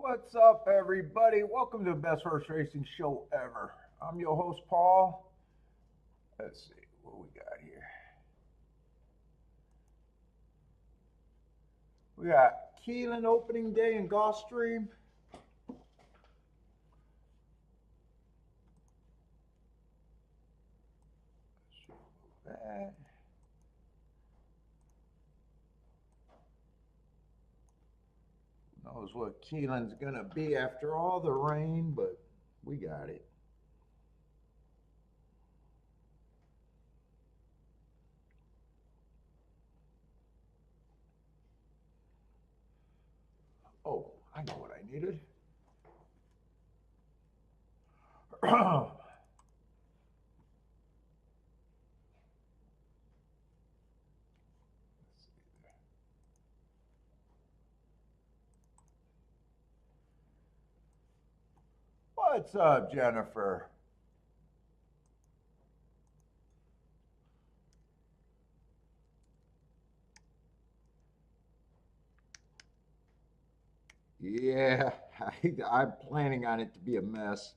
What's up, everybody? Welcome to the best horse racing show ever. I'm your host, Paul. Let's see what we got here. We got Keeneland opening day in Gulfstream. That. Knows what Keeneland's gonna be after all the rain, but we got it. Oh, I know what I needed. What's up, Jennifer? Yeah, I'm planning on it to be a mess.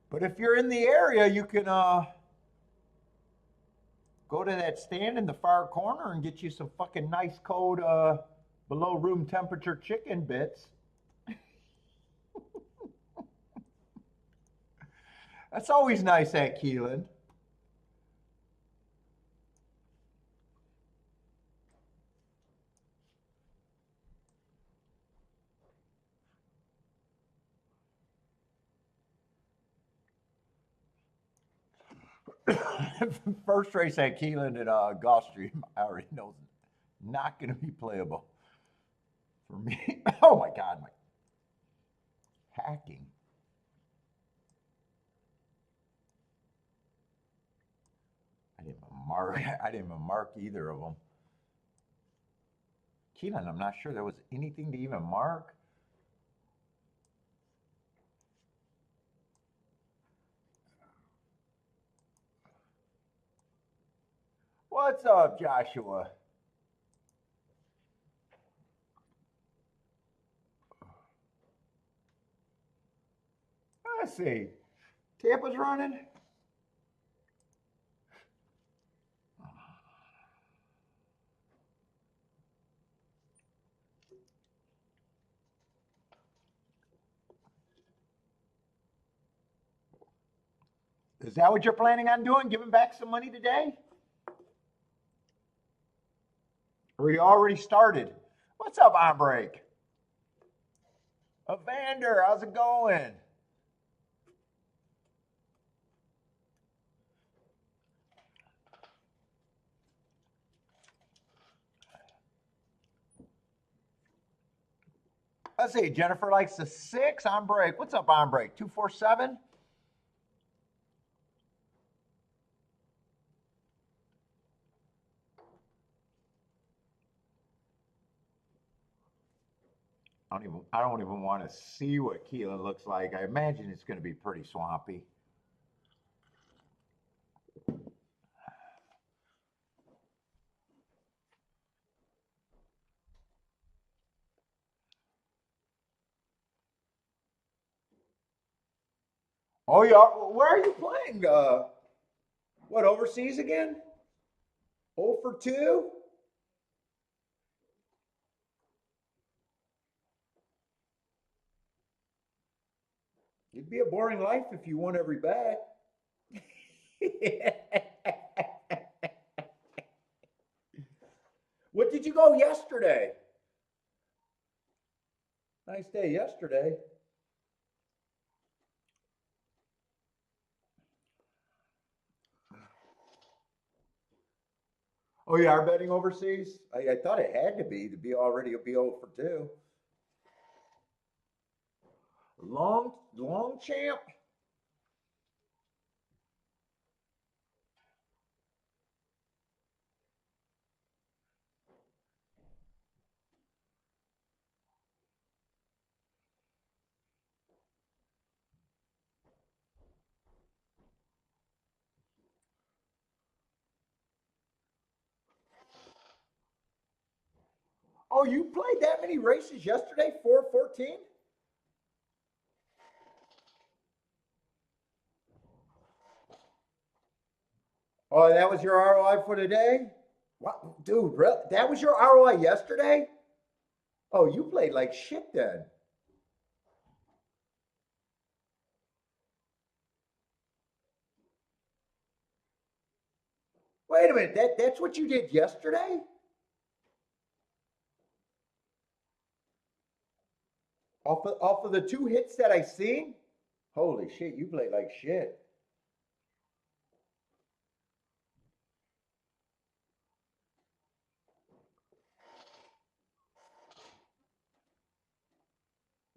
But if you're in the area, you can go to that stand in the far corner and get you some fucking nice cold below room temperature chicken bits. That's always nice at Keeneland. First race at Keeneland at Gulfstream, I already know not going to be playable for me. Oh my God, my hacking. I didn't even mark. I didn't even mark either of them. Keeneland, I'm not sure there was anything to even mark. What's up, Joshua? Let's see. Tampa's running. Is that what you're planning on doing? Giving back some money today? Or you already started? What's up, on break? Evander, how's it going? Let's see. Jennifer likes the 6 on break. What's up, on break? 247? I don't even want to see what Keeneland looks like. I imagine it's going to be pretty swampy. Oh yeah, where are you playing? What, overseas again? 0 for 2? It'd be a boring life if you won every bet. What did you go yesterday? Nice day yesterday. Oh, you are betting overseas? I thought it had to be already a be 0 for 2. Long champ. Oh, you played that many races yesterday? 414? Oh, that was your ROI for the day? What, dude, that was your ROI yesterday? Oh, you played like shit then. Wait a minute, that's what you did yesterday? Off of the two hits that I seen? Holy shit, you played like shit.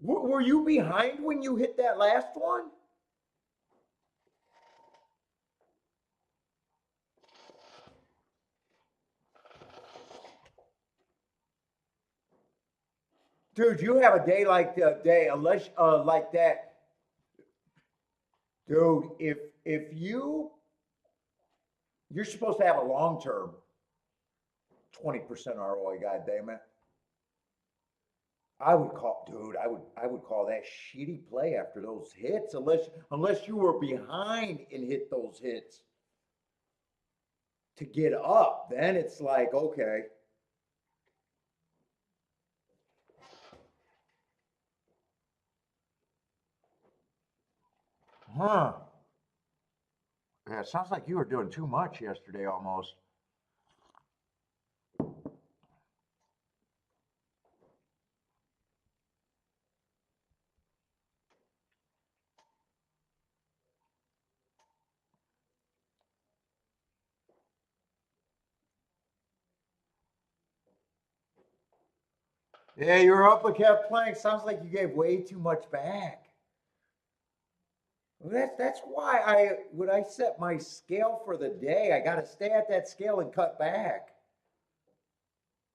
Were you behind when you hit that last one? Dude, you have a day like the day, unless like that. Dude, if you're supposed to have a long term 20% ROI, god damn it. I would call that shitty play after those hits, unless you were behind and hit those hits to get up. Then it's like, okay. Huh. Yeah, it sounds like you were doing too much yesterday almost. Yeah, you were up and kept playing. Sounds like you gave way too much back. Well, that's why when I set my scale for the day, I got to stay at that scale and cut back.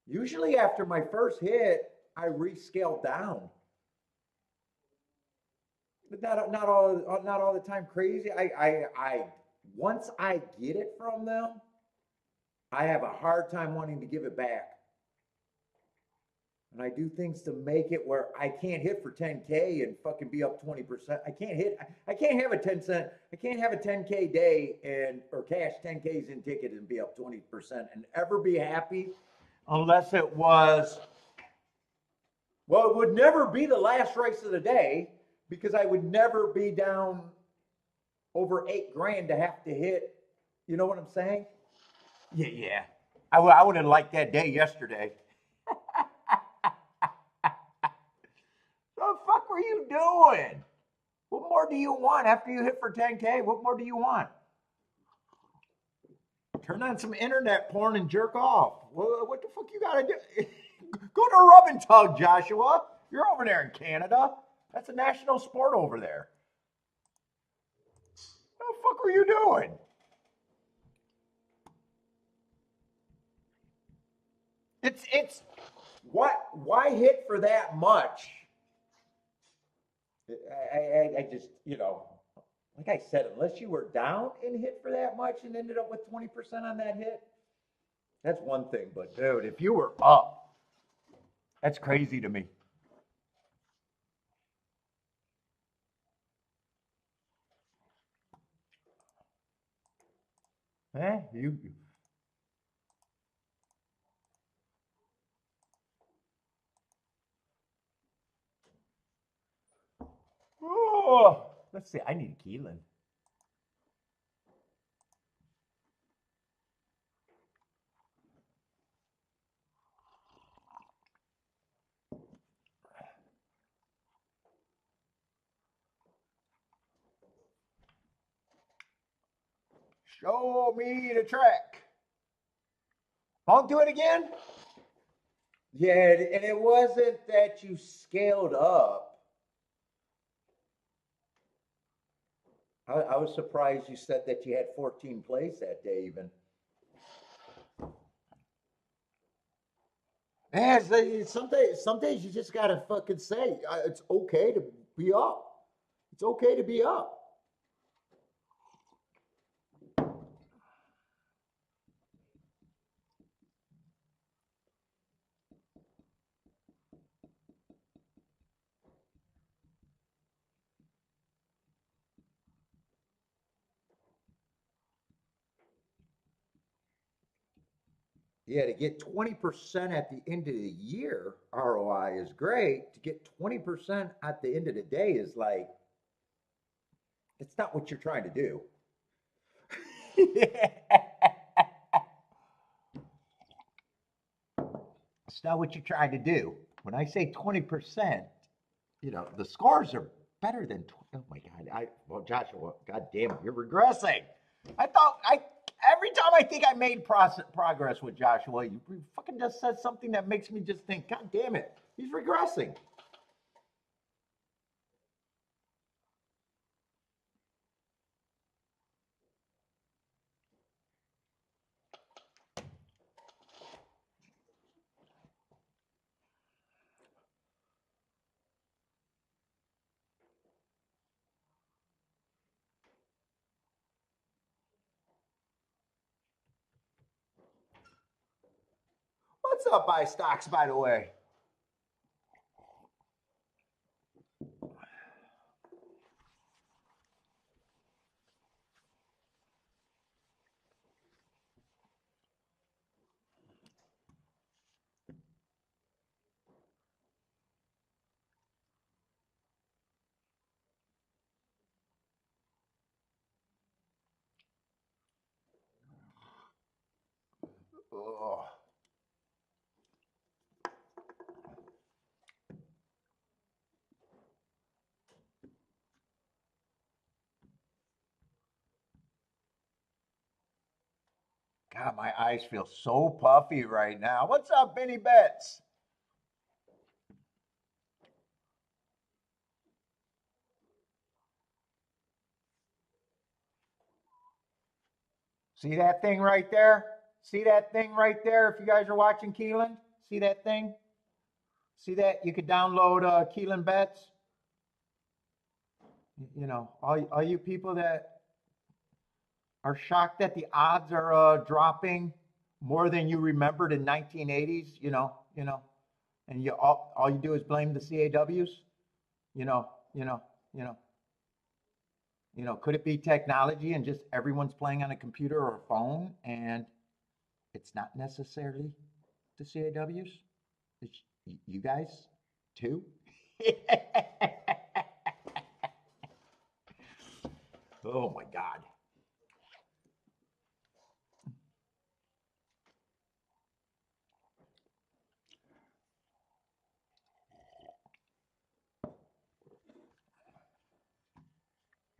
Usually after my first hit, I rescale down. But not all the time crazy. I once I get it from them, I have a hard time wanting to give it back. And I do things to make it where I can't hit for 10K and fucking be up 20%. I can't have a 10 cent, I can't have a 10K day and or cash 10Ks in ticket and be up 20% and ever be happy unless it was, well, it would never be the last race of the day because I would never be down over 8 grand to have to hit. You know what I'm saying? Yeah, yeah. I would have liked that day yesterday. What the fuck were you doing? What more do you want after you hit for 10K? What more do you want? Turn on some internet porn and jerk off. What the fuck you gotta do? Go to rub and tug, Joshua. You're over there in Canada. That's a national sport over there. What the fuck were you doing? It's why hit for that much? I just, like I said, unless you were down and hit for that much and ended up with 20% on that hit, that's one thing. But dude, if you were up, that's crazy to me. Eh? Oh, let's see. I need Keeneland. Show me the track. Won't do it again? Yeah, and it wasn't that you scaled up. I was surprised you said that you had 14 plays that day, even. Yeah, some days you just gotta fucking say it's okay to be up. It's okay to be up. Yeah, to get 20% at the end of the year, ROI is great. To get 20% at the end of the day is like, it's not what you're trying to do. It's not what you're trying to do. When I say 20%, the scores are better than 20. Oh my God. Well, Joshua, God damn it, you're regressing. Every time I think I made progress with Joshua, you fucking just said something that makes me just think, God damn it, he's regressing. What's up, buy stocks, by the way? Oh. God, my eyes feel so puffy right now. What's up, Benny Betts? See that thing right there? See that thing right there? If you guys are watching Keeneland, see that thing? See that? You could download Keeneland Bets. All you people that are shocked that the odds are dropping more than you remembered in 1980s, and all you do is blame the CAWs, you know, you know, you know, could it be technology and just everyone's playing on a computer or a phone and it's not necessarily the CAWs? It's you guys too? Oh my God.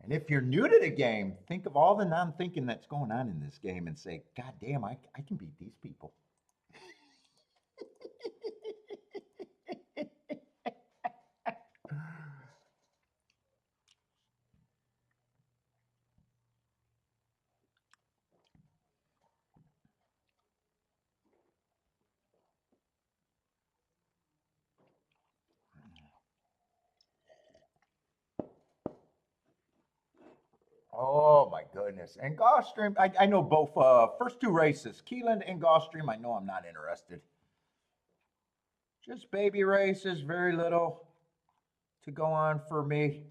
And if you're new to the game, think of all the non-thinking that's going on in this game and say, God damn, I can beat these people. Oh my goodness. And Gulfstream, I know both first two races, Keeneland and Gulfstream, I know I'm not interested. Just baby races, very little to go on for me.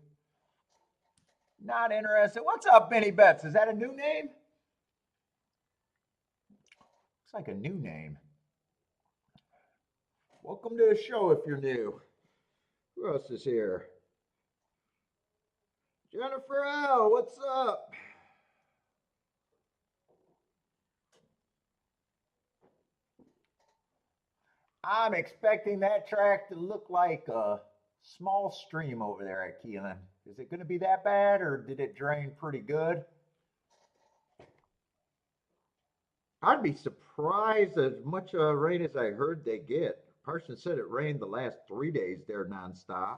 Not interested. What's up, Benny Betts? Is that a new name? Looks like a new name. Welcome to the show if you're new. Who else is here? Jennifer L., what's up? I'm expecting that track to look like a small stream over there at Keeneland. Is it going to be that bad or did it drain pretty good? I'd be surprised as much rain as I heard they get. Parsons said it rained the last 3 days there nonstop.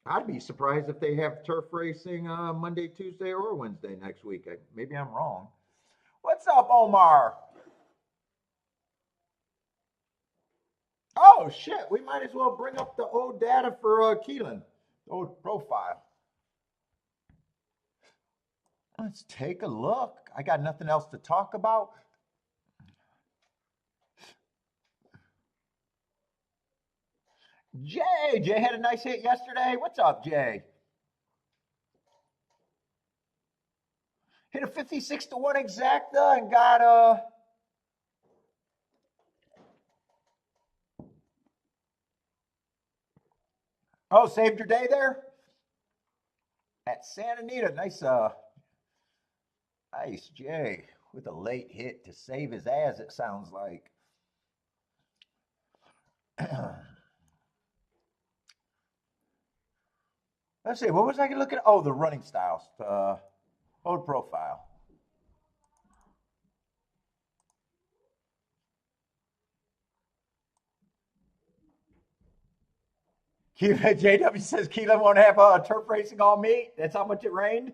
I'd be surprised if they have turf racing Monday, Tuesday, or Wednesday next week. Maybe I'm wrong. What's up, Omar? Oh shit! We might as well bring up the old data for Keeneland, the old profile. Let's take a look. I got nothing else to talk about. Jay had a nice hit yesterday. What's up, Jay? Hit a 56 to 1 exacta and got Oh, saved your day there at Santa Anita. Nice Jay with a late hit to save his ass. It sounds like. Let's see. What was I looking at? Oh, the running styles. Old profile. JW says Keeneland won't have turf racing all meet. That's how much it rained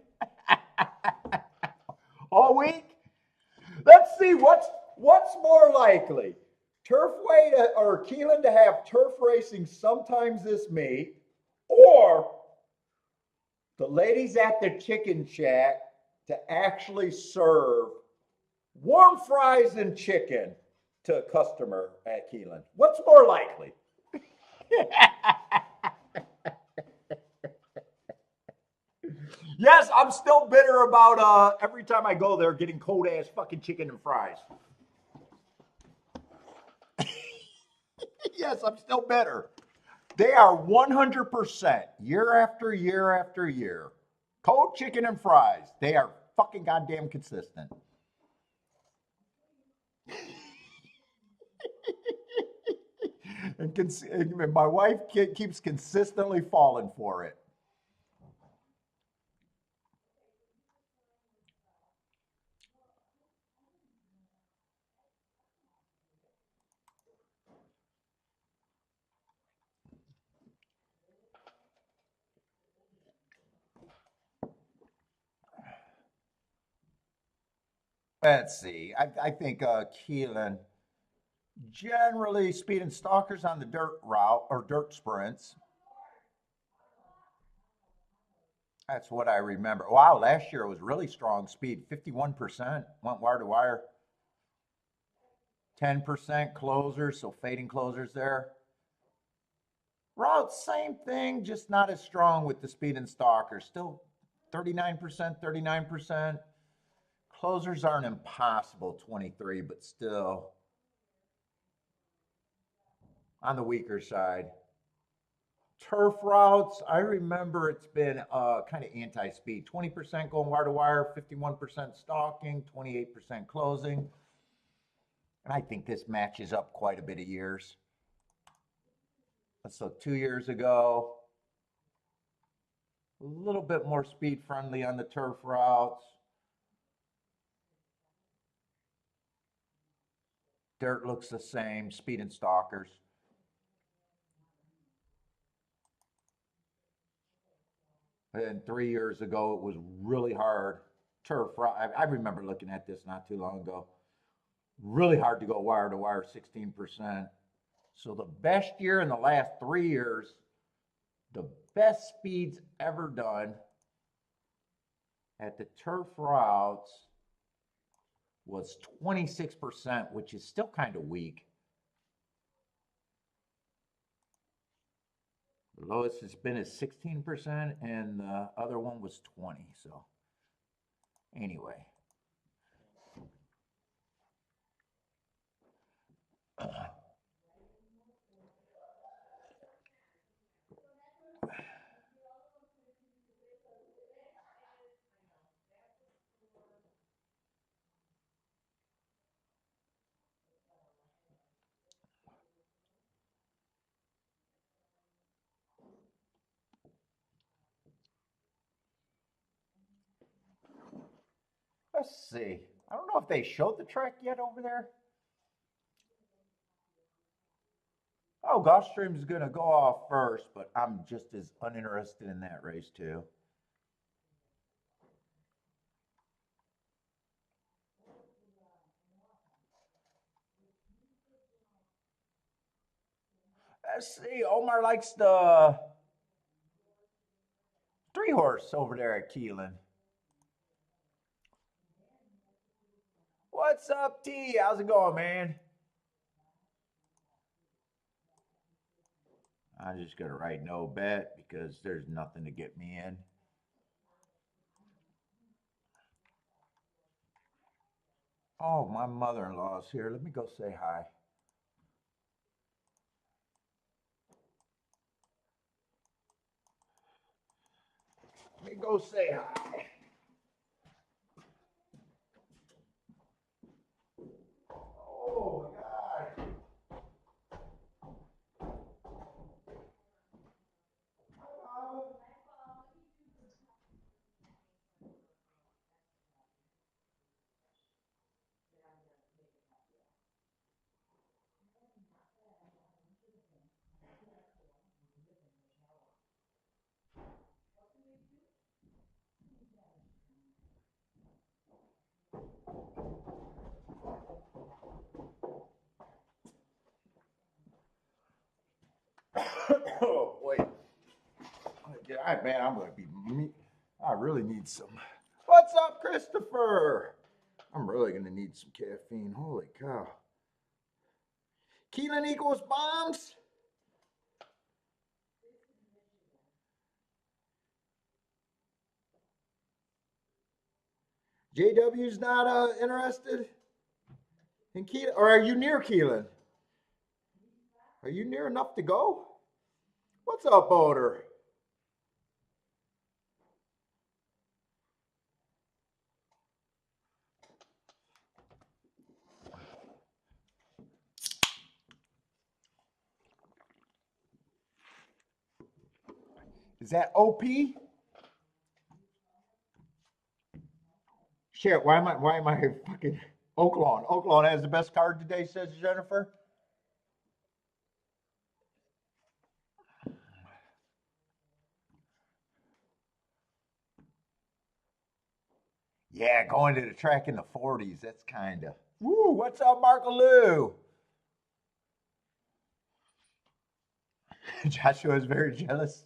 all week. Let's see what's more likely, Turfway or Keeneland to have turf racing sometimes this meet, or the ladies at the chicken shack to actually serve warm fries and chicken to a customer at Keeneland. What's more likely? Yes, I'm still bitter about every time I go there getting cold ass fucking chicken and fries. Yes, I'm still bitter. They are 100% year after year after year. Cold chicken and fries. They are fucking goddamn consistent. And my wife keeps consistently falling for it. Let's see. I think Keeneland, generally speeding stalkers on the dirt route or dirt sprints. That's what I remember. Wow, last year it was really strong speed. 51% went wire to wire. 10% closers, so fading closers there. Route, same thing, just not as strong with the speed and stalkers. Still 39%, 39%. Closers aren't impossible, 23, but still on the weaker side. Turf routes, I remember it's been kind of anti-speed. 20% going wire to wire, 51% stalking, 28% closing. And I think this matches up quite a bit of years. So 2 years ago, a little bit more speed friendly on the turf routes. Dirt looks the same, speed and stalkers. And 3 years ago, it was really hard. Turf route, I remember looking at this not too long ago. Really hard to go wire to wire, 16%. So the best year in the last 3 years, the best speeds ever done at the turf routes was 26%, which is still kind of weak. The lowest it's been is 16%, and the other one was 20. So anyway. Let's see. I don't know if they showed the track yet over there. Oh, Gulfstream is going to go off first, but I'm just as uninterested in that race too. Let's see. Omar likes the 3-horse over there at Keeneland. What's up, T? How's it going, man? I'm just going to write no bet because there's nothing to get me in. Oh, my mother-in-law's here. Let me go say hi. me go say hi. Oh my God. Oh wait. Man, I'm gonna be me. I really need some. What's up, Christopher? I'm really gonna need some caffeine. Holy cow. Keeneland equals bombs? JW's not interested in Keeneland? Or are you near Keeneland? Are you near enough to go? What's up, Boulder? Is that OP? Shit, why am I fucking Oaklawn? Oaklawn has the best card today, says Jennifer. Yeah, going to the track in the 40s. That's kind of. Woo, what's up, Markaloo? Joshua is very jealous.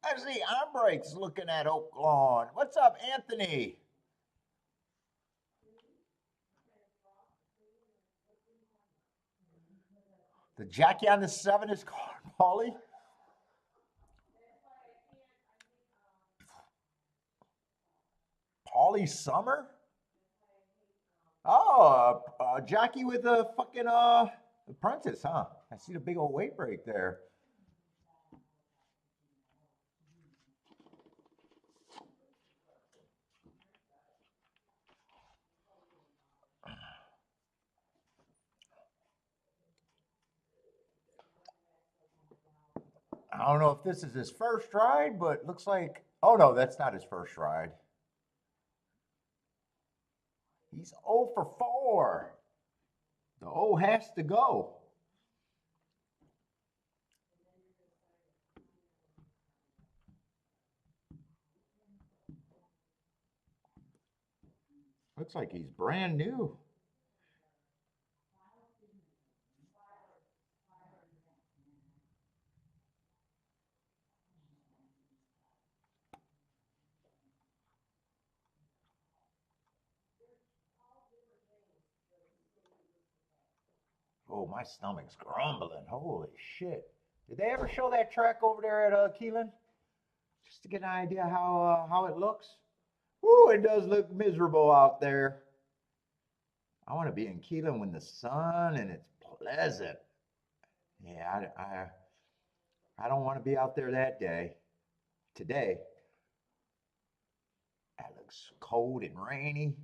I see Ombre's looking at Oaklawn. What's up, Anthony? The jockey on the 7 is called Paulie. Paulie Summer? Oh, jockey with a fucking apprentice, huh? I see the big old weight break there. I don't know if this is his first ride, but looks like. Oh no, that's not his first ride. He's 0 for 4. The O has to go. Looks like he's brand new. Oh, my stomach's grumbling. Holy shit. Did they ever show that track over there at Keeneland? Just to get an idea how it looks? Ooh, it does look miserable out there. I want to be in Keeneland when the sun and it's pleasant. Yeah, I don't want to be out there that day. Today, that looks cold and rainy.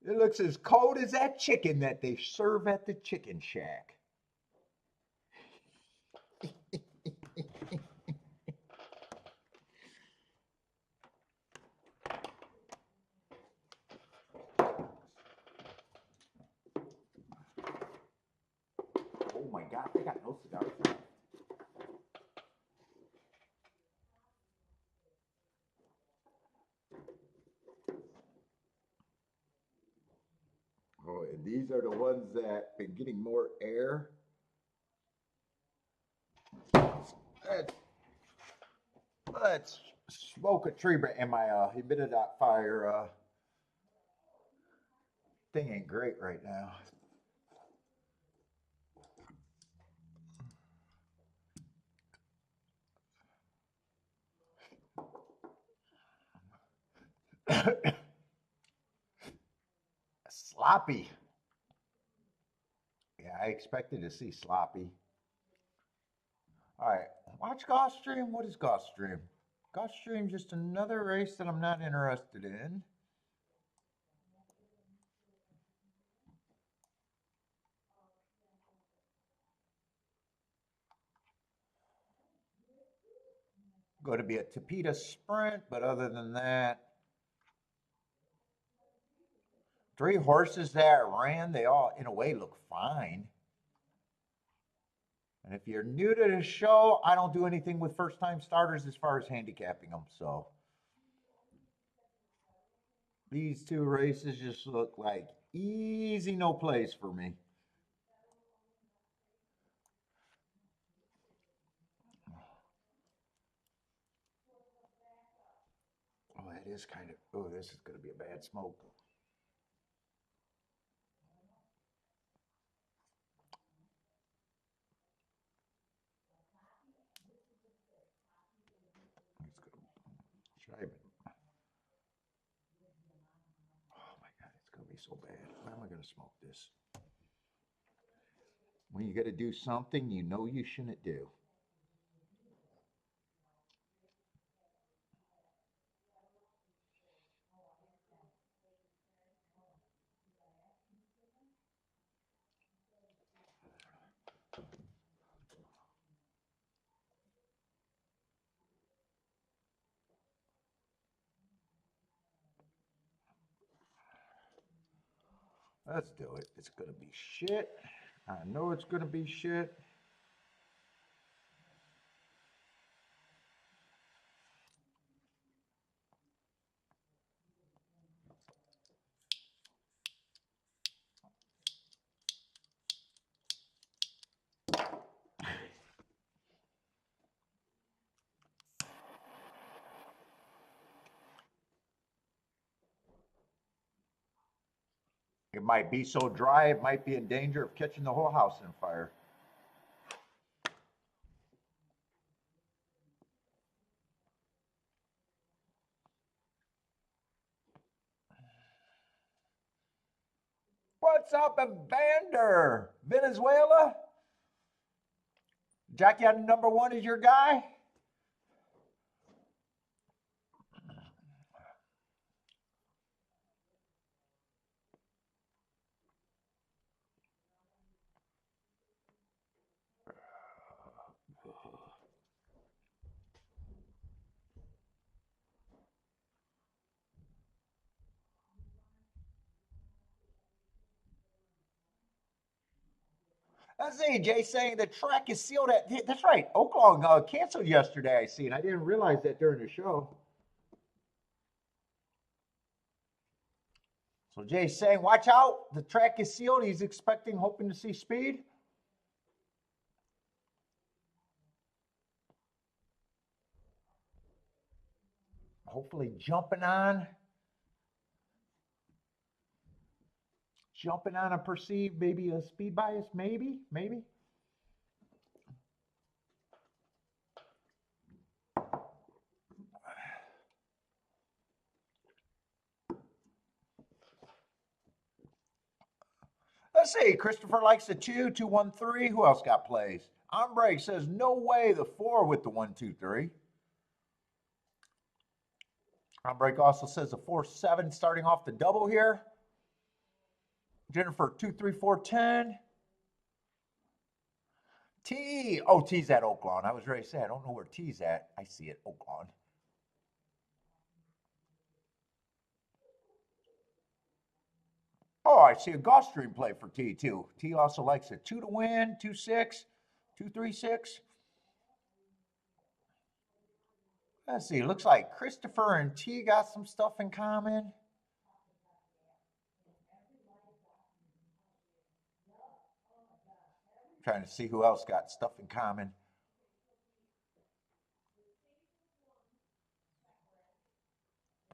It looks as cold as that chicken that they serve at the chicken shack. Oh my God, they got no cigars left. Oh, These are the ones that been getting more air. Let's smoke a tree, and my humidifier thing ain't great right now. Sloppy. Yeah, I expected to see sloppy. All right, watch Gulfstream. What is Gulfstream? Gulfstream, just another race that I'm not interested in. Going to be a Tapeta sprint, but other than that, 3 horses that ran, they all, in a way, look fine. And if you're new to the show, I don't do anything with first-time starters as far as handicapping them. So these 2 races just look like easy no plays for me. Oh, that is kind of, oh, this is going to be a bad smoke. Should I even? Oh my God, it's going to be so bad. Why am I going to smoke this? When you got to do something you know you shouldn't do. Let's do it. It's going to be shit. I know it's going to be shit. It might be so dry, it might be in danger of catching the whole house in fire. What's up, Evander? Venezuela? Jackie on #1 is your guy? Let's see, Jay saying the track is sealed at, that's right, Oaklawn canceled yesterday, I see, and I didn't realize that during the show. So Jay's saying, watch out, the track is sealed. He's expecting, hoping to see speed. Hopefully jumping on a perceived, maybe a speed bias, maybe. Let's see, Christopher likes the 2-2-1-3. Who else got plays? Ombre says, no way, the 4 with the 1-2-3. Ombre also says the 4-7 starting off the double here. Jennifer, 2-3-4-10. T. Oh, T's at Oaklawn. I was ready to say, I don't know where T's at. I see it, Oaklawn. Oh, I see a Gulfstream play for T too. T also likes a 2 to win, 2-6, 2-3-6. Let's see. Looks like Christopher and T got some stuff in common. Trying to see who else got stuff in common.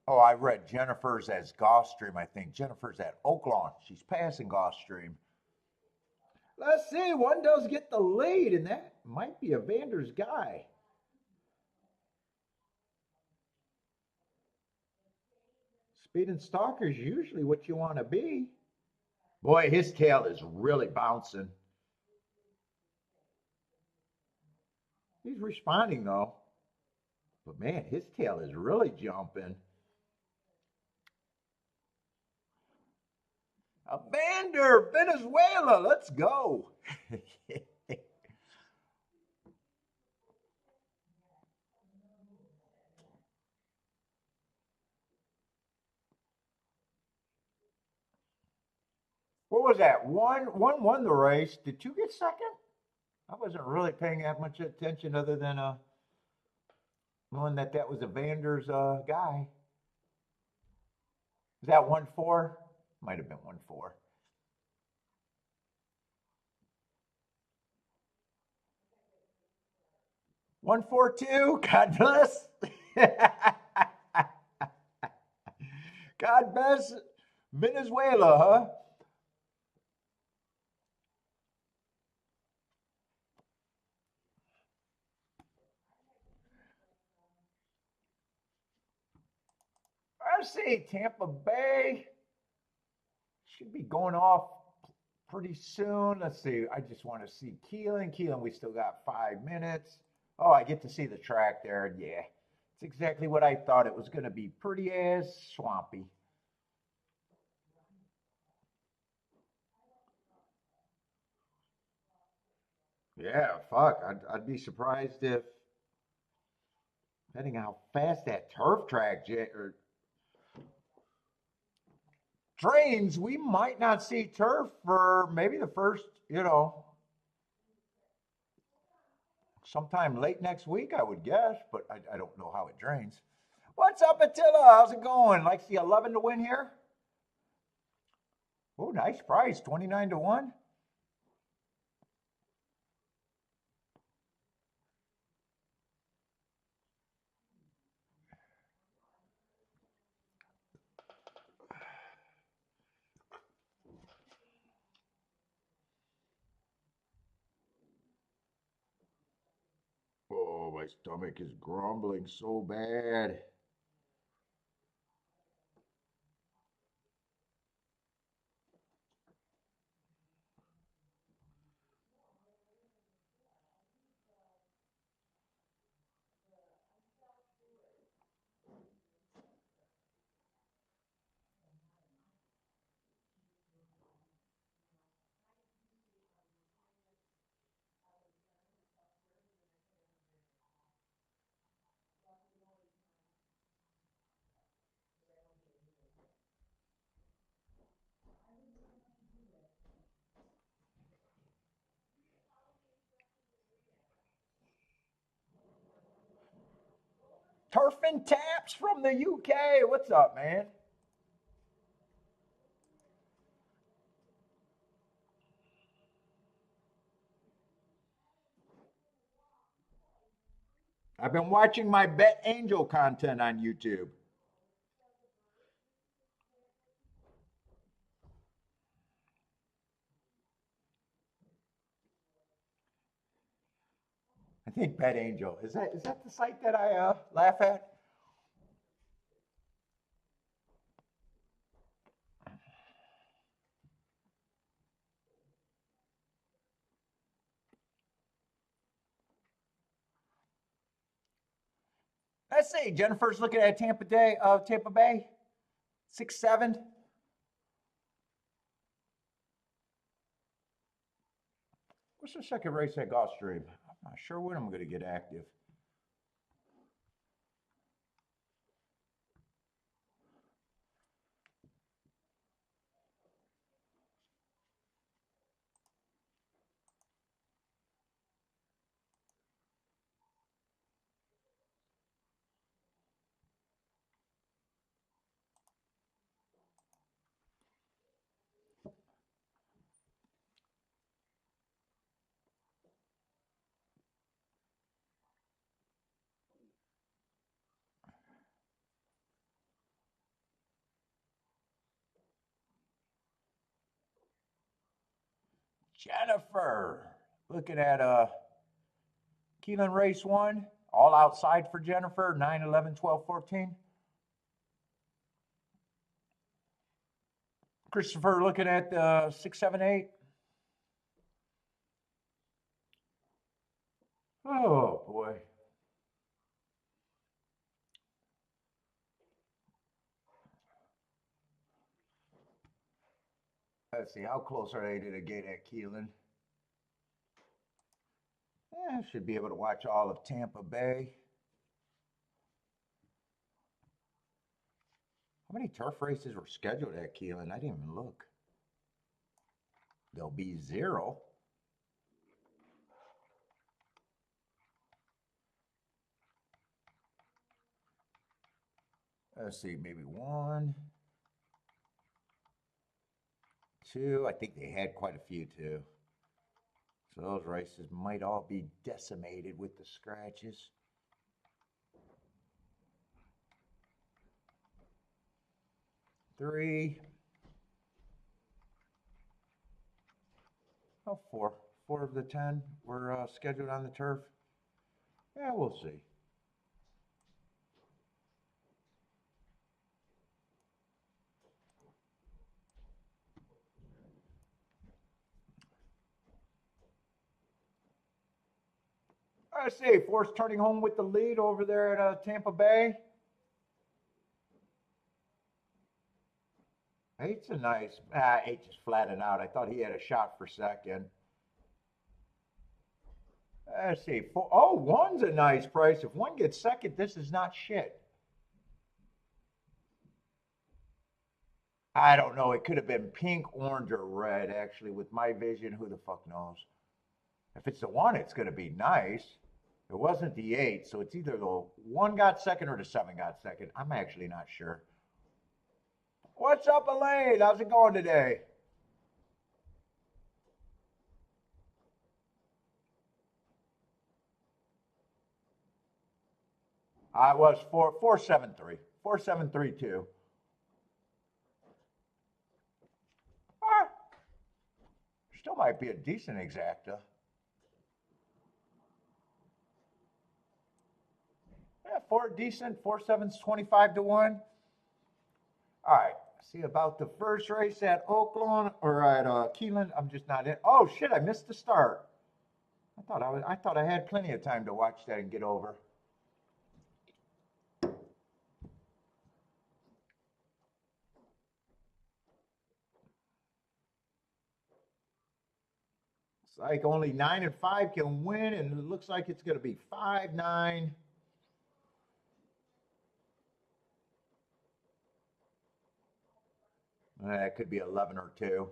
Oh, I read Jennifer's as Gulfstream, I think. Jennifer's at Oaklawn. She's passing Gulfstream. Let's see. One does get the lead, and that might be a Vander's guy. Speed and Stalker is usually what you want to be. Boy, his tail is really bouncing. He's responding, though. But man, his tail is really jumping. A Vander, Venezuela, let's go. What was that? One won the race. Did two get second? I wasn't really paying that much attention other than knowing that that was a Vander's guy. Is that 1-4? Might have been 1-4. 142. God bless. God bless Venezuela, huh? I see Tampa Bay should be going off pretty soon. Let's see. I just want to see Keeneland. Keeneland, we still got 5 minutes. Oh, I get to see the track there. Yeah, it's exactly what I thought it was going to be. Pretty as swampy. Yeah, fuck. I'd be surprised if, depending how fast that turf track or trains, we might not see turf for maybe the first, sometime late next week, I would guess, but I don't know how it drains. What's up, Attila? How's it going? Likes the 11 to win here? Oh, nice price, 29 to 1. Oh, my stomach is grumbling so bad. Turf and Taps from the UK. What's up, man? I've been watching my Bet Angel content on YouTube. I think Bet Angel is that the site that I laugh at? Let's see. Jennifer's looking at Tampa Bay, 6-7. What's the second race at Gulfstream? I'm not sure when I'm going to get active. Jennifer. Looking at Keeneland race 1. All outside for Jennifer. 9, 11, 12, 14. Christopher looking at 6, 7, 8. Oh, boy. Let's see, how close are they to the gate at Keeneland? Should be able to watch all of Tampa Bay. How many turf races were scheduled at Keeneland? I didn't even look. There'll be 0. Let's see, maybe 1, 2. I think they had quite a few too. So those races might all be decimated with the scratches. Three. Oh, 4. 4 of the 10 were scheduled on the turf. Yeah, we'll see. I see. Force turning home with the lead over there at Tampa Bay. 8's a nice. 8 just flattened out. I thought he had a shot for second. Let's see. 4. Oh, 1's a nice price. If 1 gets second, this is not shit. I don't know. It could have been pink, orange, or red, actually. With my vision, who the fuck knows? If it's the 1, it's going to be nice. It wasn't the 8, so it's either the 1 got second or the 7 got second. I'm actually not sure. What's up, Elaine? How's it going today? I was 473. 4732. Still might be a decent exacta. Yeah, 4 decent. 4 7's 25 to 1. All right. See about the first race at Oakland or at Keeneland. I'm just not in. Oh shit! I missed the start. I thought I had plenty of time to watch that and get over. It's like only 9 and 5 can win, and it looks like it's going to be 5, 9. It could be 11 or 2.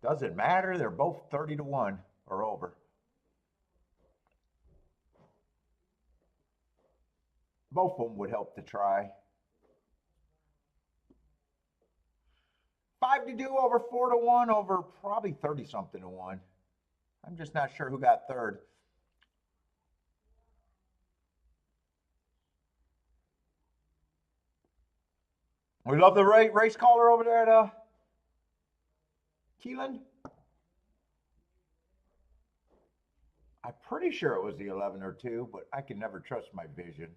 Doesn't matter. They're both 30 to 1 or over. Both of them would help to try. 5 to 2 over 4 to 1 over probably 30 something to 1. I'm just not sure who got third. We love the race caller over there at Keeneland. I'm pretty sure it was the 11 or 2, but I can never trust my vision.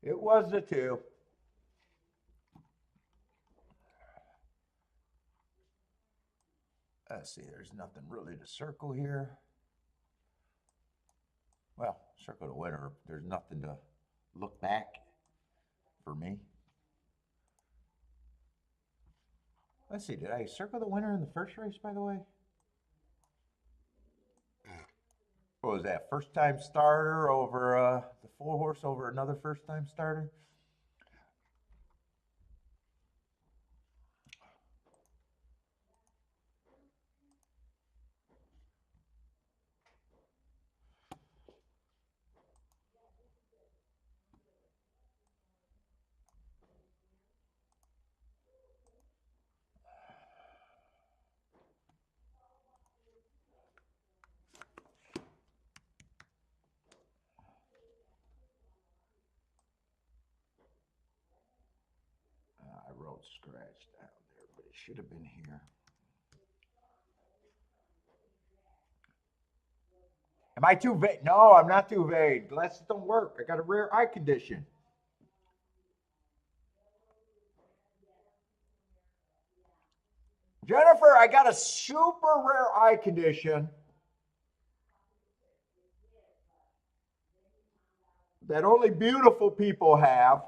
It was the 2. Let's see, there's nothing really to circle here. Well, circle the winner. There's nothing to look back for me. Let's see, did I circle the winner in the first race, by the way? What was that? First time starter over the 4 horse over another first time starter? scratch down there, but it should have been here. Am I too vague? No, I'm not too vague. Glasses don't work. I got a rare eye condition. Jennifer, I got a super rare eye condition that only beautiful people have.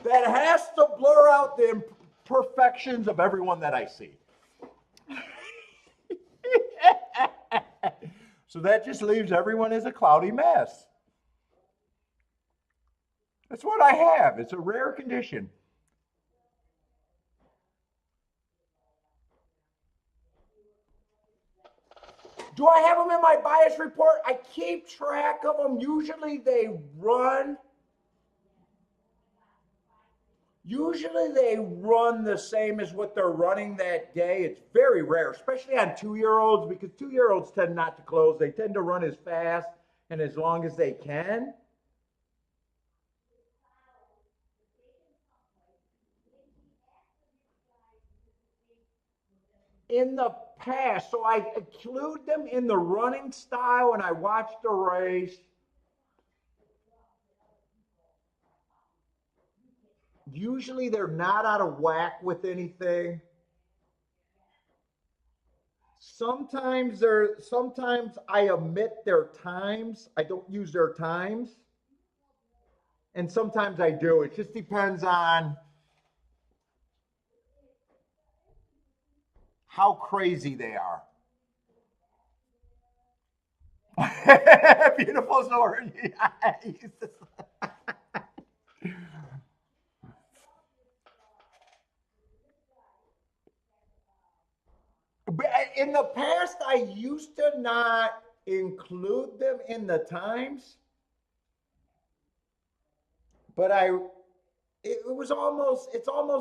That has to blur out the imperfections of everyone that I see. So that just leaves everyone as a cloudy mess. That's what I have. It's a rare condition. Do I have them in my bias report? I keep track of them. Usually they run the same as what they're running that day. It's very rare, especially on 2-year-olds, because 2-year-olds tend not to close. They tend to run as fast and as long as they can. In the past, so I include them in the running style and I watch the race. Usually they're not out of whack with anything. Sometimes I omit their times. I don't use their times. And sometimes I do. It just depends on how crazy they are. Beautiful sword. In the past, I used to not include them in the times, but it's almost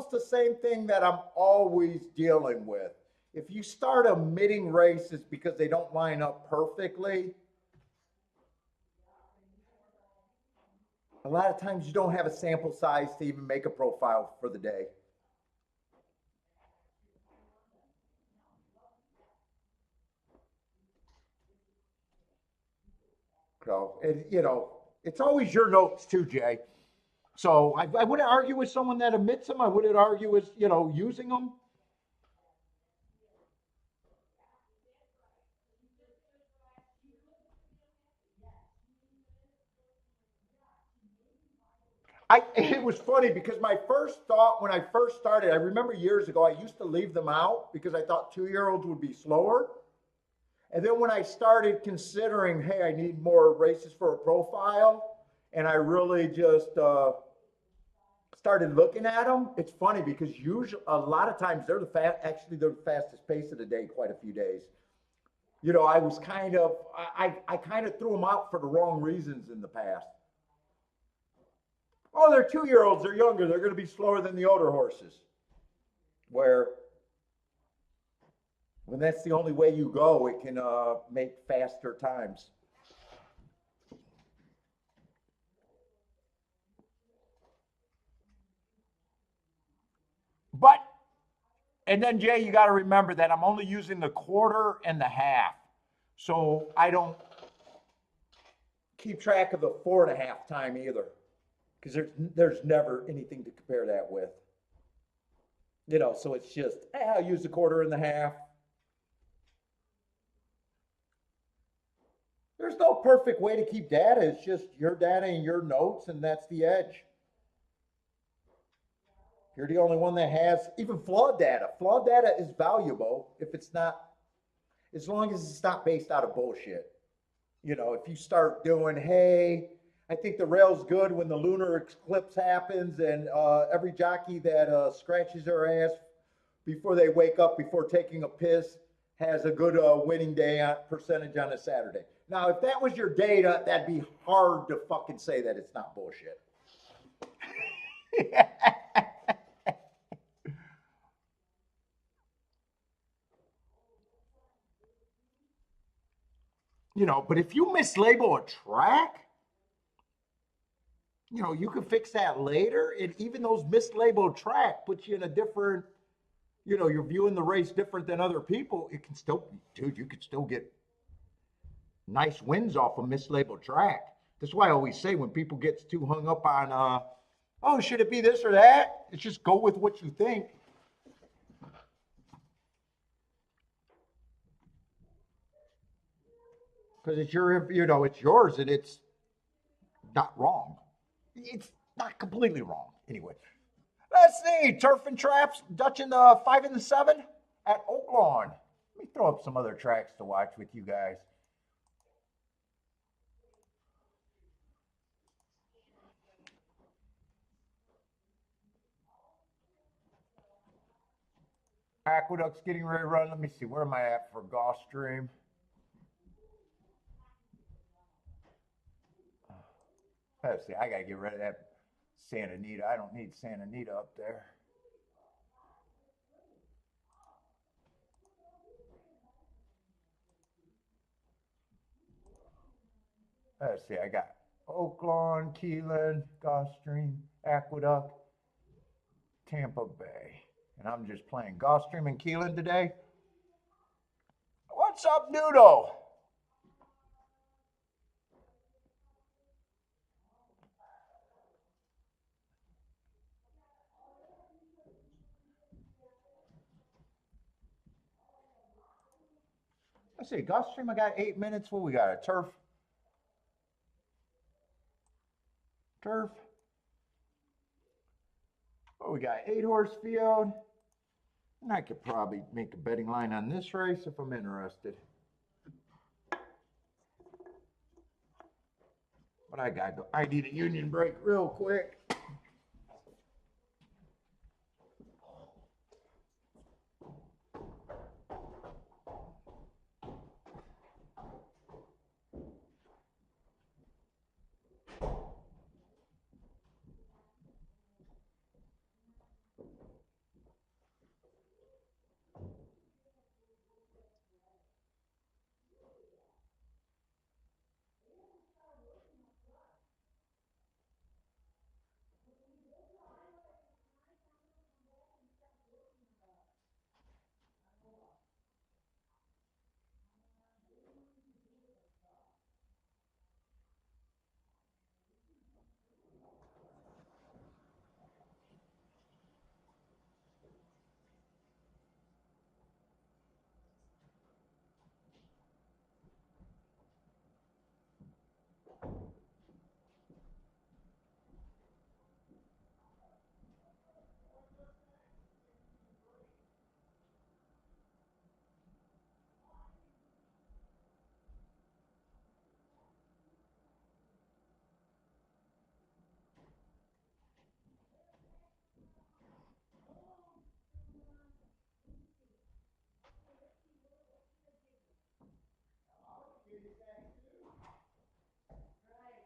the same thing that I'm always dealing with. If you start omitting races because they don't line up perfectly, a lot of times you don't have a sample size to even make a profile for the day. So, it's always your notes too, Jay. So I wouldn't argue with someone that omits them. I wouldn't argue with, using them. It was funny because my first thought when I first started, I remember years ago, I used to leave them out because I thought 2-year-olds would be slower. And then when I started considering, hey, I need more races for a profile, and I really just started looking at them, it's funny because usually a lot of times they're the fastest pace of the day, quite a few days. I was I kind of threw them out for the wrong reasons in the past. Oh, they're 2-year-olds, they're younger, they're going to be slower than the older horses. Where when that's the only way you go, it can make faster times. But, and then Jay, you got to remember that I'm only using the quarter and the half. So I don't keep track of the 4.5 time either. Because there's never anything to compare that with. So it's just, I'll use the quarter and the half. There's no perfect way to keep data. It's just your data and your notes, and that's the edge. You're the only one that has even flawed data. Flawed data is valuable if it's not, as long as it's not based out of bullshit. If you start doing, hey, I think the rail's good when the lunar eclipse happens, and every jockey that scratches their ass before they wake up, before taking a piss, has a good winning day percentage on a Saturday. Now, if that was your data, that'd be hard to fucking say that it's not bullshit. You know, but if you mislabel a track, you know, you can fix that later. And even those mislabeled track puts you in a different, you know, you're viewing the race different than other people. It can still, dude, you could still get nice wins off a mislabeled track. That's why I always say when people get too hung up on, oh, should it be this or that? It's just go with what you think. Because it's your, you know, it's yours and it's not wrong. It's not completely wrong. Anyway, let's see. Turf and traps, Dutch in the 5 and the 7 at Oaklawn. Let me throw up some other tracks to watch with you guys. Aqueduct's getting ready to run. Let me see. Where am I at for Gulfstream? Let's see. I got to get rid of that Santa Anita. I don't need Santa Anita up there. Let's see. I got Oaklawn, Keeneland, Gulfstream, Aqueduct, Tampa Bay. And I'm just playing Gulfstream and Keeneland today. What's up, Nudo? Let's see, Gulfstream, I got 8 minutes. What we got? A turf. Oh, we got 8-horse field. And I could probably make a betting line on this race if I'm interested. But I need a union break real quick.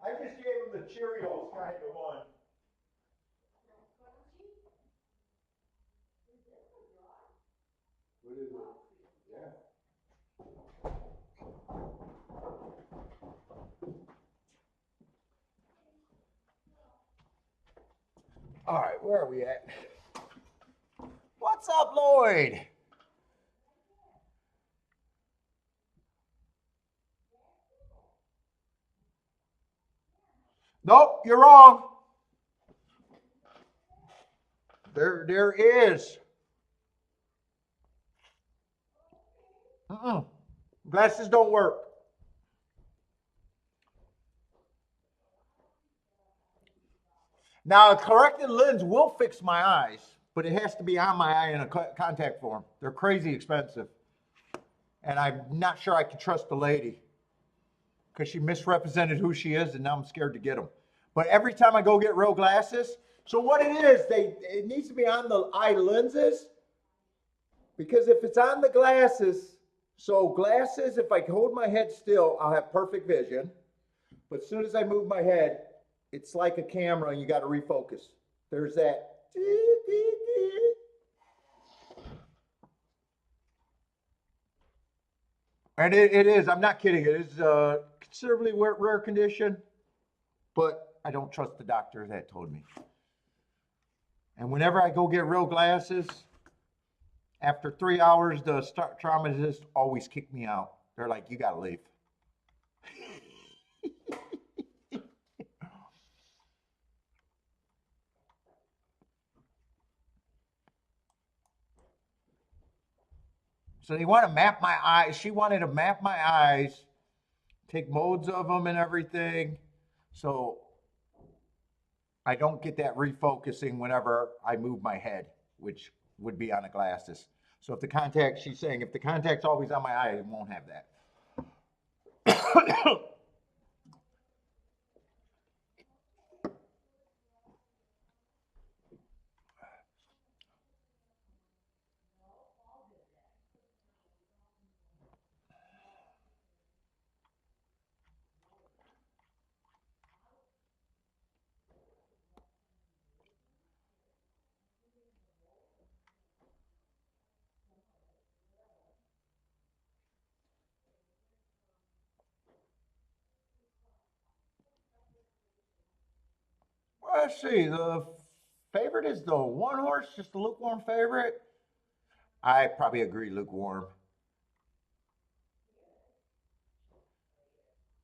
I just gave him the Cheerios kind of one. What is it? Yeah. All right, where are we at? What's up, Lloyd? Nope, you're wrong. There is. Glasses don't work. Now, a corrected lens will fix my eyes, but it has to be on my eye in a contact form. They're crazy expensive. And I'm not sure I can trust the lady because she misrepresented who she is, and now I'm scared to get them. But every time I go get real glasses, so what it is, it needs to be on the eye lenses, because if it's on the glasses, so glasses, if I hold my head still, I'll have perfect vision. But as soon as I move my head, it's like a camera and you got to refocus. There's that. And it is, I'm not kidding, it is considerably rare condition, but I don't trust the doctor that told me. And whenever I go get real glasses, after 3 hours, the traumatist always kick me out. They're like, you gotta leave. So they want to map my eyes. She wanted to map my eyes, take modes of them and everything. So I don't get that refocusing whenever I move my head, which would be on the glasses. So if the contact, she's saying, if the contact's always on my eye, it won't have that. Well, let's see. The favorite is the one horse, just a lukewarm favorite. I probably agree, lukewarm.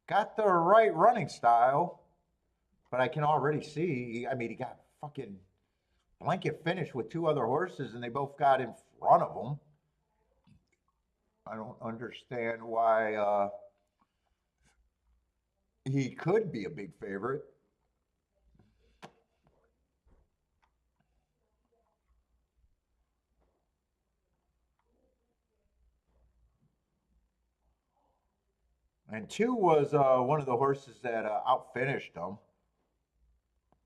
Got the right running style, but I can already see. I mean, he got fucking blanket finish with two other horses, and they both got in front of him. I don't understand why he could be a big favorite. And two was one of the horses that outfinished him.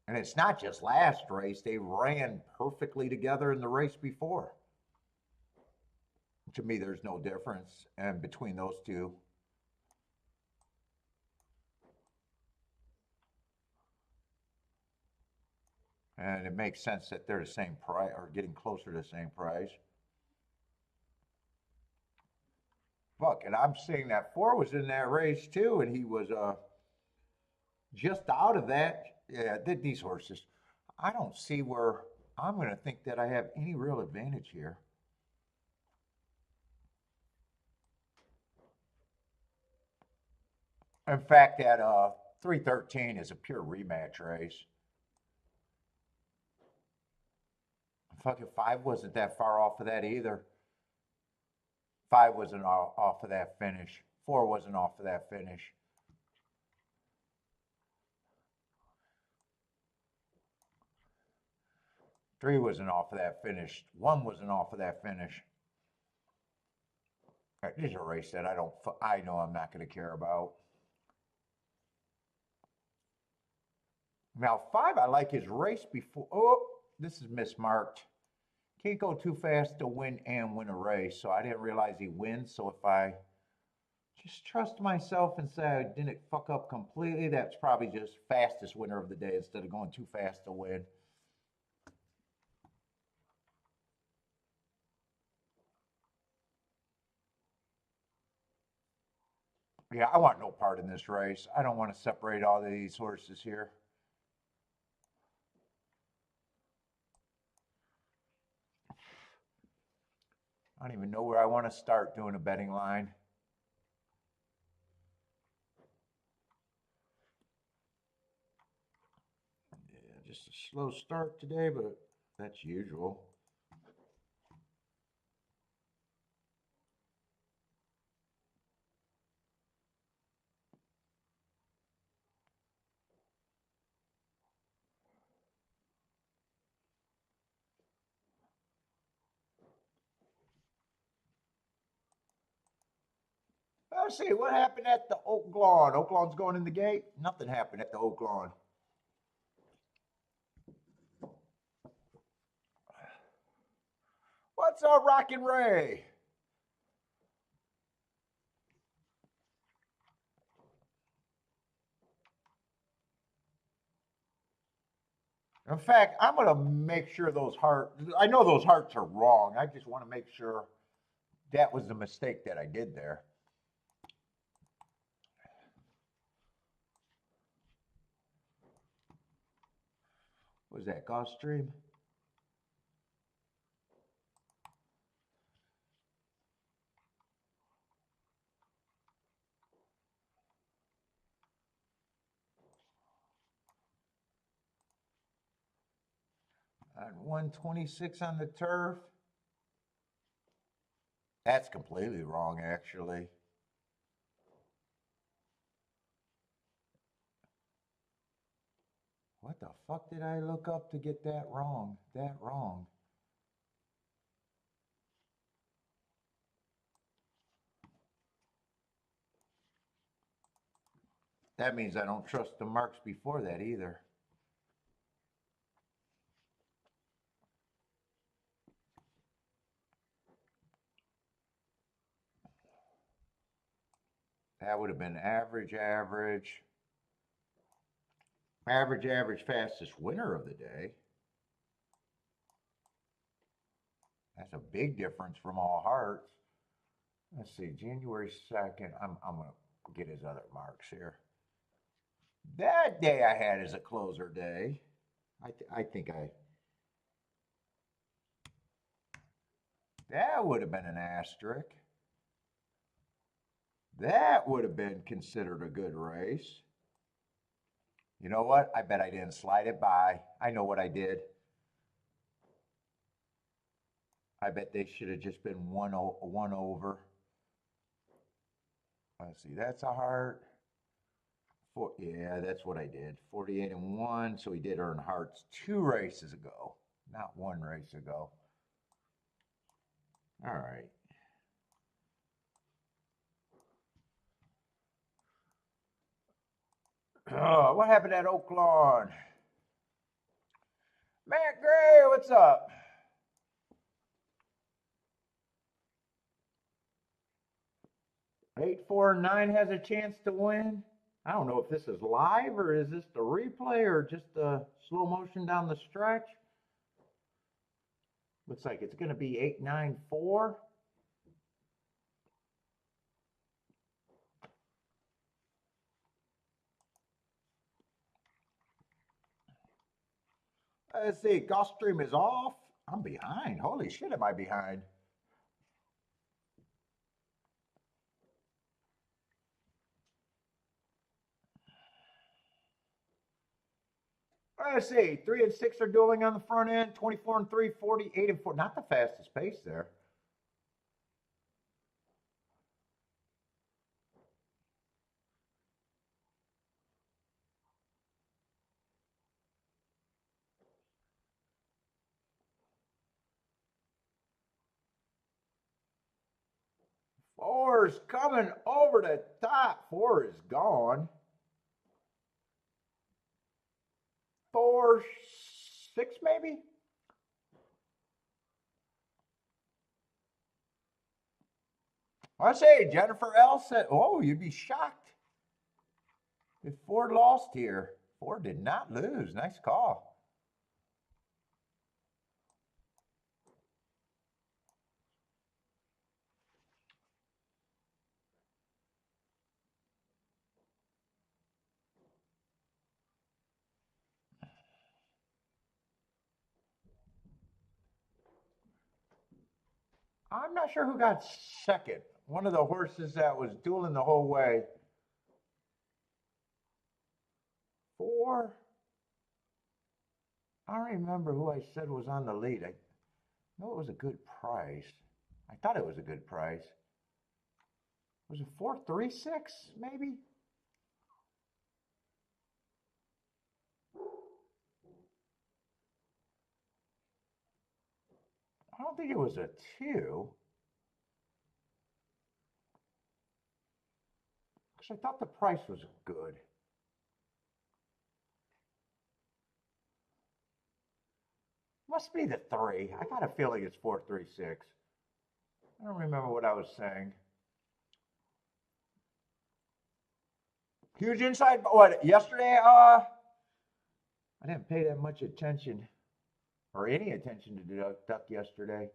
And it's not just last race, they ran perfectly together in the race before. To me, there's no difference and between those two. And it makes sense that they're the same price or getting closer to the same price. Fuck, and I'm seeing that four was in that race too, and he was just out of that. Yeah, these horses. I don't see where I'm going to think that I have any real advantage here. In fact, that 313 is a pure rematch race. Fucking five wasn't that far off of that either. Five wasn't off of that finish. Four wasn't off of that finish. Three wasn't off of that finish. One wasn't off of that finish. Right, this is a race that I know I'm not going to care about. Now, five, I like his race before. Oh, this is mismarked. Can't go too fast to win and win a race. So I didn't realize he wins. So if I just trust myself and say I didn't fuck up completely, that's probably just fastest winner of the day instead of going too fast to win. Yeah, I want no part in this race. I don't want to separate all of these horses here. I don't even know where I want to start doing a betting line. Yeah, just a slow start today, but that's usual. Let's see, what happened at the Oak Lawn? Oak Lawn's going in the gate? Nothing happened at the Oak Lawn. What's up, Rockin' Ray? In fact, I'm going to make sure those hearts, I know those hearts are wrong. I just want to make sure that was the mistake that I did there. What was that, Gulfstream? At 126 on the turf. That's completely wrong, actually. What the fuck did I look up to get that wrong? That wrong. That means I don't trust the marks before that either. That would have been average, average. Average, average, fastest winner of the day. That's a big difference from all hearts. Let's see, January 2nd. I'm going to get his other marks here. That day I had as a closer day. I think that would have been an asterisk. That would have been considered a good race. You know what? I bet I didn't slide it by. I know what I did. I bet they should have just been one over. Let's see, that's a heart. Yeah, that's what I did. 48 and 1. So he did earn hearts 2 races ago, not 1 race ago. All right. Oh, what happened at Oak Lawn? Matt Gray, what's up? Eight, 4, 9 has a chance to win. I don't know if this is live or is this the replay or just a slow motion down the stretch. Looks like it's going to be 8, 9, 4. Let's see, Gulfstream is off. I'm behind. Holy shit, am I behind? Let's see, 3 and 6 are dueling on the front end. 24 and 3, 48 and 4. Not the fastest pace there. Four's coming over the top. 4 is gone. 4, 6 maybe? I say Jennifer L said, oh, you'd be shocked if 4 lost here. 4 did not lose. Nice call. I'm not sure who got second. One of the horses that was dueling the whole way. 4. I don't remember who I said was on the lead. I know it was a good price. I thought it was a good price. Was it 436 maybe? I don't think it was a 2. Because I thought the price was good. Must be the 3. I got a feeling it's 436. I don't remember what I was saying. Huge inside. What, yesterday? I didn't pay that much attention or any attention to Duck yesterday.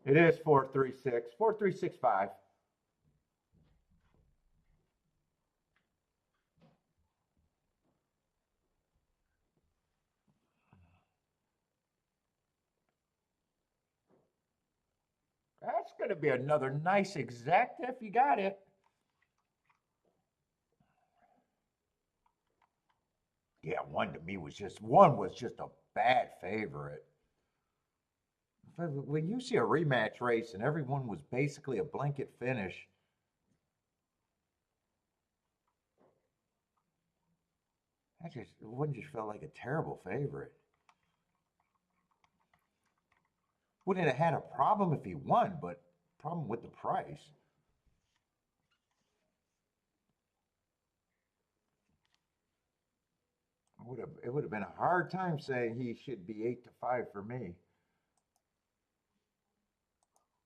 It is 436, 4365. That's going to be another nice exact if you got it. Yeah, one to me was just a bad favorite. When you see a rematch race and everyone was basically a blanket finish, it wouldn't just feel like a terrible favorite. Wouldn't have had a problem if he won, but problem with the price. It would have been a hard time saying he should be 8-5 for me.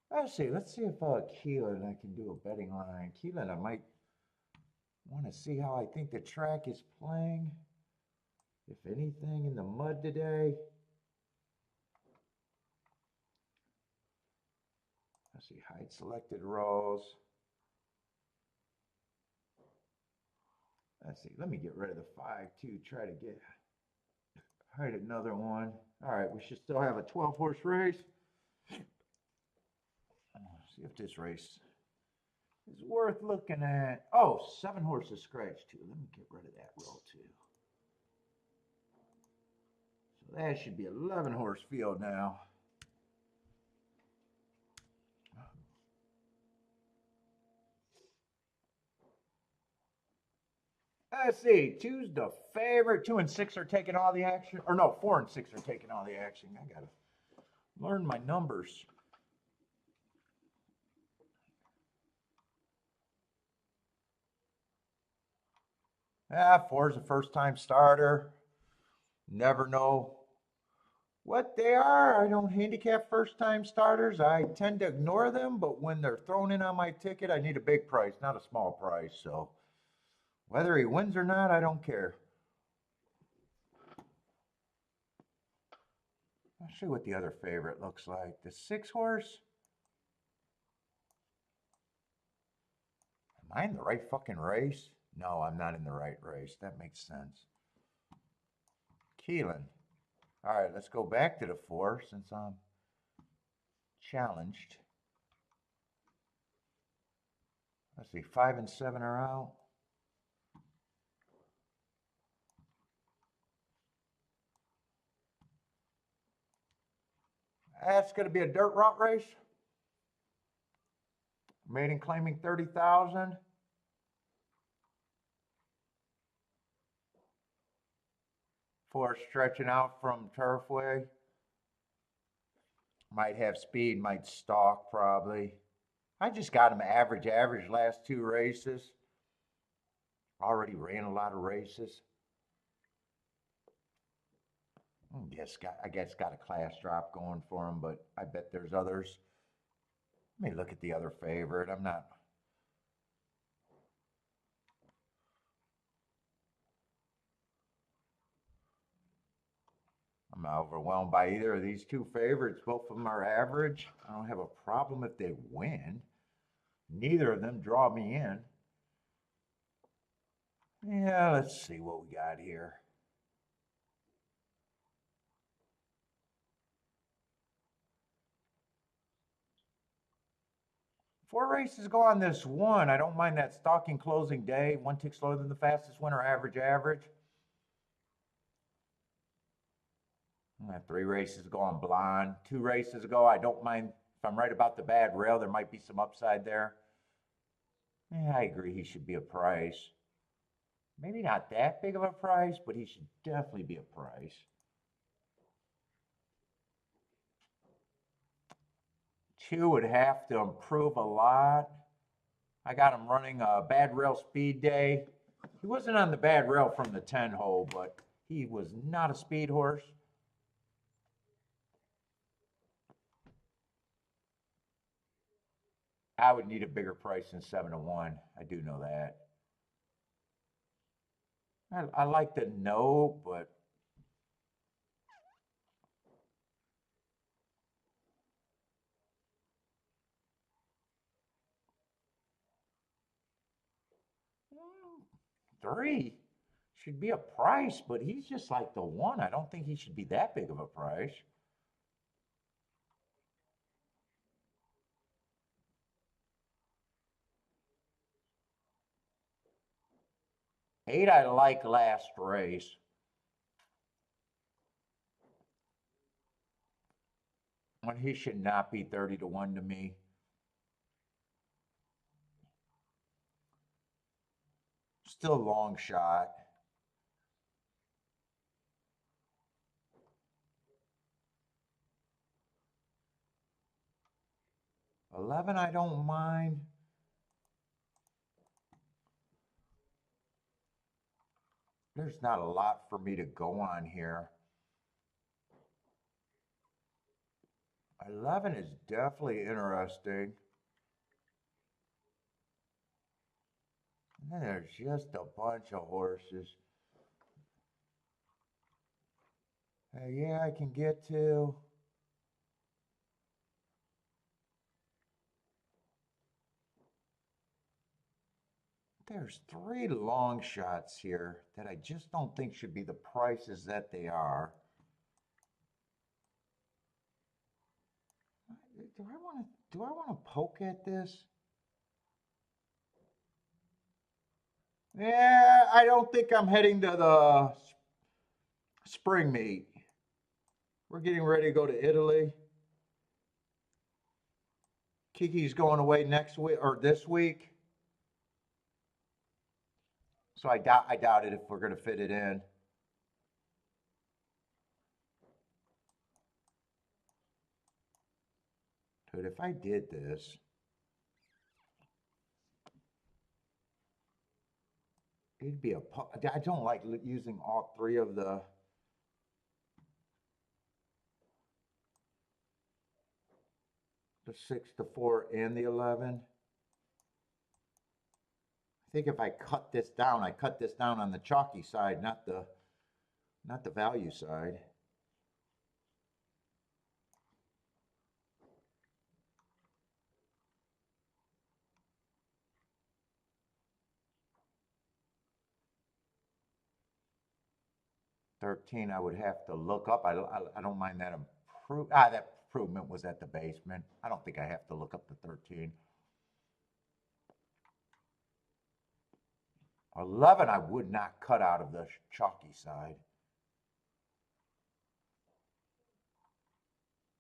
Let's see if Keeneland I can do a betting line. Keeneland, I might want to see how I think the track is playing. If anything in the mud today. Let's see, hide selected rows. Let's see, let me get rid of the 5 too. Try to hide another one. All right, we should still have a 12-horse race. See if this race is worth looking at. Oh, 7 horses scratched too. Let me get rid of that row too. So that should be 11-horse field now. Let's see. 2's the favorite. 2 and 6 are taking all the action. Or no, 4 and 6 are taking all the action. I gotta learn my numbers. Ah, 4's a first-time starter. Never know what they are. I don't handicap first-time starters. I tend to ignore them, but when they're thrown in on my ticket, I need a big price, not a small price. So whether he wins or not, I don't care. I'll show you what the other favorite looks like. The 6 horse. Am I in the right fucking race? No, I'm not in the right race. That makes sense. Keeneland. All right, let's go back to the 4 since I'm challenged. Let's see, 5 and 7 are out. That's going to be a dirt route race. Maiden claiming 30,000. For stretching out from Turfway. Might have speed, might stalk probably. I just got him average last 2 races. Already ran a lot of races. I guess got a class drop going for him, but I bet there's others. Let me look at the other favorite. I'm not overwhelmed by either of these 2 favorites. Both of them are average. I don't have a problem if they win. Neither of them draw me in. Yeah, let's see what we got here. Four races go on this one. I don't mind that stalking closing day. One tick slower than the fastest winner, average. 3 races go on blonde. 2 races ago, I don't mind if I'm right about the bad rail. There might be some upside there. Yeah, I agree he should be a price. Maybe not that big of a price, but he should definitely be a price. Two would have to improve a lot. I got him running a bad rail speed day. He wasn't on the bad rail from the 10 hole, but he was not a speed horse. I would need a bigger price than 7-1. I do know that. I like the no, but three should be a price, but he's just like the 1. I don't think he should be that big of a price. 8 I like last race. When he should not be 30 to 1 to me. Still a long shot. $11 I don't mind. There's not a lot for me to go on here. 11 is definitely interesting. And then there's just a bunch of horses. Yeah, I can get to. There's 3 long shots here that I just don't think should be the prices that they are. Do I want to poke at this? Yeah, I don't think I'm heading to the spring meet. We're getting ready to go to Italy. Kiki's going away next week or this week. So I doubt it if we're going to fit it in. But if I did this, it'd be I don't like using all 3 of the 6, the 4, and the 11. I think if I cut this down, I cut this down on the chalky side, not the value side. $13, I would have to look up. I don't mind that that improvement was at the basement. I don't think I have to look up the 13. 11, I would not cut out of the chalky side.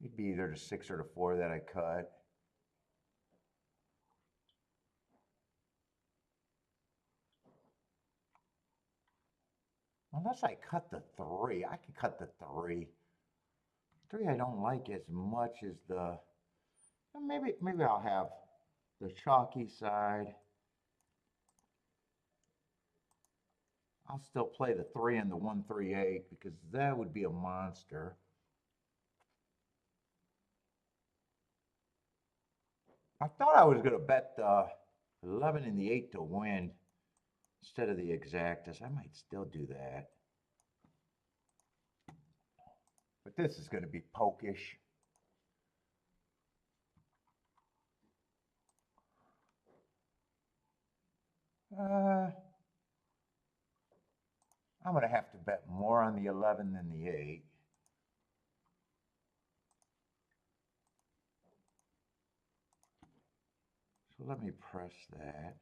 It'd be either the 6 or the 4 that I cut. Unless I cut the 3. I can cut the 3. 3 I don't like as much as the... Maybe I'll have the chalky side. I'll still play the 3 and the 138 because that would be a monster. I thought I was going to bet the 11 and the 8 to win instead of the exactas. I might still do that. But this is going to be pokish. I'm going to have to bet more on the 11 than the 8. So let me press that.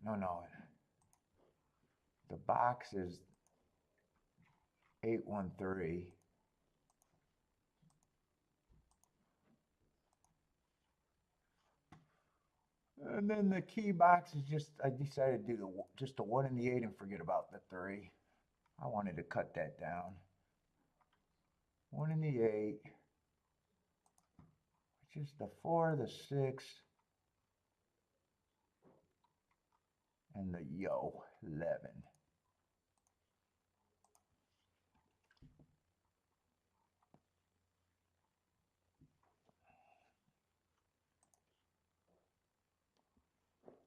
No. The box is 813. And then the key box is just, I decided to do just the 1 and the 8 and forget about the 3. I wanted to cut that down. 1 and the 8, which is the 4, the 6, and the 11.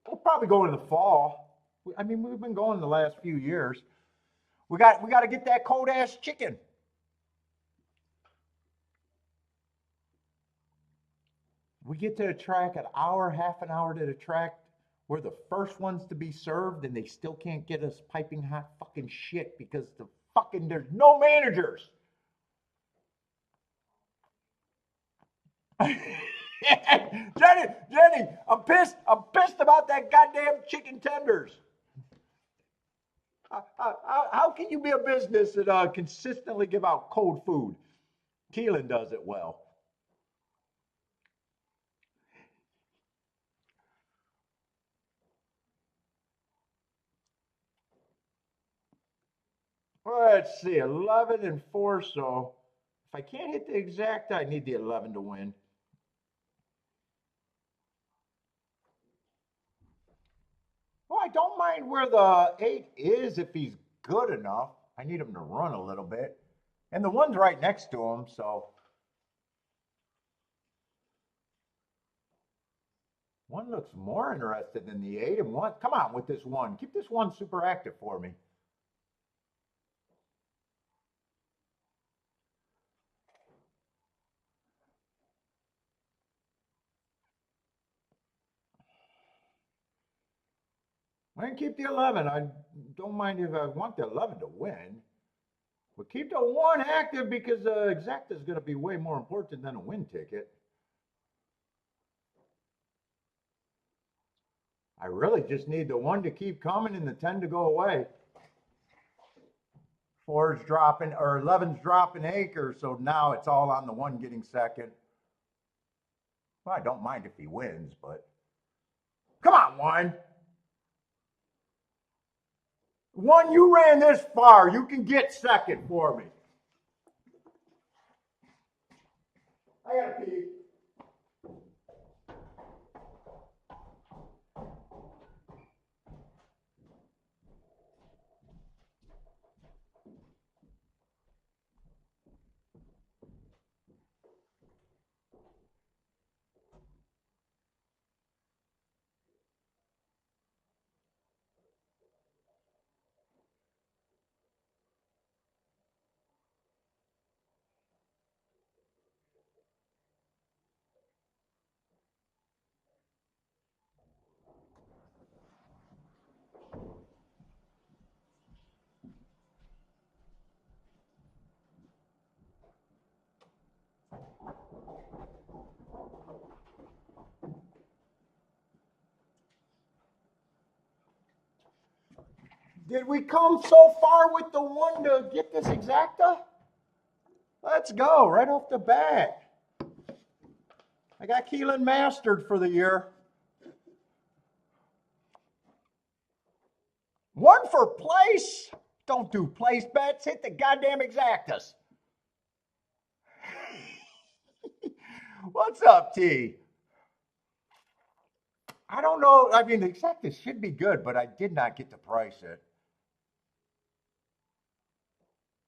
We'll probably go in the fall. I mean, we've been going the last few years. We got to get that cold ass chicken. We get to the track an hour, half an hour to the track. We're the first ones to be served, and they still can't get us piping hot fucking shit because there's no managers. Jenny, I'm pissed. I'm pissed about that goddamn chicken tenders. How can you be a business that consistently give out cold food? Keelan does it well. Let's see, 11 and 4. So if I can't hit the exact, I need the 11 to win. Oh, I don't mind where the 8 is if he's good enough. I need him to run a little bit. And the 1's right next to him, so 1 looks more interested than the 8. And 1, come on with this 1. Keep this 1 super active for me. I can keep the 11. I don't mind if I want the 11 to win. But keep the 1 active because exacta is going to be way more important than a win ticket. I really just need the 1 to keep coming and the 10 to go away. 4's dropping, or 11's dropping acres, so now it's all on the 1 getting second. Well, I don't mind if he wins, but come on, 1. 1, you ran this far. You can get second for me. I gotta pee. Did we come so far with the 1 to get this exacta? Let's go right off the bat. I got Keeneland mastered for the year. 1 for place. Don't do place bets. Hit the goddamn exactas. What's up, T? I don't know. I mean, the exactas should be good, but I did not get to price it.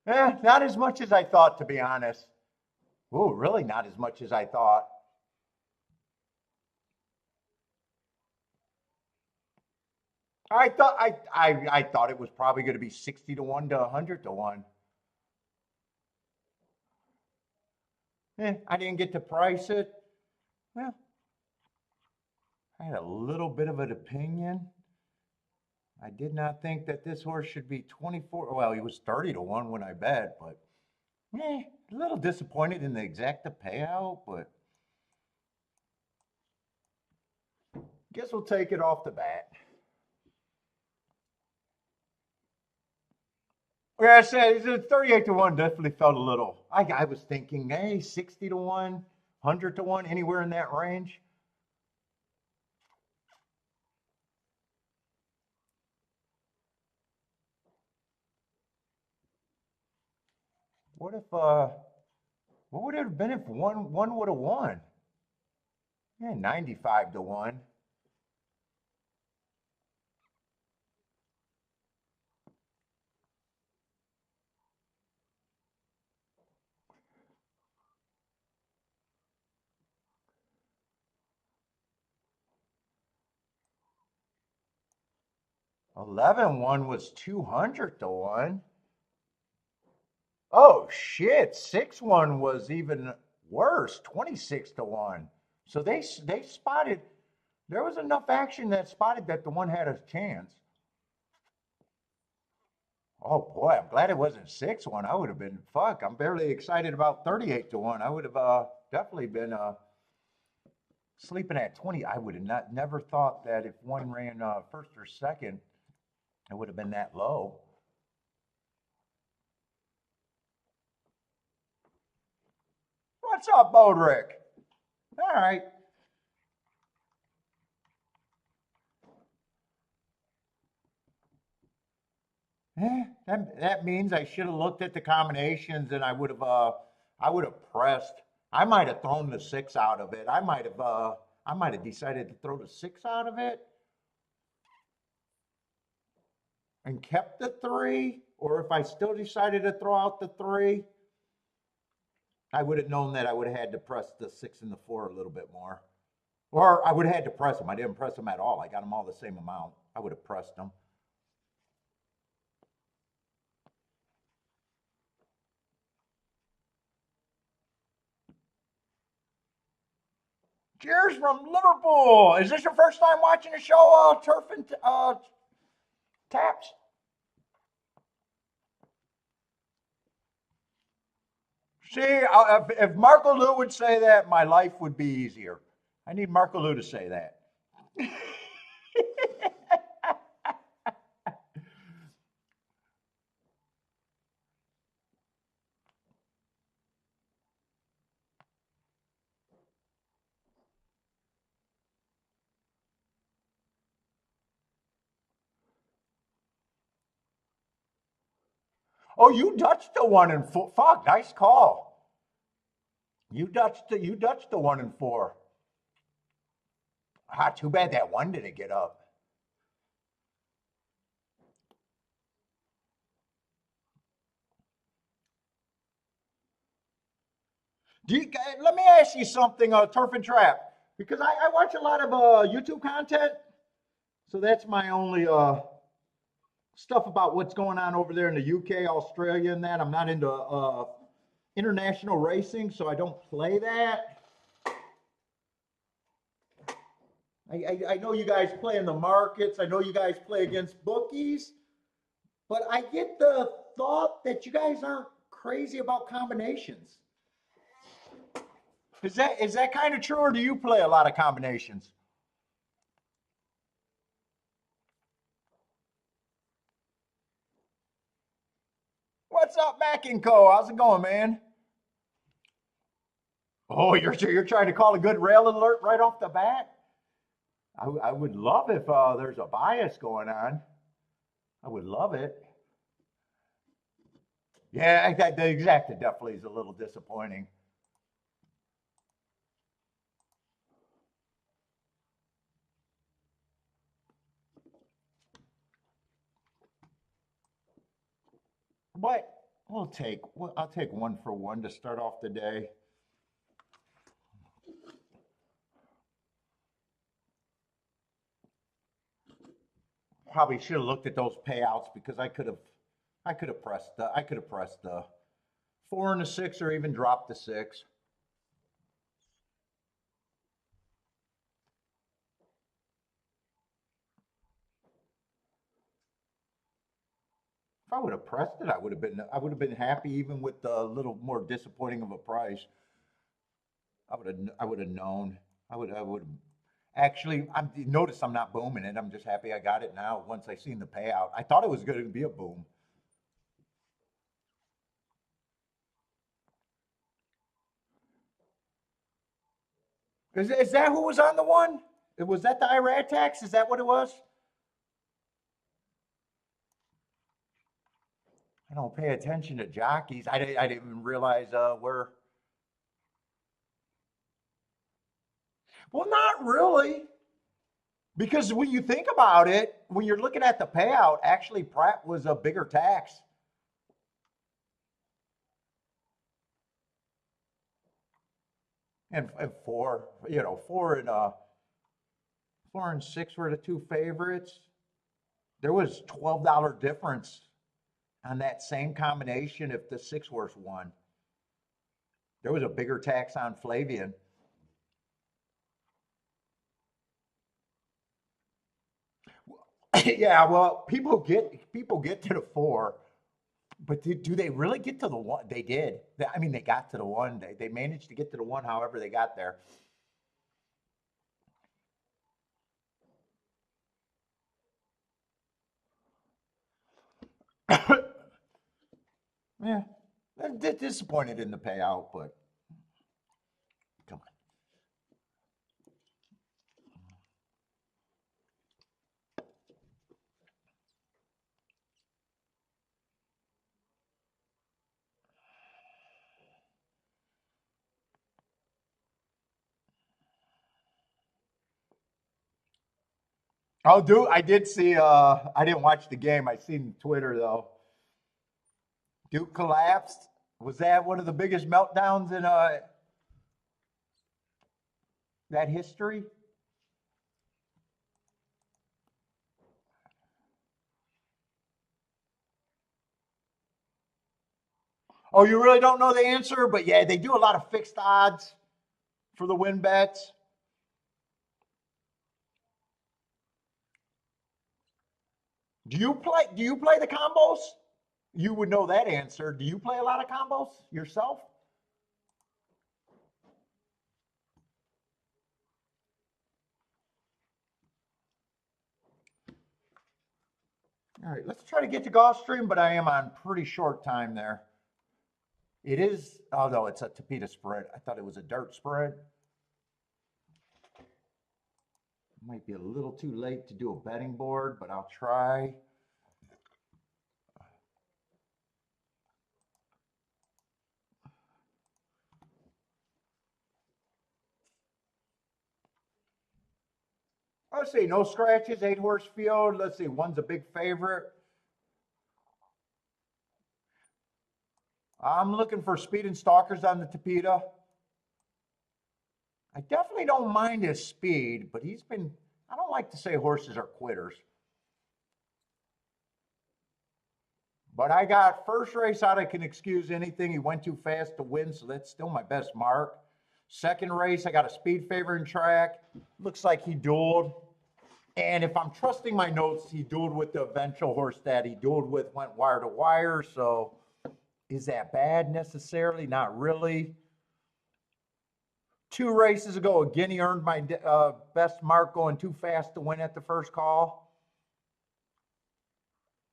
Not as much as I thought, to be honest. Oh, really not as much as I thought. I thought it was probably going to be 60 to 1 to 100 to 1. I didn't get to price it. Well, I had a little bit of an opinion. I did not think that this horse should be 24. Well, he was 30 to 1 when I bet, but a little disappointed in the exacta payout, but guess we'll take it off the bat. Yeah, I said 38 to 1 definitely felt a little. I was thinking, hey, 60 to 1, 100 to 1, anywhere in that range. What if what would it have been if one would have won? Yeah, 95 to 1. Eleven was 200 to 1. Oh shit, 6-1 was even worse, 26 to 1. So they spotted there was enough action that spotted that the 1 had a chance. Oh boy, I'm glad it wasn't 6-1. I would have been fuck. I'm barely excited about 38 to 1. I would have definitely been Sleeping at 20, I would have not never thought that if one ran first or second, it would have been that low. What's up, Bodrick? All right. That means I should have looked at the combinations and I would have pressed. I might have thrown the six out of it. I might have decided to throw the six out of it and kept the three. Or if I still decided to throw out the three, I would have known that I would have had to press the six and the four a little bit more. Or I would have had to press them. I didn't press them at all. I got them all the same amount. I would have pressed them. Cheers from Liverpool. Is this your first time watching the show, Turf and Taps? See, if Marco Lou would say that, my life would be easier. I need Marco Lou to say that. Oh, you Dutched the one and four. Fuck, nice call. You Dutched the one and four. Ah, too bad that one didn't get up. Let me ask you something, Turf and Trap, because I watch a lot of YouTube content, so that's my only stuff about what's going on over there in the UK, Australia, and that. I'm not into international racing, so I don't play that. I know you guys play in the markets. I know you guys play against bookies, but I get the thought that you guys aren't crazy about combinations. Is that kind of true, or do you play a lot of combinations? What's up, Mac and Co? How's it going, man? Oh, you're trying to call a good rail alert right off the bat? I would love if there's a bias going on. I would love it. Yeah, the exacta definitely is a little disappointing. But I'll take one for one to start off the day. Probably should have looked at those payouts because I could have pressed the four and the six or even dropped the six. If I would have pressed it, I would have been happy even with the little more disappointing of a price. I would have known. I would actually. Notice I'm not booming it. I'm just happy I got it now. Once I seen the payout, I thought it was going to be a boom. Is that who was on the one? Was that the Irad tax? Is that what it was? I don't pay attention to jockeys. I didn't even realize where. Well, not really. Because when you think about it, when you're looking at the payout, actually Pratt was a bigger tax. And four and six were the two favorites. There was $12 difference on that same combination if the six horse won. There was a bigger tax on Flavian. Yeah, well, people get to the four, but do they really get to the one? They did. I mean, they got to the one. They managed to get to the one, however they got there. Yeah, disappointed in the payout, but come on. Oh, dude, I did see. I didn't watch the game. I seen Twitter though. Duke collapsed. Was that one of the biggest meltdowns in that history? Oh, you really don't know the answer, but yeah, they do a lot of fixed odds for the win bets. Do you play the combos? You would know that answer. Do you play a lot of combos yourself? All right, let's try to get to Gulfstream, but I am on pretty short time there. It is, oh no, it's a Tapeta spread. I thought it was a dirt spread. Might be a little too late to do a betting board, but I'll try. Let's see, no scratches, 8-horse field. Let's see, one's a big favorite. I'm looking for speed and stalkers on the Tapeta. I definitely don't mind his speed, but he's been, I don't like to say horses are quitters. But I got first race out, I can excuse anything. He went too fast to win, so that's still my best mark. Second race, I got a speed favoring track. Looks like he dueled. And if I'm trusting my notes, he dueled with the eventual horse that he dueled with, went wire to wire. So is that bad necessarily? Not really. 2 races ago, again, he earned my best mark going too fast to win at the first call.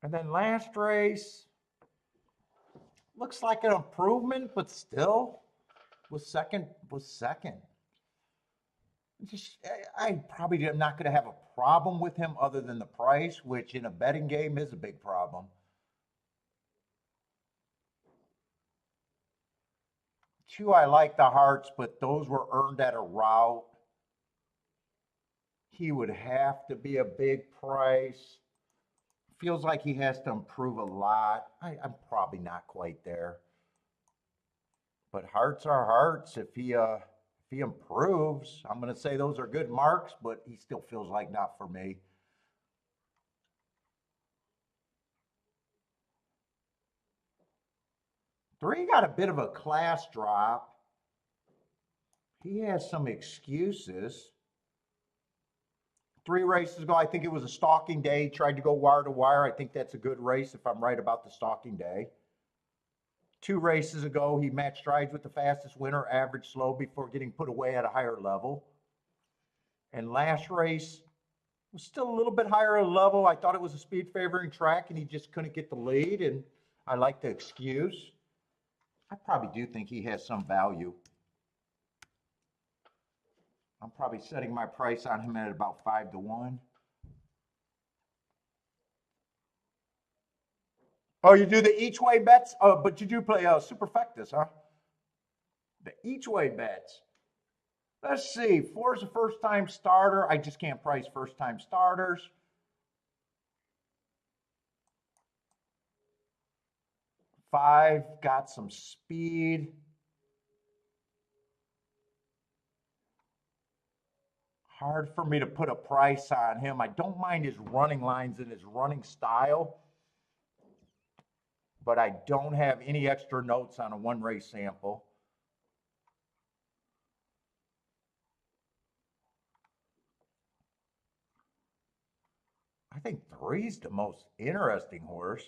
And then last race, looks like an improvement, but still was second. Just, I probably am not going to have a problem with him other than the price, which in a betting game is a big problem. 2, I like the hearts, but those were earned at a route. He would have to be a big price. Feels like he has to improve a lot. I'm probably not quite there. But hearts are hearts. If he improves, I'm going to say those are good marks, but he still feels like not for me. 3 got a bit of a class drop. He has some excuses. 3 races ago, I think it was a stalking day. He tried to go wire to wire. I think that's a good race if I'm right about the stalking day. 2 races ago, he matched strides with the fastest winner, average slow, before getting put away at a higher level. And last race was still a little bit higher level. I thought it was a speed favoring track, and he just couldn't get the lead. And I like the excuse. I probably do think he has some value. I'm probably setting my price on him at about 5-1. Oh, you do the each way bets? Oh, but you do play Superfectus, huh? The each way bets. Let's see. 4 is a first time starter. I just can't price first time starters. 5 got some speed. Hard for me to put a price on him. I don't mind his running lines and his running style, but I don't have any extra notes on a 1 race sample. I think 3's the most interesting horse.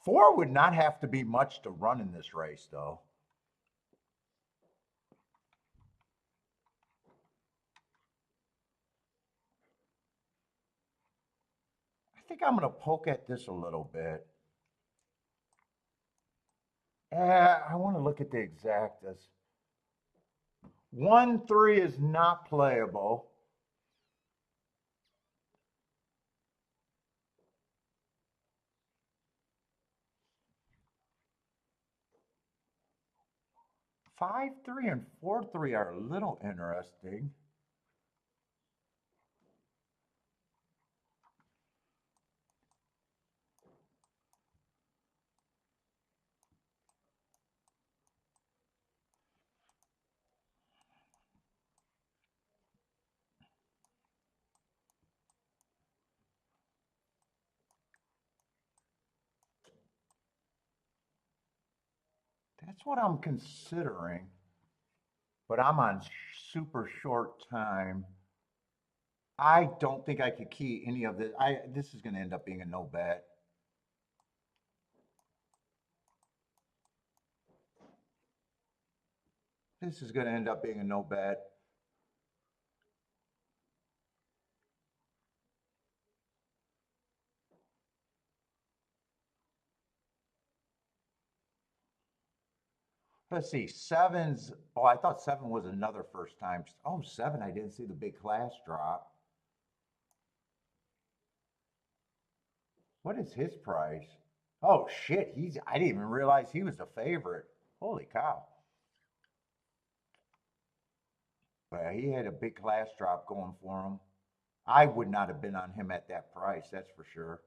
4 would not have to be much to run in this race, though. I think I'm going to poke at this a little bit. I want to look at the exactas. 1-3 is not playable. 5-3 and 4-3 are a little interesting. That's what I'm considering, but I'm on super short time. I don't think I could key any of this. This is going to end up being a no bet. This is going to end up being a no bet. Let's see, sevens. Oh, I thought seven was another first time. Oh, seven, I didn't see the big class drop. What is his price? Oh shit, I didn't even realize he was the favorite. Holy cow. Well, he had a big class drop going for him. I would not have been on him at that price, that's for sure.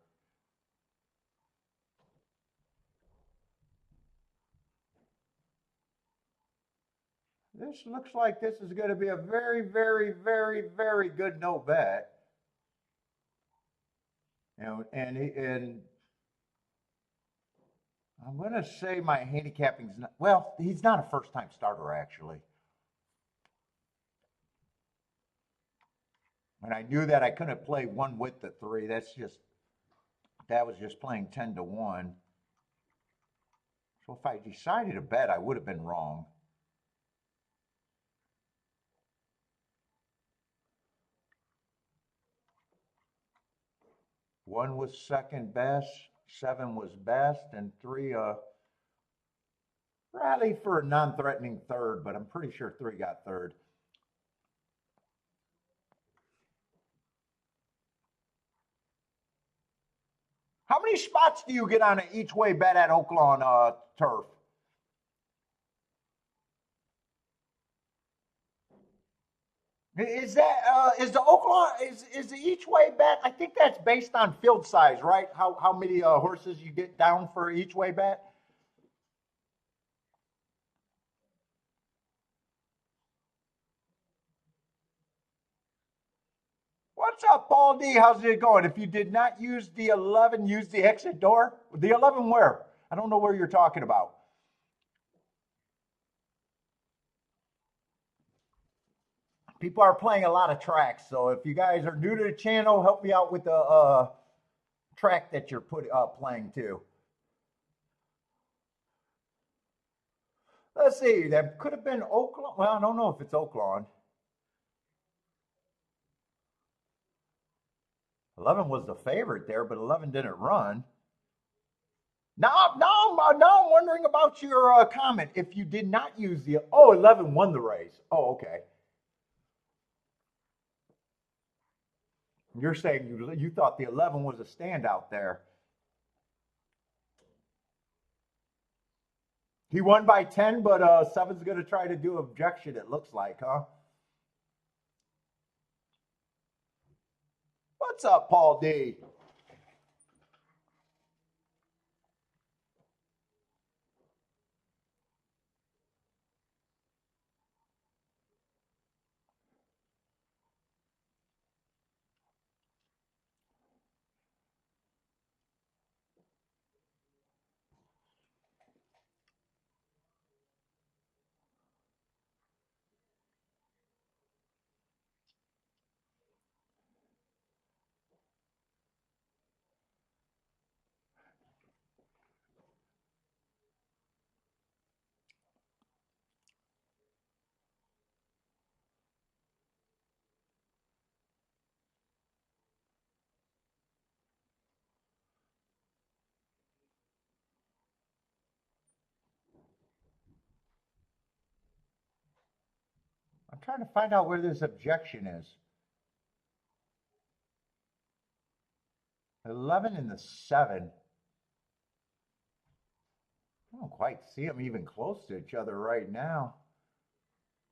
This looks like this is going to be a very, very, very, very good no bet. And I'm going to say my handicapping's not, well, he's not a first time starter actually. And I knew that I couldn't play one with the three. That was just playing 10 to 1. So if I decided to bet, I would have been wrong. One was second best, seven was best, and three rally for a non-threatening third, but I'm pretty sure three got third. How many spots do you get on an each way bet at Oaklawn turf? Is the Oaklawn is the each way bet? I think that's based on field size, right? How many horses you get down for each way bet? What's up, Paul D? How's it going? If you did not use the 11, use the exit door. The 11 where? I don't know where you're talking about. People are playing a lot of tracks, so if you guys are new to the channel, help me out with the track that you're playing too. Let's see, that could have been Oakland. Well, I don't know if it's Oakland. 11 was the favorite there, but 11 didn't run. Now I'm wondering about your comment. If you did not use the 11 won the race. Oh, okay. You're saying you thought the 11 was a standout there. He won by 10, but seven's going to try to do objection. It looks like, huh? What's up, Paul D? trying to find out where this objection is. 11 and the 7. I don't quite see them even close to each other right now.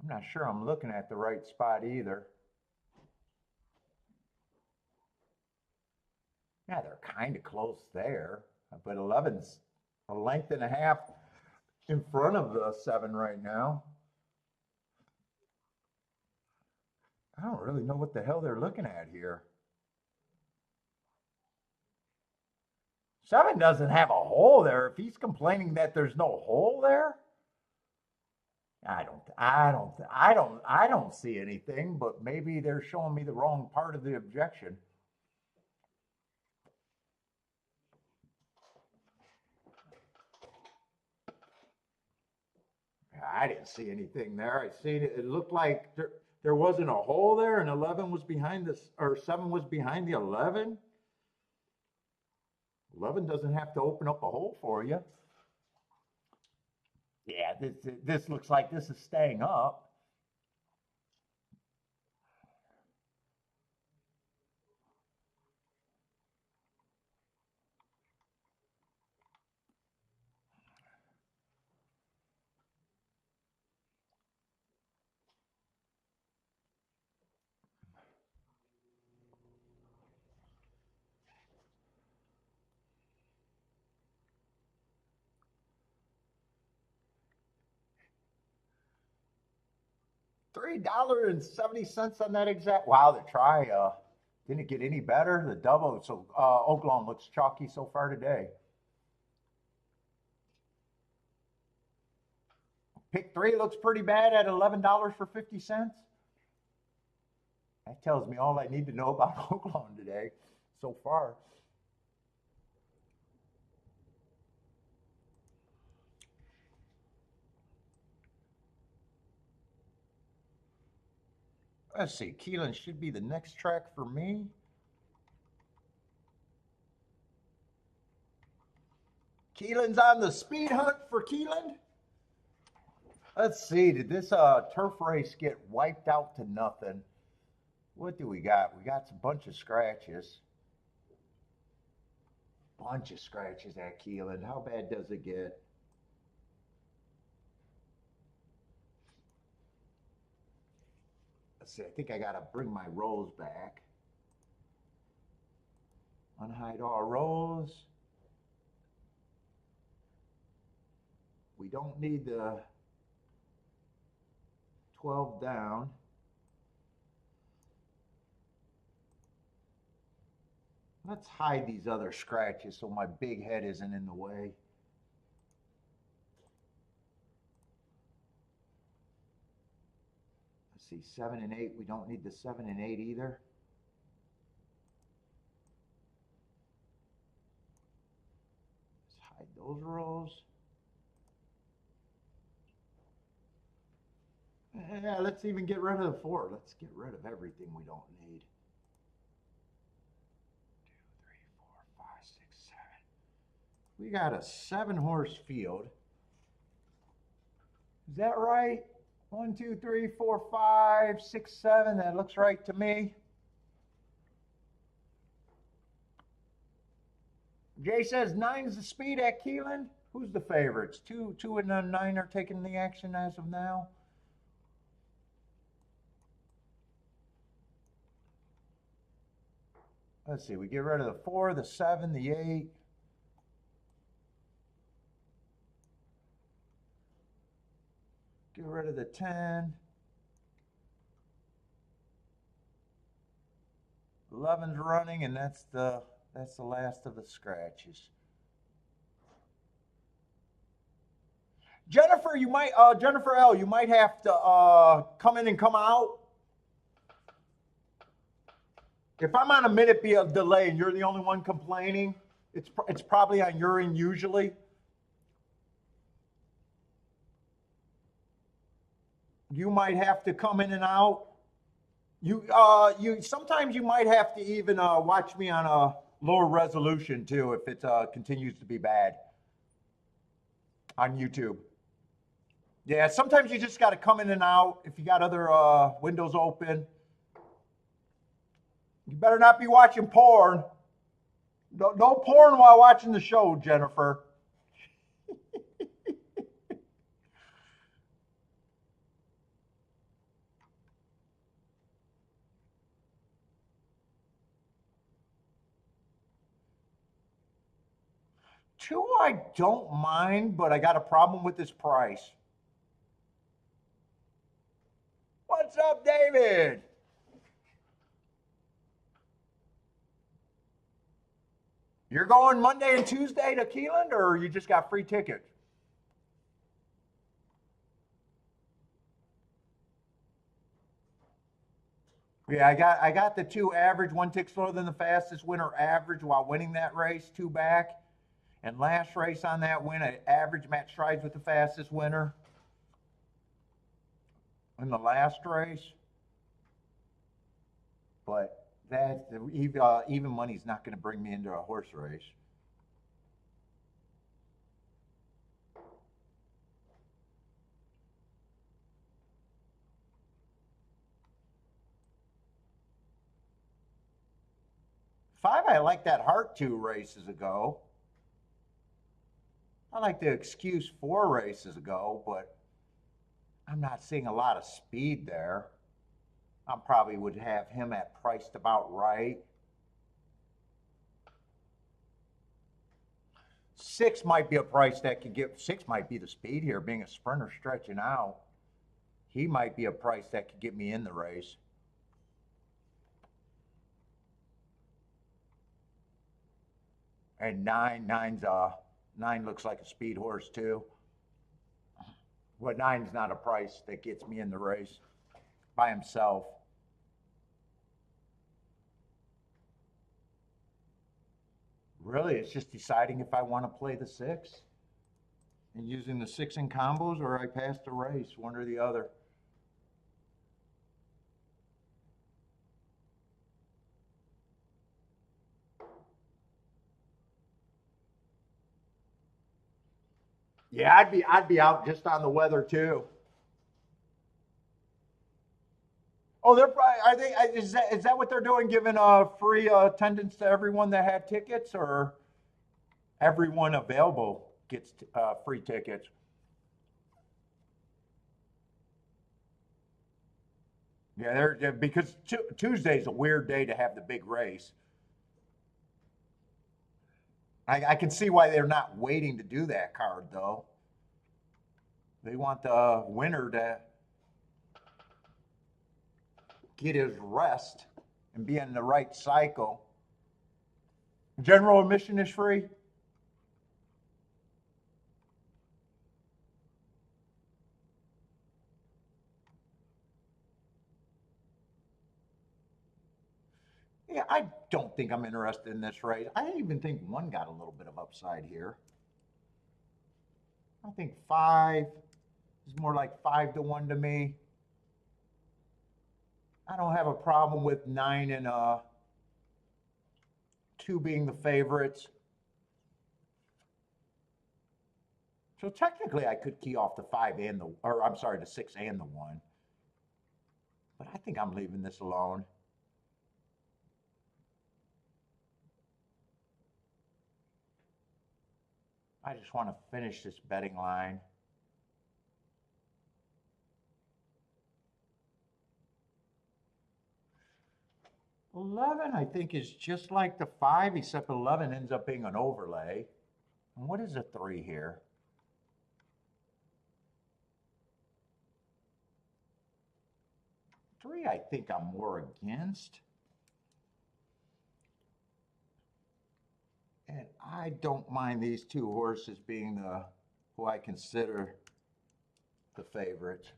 I'm not sure I'm looking at the right spot either. Yeah, they're kind of close there, but 11's a length and a half in front of the 7 right now. I don't really know what the hell they're looking at here. 7 doesn't have a hole there. If he's complaining that there's no hole there, I don't see anything, but maybe they're showing me the wrong part of the objection. I didn't see anything there. I see it looked like there wasn't a hole there, and 11 was behind this, or 7 was behind the 11. 11 doesn't have to open up a hole for you. Yeah, this looks like this is staying up. $3.70 on that exact. Wow, the try didn't get any better. The double, so Oaklawn looks chalky so far today. Pick 3 looks pretty bad at $11 for 50 cents. That tells me all I need to know about Oaklawn today so far. Let's see, Keeneland should be the next track for me. Keeneland's on the speed hunt for Keeneland. Let's see, did this turf race get wiped out to nothing? What do we got? We got a bunch of scratches. Bunch of scratches at Keeneland. How bad does it get? Let's see, I think I gotta bring my rows back. Unhide all rows. We don't need the 12 down. Let's hide these other scratches so my big head isn't in the way. Let's see, 7 and 8. We don't need the 7 and 8 either. Let's hide those rows. Yeah, let's even get rid of the 4. Let's get rid of everything we don't need. 2, 3, 4, 5, 6, 7. We got a 7-horse field. Is that right? 1, 2, 3, 4, 5, 6, 7. That looks right to me. Jay says 9's the speed at Keeneland. Who's the favorites? 2 and 9 are taking the action as of now. Let's see, we get rid of the 4, the 7, the 8. Get rid of the 10. 11's running, and that's the last of the scratches. Jennifer, you might Jennifer L, you might have to come in and come out. If I'm on a minute delay and you're the only one complaining, it's probably on your end usually. You might have to come in and out. You sometimes you might have to even watch me on a lower resolution too if it continues to be bad on YouTube. Yeah, sometimes you just got to come in and out. If you got other windows open, you better not be watching porn. No porn while watching the show, Jennifer. Two, I don't mind, but I got a problem with this price. What's up, David? You're going Monday and Tuesday to Keeneland, or you just got free tickets? Yeah, I got the two average, one tick slower than the fastest winner average while winning that race, two back. And last race on that win, an average match strides with the fastest winner. In the last race. But that even money's not going to bring me into a horse race. Five, I like that Heart 2 races ago. I like the Excuse 4 races ago, but I'm not seeing a lot of speed there. I probably would have him at priced about right. Six might be a price that could get, six might be the speed here, being a sprinter stretching out. He might be a price that could get me in the race. And nine looks like a speed horse too. But nine's not a price that gets me in the race by himself. Really, it's just deciding if I want to play the six and using the six in combos, or I pass the race, one or the other. Yeah, I'd be out just on the weather too. Oh, they're probably, are they? Is that what they're doing? Giving free attendance to everyone that had tickets, or everyone available gets free tickets? Yeah, because Tuesday's a weird day to have the big race. I can see why they're not waiting to do that card though. They want the winner to get his rest and be in the right cycle. General admission is free. Yeah, I don't think I'm interested in this race. I even think one got a little bit of upside here. I think five is more like 5-1 to me. I don't have a problem with nine and two being the favorites. So technically, I could key off the five and the, or I'm sorry, the six and the one. But I think I'm leaving this alone. I just want to finish this betting line. $11, I think, is just like the five, except $11 ends up being an overlay. And what is a three here? Three, I think I'm more against. And I don't mind these two horses being the who I consider the favorites.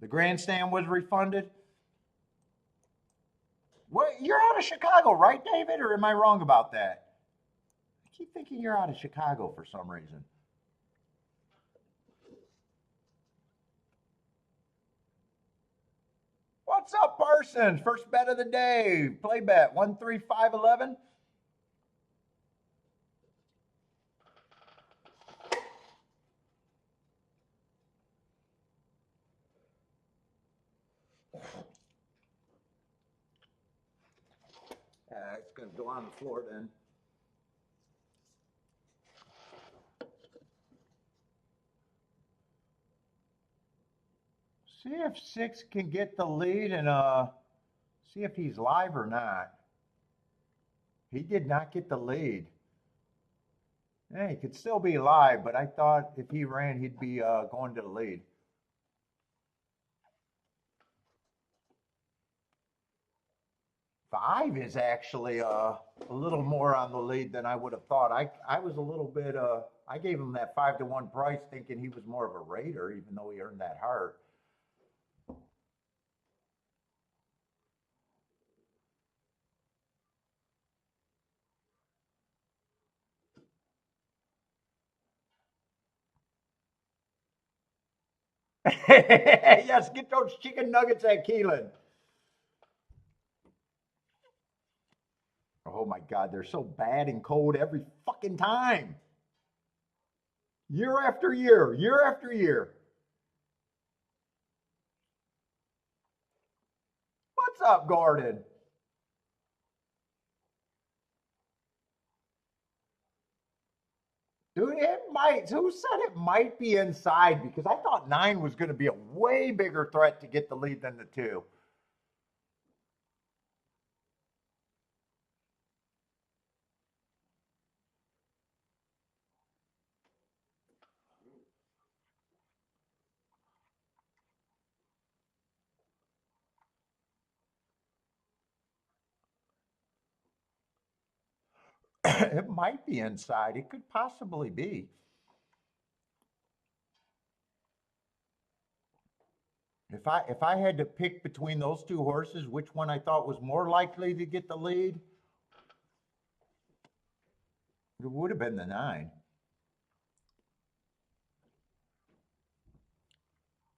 The grandstand was refunded. What? You're out of Chicago, right, David? Or am I wrong about that? I keep thinking you're out of Chicago for some reason. What's up, Parsons? First bet of the day. Play bet 13511. It's going to go on the floor then. See if 6 can get the lead and see if he's live or not. He did not get the lead. Yeah, he could still be live, but I thought if he ran, he'd be going to the lead. Five is actually a little more on the lead than I would have thought. I was a little bit I gave him that 5-1 price thinking he was more of a raider, even though he earned that heart. Yes, get those chicken nuggets at Keeneland. Oh my God, they're so bad and cold every fucking time. Year after year, year after year. What's up, Gordon? Dude, it might. Who said it might be inside? Because I thought 9 was going to be a way bigger threat to get the lead than the 2. It might be inside. It could possibly be. If I had to pick between those two horses, which one I thought was more likely to get the lead, it would have been the 9.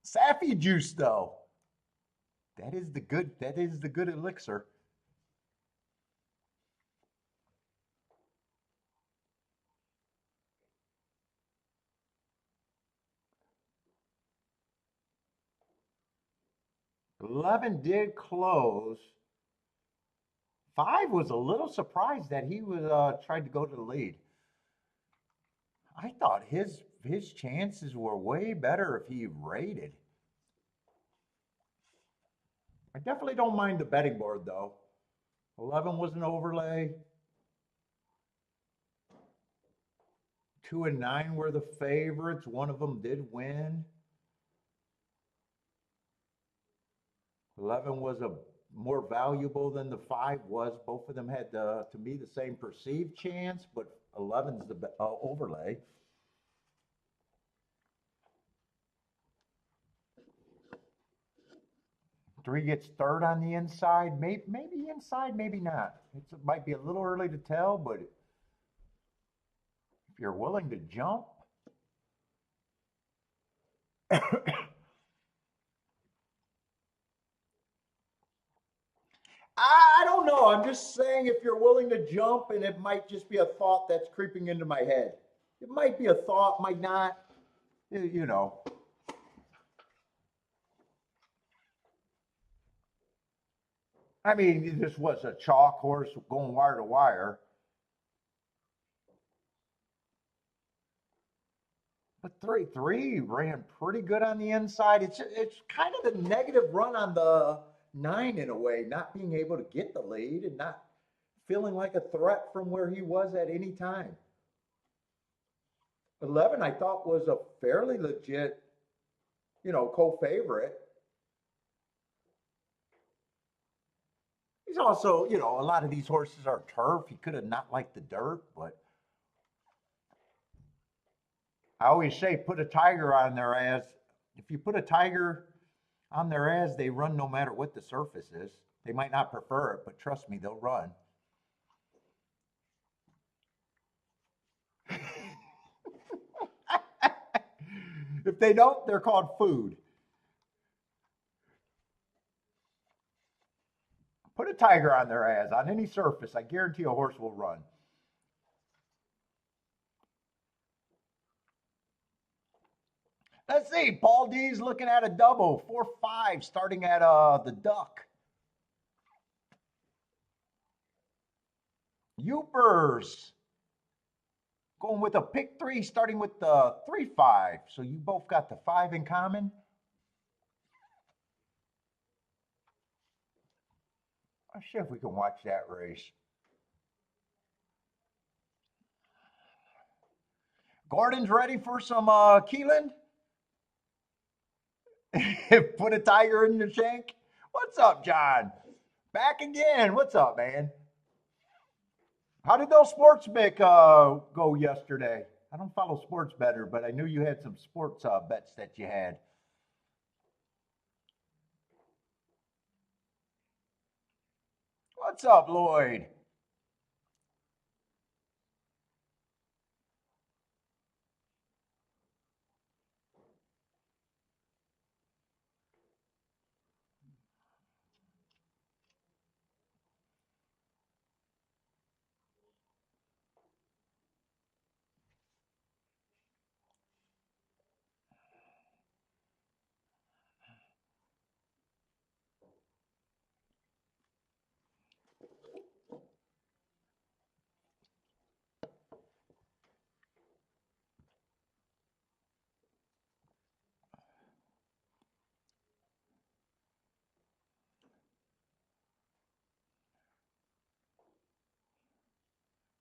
Saffy juice, though. That is the good. That is the good elixir. Eleven did close. 5 was a little surprised that he was tried to go to the lead. I thought his chances were way better if he rated. I definitely don't mind the betting board though. 11 was an overlay. 2 and 9 were the favorites. One of them did win. 11 was a more valuable than the 5 was. Both of them had, to me, the same perceived chance, but 11's the overlay. Three gets third on the inside. Maybe inside, maybe not. It might be a little early to tell, but if you're willing to jump, I don't know. I'm just saying if you're willing to jump, and it might just be a thought that's creeping into my head. It might be a thought, might not. You know. I mean, this was a chalk horse going wire to wire. But 3 ran pretty good on the inside. It's kind of the negative run on the 9 in a way, not being able to get the lead and not feeling like a threat from where he was at any time. 11, I thought, was a fairly legit, co-favorite. He's also, a lot of these horses are turf. He could have not liked the dirt, but I always say put a tiger on their ass. If you put a tiger on their ass, they run no matter what the surface is. They might not prefer it, but trust me, they'll run. If they don't, they're called food. Put a tiger on their ass on any surface. I guarantee a horse will run. Let's see. Paul D's looking at a double, 4-5, starting at the duck. Youpers going with a pick three, starting with the 3-5. So you both got the 5 in common. I'm sure if we can watch that race. Gordon's ready for some Keeneland. Put a tiger in your shank. What's up, John? Back again. What's up, man? How did those sports pick go yesterday? I don't follow sports better, but I knew you had some sports bets that you had. What's up, Lloyd?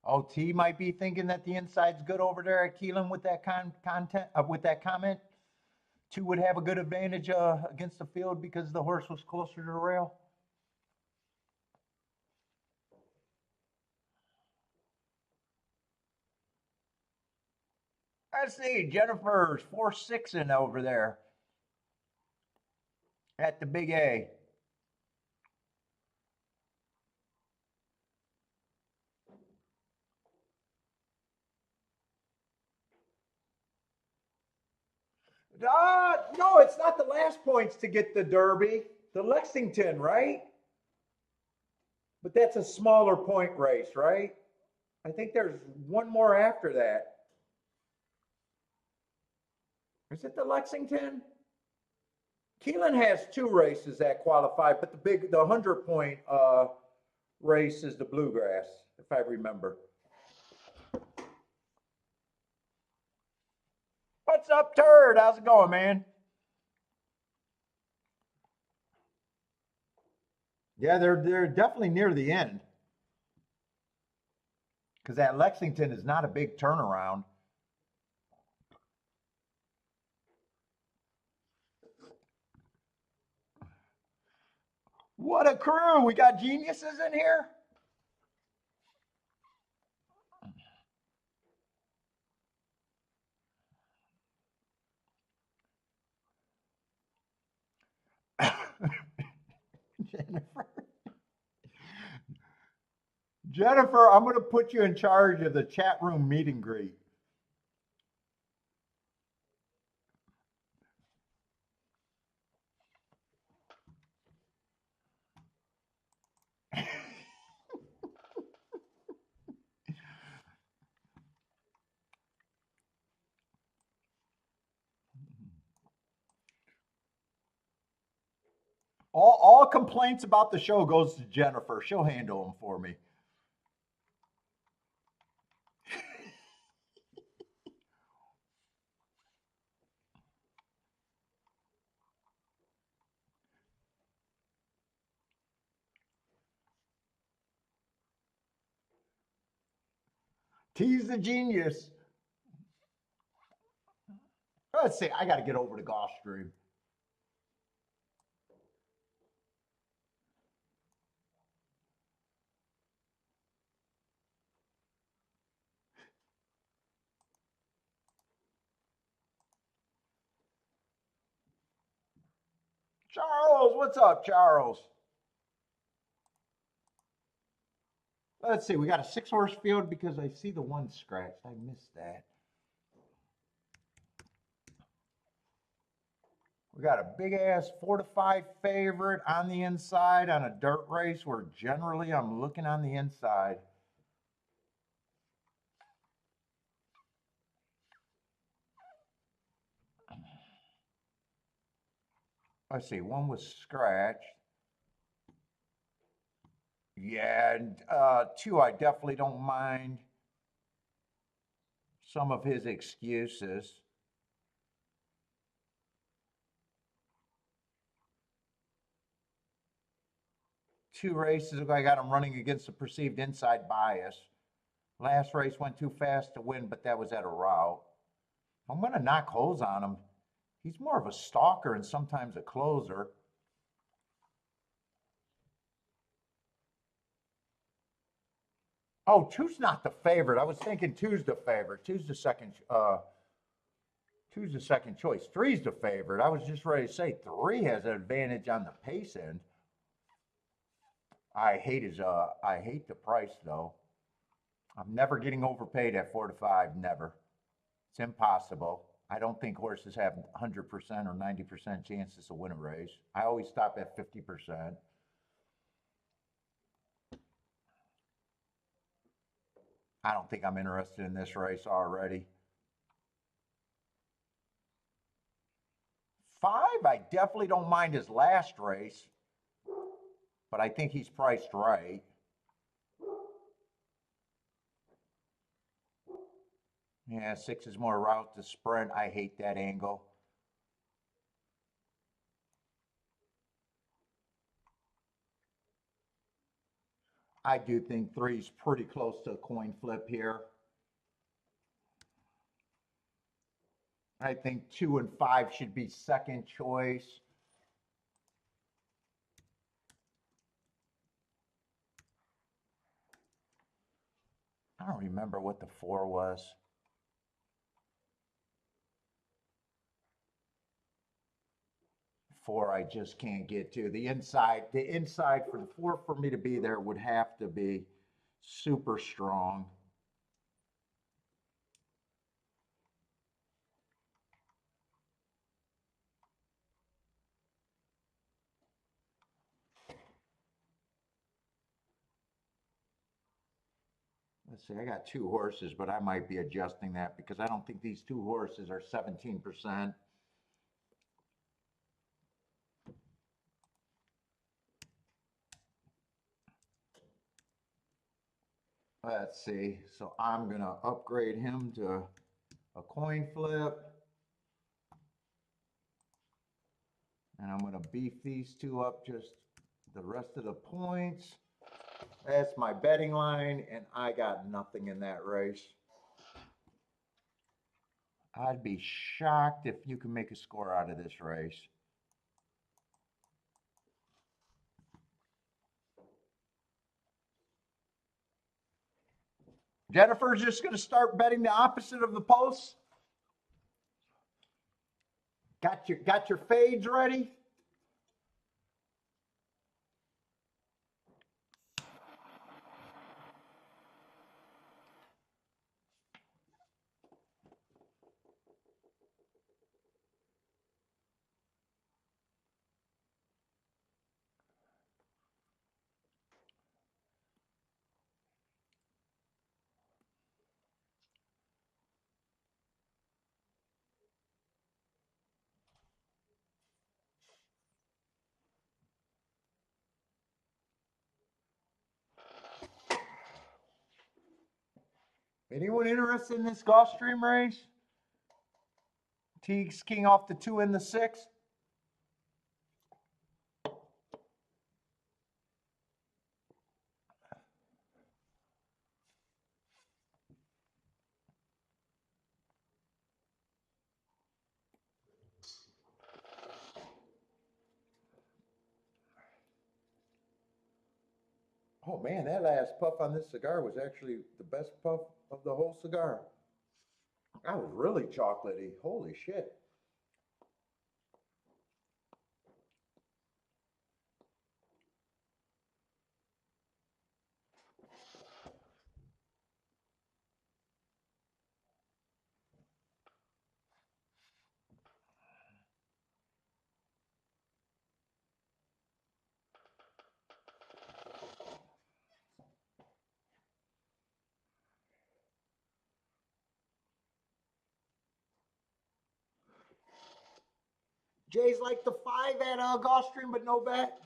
Oh, T might be thinking that the inside's good over there at Keelan with that content with that comment. Two would have a good advantage against the field because the horse was closer to the rail. I see Jennifer's 4-6 in over there at the Big A. No, it's not the last points to get the Derby. The Lexington, right? But that's a smaller point race, right? I think there's one more after that. Is it the Lexington? Keelan has 2 races that qualify, but the 100 point race is the Bluegrass, if I remember. What's up, Turd? How's it going, man? Yeah, they're definitely near the end because that Lexington is not a big turnaround. What a crew! We got geniuses in here. Jennifer. Jennifer, I'm going to put you in charge of the chat room meet and greet. All complaints about the show goes to Jennifer. She'll handle them for me. T's the genius. Let's see. I got to get over to Gulfstream. Charles, what's up, Charles? Let's see. We got a 6-horse field because I see the one scratched. I missed that. We got a big ass 4-5 favorite on the inside on a dirt race where generally I'm looking on the inside. Let's see, one was scratched. Yeah, and 2, I definitely don't mind some of his excuses. 2 races ago, I got him running against the perceived inside bias. Last race went too fast to win, but that was at a route. I'm going to knock holes on him. He's more of a stalker and sometimes a closer. Oh, 2's not the favorite. I was thinking 2's the favorite. 2's the second. 2's the second choice. 3's the favorite. I was just ready to say 3 has an advantage on the pace end. I hate the price though. I'm never getting overpaid at 4 to 5. Never. It's impossible. I don't think horses have 100% or 90% chances to win a race. I always stop at 50%. I don't think I'm interested in this race already. 5, I definitely don't mind his last race, but I think he's priced right. Yeah, 6 is more route to sprint. I hate that angle. I do think 3 is pretty close to a coin flip here. I think 2 and 5 should be second choice. I don't remember what the 4 was. 4 I just can't get to. The inside for the 4 for me to be there would have to be super strong. Let's see, I got 2 horses, but I might be adjusting that because I don't think these 2 horses are 17%. Let's see, so I'm gonna upgrade him to a coin flip. And I'm gonna beef these 2 up just the rest of the points. That's my betting line, and I got nothing in that race. I'd be shocked if you can make a score out of this race. Jennifer's just going to start betting the opposite of the post. Got your fades ready? Anyone interested in this Gulfstream race? Teague's king off the 2 and the 6. Oh man, that last puff on this cigar was actually the best puff of the whole cigar. That was really chocolatey. Holy shit. Jay's like the 5 at Gulfstream, but no bet.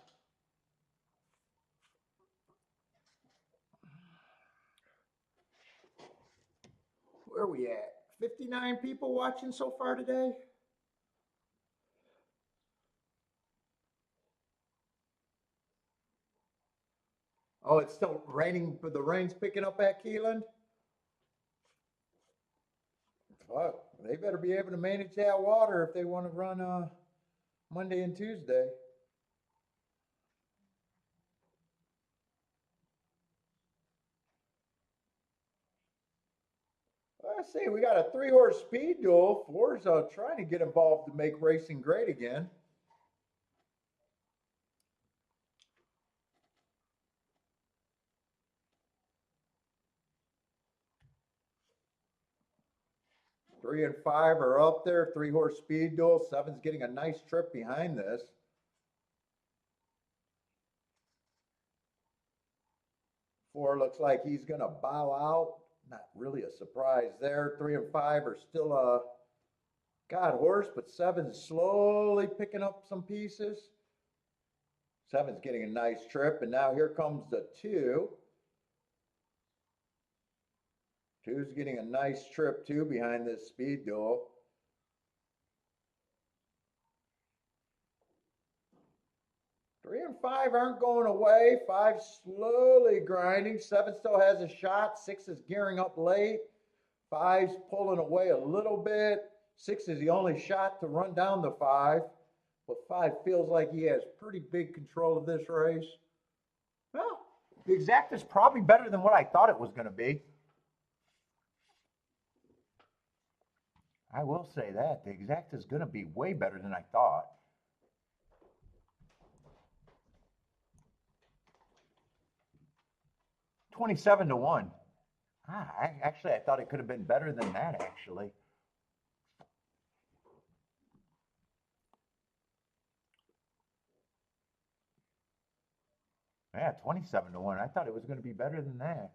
Where are we at? 59 people watching so far today? Oh, it's still raining, but the rain's picking up at Keeneland? Fuck, they better be able to manage that water if they want to run Monday and Tuesday. Let's see, we got a 3-horse speed duel. Four's trying to get involved to make racing great again. Three and five are up there. 3-horse speed duel. Seven's getting a nice trip behind this. Four looks like he's going to bow out. Not really a surprise there. 3 and 5 are still a god horse, but seven's slowly picking up some pieces. Seven's getting a nice trip, and now here comes the two. Two's getting a nice trip too behind this speed duel. Three and five aren't going away. Five slowly grinding. Seven still has a shot. Six is gearing up late. Five's pulling away a little bit. Six is the only shot to run down the five. But five feels like he has pretty big control of this race. Well, the exact is probably better than what I thought it was going to be. I will say that. The exact is going to be way better than I thought. $27-1. I thought it could have been better than that, actually. Yeah, 27-1. I thought it was going to be better than that.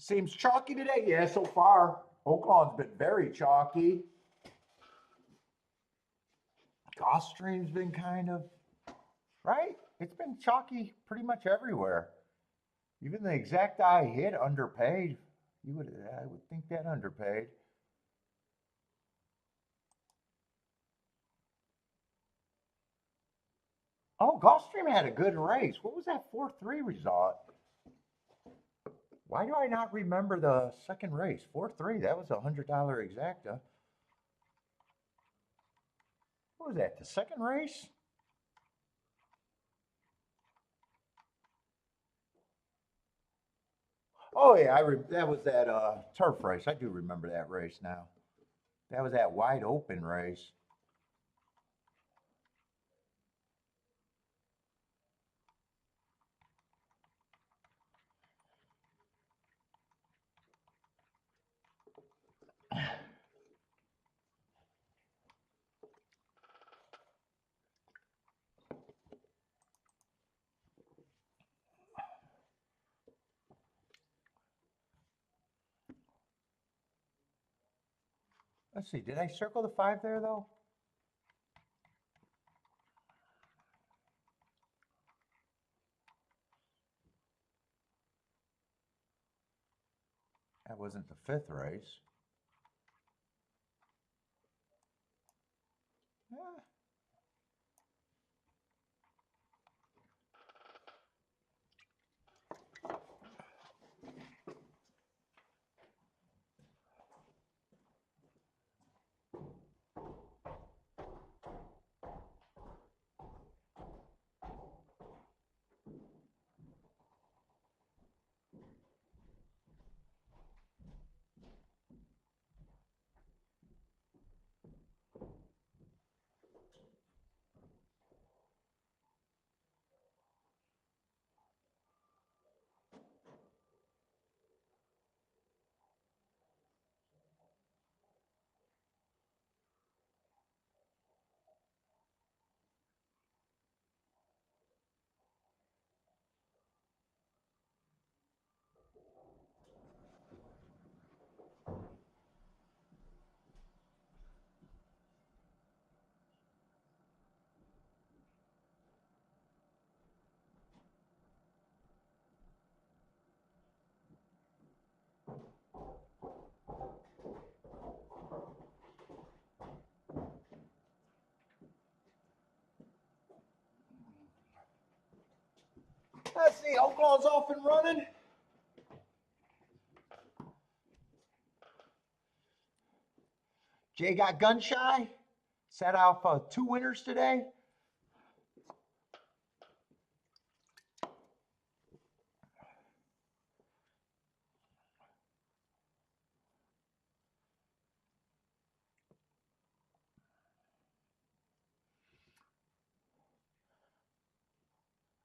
Seems chalky today. Yeah, so far. Oaklawn's been very chalky. Gulfstream's been kind of, right? It's been chalky pretty much everywhere. Even the exact I hit underpaid. I would think that underpaid. Oh, Gulfstream had a good race. What was that 4-3 result? Why do I not remember the second race? 4-3, that was a $100 exacta. What was that, the second race? Oh yeah, that was that turf race. I do remember that race now. That was that wide open race. Let's see, did I circle the 5 there though? That wasn't the 5th race. Yeah. Let's see, Oaklaw's off and running. Jay got gun shy. Set off 2 winners today.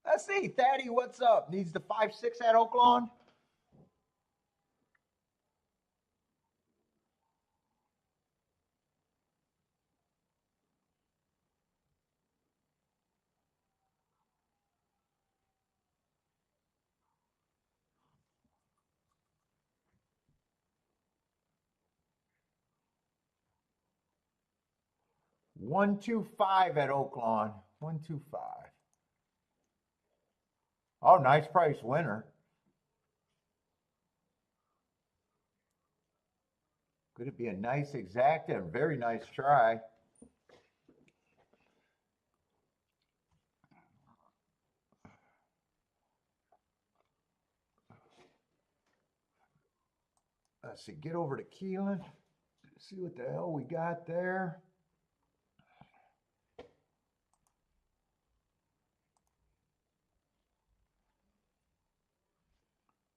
Let's see, Thaddy, what's up? Needs the 5-6 at Oaklawn. $125 at Oaklawn. $125. Oh, nice price winner. Could it be a nice exacta and very nice try? Let's see, get over to Keeneland. See what the hell we got there.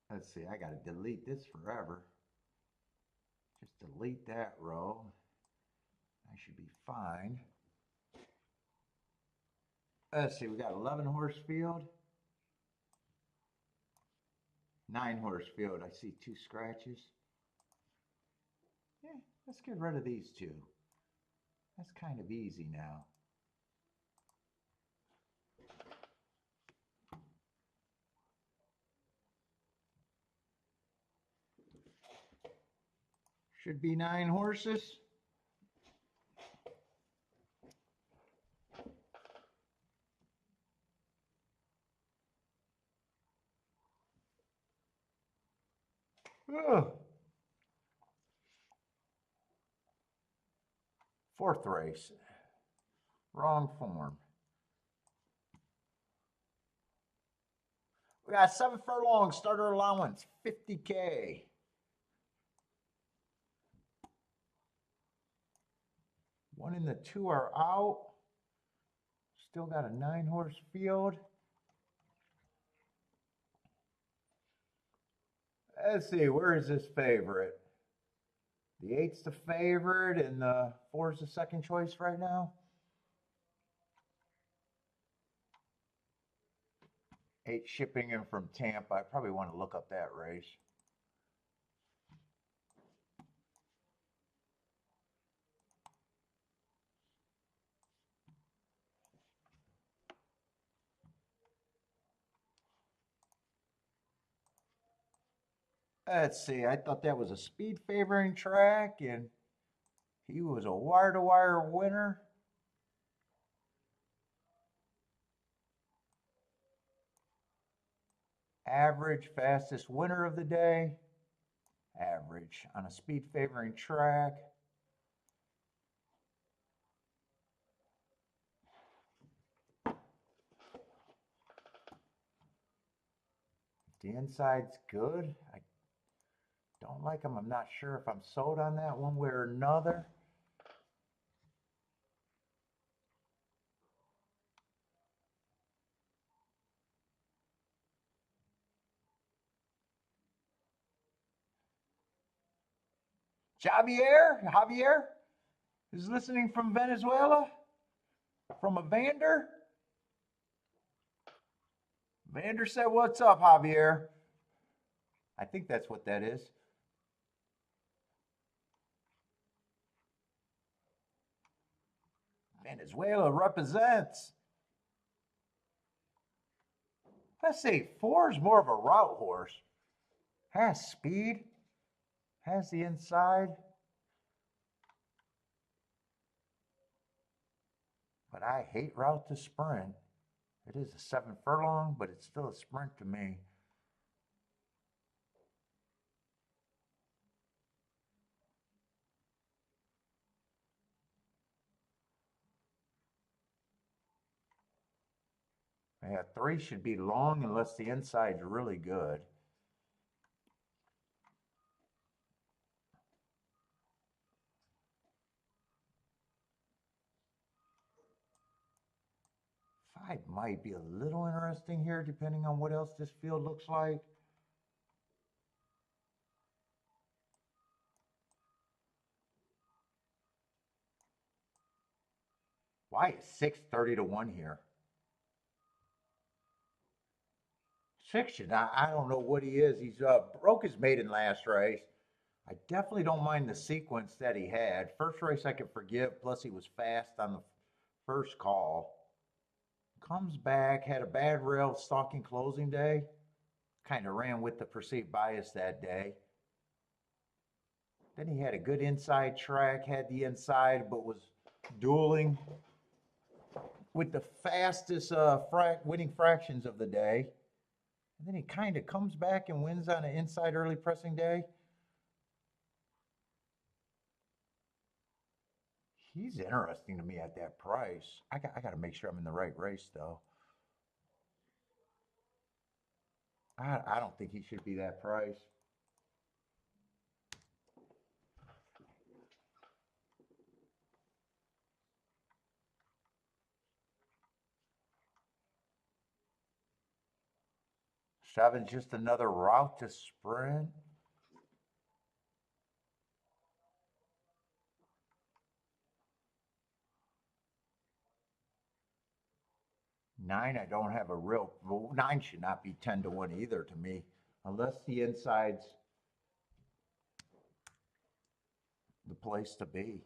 Let's see, I got to delete this forever. Just delete that row. I should be fine. Let's see, we got 11 horse field. 9 horse field. I see 2 scratches. Yeah, let's get rid of these 2. That's kind of easy now. Should be 9 horses. Ugh. 4th race. Wrong form. We got 7 furlongs, starter allowance, $50K. One and the 2 are out. Still got a 9 horse field. Let's see, where is this favorite? The 8's the favorite and the 4's the second choice right now. 8 shipping in from Tampa. I probably want to look up that race. Let's see, I thought that was a speed favoring track, and he was a wire-to-wire winner. Average, fastest winner of the day. Average on a speed favoring track. The inside's good. I don't like him. I'm not sure if I'm sold on that one way or another. Javier is listening from Venezuela, from a Vander. Vander said, "What's up, Javier?" I think that's what that is. Venezuela represents. Let's see, 4 is more of a route horse. Has speed, has the inside. But I hate route to sprint. It is a 7 furlong, but it's still a sprint to me. Yeah, 3 should be long unless the inside's really good. Five might be a little interesting here, depending on what else this field looks like. Why is 6 30 to 1 here? 6 should not, I don't know what he is. He's broke his maiden last race. I definitely don't mind the sequence that he had. First race I could forgive, plus he was fast on the first call. Comes back, had a bad rail stalking closing day. Kind of ran with the perceived bias that day. Then he had a good inside track, had the inside, but was dueling with the fastest winning fractions of the day. And then he kind of comes back and wins on an inside early pressing day. He's interesting to me at that price. I got to make sure I'm in the right race, though. I don't think he should be that price. Seven's just another route to sprint. 9, I don't have a real, well, 9 should not be 10 to 1 either to me, unless the inside's the place to be.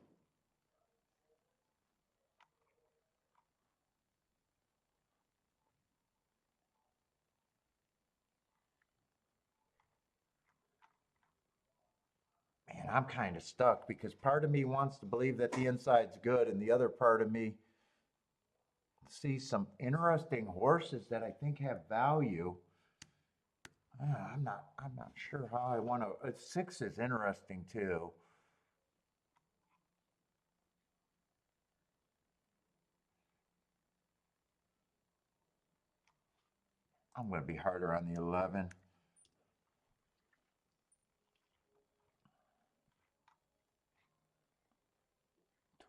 Man, I'm kind of stuck because part of me wants to believe that the inside's good, and the other part of me sees some interesting horses that I think have value. I'm not sure how I want to. 6 is interesting too. I'm going to be harder on the 11.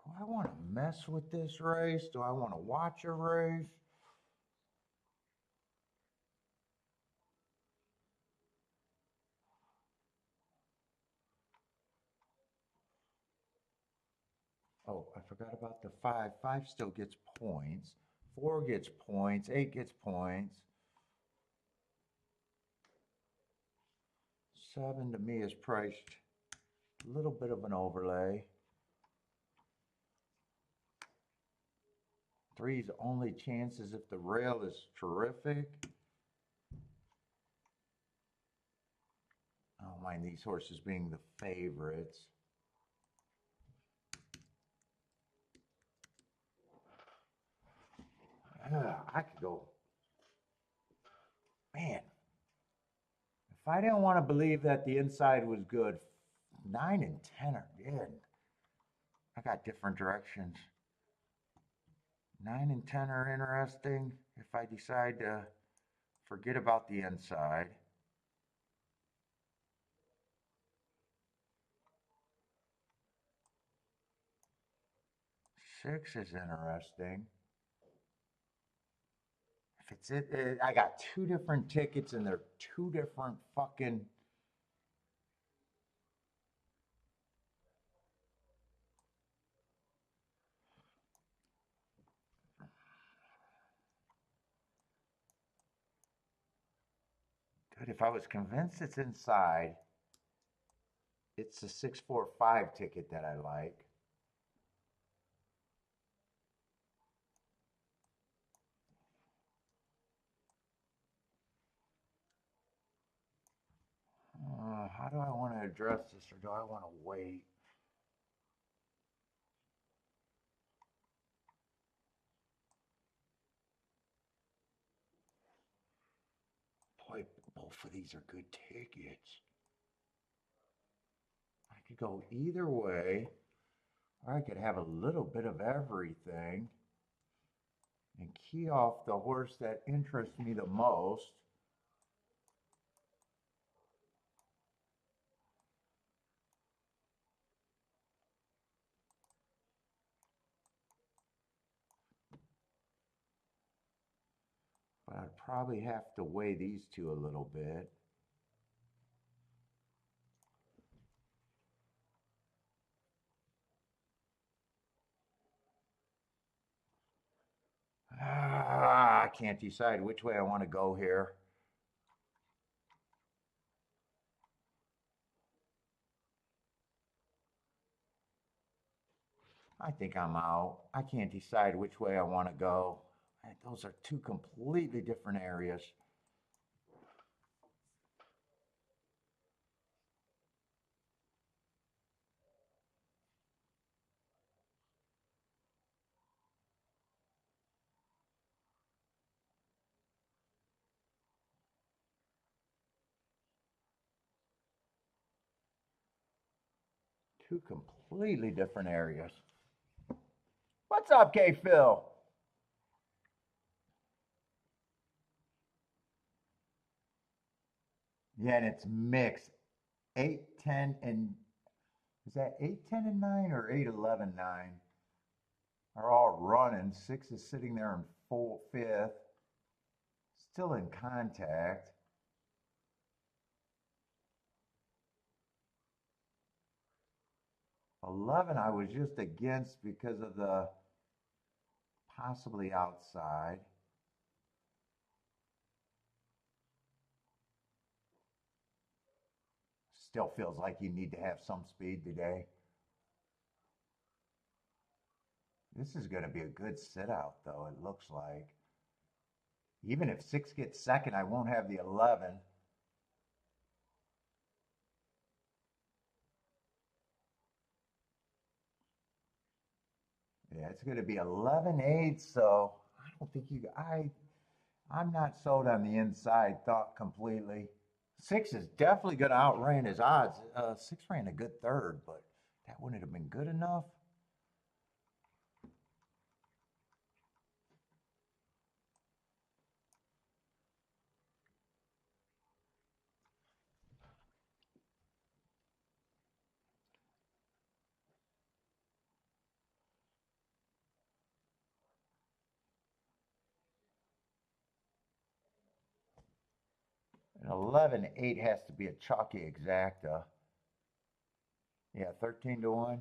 Do I want to mess with this race? Do I want to watch a race? Oh, I forgot about the 5. 5 still gets points. 4 gets points. 8 gets points. 7 to me is priced a little bit of an overlay. 3's only chance is if the rail is terrific. I don't mind these horses being the favorites. I could go, man, if I didn't want to believe that the inside was good, 9 and 10 are good. I got different directions. 9 and 10 are interesting if I decide to forget about the inside. 6 is interesting. If it's it, I got 2 different tickets and they're 2 different fucking. Dude, if I was convinced it's inside, it's the 645 ticket that I like. How do I want to address this, or do I want to wait? Boy, both of these are good tickets. I could go either way, or I could have a little bit of everything. and key off the horse that interests me the most. But I'd probably have to weigh these two a little bit. I can't decide which way I want to go here. I think I'm out. I can't decide which way I want to go. Those are two completely different areas. Two completely different areas. What's up, K Phil? Yeah, and it's mixed. 8, 10, and is that 8, 10, and 9 or 8, 11, 9 are all running. 6 is sitting there in full fifth, still in contact. 11 I was just against because of the possibly outside. Still feels like you need to have some speed today. This is going to be a good sit out, though, it looks like. Even if 6 gets second, I won't have the 11. Yeah, it's going to be 11-8, so I don't think I'm not sold on the inside thought completely. 6 is definitely going to outrun his odds. 6 ran a good third, but that wouldn't have been good enough. An 11-8 has to be a chalky exacta. Yeah, 13-1.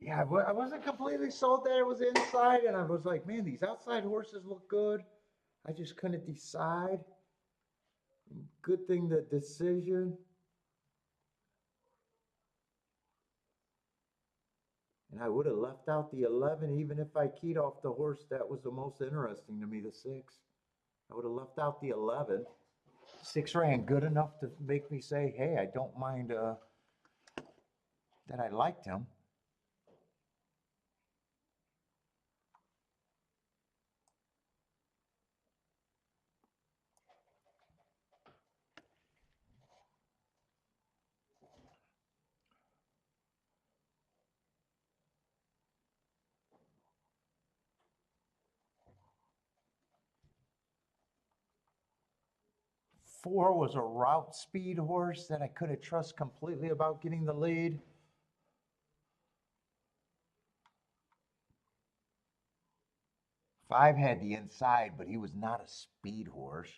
Yeah, I wasn't completely sold that it was inside, and I was like, man, these outside horses look good. I just couldn't decide. Good thing the decision. And I would have left out the 11 even if I keyed off the horse that was the most interesting to me, the 6. I would have left out the 11. 6 ran good enough to make me say, hey, I don't mind that I liked him. Four was a route speed horse that I couldn't trust completely about getting the lead. Five had the inside, but he was not a speed horse.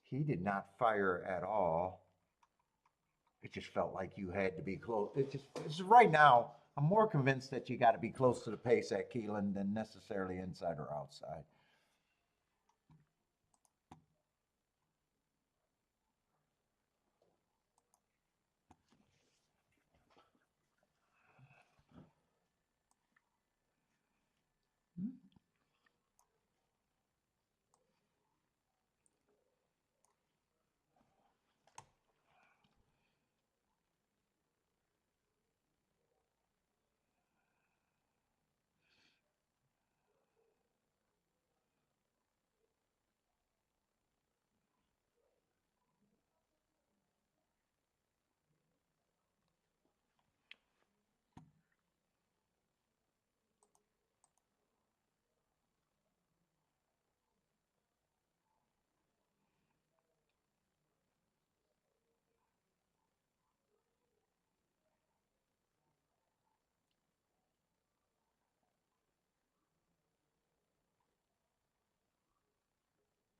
He did not fire at all. It just felt like you had to be close. It's right now, I'm more convinced that you got to be close to the pace at Keeneland than necessarily inside or outside.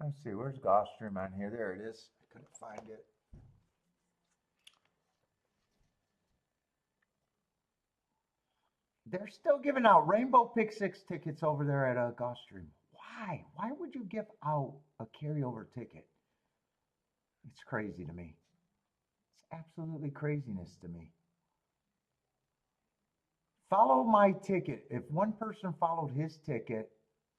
Let's see, where's Gulfstream on here? There it is. I couldn't find it. They're still giving out Rainbow Pick 6 tickets over there at Gulfstream. Why? Why would you give out a carryover ticket? It's crazy to me. It's absolutely craziness to me. Follow my ticket. If one person followed his ticket,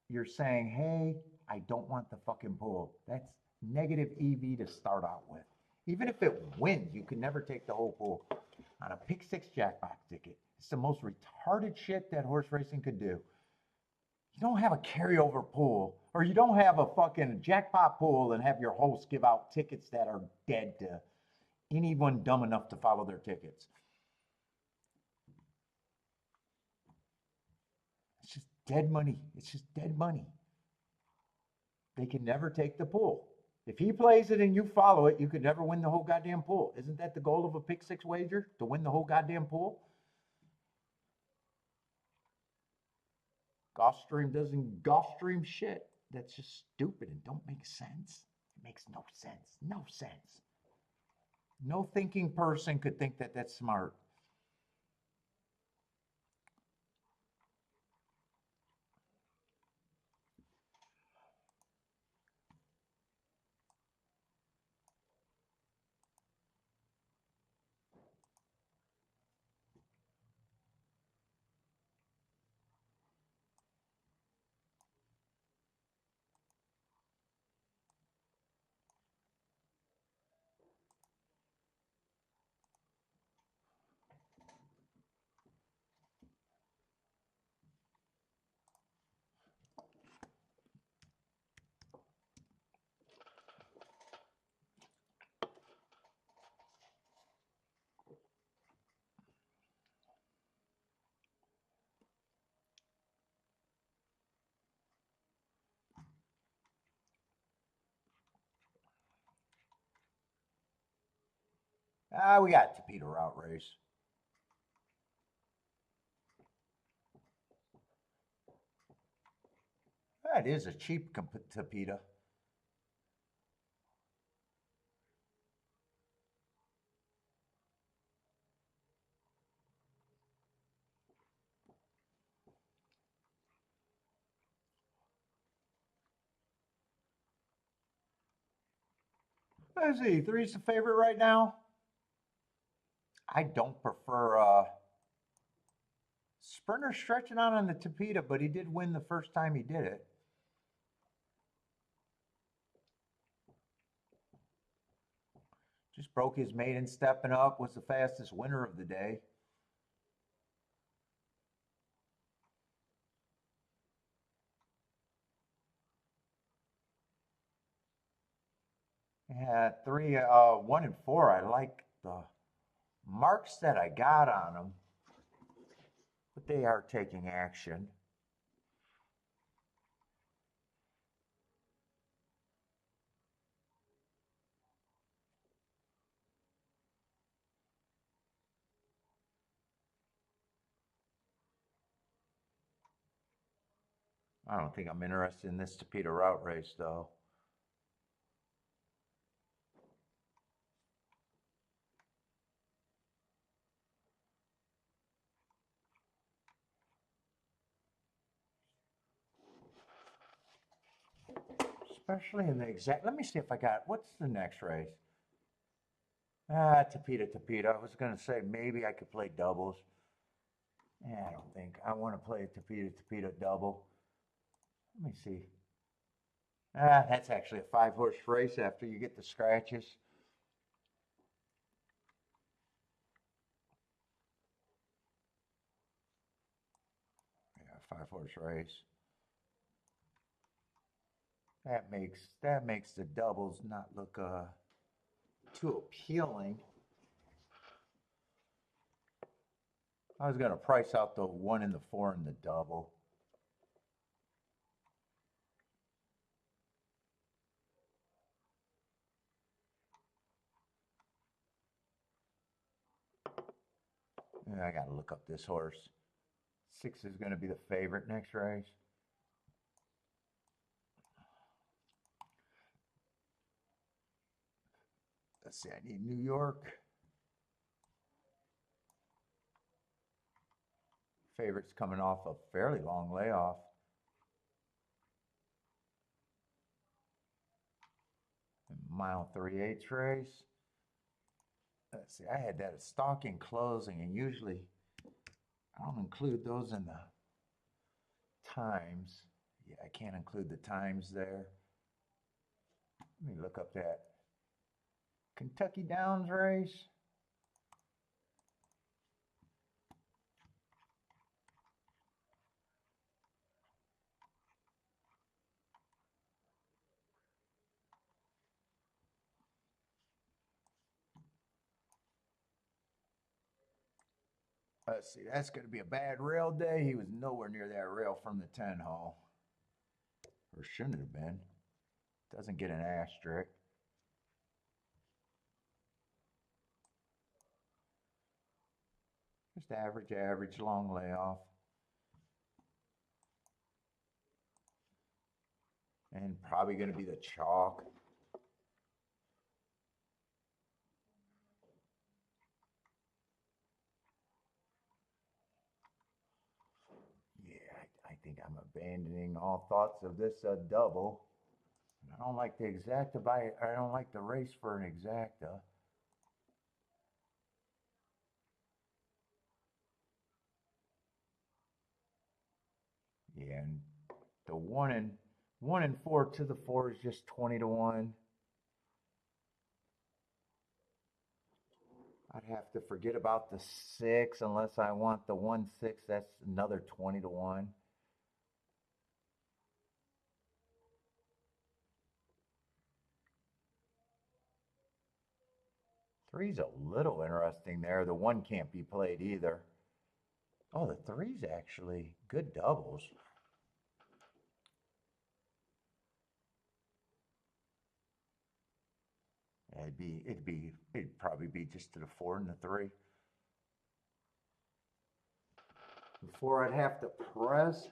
you're saying, hey, I don't want the fucking pool. That's negative EV to start out with. Even if it wins, you can never take the whole pool on a pick 6 jackpot ticket. It's the most retarded shit that horse racing could do. You don't have a carryover pool, or you don't have a fucking jackpot pool and have your host give out tickets that are dead to anyone dumb enough to follow their tickets. It's just dead money. It's just dead money. They can never take the pool. If he plays it and you follow it, you could never win the whole goddamn pool. Isn't that the goal of a pick 6 wager? To win the whole goddamn pool? Gulfstream shit. That's just stupid and don't make sense. It makes no sense. No sense. No thinking person could think that that's smart. We got Tapeta route race. That is a cheap Tapeta. Let's see, 3's the favorite right now. I don't prefer Sprinter stretching out on the Tapeta, but he did win the first time he did it. Just broke his maiden stepping up, was the fastest winner of the day. Yeah, 3, 1 and 4. I like the marks that I got on them, but they are taking action. I don't think I'm interested in this Tapeta route race, though. Especially in the exact, let me see if I got, what's the next race? Tapeta. I was going to say maybe I could play doubles. I don't think. I want to play a Tapeta double. Let me see. That's actually a 5-horse race after you get the scratches. Yeah, 5-horse race. That makes the doubles not look too appealing. I was gonna price out the 1 and the 4 and the double. I gotta look up this horse. 6 is gonna be the favorite next race. Let's see, I need New York. Favorites coming off a fairly long layoff. Mile 3/8 race. Let's see, I had that as stalking closing, and usually I don't include those in the times. Yeah, I can't include the times there. Let me look up that Kentucky Downs race. Let's see, that's going to be a bad rail day. He was nowhere near that rail from the 10 hole. Or shouldn't have been. Doesn't get an asterisk. Just average, long layoff. And probably going to be the chalk. Yeah, I think I'm abandoning all thoughts of this double. I don't like the exacta I don't like the race for an exacta. Yeah, and the one and 4 to the 4 is just 20 to 1. I'd have to forget about the 6 unless I want the 1-6. That's another 20 to 1. Three's a little interesting there. The 1 can't be played either. Oh, the 3's actually good doubles. It'd probably be just to the 4 and the 3. Before I'd have to press.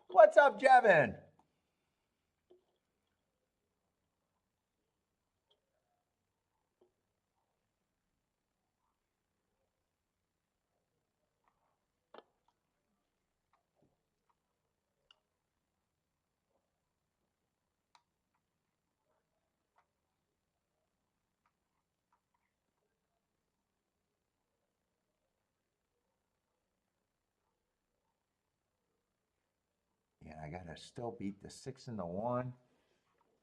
What's up, Jevin? Yeah, I gotta still beat the 6 and the 1.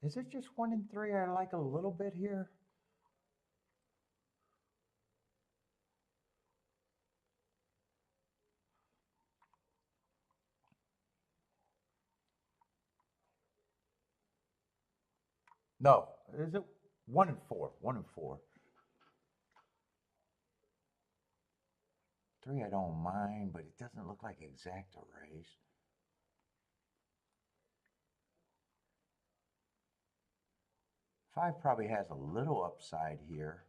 Is it just 1 and 3 I like a little bit here? No, is it 1 and 4? 1 and 4. 3 I don't mind, but it doesn't look like exacta race. Five probably has a little upside here.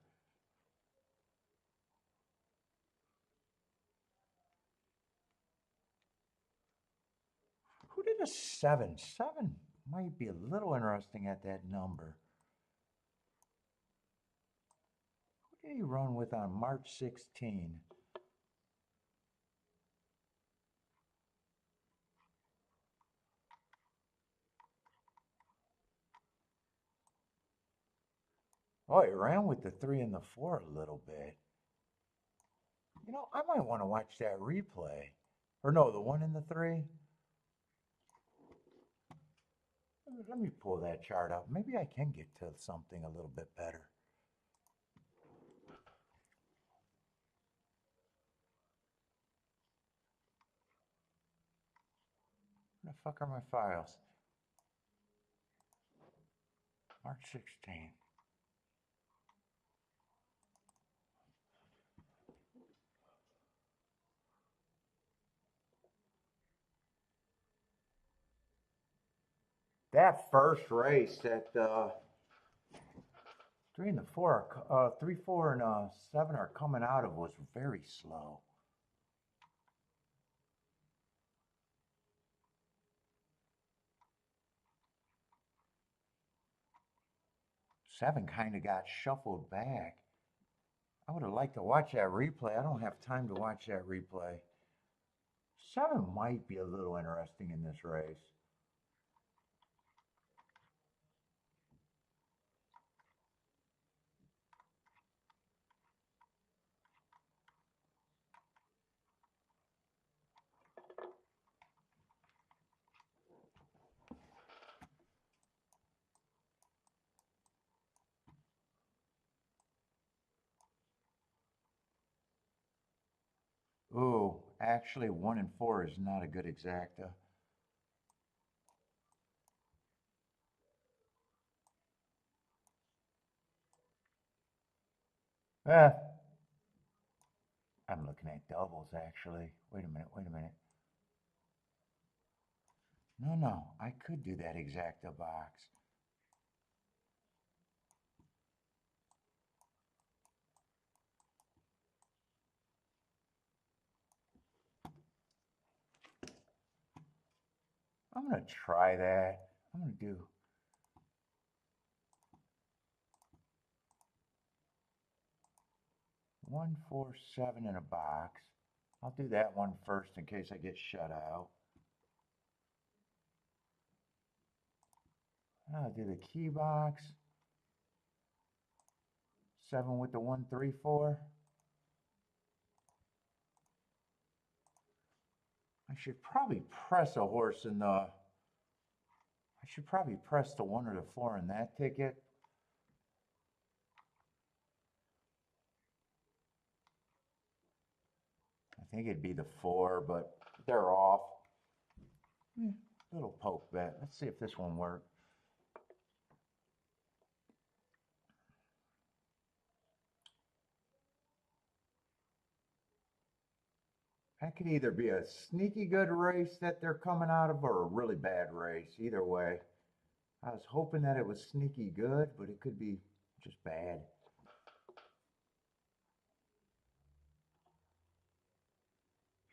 Who did a 7? 7 might be a little interesting at that number. Who did he run with on March 16? Oh, he ran with the 3 and the 4 a little bit. You know, I might want to watch that replay. Or no, the 1 and the 3. Let me pull that chart up. Maybe I can get to something a little bit better. Where the fuck are my files? March 16. That first race at 3 and the 4, 3, 4, and 7 are coming out of was very slow. 7 kind of got shuffled back. I would have liked to watch that replay. I don't have time to watch that replay. 7 might be a little interesting in this race. Ooh, actually 1 and 4 is not a good exacta. Eh, I'm looking at doubles actually. Wait a minute, wait a minute. No, I could do that exacta box. I'm gonna try that. I'm gonna do 1, 4, 7 in a box. I'll do that one first in case I get shut out. I'll do the key box. 7 with the 1, 3, 4. I should probably press a horse in the. I should probably press the 1 or the 4 in that ticket. I think it'd be the 4, but they're off. Little poke bet. Let's see if this one works. That could either be a sneaky good race that they're coming out of or a really bad race. Either way. I was hoping that it was sneaky good, but it could be just bad.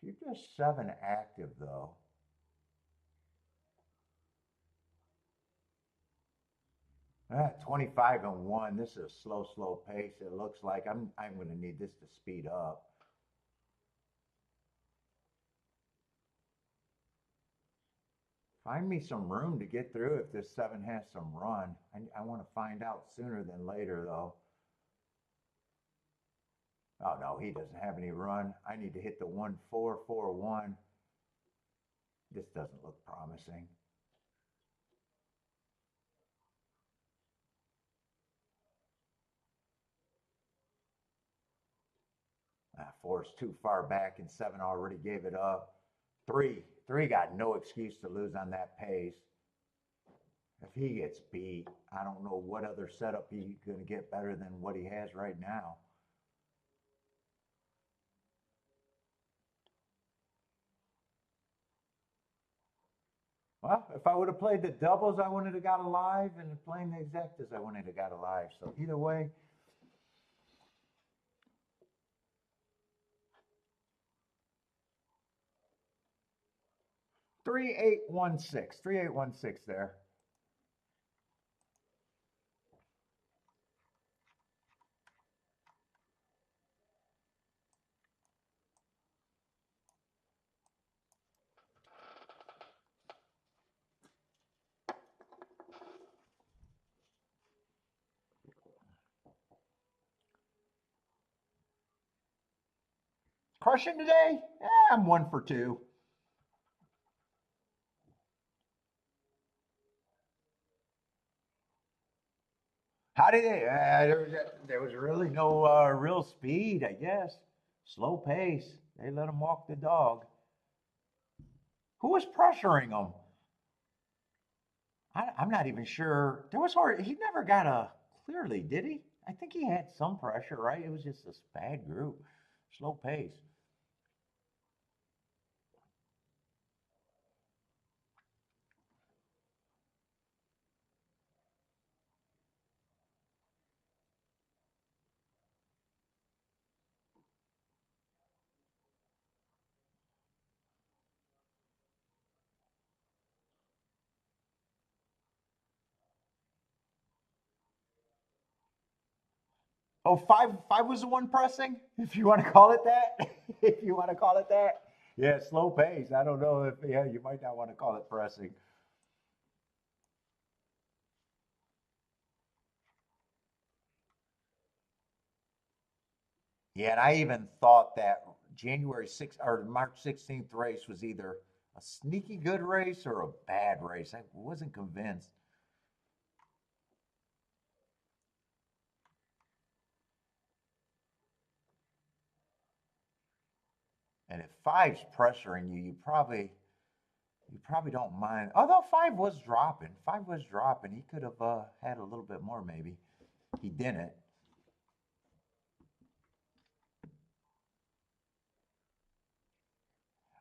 Keep just 7 active though. Ah, 25 and 1. This is a slow pace. It looks like I'm going to need this to speed up. Find me some room to get through if this 7 has some run. I want to find out sooner than later though. Oh no, he doesn't have any run. I need to hit the 1, 4, 4, 1. This doesn't look promising. Ah, 4's too far back and 7 already gave it up. 3 got no excuse to lose on that pace. If he gets beat, I don't know what other setup he's going to get better than what he has right now. Well, if I would have played the doubles, I wouldn't have got alive, and playing the exactas, I wouldn't have got alive. So either way, 3816, 3816 there. Crushing today? I'm 1 for 2. How did they? There was really no real speed, I guess. Slow pace. They let him walk the dog. Who was pressuring him? I'm not even sure. There was hard. He never got a clearly, did he? I think he had some pressure, right? It was just this bad group, slow pace. Oh, five was the one pressing, if you want to call it that. If you want to call it that. Yeah, slow pace. I don't know if, yeah, you might not want to call it pressing. Yeah, and I even thought that January 6th or March 16th race was either a sneaky good race or a bad race. I wasn't convinced. And if five's pressuring you, you probably don't mind. Although five was dropping. Five was dropping. He could have had a little bit more maybe. He didn't.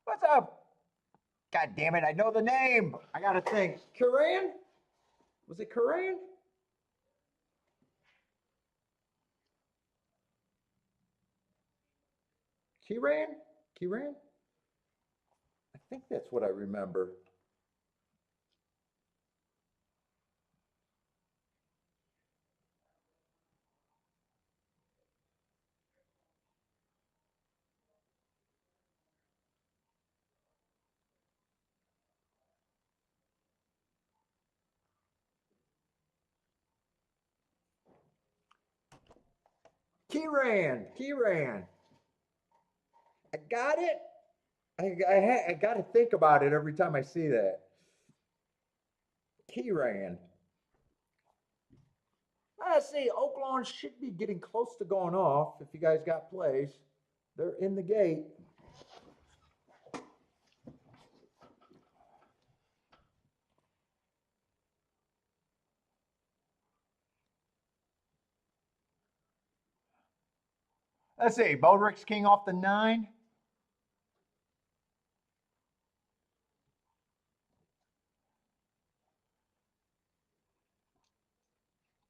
What's up? God damn it, I know the name. I gotta think. Kiran? Was it Kiran? Kiran? Kiran? I think that's what I remember. Kiran. Kiran. I got it. I got to think about it every time I see that. Keyran. I see Oaklawn should be getting close to going off. If you guys got plays, they're in the gate. Let's see. Bodrick's King off the 9.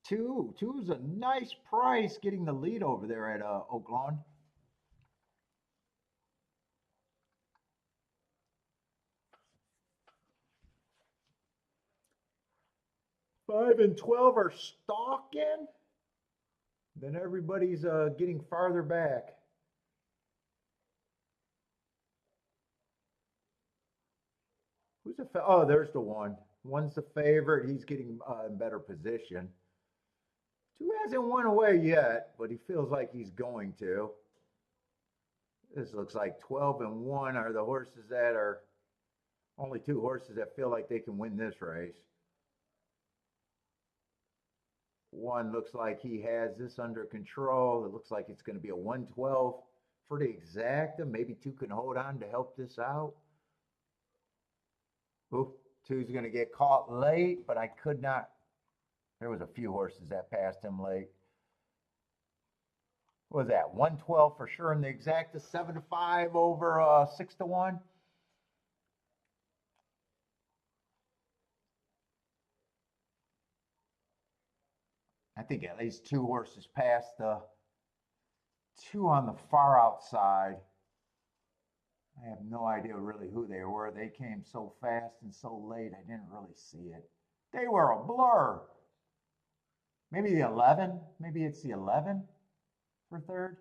Two's a nice price getting the lead over there at Oaklawn. 5 and 12 are stalking. Then everybody's getting farther back. Who's the oh? There's the one. One's the favorite. He's getting in better position. Two hasn't won away yet, but he feels like he's going to. This looks like 12 and 1 are the horses that are only two horses that feel like they can win this race. One looks like he has this under control. It looks like it's going to be a 112 for the exacta. Maybe two can hold on to help this out. Ooh, two's going to get caught late, but I could not. There was a few horses that passed him late. What was that? 112 for sure in the exacta, 7 to 5 over 6 to 1. I think at least two horses passed the two on the far outside. I have no idea really who they were. They came so fast and so late, I didn't really see it. They were a blur. Maybe the 11. Maybe it's the 11 for third.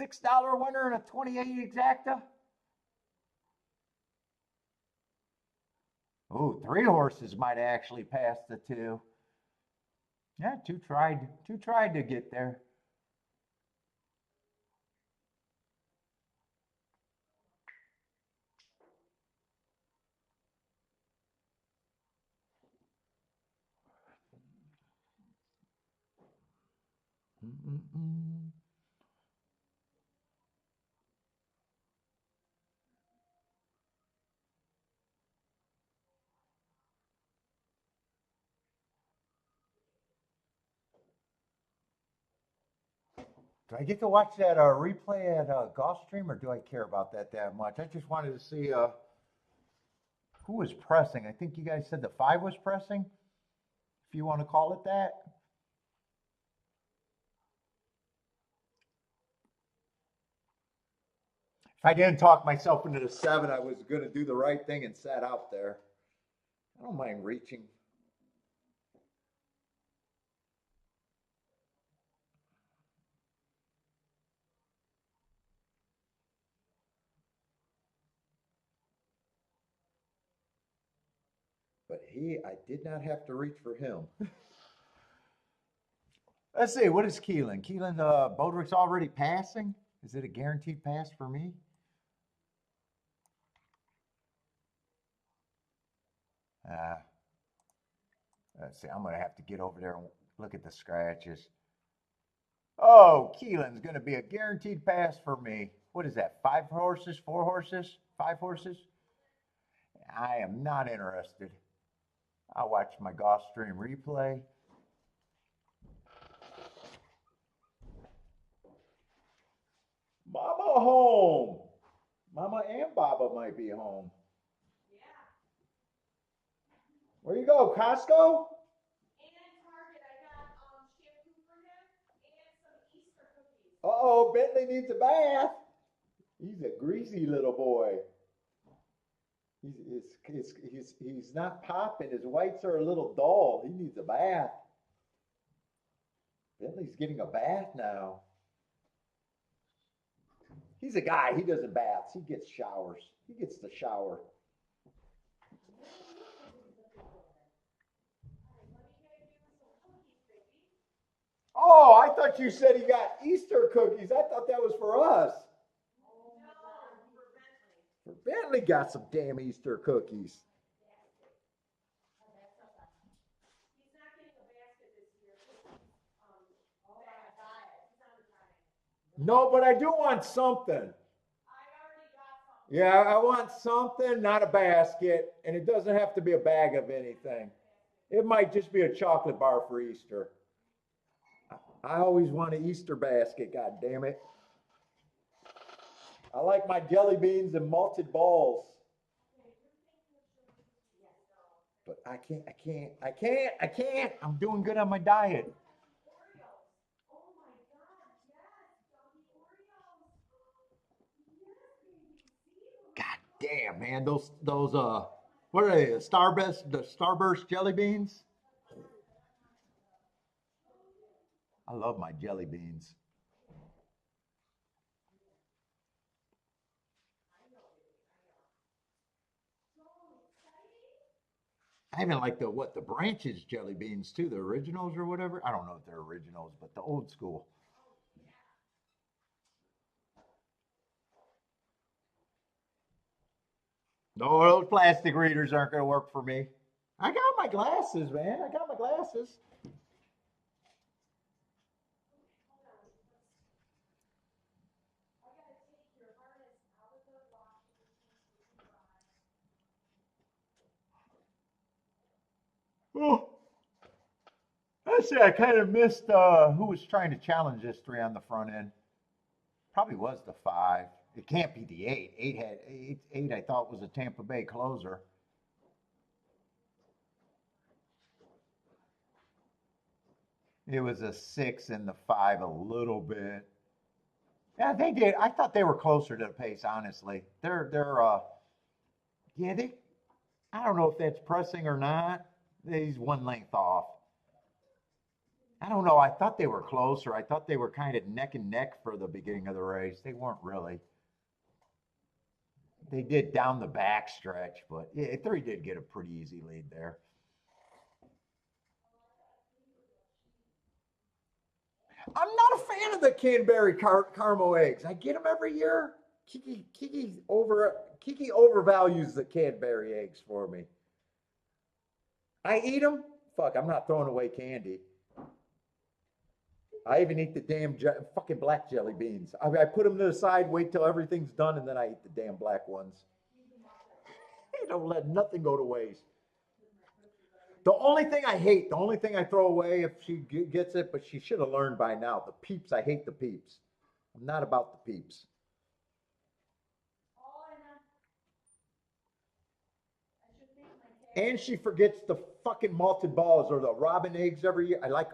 $6 winner and a 28 exacta. Oh, three horses might actually pass the two. Yeah, two tried to get there. Mm-mm-mm. Do I get to watch that replay at Gulfstream, or do I care about that much? I just wanted to see who was pressing. I think you guys said the 5 was pressing, if you want to call it that. If I didn't talk myself into the 7, I was going to do the right thing and sat out there. I don't mind reaching. But I did not have to reach for him. Let's see, what is Keeneland? Keeneland, Bodrick's already passing? Is it a guaranteed pass for me? Let's see, I'm going to have to get over there and look at the scratches. Oh, Keeneland's going to be a guaranteed pass for me. What is that, 5 horses, 4 horses, 5 horses? I am not interested. I'll watch my Gulfstream replay. Mama home. Mama and Baba might be home. Yeah. Where you go, Costco? And Target. I got shampoo for him and some Easter cookies. Uh-oh, Bentley needs a bath. He's a greasy little boy. He's not popping. His whites are a little dull. He needs a bath. Bentley's getting a bath now. He's a guy. He doesn't baths. He gets showers. He gets the shower. Oh, I thought you said he got Easter cookies. I thought that was for us. For Bentley got some damn Easter cookies. No, but I do want something. Yeah, I want something, not a basket, and it doesn't have to be a bag of anything. It might just be a chocolate bar for Easter. I always want an Easter basket, god damn it. I like my jelly beans and malted balls. But I can't. I'm doing good on my diet. God damn, man, those what are they? The Starburst jelly beans? I love my jelly beans. I even like the Branches jelly beans too, the originals or whatever. I don't know if they're originals, but the old school. No, those plastic readers aren't going to work for me. I got my glasses, man. I got my glasses. Oh, I say I kind of missed who was trying to challenge this 3 on the front end. Probably was the 5. It can't be the 8. 8 I thought was a Tampa Bay closer. It was a 6 and the 5 a little bit. Yeah, they did. I thought they were closer to the pace, honestly. Yeah, I don't know if that's pressing or not. He's 1 length off. I don't know. I thought they were closer. I thought they were kind of neck and neck for the beginning of the race. They weren't really. They did down the back stretch, but yeah, 3 did get a pretty easy lead there. I'm not a fan of the Canterbury caramel eggs. I get them every year. Kiki overvalues the Cadbury eggs for me. I eat them. Fuck, I'm not throwing away candy. I even eat the damn fucking black jelly beans. I put them to the side, wait till everything's done, and then I eat the damn black ones. I don't let nothing go to waste. The only thing I hate, the only thing I throw away if she gets it, but she should have learned by now, the Peeps. I hate the Peeps. I'm not about the Peeps. And she forgets the fucking malted balls or the robin eggs every year. I love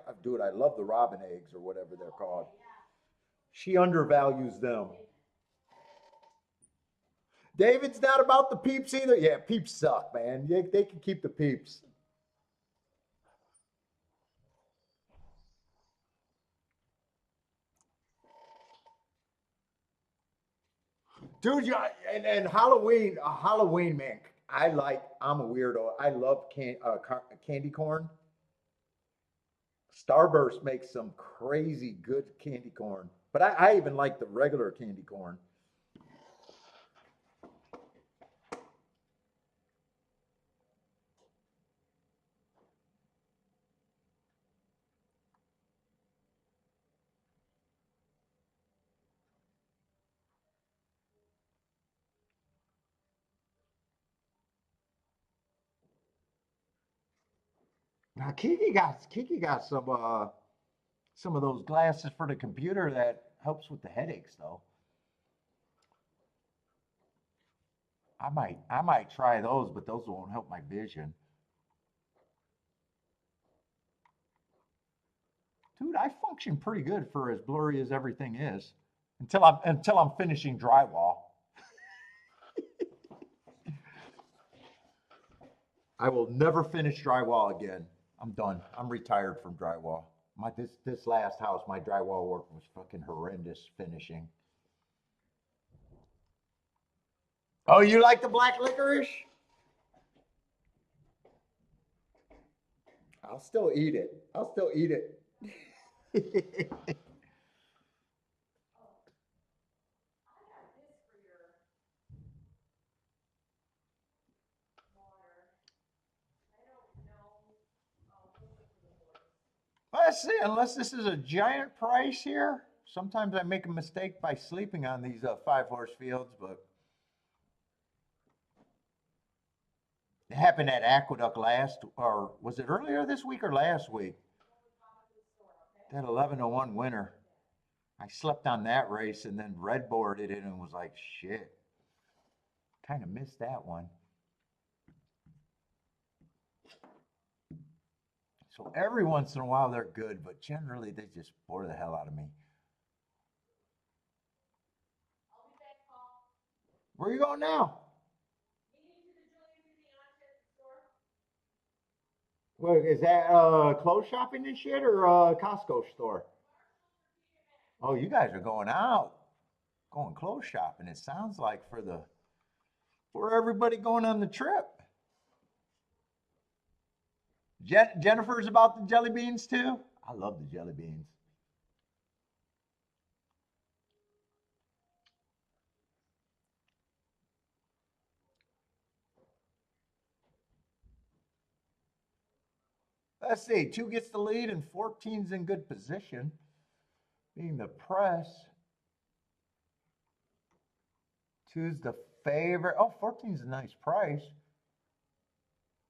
the robin eggs or whatever they're called. She undervalues them. David's not about the Peeps either. Yeah, Peeps suck, man. They can keep the Peeps. Dude, and Halloween, man. I'm a weirdo. I love candy corn. Starburst makes some crazy good candy corn, but I even like the regular candy corn. Now Kiki got some of those glasses for the computer that helps with the headaches though. I might try those, but those won't help my vision. Dude, I function pretty good for as blurry as everything is until I'm finishing drywall. I will never finish drywall again. I'm done. I'm retired from drywall. This last house, my drywall work was fucking horrendous finishing. Oh, you like the black licorice? I'll still eat it. I'll still eat it. Let's see, unless this is a giant price here. Sometimes I make a mistake by sleeping on these 5 horse fields, but it happened at Aqueduct or was it earlier this week or last week? That 11:01 winner. I slept on that race and then red boarded it and was like, shit. Kind of missed that one. So every once in a while they're good, but generally they just bore the hell out of me. Where are you going now? What is that? Clothes shopping and shit or Costco store? Oh, you guys are going out, going clothes shopping. It sounds like for everybody going on the trip. Jennifer's about the jelly beans too. I love the jelly beans. Let's see. 2 gets the lead and 14's in good position. Being the press. 2's the favorite. Oh, 14's a nice price.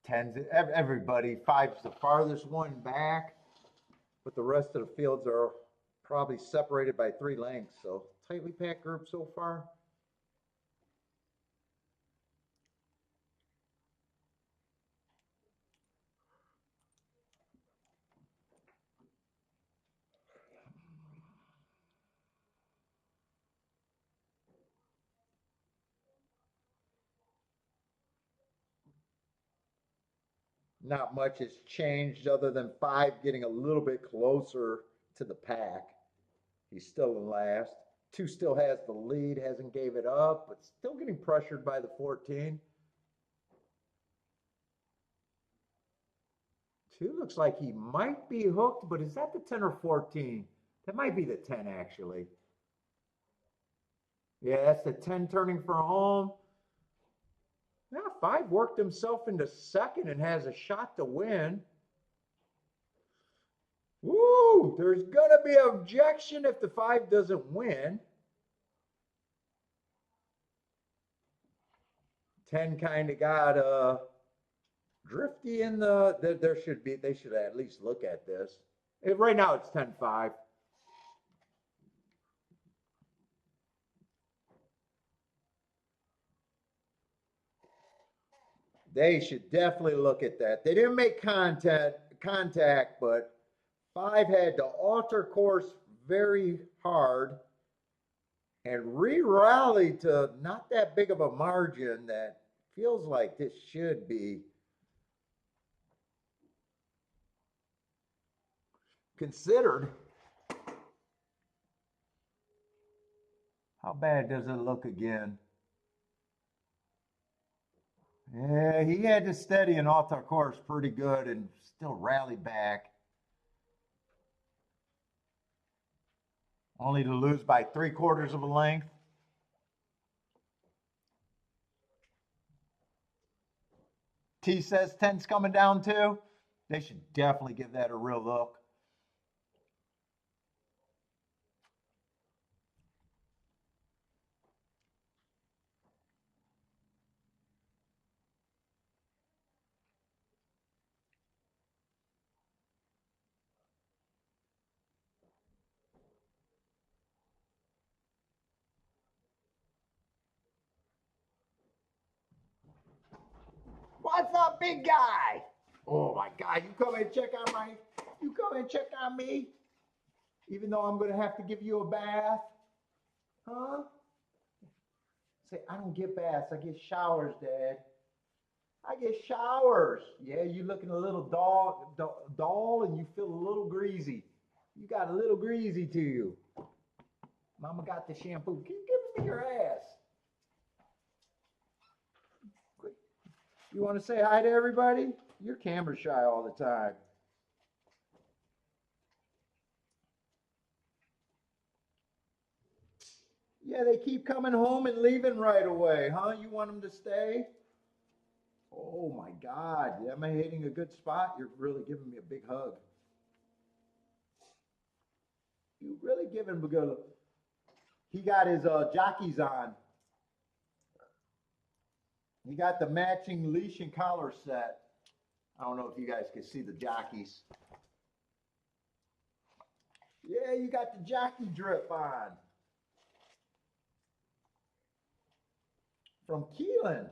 10's everybody. 5's the farthest one back. But the rest of the fields are probably separated by 3 lengths. So tightly packed group so far. Not much has changed other than 5 getting a little bit closer to the pack. He's still in last. 2 still has the lead, hasn't gave it up, but still getting pressured by the 14. 2 looks like he might be hooked, but is that the 10 or 14? That might be the 10 actually. Yeah, that's the 10 turning for home. Now 5 worked himself into second and has a shot to win. Woo! There's gonna be an objection if the 5 doesn't win. 10 kind of got drifty in there should be, they should at least look at this. Right now it's 10-5. They should definitely look at that. They didn't make contact, but 5 had to alter course very hard and re-rally to not that big of a margin that feels like this should be considered. How bad does it look again? Yeah, he had to steady an off the course pretty good and still rallied back. Only to lose by 3/4 of a length. T says 10's coming down too. They should definitely give that a real look. What's up, big guy? Oh my God, you come and check on me? Even though I'm gonna have to give you a bath? Huh? Say, I don't get baths, I get showers, Dad. I get showers. Yeah, you looking a little dull and you feel a little greasy. You got a little greasy to you. Mama got the shampoo. Keep giving me your ass. You want to say hi to everybody? You're camera shy all the time. Yeah, they keep coming home and leaving right away, huh? You want them to stay? Oh my God, am I hitting a good spot? You're really giving me a big hug. You really giving him a good. He got his jockeys on. He got the matching leash and collar set. I don't know if you guys can see the jockeys. Yeah, you got the jockey drip on. From Keeneland.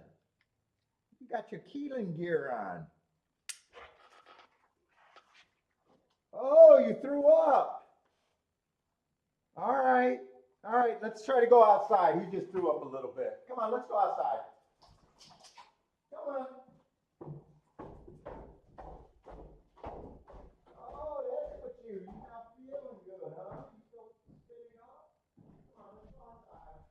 You got your Keeneland gear on. Oh, you threw up. All right. All right, let's try to go outside. He just threw up a little bit. Come on, let's go outside. Come on. Oh, that's what you're not feeling good, huh? You still spitting up? Come on, let's go outside.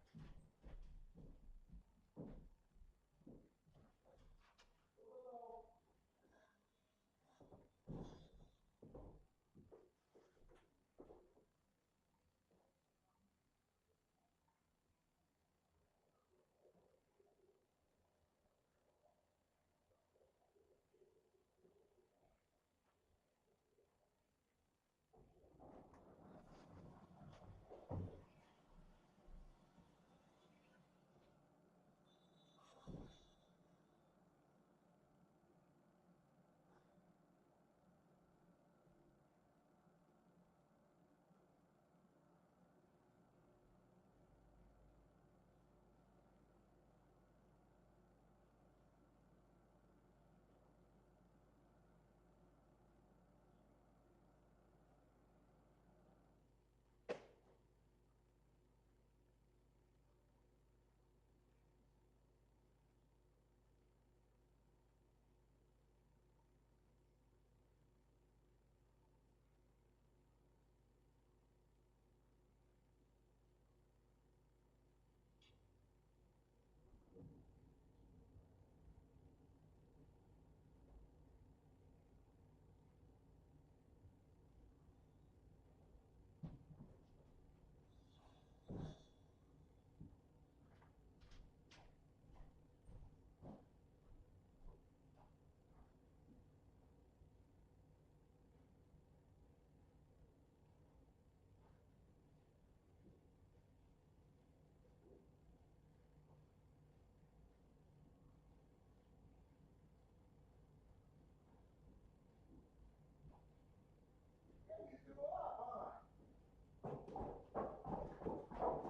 You threw up, huh?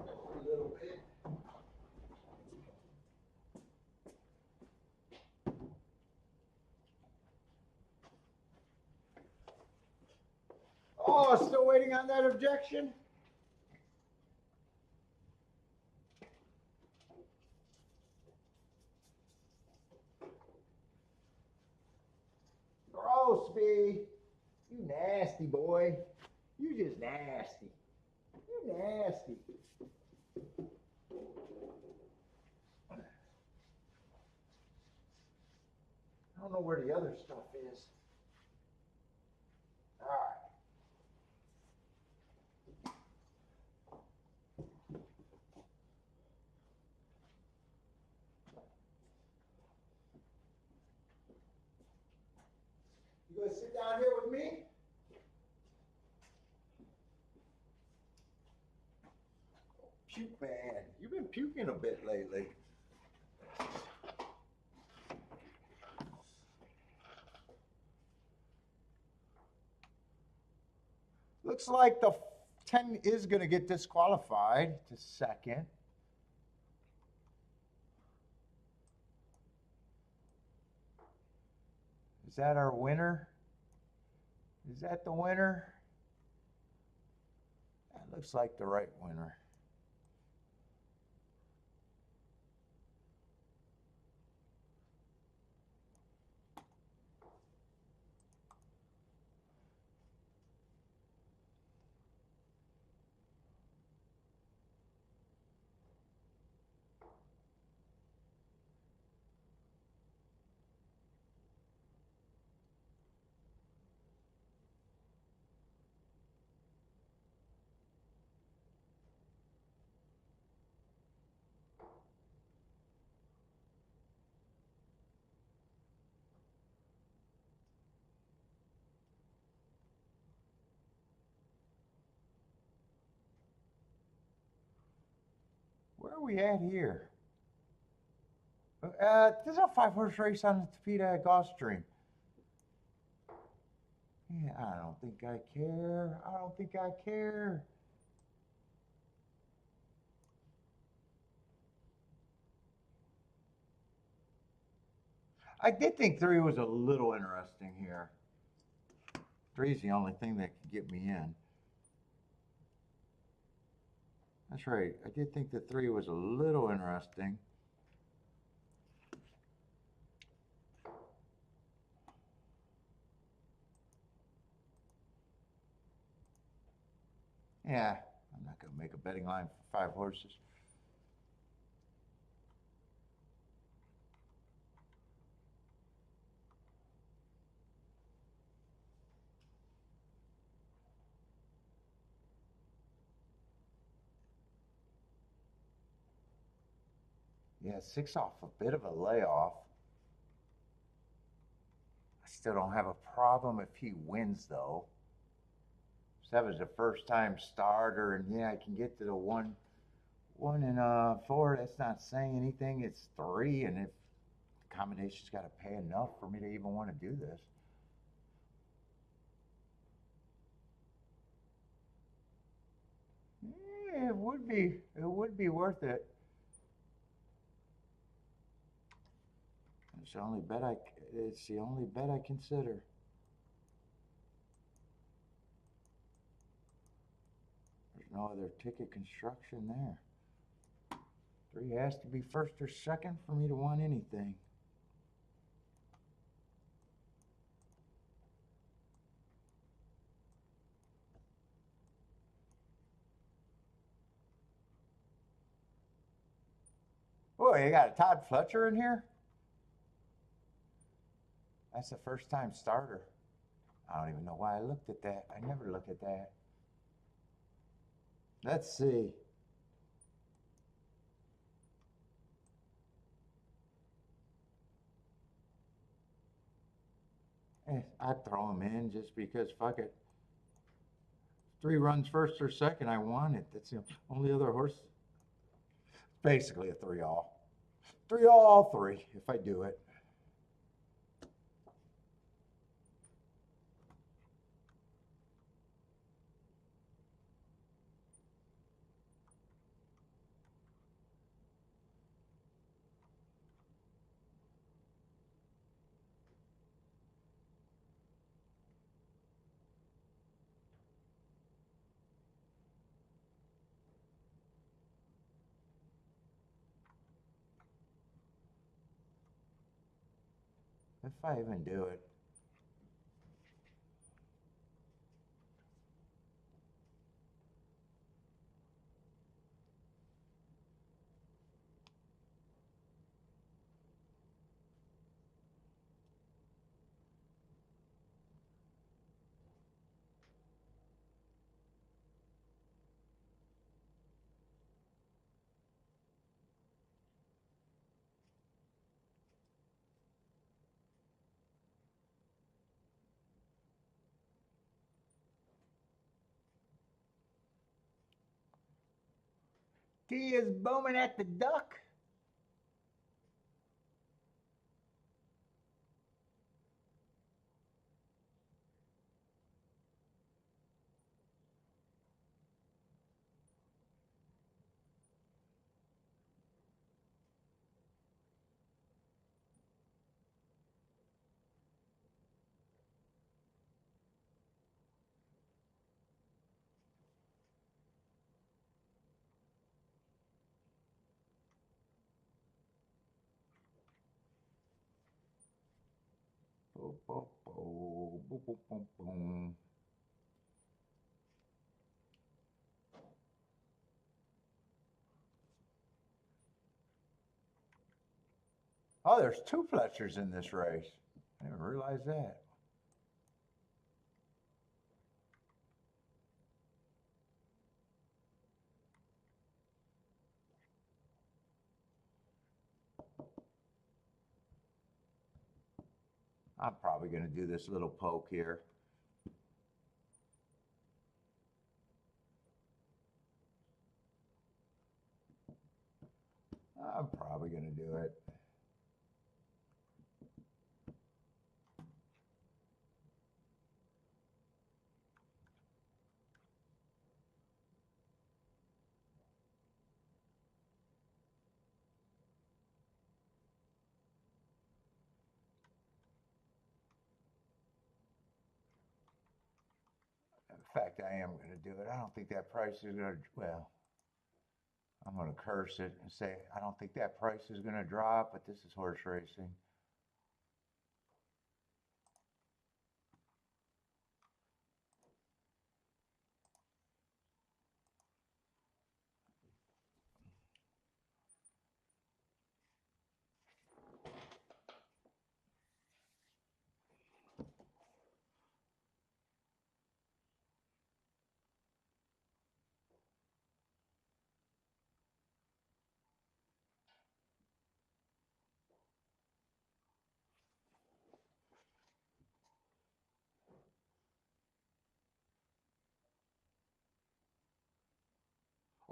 Just a little bit. Oh, still waiting on that objection? Gross, B. You nasty boy. You just nasty. You nasty. know where the other stuff is. All right. You gonna sit down here with me? Puke man, you've been puking a bit lately. Looks like the 10 is gonna get disqualified to second. Is that our winner? Is that the winner? That looks like the right winner. Where are we at here? This is a 5-horse race on the Topeka at Gulfstream. Yeah, I don't think I care. I don't think I care. I did think 3 was a little interesting here. 3 is the only thing that could get me in. That's right. I did think that 3 was a little interesting. Yeah, I'm not going to make a betting line for 5 horses. Yeah, 6 off a bit of a layoff. I still don't have a problem if he wins, though. 7's a first-time starter, and yeah, I can get to the 1 and 4. That's not saying anything. It's 3, and if the combination's got to pay enough for me to even want to do this. Yeah, it would be. It would be worth it. It's the only bet it's the only bet I consider. There's no other ticket construction there. 3 has to be first or second for me to want anything. Oh, you got a Todd Fletcher in here? That's the first time starter. I don't even know why I looked at that. I never look at that. Let's see. I'd throw him in just because, fuck it. 3 runs first or second, I want it. That's the only other horse. Basically a 3-all. 3-all, 3 if I do it. If I even do it. Key is booming at the duck. Boom, boom, boom, boom, boom, boom, boom. Oh, there's two Fletchers in this race. I didn't realize that. I'm probably going to do this little poke here. I'm probably going to do it. In fact, I am going to do it. I don't think that price is going to, well, I'm going to curse it and say, I don't think that price is going to drop, but this is horse racing.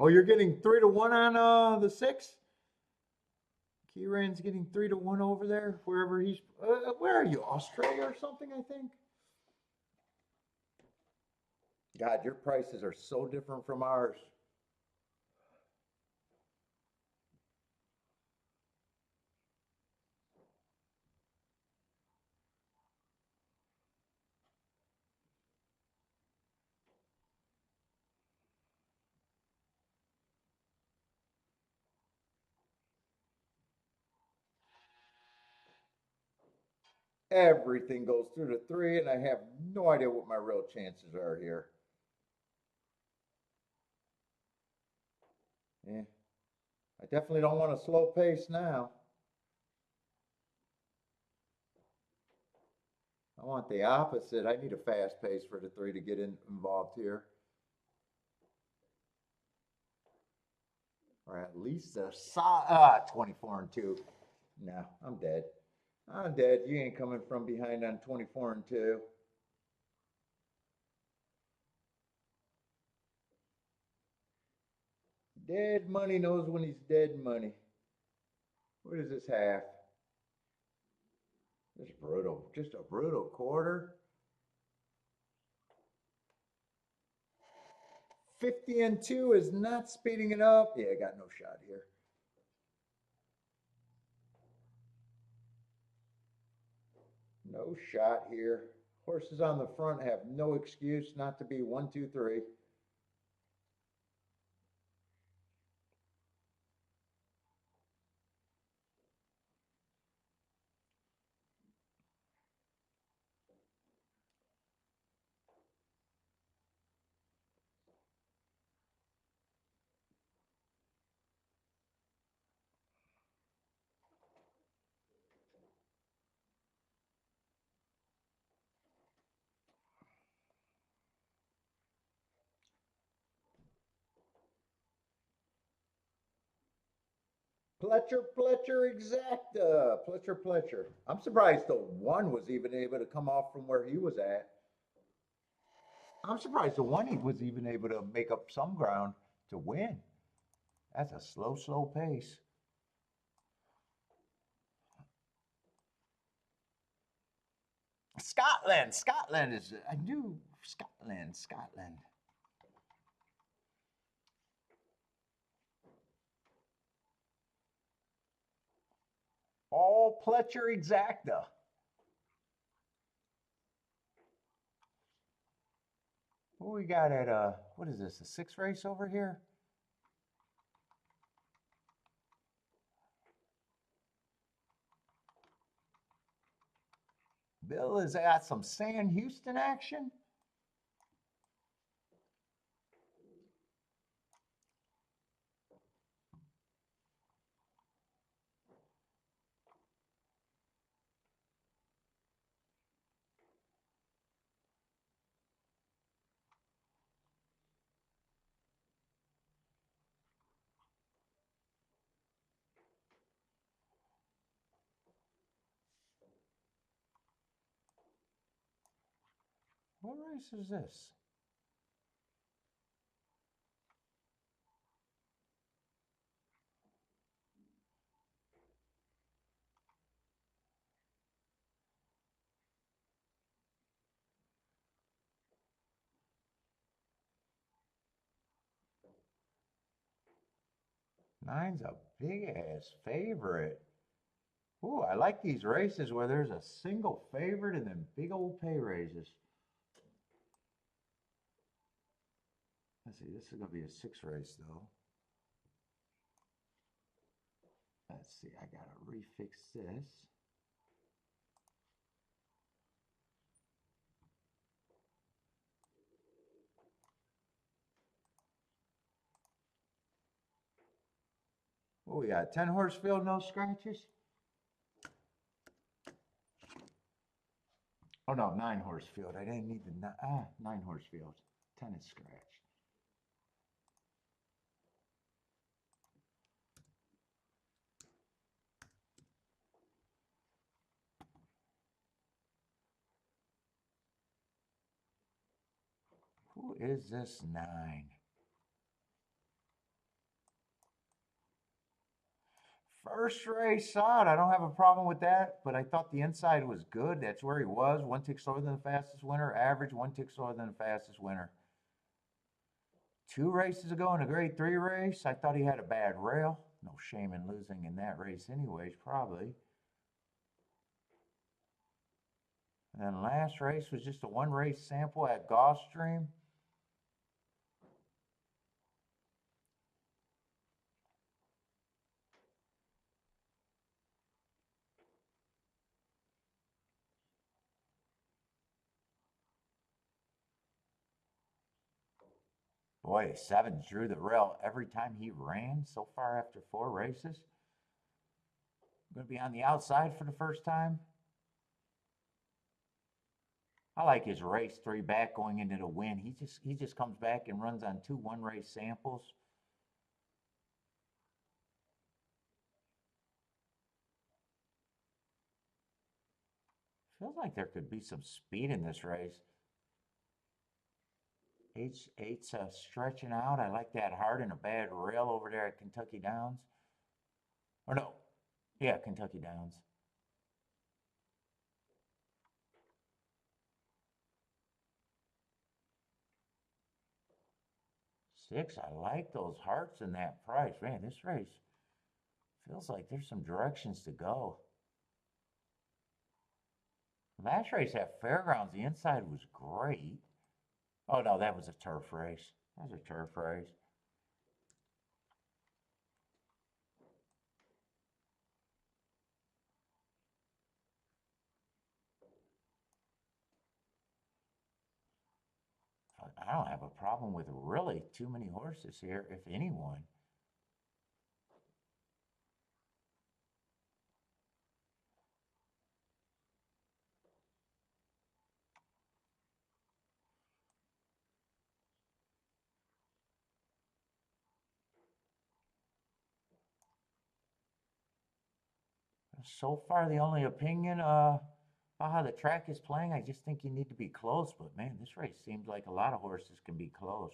Oh, you're getting 3-1 on the 6? Kieran's getting 3-1 over there, wherever he's. Where are you? Australia or something, I think. God, your prices are so different from ours. Everything goes through the 3, and I have no idea what my real chances are here. Yeah, I definitely don't want a slow pace now. I want the opposite. I need a fast pace for the 3 to get involved here. Or at least a 24-2. No, I'm dead. I'm dead. You ain't coming from behind on 24-2. Dead money knows when he's dead money. What is this half? This brutal. Just a brutal quarter. 50-2 is not speeding it up. Yeah, I got no shot here. No shot here. Horses on the front have no excuse not to be 1, 2, 3. Pletcher, exacta. Pletcher. I'm surprised the 1 was even able to come off from where he was at. I'm surprised the 1 he was even able to make up some ground to win. That's a slow, slow pace. Scotland. Scotland is, I knew Scotland. Scotland. All Pletcher Exacta. What we got at, what is this, a 6 race over here? Bill has got some San Houston action. What race is this? Nine's a big ass favorite. Ooh, I like these races where there's a single favorite and then big old pay raises. Let's see, this is going to be a 6 race though. Let's see, I got to refix this. What we got? 10 horse field, no scratches? Oh no, 9 horse field. I didn't need the 9 horse field. 10 is scratched. Who is this 9? First race, saw it. I don't have a problem with that, but I thought the inside was good. That's where he was. 1 tick slower than the fastest winner. Average, 1 tick slower than the fastest winner. 2 races ago in a grade 3 race, I thought he had a bad rail. No shame in losing in that race anyways, probably. And then last race was just a 1 race sample at Gulfstream. Boy, 7 drew the rail every time he ran so far after 4 races. Going to be on the outside for the first time. I like his race 3 back going into the win. He just comes back and runs on 2 1 race samples. Feels like there could be some speed in this race. Eight's stretching out. I like that hard and a bad rail over there at Kentucky Downs. Or no, yeah, Kentucky Downs. 6, I like those hearts in that price. Man, this race feels like there's some directions to go. Last race at Fairgrounds, the inside was great. Oh no, that was a turf race. That was a turf race. I don't have a problem with really too many horses here, if anyone. So far, the only opinion about how the track is playing, I just think you need to be close. But man, this race seems like a lot of horses can be close.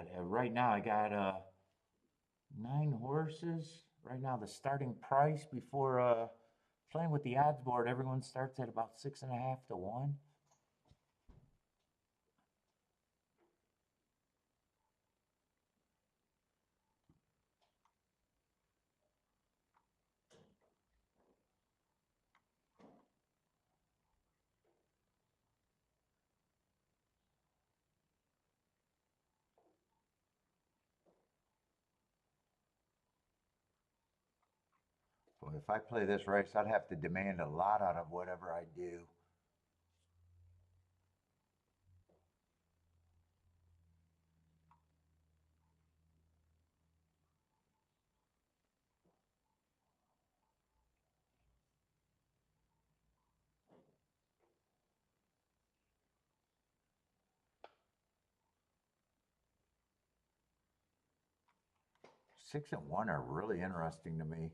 got, right now I got 9 horses. Right now the starting price before playing with the odds board, everyone starts at about 6.5 to 1. Well, if I play this race, I'd have to demand a lot out of whatever I do. Six and one are really interesting to me.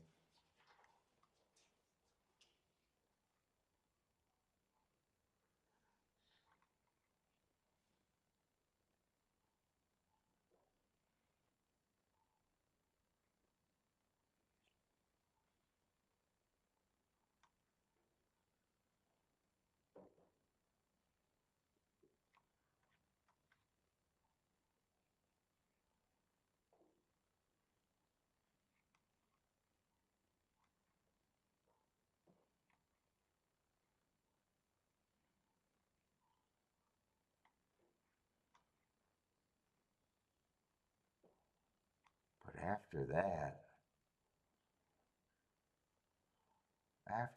But after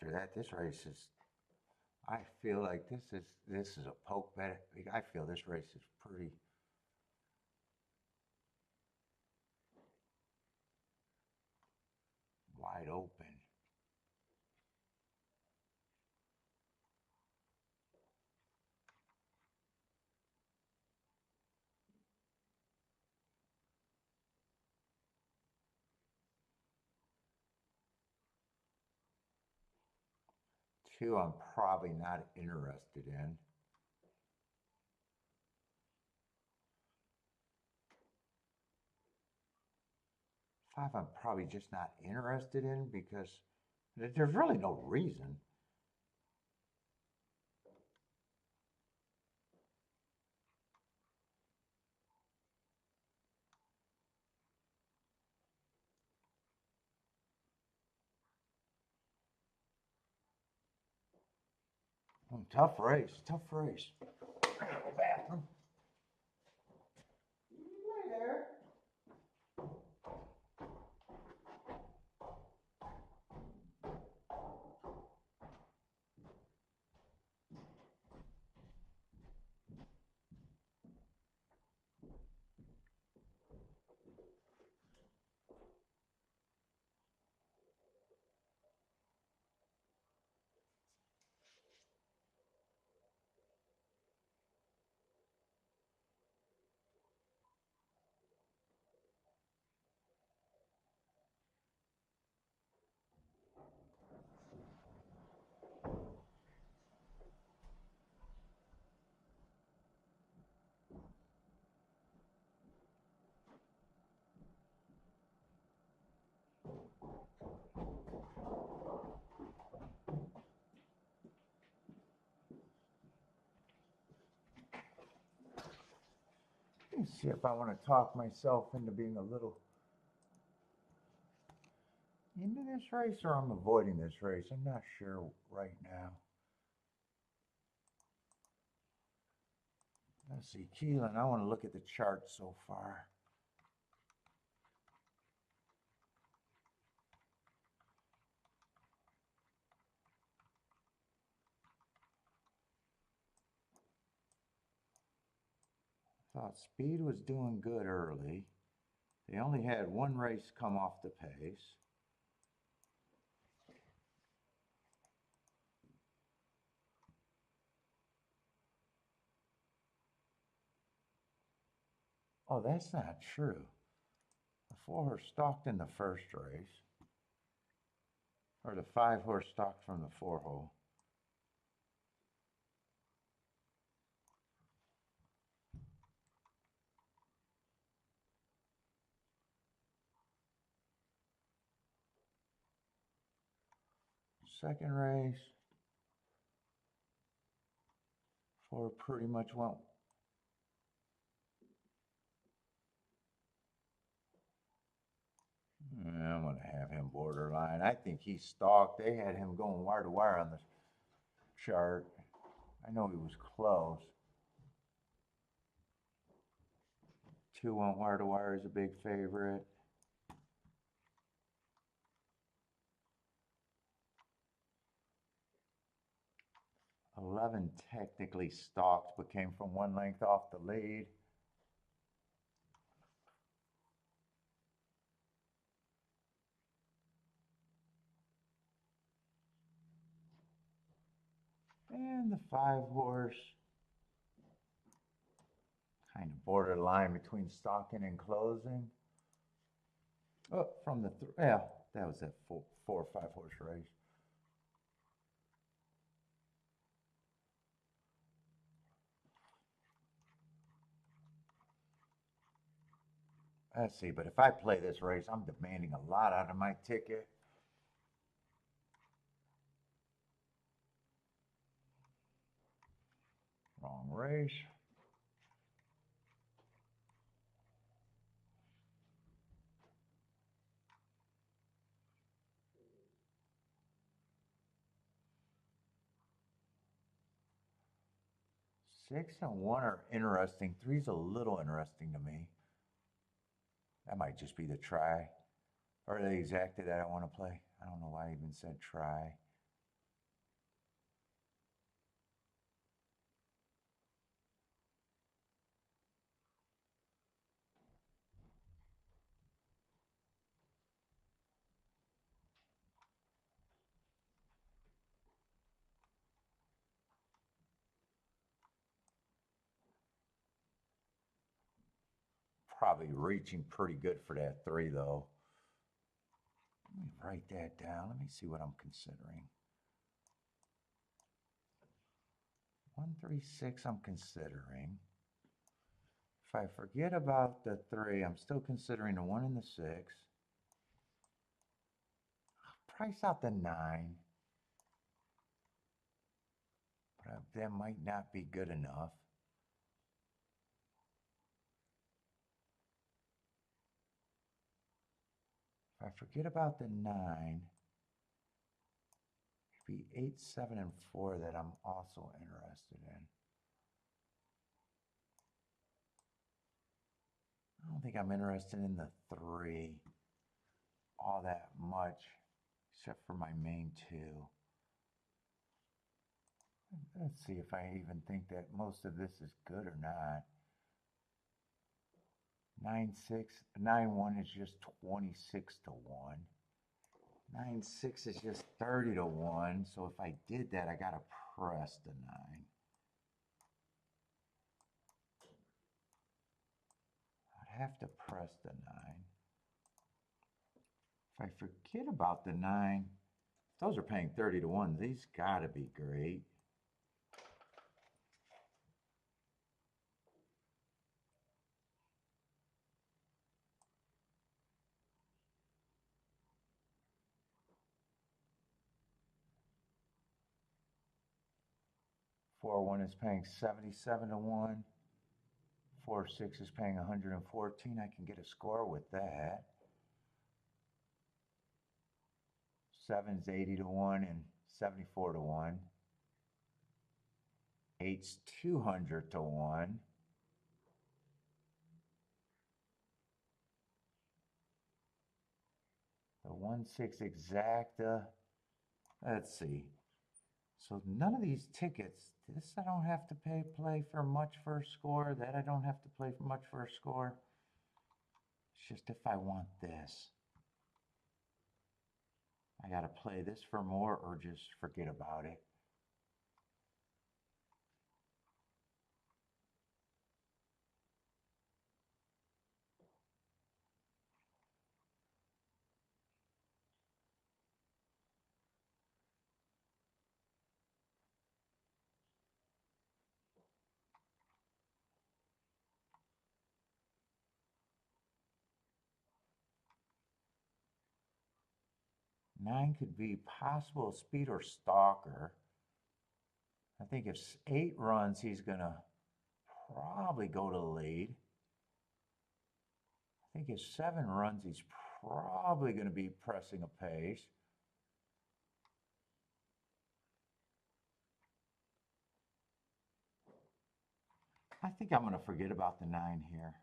that, this race is, I feel like this is a poke bet. I feel this race is pretty wide open. Two, I'm probably not interested in. Five, I'm probably just not interested in because there's really no reason. Tough race, tough race. Bathroom. Right there. Let's see if I want to talk myself into being a little into this race or I'm avoiding this race. I'm not sure right now. Let's see, Keeneland, I want to look at the chart so far. Thought speed was doing good early. They only had one race come off the pace. Oh, that's not true. The 4-horse stalked in the first race. Or the 5-horse stalked from the 4-hole. second race. 4 pretty much went. I'm going to have him borderline. I think he stalked. They had him going wire to wire on the chart. I know he was close. 2 went wire to wire is a big favorite. $11 technically stalked, but came from 1 length off the lead. And the 5 horse, kind of borderline between stalking and closing. Oh, from the, yeah, that was that 4 or 5 horse race. Let's see, but if I play this race, I'm demanding a lot out of my ticket. Wrong race. Six and 1 are interesting. 3's a little interesting to me. That might just be the try. Or the exacta that I want to play. I don't know why I even said try. Probably reaching pretty good for that 3 though. Let me write that down. Let me see what I'm considering. 1, 3, 6 I'm considering. If I forget about the 3, I'm still considering the 1 and the 6. Price out the 9. But that might not be good enough. If I forget about the 9, it'd be 8, 7, and 4 that I'm also interested in. I don't think I'm interested in the 3 all that much, except for my main 2. Let's see if I even think that most of this is good or not. 9, 6, 9, 1 is just 26 to 1. 9, 6 is just 30 to 1. So if I did that, I got to press the 9. I'd have to press the 9. If I forget about the 9, those are paying 30 to 1. These got to be great. Four one is paying 77 to 1. 4 6 is paying 114. I can get a score with that. 7's 80 to 1 and 74 to 1. 8's 200 to 1. The 1 6 exacta. Let's see. So none of these tickets, this I don't have to play for much first score, that I don't have to play for much first score. It's just if I want this. I got to play this for more or just forget about it. 9 could be possible speed or stalker. I think if 8 runs, he's going to probably go to the lead. I think if 7 runs, he's probably going to be pressing a pace. I think I'm going to forget about the 9 here.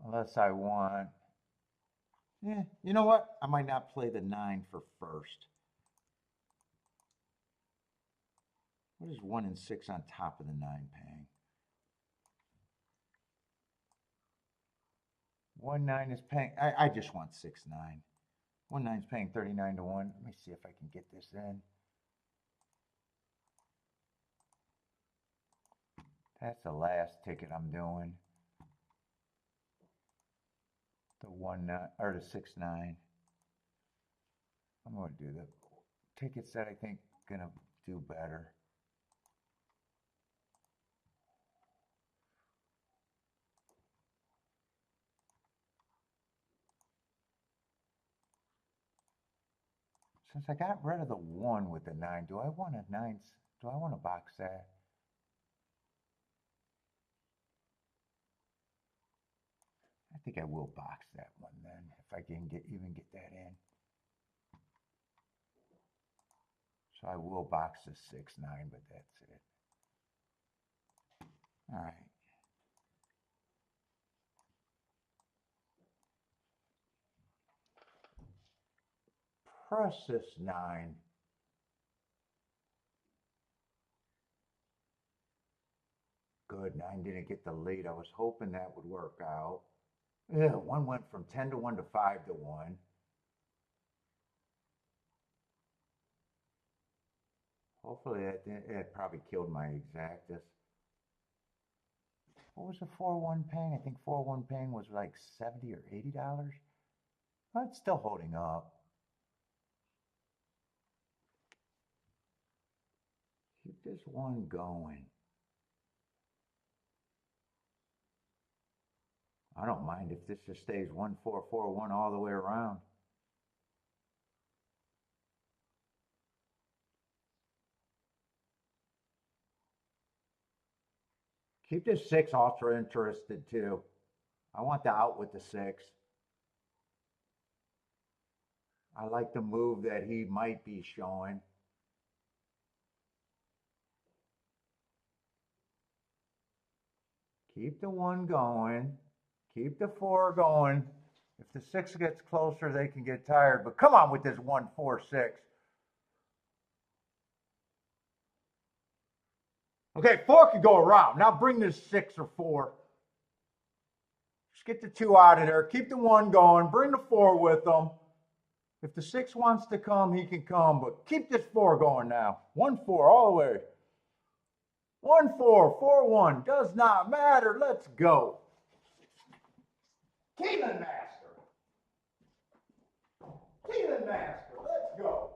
Unless I want, you know what? I might not play the 9 for first. What is 1 and 6 on top of the 9 paying? 1 9 is paying, I just want 6 9. 1 9 is paying 39 to 1. Let me see if I can get this in. That's the last ticket I'm doing. The 1 9 or the 6 9. I'm going to do the tickets that I think gonna do better. Since I got rid of the 1 with the 9, do I want a 9? Do I want to box that? I think I will box that one then, if I can even get that in. So I will box the 6 9, but that's it. All right. Press this 9. Good, 9 didn't get the lead. I was hoping that would work out. Yeah, 1 went from 10 to 1 to 5 to 1. Hopefully that probably killed my exactus. What was the 4-1 paying? I think 4-1 paying was like $70 or $80. Well, it's still holding up. Keep this 1 going. I don't mind if this just stays 1 4 4 1 all the way around. Keep this 6 ultra interested too. I want the out with the 6. I like the move that he might be showing. Keep the 1 going. Keep the 4 going. If the 6 gets closer, they can get tired. But come on with this 1 4 6. Okay, 4 could go around. Now bring this 6 or 4. Just get the 2 out of there. Keep the 1 going. Bring the 4 with them. If the 6 wants to come, he can come. But keep this 4 going now. 1 4 all the way. 1 4 4 1. Does not matter. Let's go. Keeneland Master. Keeneland Master. Let's go.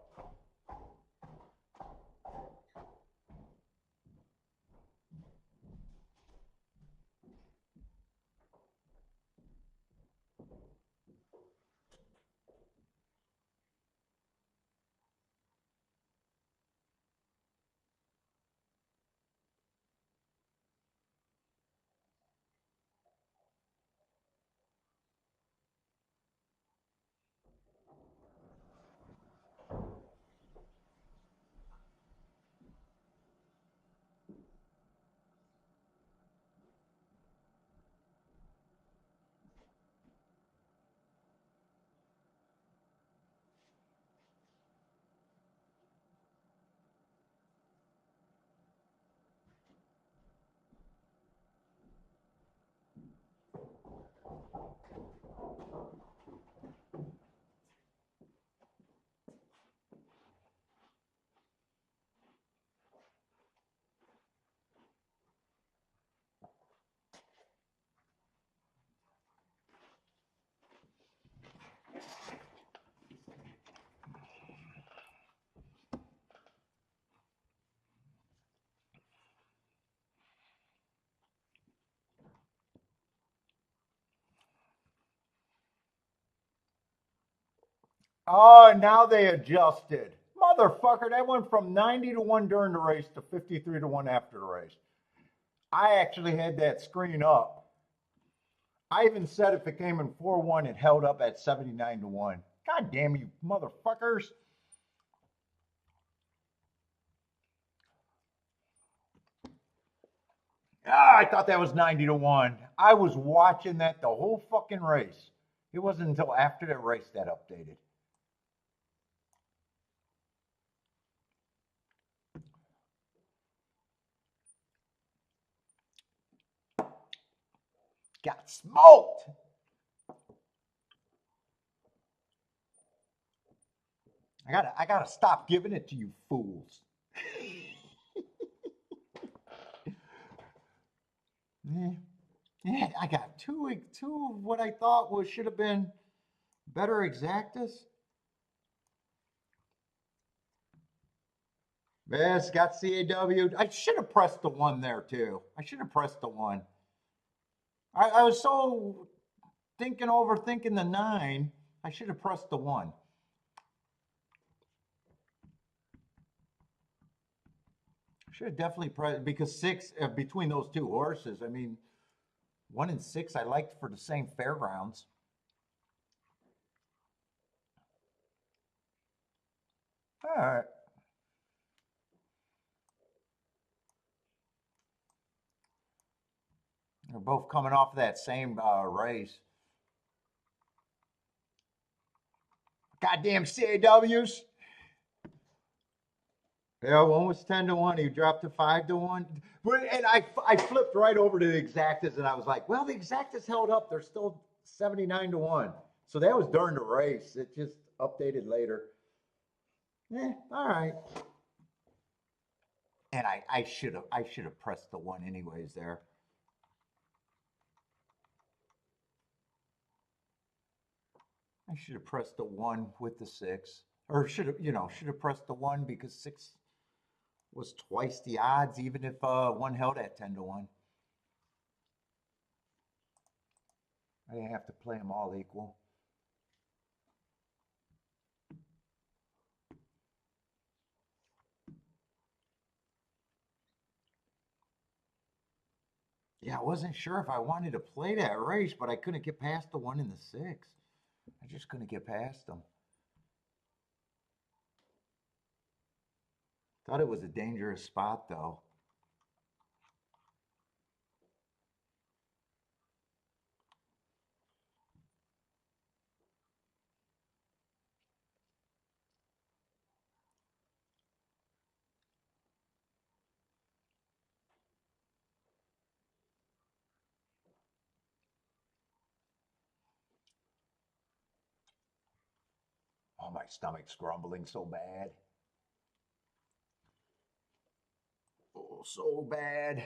Oh, now they adjusted. Motherfucker, that went from 90 to 1 during the race to 53 to 1 after the race. I actually had that screen up. I even said if it came in 4-1, it held up at 79 to 1. God damn you, motherfuckers. Ah, I thought that was 90 to 1. I was watching that the whole fucking race. It wasn't until after the race that updated. Got smoked. I gotta stop giving it to you fools. Yeah, yeah, I got two of what I thought was should have been better exactas. Yes, got CAW. I should have pressed the one there too. I should have pressed the one. I was so overthinking the 9. I should have pressed the 1. Should have definitely pressed because 6 between those two horses. I mean, 1 and 6 I liked for the same fairgrounds. All right. They're both coming off of that same race. Goddamn CAWs. Yeah, one was 10 to 1. He dropped to 5 to 1. And I flipped right over to the exactas and I was like, well, the exactas held up. They're still 79 to 1. So that was during the race. It just updated later. Yeah, all right. And I should have pressed the 1 anyways there. I should have pressed the 1 with the 6. Or should have pressed the 1 because 6 was twice the odds, even if 1 held at 10 to 1. I didn't have to play them all equal. Yeah, I wasn't sure if I wanted to play that race, but I couldn't get past the 1 and the 6. I just couldn't get past them. Thought it was a dangerous spot, though. Oh, my stomach's grumbling so bad. Oh, so bad.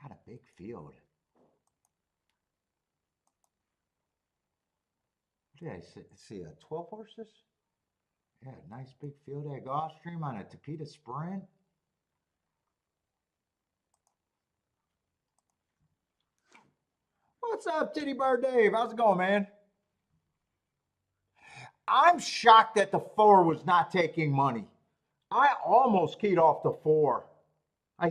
Got a big field. What did I see? 12 horses? Yeah, nice big field at Gulfstream on a Tapeta Sprint. What's up, Titty Bar Dave? How's it going, man? I'm shocked that the 4 was not taking money. I almost keyed off the 4. I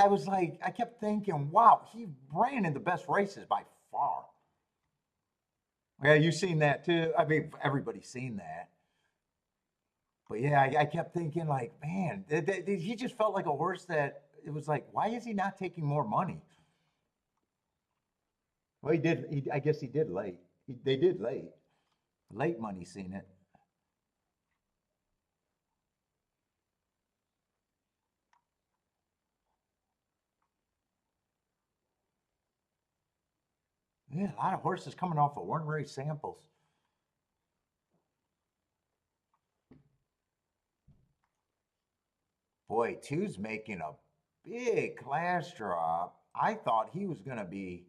was like, I kept thinking, wow, he ran in the best races by far. Yeah, you've seen that too. I mean, everybody's seen that. But yeah, I kept thinking, like, man, he just felt like a horse that it was like, why is he not taking more money? Well, he did. I guess he did late. They did late. Late money seen it. Yeah, a lot of horses coming off of 1 race samples. Boy, two's making a big class drop. I thought he was going to be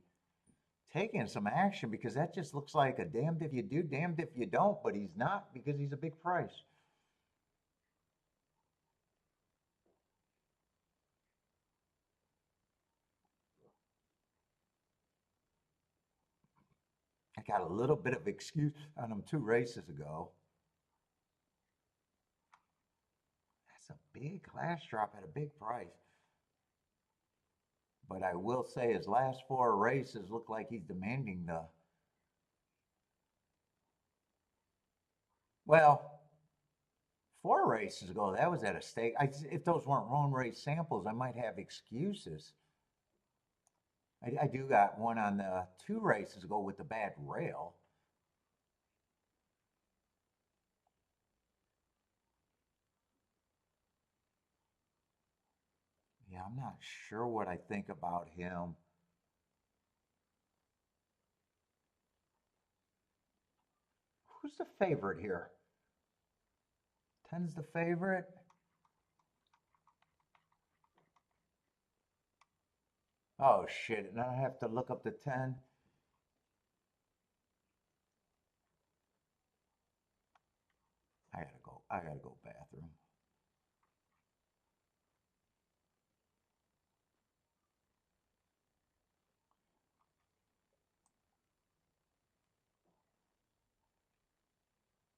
taking some action because that just looks like a damned if you do, damned if you don't, but he's not because he's a big price. I got a little bit of excuse on him 2 races ago. That's a big class drop at a big price. But I will say his last 4 races look like he's demanding the. Well, 4 races ago, that was at a stake. If those weren't wrong race samples, I might have excuses. I do got one on the 2 races ago with the bad rail. Yeah, I'm not sure what I think about him. Who's the favorite here? 10's the favorite. Oh shit! Now I have to look up the 10. I gotta go. I gotta go bathroom.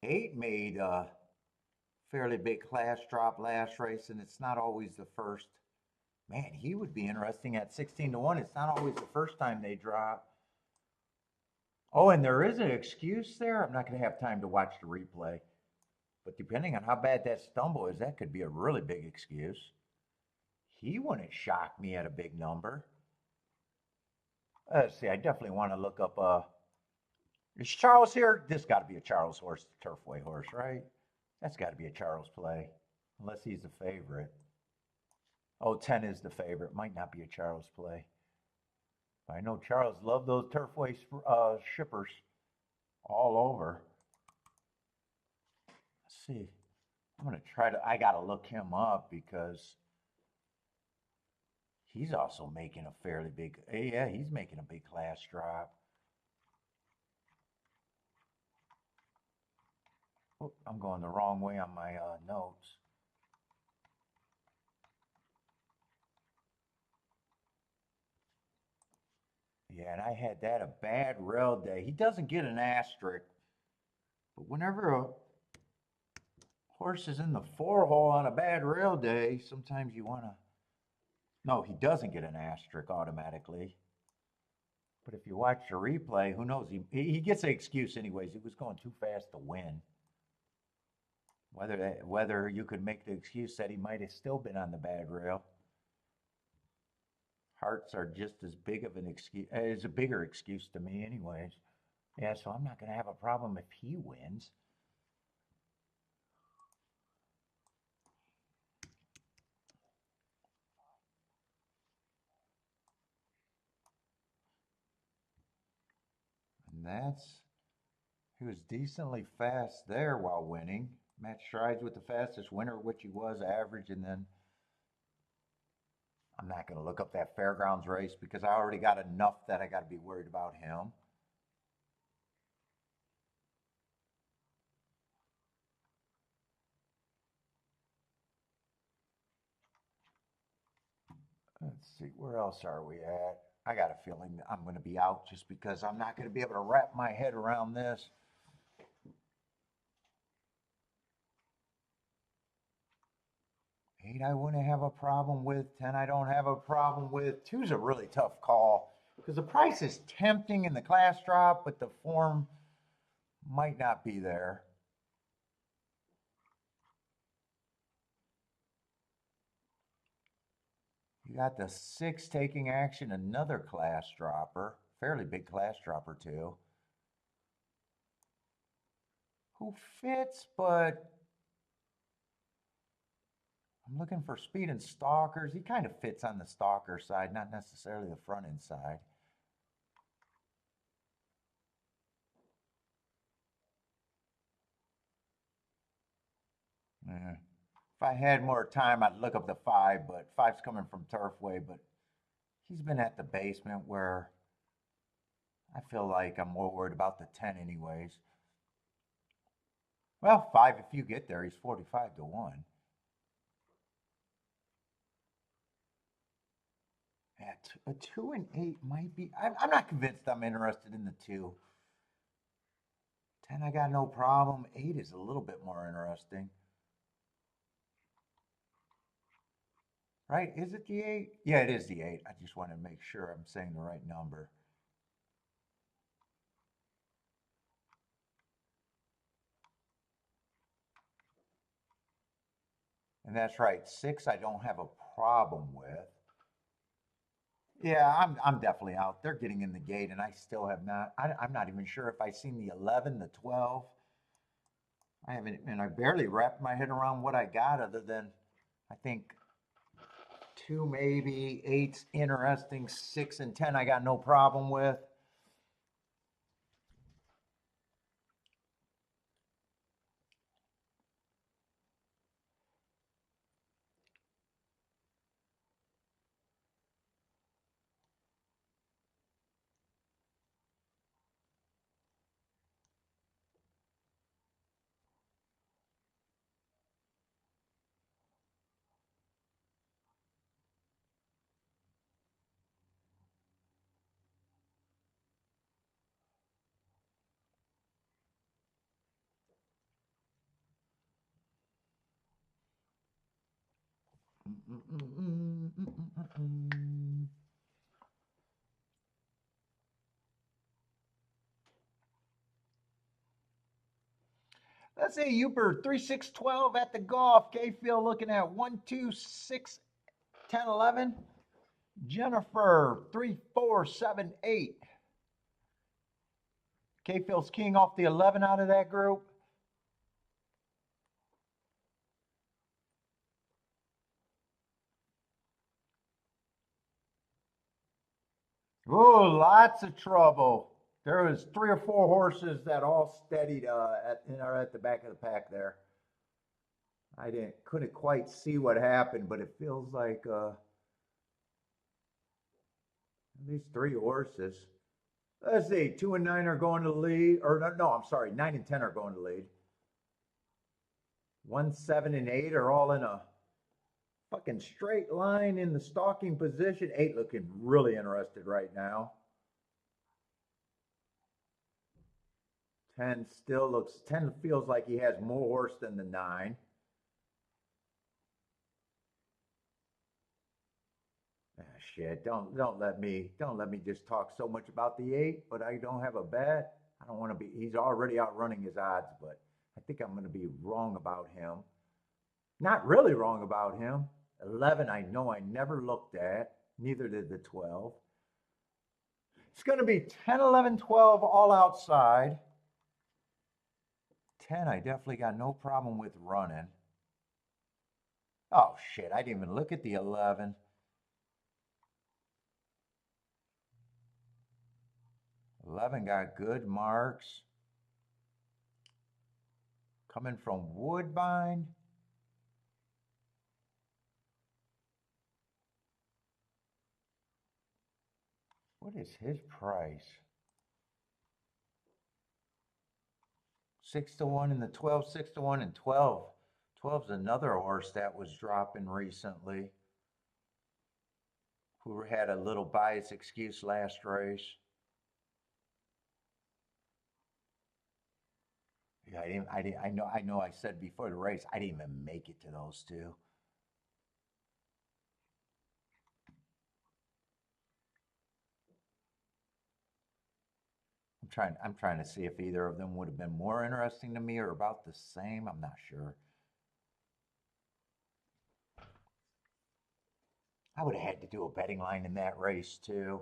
Eight made a fairly big class drop last race, and it's not always the first. Man, he would be interesting at 16-1. It's not always the first time they drop. Oh, and there is an excuse there. I'm not going to have time to watch the replay. But depending on how bad that stumble is, that could be a really big excuse. He wouldn't shock me at a big number. Let's see, I definitely want to look up. Is Charles here? This got to be a Charles horse, Turfway horse, right? That's got to be a Charles play, unless he's the favorite. Oh, 10 is the favorite. Might not be a Charles play. I know Charles loved those Turfway shippers all over. Let's see. I'm going to try to, I got to look him up because he's also making a fairly big, yeah, he's making a big class drop. Oh, I'm going the wrong way on my notes. Yeah, and I had that a bad rail day. He doesn't get an asterisk, but whenever a horse is in the 4 hole on a bad rail day, sometimes you want to. No, he doesn't get an asterisk automatically. But if you watch the replay, who knows? He gets an excuse anyways. He was going too fast to win. Whether you could make the excuse that he might have still been on the bad rail. Hearts are just as big of an excuse, is a bigger excuse to me anyways. Yeah, so I'm not going to have a problem if he wins. And he was decently fast there while winning. Match strides with the fastest winner, which he was average, and then I'm not going to look up that fairgrounds race because I already got enough that I got to be worried about him. Let's see, where else are we at? I got a feeling I'm going to be out just because I'm not going to be able to wrap my head around this. 8 I wouldn't have a problem with. 10 I don't have a problem with. 2's a really tough call because the price is tempting in the class drop, but the form might not be there. You got the 6 taking action, another class dropper, fairly big class dropper too. Who fits, but I'm looking for speed and stalkers. He kind of fits on the stalker side, not necessarily the front end side. Yeah. If I had more time, I'd look up the 5, but 5's coming from Turfway, but he's been at the basement where I feel like I'm more worried about the 10 anyways. Well, 5 if you get there, he's 45 to 1. Yeah, a 2 and 8 might be. I'm not convinced I'm interested in the 2. 10, I got no problem. 8 is a little bit more interesting. Right? Is it the 8? Yeah, it is the 8. I just want to make sure I'm saying the right number. And that's right. 6, I don't have a problem with. Yeah, I'm definitely out. They're getting in the gate, and I still have not. I'm not even sure if I've seen the 11, the 12. I haven't, and I barely wrapped my head around what I got, other than I think 2, maybe 8's interesting. 6 and 10, I got no problem with. Let's say Uber 3612 at the golf. K-Field looking at 1, 2, 6, 10, 11. Jennifer 3478. K-Field's king off the 11 out of that group. Oh, lots of trouble. There was 3 or 4 horses that all steadied at the back of the pack there. I couldn't quite see what happened, but it feels like at least 3 horses. Let's see, 2 and 9 are going to the lead, or no, I'm sorry, 9 and 10 are going to lead. 1, 7, and 8 are all in a fucking straight line in the stalking position. 8 looking really interested right now. 10 still looks, 10 feels like he has more horse than the 9. Ah, shit, don't let me just talk so much about the 8, but I don't have a bet. I don't want to be, he's already outrunning his odds, but I think I'm going to be wrong about him. Not really wrong about him. 11, I know I never looked at. Neither did the 12. It's going to be 10, 11, 12 all outside. 10, I definitely got no problem with running. Oh, shit, I didn't even look at the 11. 11 got good marks. Coming from Woodbine. What is his price? 6 to 1 in the 12, 6 to 1 and 12. 12's another horse that was dropping recently, who had a little bias excuse last race. Yeah, I know I said before the race, I didn't even make it to those 2. I'm trying to see if either of them would have been more interesting to me or about the same. I'm not sure. I would have had to do a betting line in that race too.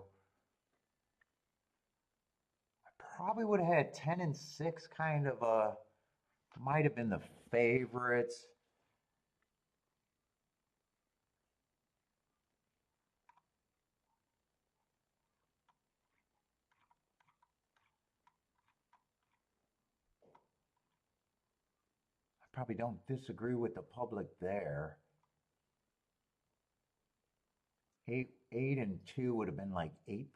I probably would have had 10 and 6 kind of might have been the favorites. I probably don't disagree with the public there. Eight and two would have been like 8%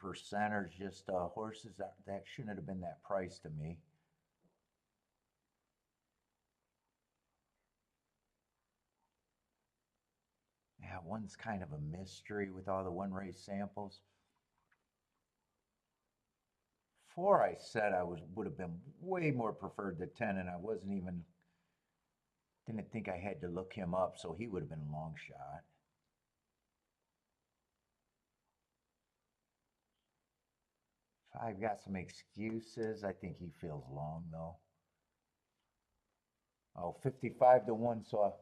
or just horses that shouldn't have been that price to me. Yeah, one's kind of a mystery with all the one race samples. Four, I said I would have been way more preferred to 10, and I didn't think I had to look him up, so he would have been a long shot. Five got some excuses. I think he feels long though. Oh, 55 to 1. So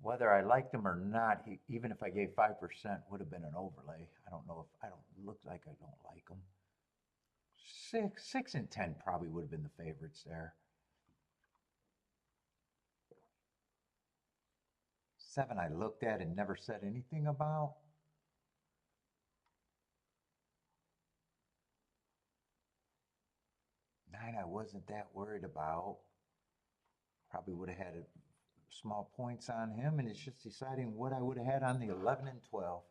whether I liked him or not, even if I gave 5%, would have been an overlay. I don't know if I don't look like I don't like him. Six and 10 probably would have been the favorites there. 7 I looked at and never said anything about. 9 I wasn't that worried about. Probably would have had small points on him, and it's just deciding what I would have had on the 11 and 12.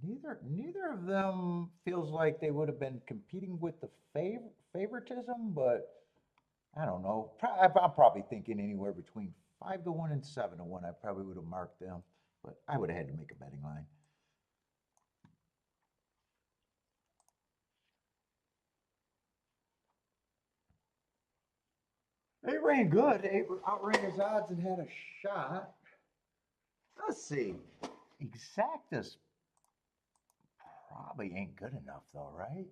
Neither of them feels like they would have been competing with the favoritism, but I don't know. I'm probably thinking anywhere between 5 to 1 and 7 to 1. I probably would have marked them, but I would have had to make a betting line. They ran good. They outran his odds and had a shot. Let's see. Exactus probably ain't good enough though, right?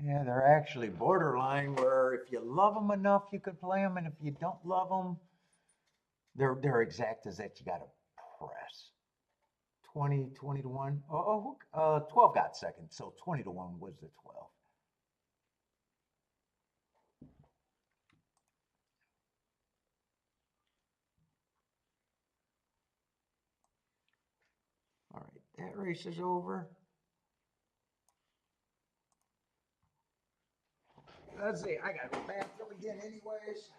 Yeah, they're actually borderline where if you love them enough, you could play them, and if you don't love them, they're exactas that you got to press. 20 to 1. 12 got second, so 20 to 1 was the 12. All right, that race is over. Let's see, I got to go bathroom again anyways.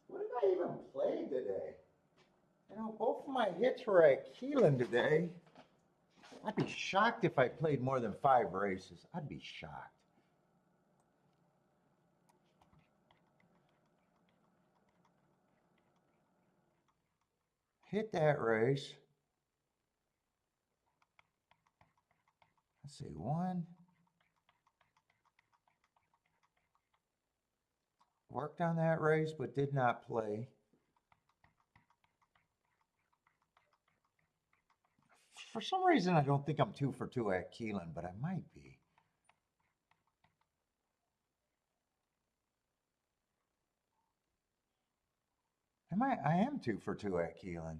What did I even play today? You know, both of my hits were at Keeneland today. I'd be shocked if I played more than 5 races. I'd be shocked. Hit that race. Let's see, 1. Worked on that race, but did not play. For some reason, I don't think I'm 2 for 2 at Keeneland, but I might be. I am 2 for 2 at Keeneland.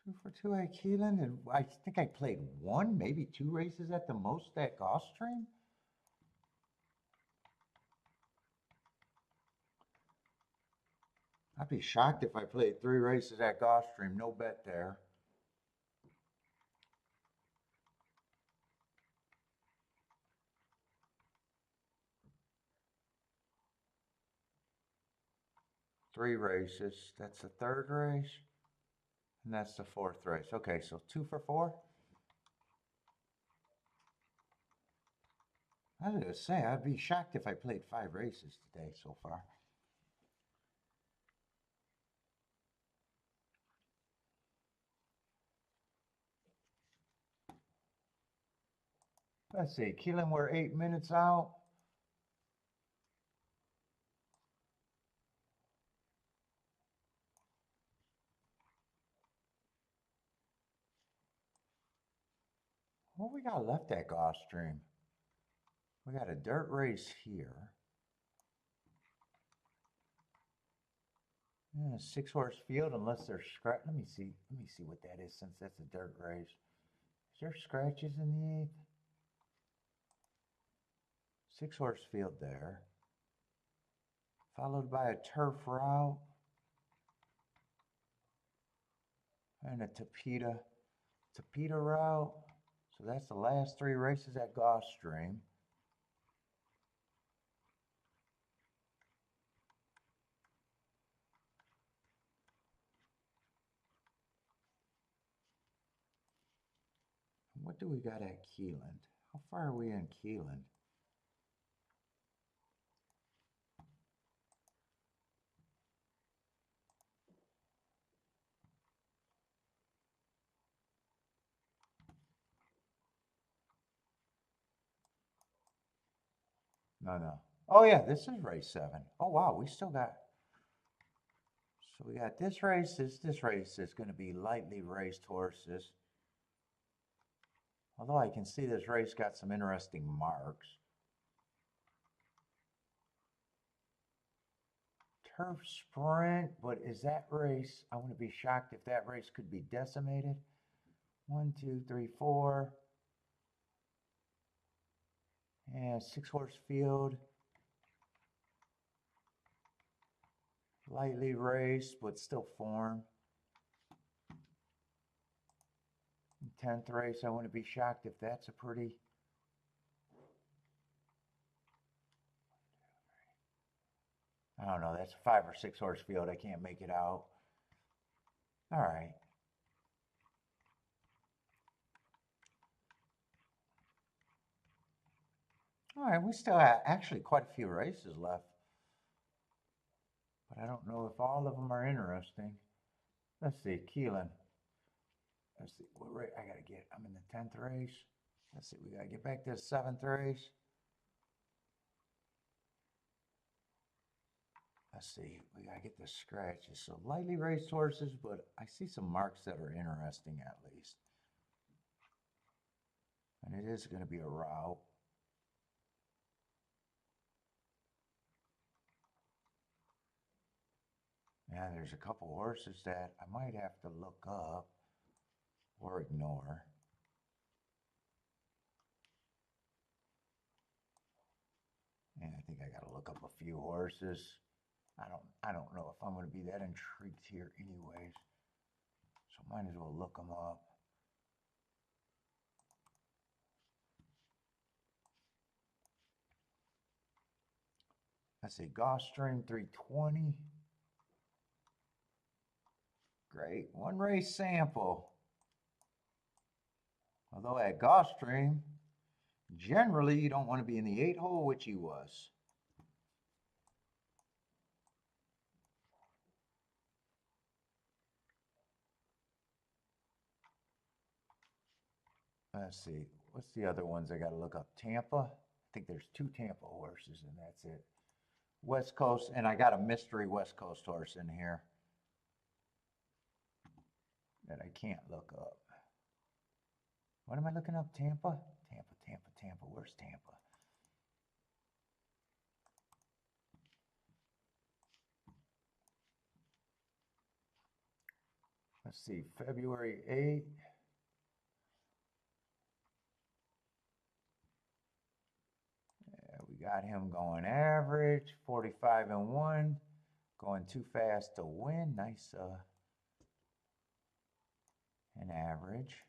2 for 2 at Keeneland, and I think I played 1, maybe 2 races at the most at Gulfstream. I'd be shocked if I played 3 races at Gulfstream, no bet there. Three races. That's the 3rd race. And that's the 4th race. Okay, so 2 for 4. I was gonna say, I'd be shocked if I played 5 races today so far. Let's see, Keeneland, we're 8 minutes out. What we got left at Gulfstream? We got a dirt race here. Yeah, 6-horse field, unless there's scratch. Let me see what that is, since that's a dirt race. Is there scratches in the 8th? 6-horse field there. Followed by a turf route. And a Tapeta route. So that's the last 3 races at Gulfstream. What do we got at Keeneland? How far are we in Keeneland? No. Oh yeah, this is race 7. Oh wow, we still got. So we got this race. This race is going to be lightly raced horses. Although I can see this race got some interesting marks. Turf sprint, but is that race? I want to be shocked if that race could be decimated. 1, 2, 3, 4. And 6-horse field. Lightly raced, but still form. 10th race, I wouldn't be shocked if that's a pretty. I don't know, that's a 5 or 6 horse field. I can't make it out. All right. All right, we still have actually quite a few races left. But I don't know if all of them are interesting. Let's see, Keeneland. Let's see, what race I gotta get. I'm in the 10th race. Let's see, we gotta get back to the 7th race. Let's see, we gotta get the scratches. So lightly raced horses, but I see some marks that are interesting at least. And it is gonna be a route. Yeah, there's a couple horses that I might have to look up or ignore. And I think I gotta look up a few horses. I don't know if I'm gonna be that intrigued here anyways. So might as well look them up. Let's see, Gulfstream 320. Great, 1 race sample. Although at Gulfstream, generally you don't want to be in the 8 hole, which he was. Let's see, what's the other ones I got to look up? Tampa. I think there's 2 Tampa horses, and that's it. West Coast, and I got a mystery West Coast horse in here that I can't look up. What am I looking up? Tampa? Tampa. Where's Tampa? Let's see, February 8th. Yeah, we got him going average, 45-1, going too fast to win. Nice, an average.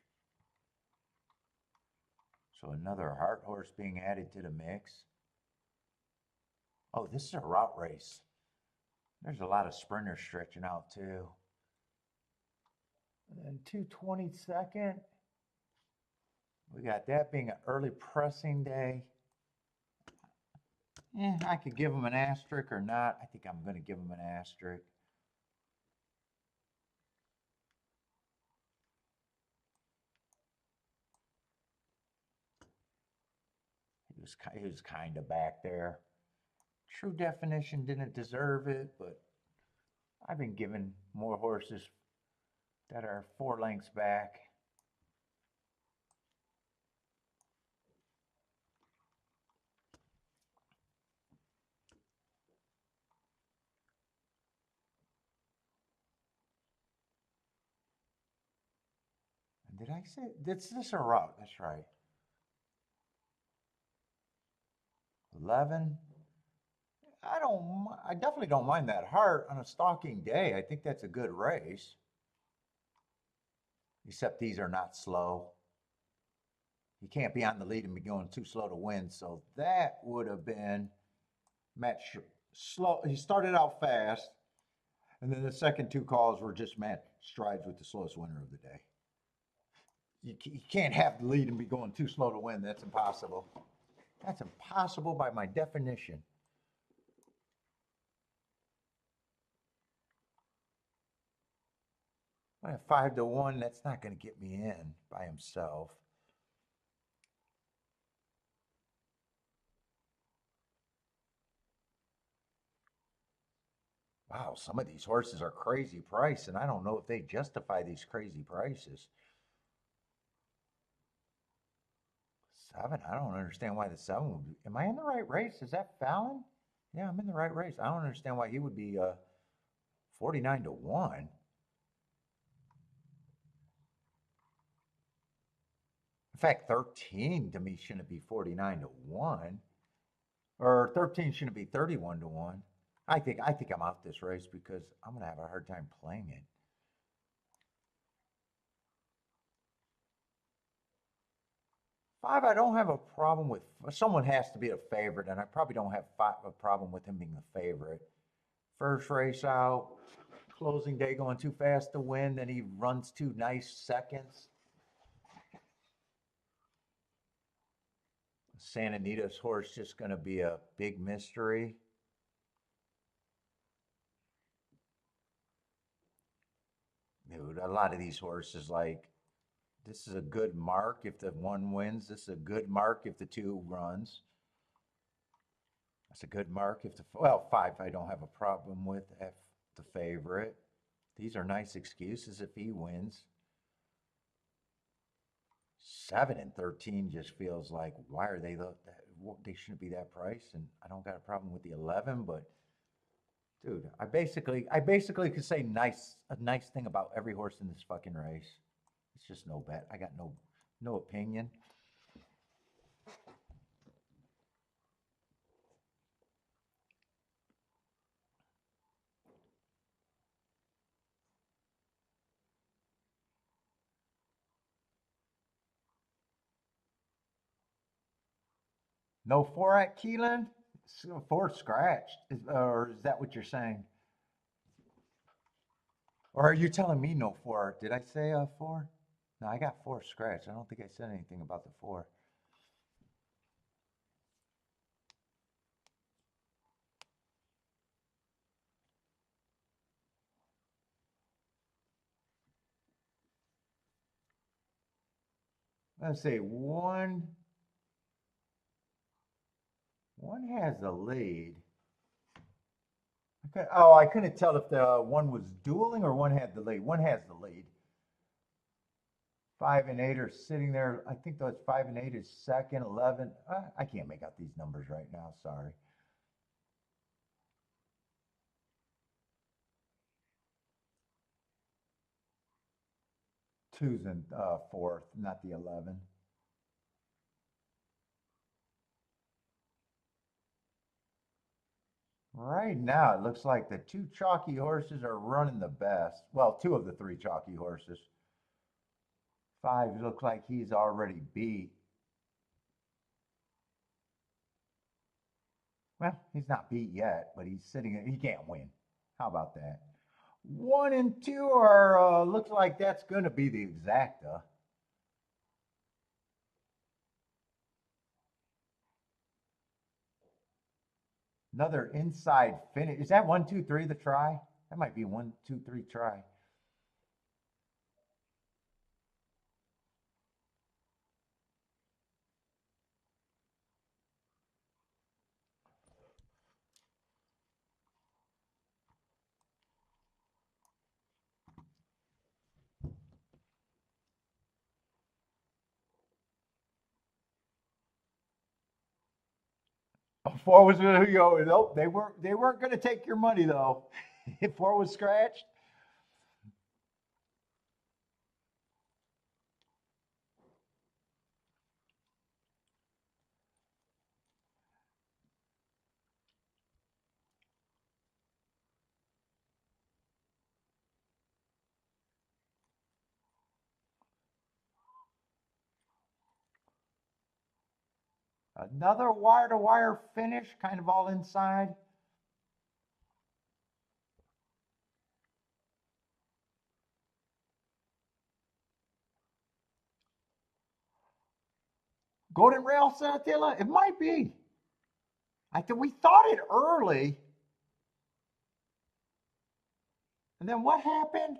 So another heart horse being added to the mix. Oh, this is a route race. There's a lot of sprinters stretching out too. And then 222nd. We got that being an early pressing day. I could give him an asterisk or not. I think I'm going to give him an asterisk. He was kind of back there. True Definition didn't deserve it, but I've been given more horses that are 4 lengths back. Did I say this a route? That's right. 11. I definitely don't mind that heart on a stalking day. I think that's a good race. Except these are not slow. You can't be on the lead and be going too slow to win. So that would have been Matt slow. He started out fast, and then the second 2 calls were just Matt strides with the slowest winner of the day. You can't have the lead and be going too slow to win. That's impossible. That's impossible by my definition. At 5-1, that's not going to get me in by himself. Wow, some of these horses are crazy price, and I don't know if they justify these crazy prices. 7, I don't understand why the 7 would be. Am I in the right race? Is that Fallon? Yeah, I'm in the right race. I don't understand why he would be 49-1. In fact, 13 to me shouldn't be 49-1. Or 13 shouldn't be 31-1. I think I'm out this race because I'm gonna have a hard time playing it. 5, I don't have a problem with. Someone has to be a favorite, and I probably don't have a problem with him being the favorite. First race out, closing day going too fast to win, then he runs 2 nice seconds. Santa Anita's horse just going to be a big mystery. Dude, a lot of these horses, like, this is a good mark if the 1 wins. This is a good mark if the 2 runs. That's a good mark if the, well, 5 I don't have a problem with, F the favorite. These are nice excuses if he wins. 7 and 13 just feels like, why are they they shouldn't be that price, and I don't got a problem with the 11, but dude, I basically could say a nice thing about every horse in this fucking race. It's just no bet. I got no opinion. No 4 at Keeneland? 4 scratched, or is that what you're saying? Or are you telling me no 4? Did I say 4? No, I got 4 scratched. I don't think I said anything about the 4. Let's see, one has the lead. I couldn't tell if the one was dueling or one had the lead. One has the lead. 5 and 8 are sitting there. I think those 5 and 8 is second. 11. I can't make out these numbers right now. Sorry. Two's in fourth, not the 11. Right now, it looks like the 2 chalky horses are running the best. Well, 2 of the 3 chalky horses. 5 looks like he's already beat. Well, he's not beat yet, but he's sitting. He can't win. How about that? 1 and 2 are looks like that's going to be the exacta. Another inside finish. Is that 1, 2, 3 the try? That might be 1, 2, 3 try. Four was going to go. Nope, they weren't going to take your money though. If four was scratched. Another wire to wire finish, kind of all inside. Golden Rail Satilla? It might be. I think we thought it early. And then what happened?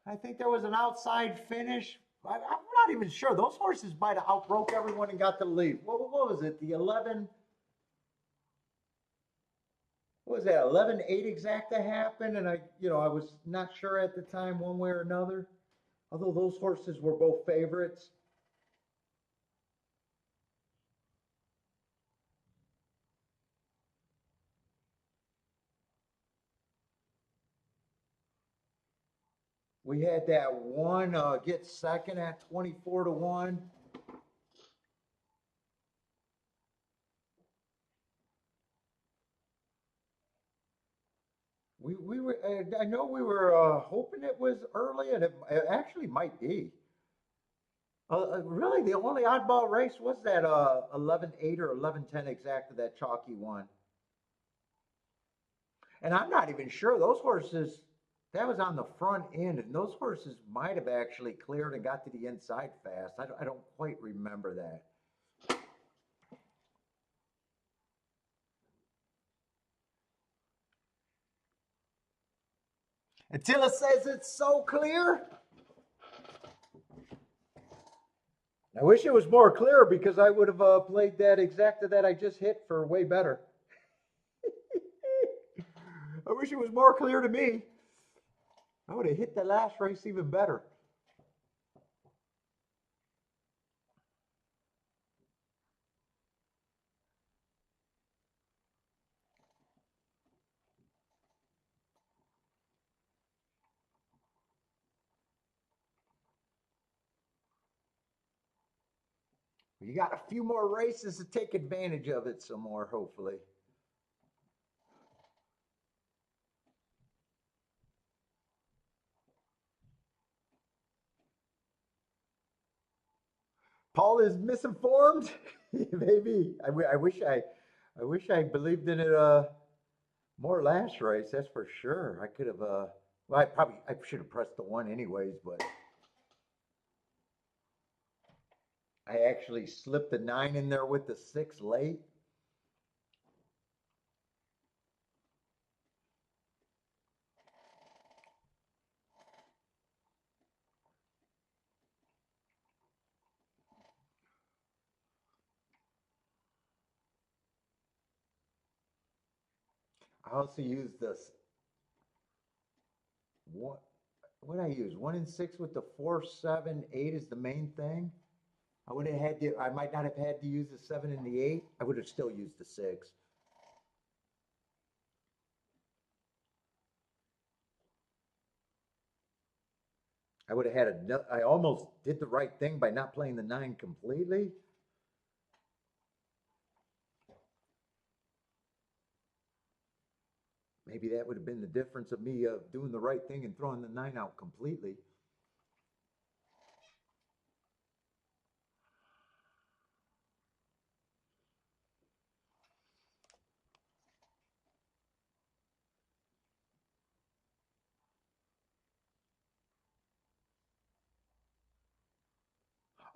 I think there was an outside finish. I'm not even sure. Those horses might have outbroke everyone and got the lead. What was it? The 11. What was that? 11-8 exacta happened, and I was not sure at the time one way or another. Although those horses were both favorites. We had that one get second at 24-1. We were. I know we were hoping it was early, and it actually might be. Really, the only oddball race was that 11-8 or 11-10 exacta that chalky one. And I'm not even sure those horses. That was on the front end, and those horses might have actually cleared and got to the inside fast. I don't quite remember that. Attila says it's so clear. I wish it was more clear because I would have played that exacta that I just hit for way better. I wish it was more clear to me. I would have hit the last race even better. You got a few more races to take advantage of it some more, hopefully. Paul is misinformed. Maybe. I wish I believed in it more last race. That's for sure. I could have. Well, I should have pressed the one anyways, but I actually slipped the 9 in there with the 6 late. I also used this. What I use? 1 and 6 with the 4, 7, 8 is the main thing. I would have had to. I might not have had to use the 7 and the 8. I would have still used the 6. I would have had a. I almost did the right thing by not playing the 9 completely. Maybe that would have been the difference of me doing the right thing and throwing the 9 out completely.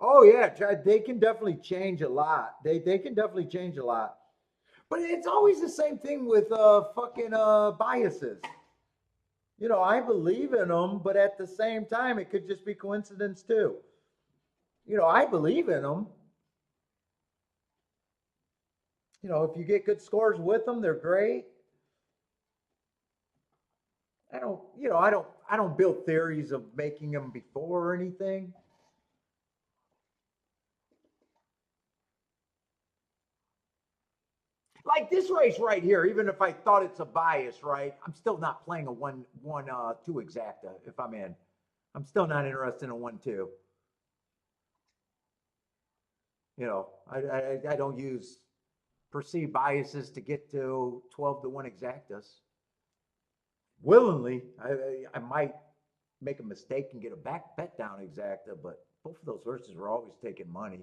Oh yeah, they can definitely change a lot. They can definitely change a lot. But it's always the same thing with fucking biases. You know, I believe in them, but at the same time, it could just be coincidence too. You know, I believe in them. You know, if you get good scores with them, they're great. I don't build theories of making them before or anything. Like this race right here, even if I thought it's a bias, right? I'm still not playing a two exacta if I'm in. I'm still not interested in a 1-2. You know, I don't use perceived biases to get to 12-1 exactas. Willingly, I might make a mistake and get a back bet down exacta, but both of those horses were always taking money.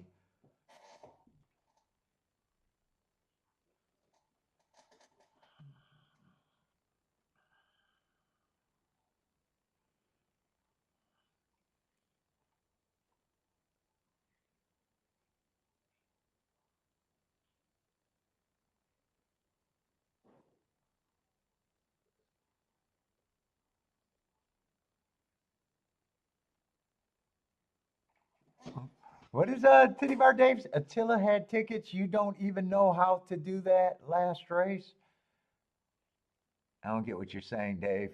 What is Titty Bar Dave's? Attila had tickets. You don't even know how to do that last race. I don't get what you're saying, Dave.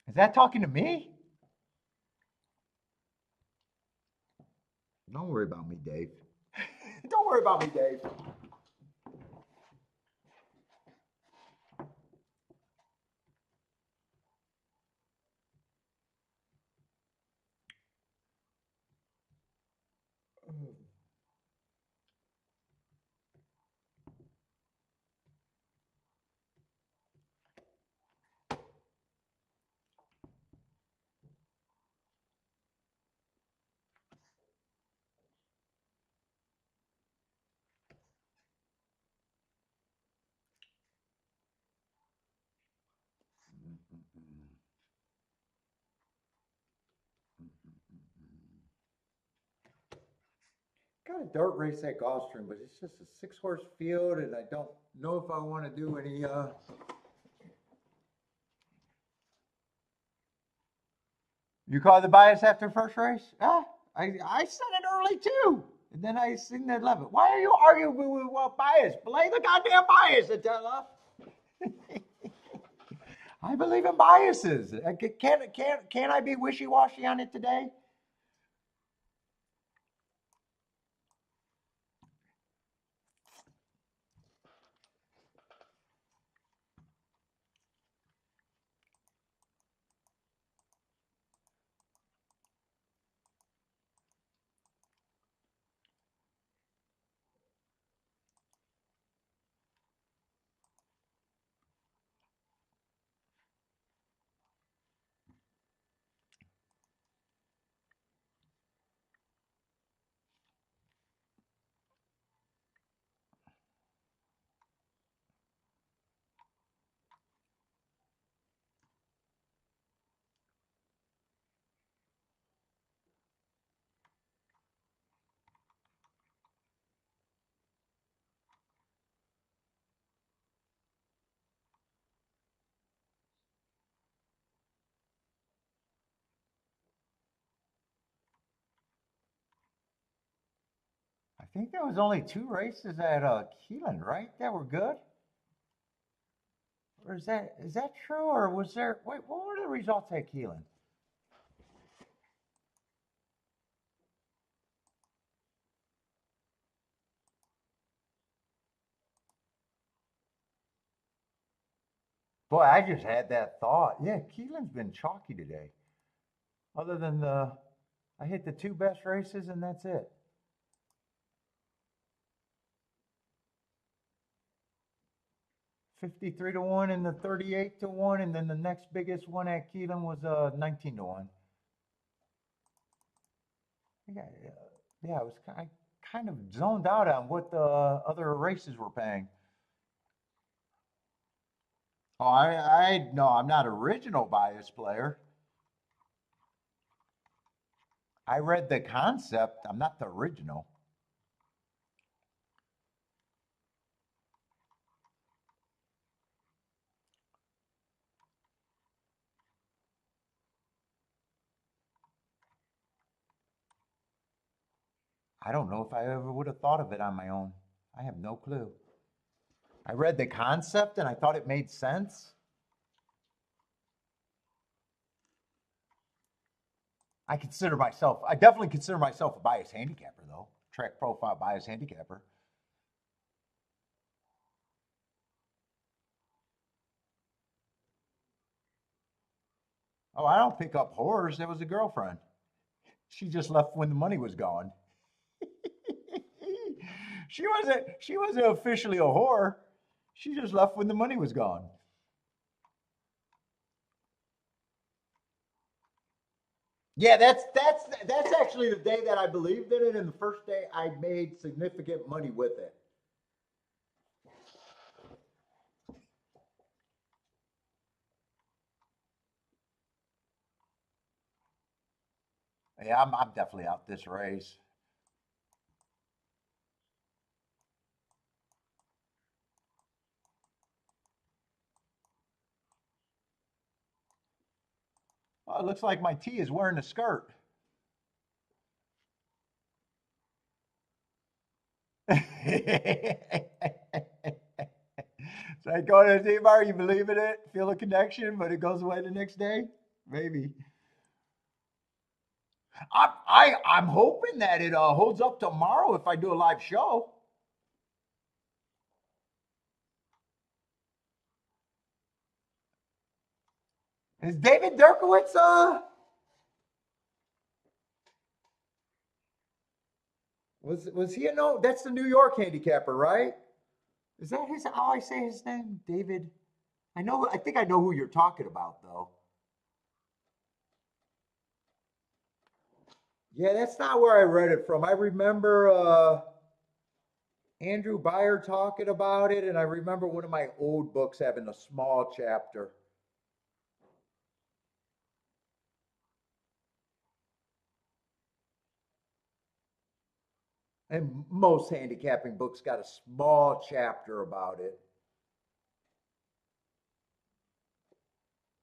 Is that talking to me? Don't worry about me, Dave. Don't worry about me, Dave. Got a dirt race at Gulfstream, but it's just a 6-horse field, and I don't know if I want to do any. You call the bias after first race? Ah, I said it early too, and then I seen the 11. Why are you arguing with bias? Play the goddamn bias, Attila. I believe in biases. Can I be wishy-washy on it today? I think there was only 2 races at Keeneland, right? That were good. Or is that true? Or was there? Wait, what were the results at Keeneland? Boy, I just had that thought. Yeah, Keeneland's been chalky today. Other than I hit the 2 best races and that's it. 53-1 and the 38-1, and then the next biggest one at Keeneland was 19-1. Yeah, yeah, I kind of zoned out on what the other races were paying. Oh, no, I'm not original bias player. I read the concept. I'm not the original. I don't know if I ever would have thought of it on my own. I have no clue. I read the concept and I thought it made sense. I definitely consider myself a biased handicapper, though. Track profile biased handicapper. Oh, I don't pick up whores. That was a girlfriend. She just left when the money was gone. She wasn't officially a whore. She just left when the money was gone. Yeah, that's actually the day that I believed in it, and the first day I made significant money with it. Yeah, I'm definitely out this race. Oh, it looks like my T is wearing a skirt. So I go to the T bar, you believe in it, feel a connection, but it goes away the next day? Maybe. I'm hoping that it holds up tomorrow if I do a live show. Is David Derkowitz was he a no? That's the New York handicapper, right? Is that his how I say his name? David. I think I know who you're talking about though. Yeah, that's not where I read it from. I remember Andrew Byer talking about it, and I remember one of my old books having a small chapter. And most handicapping books got a small chapter about it.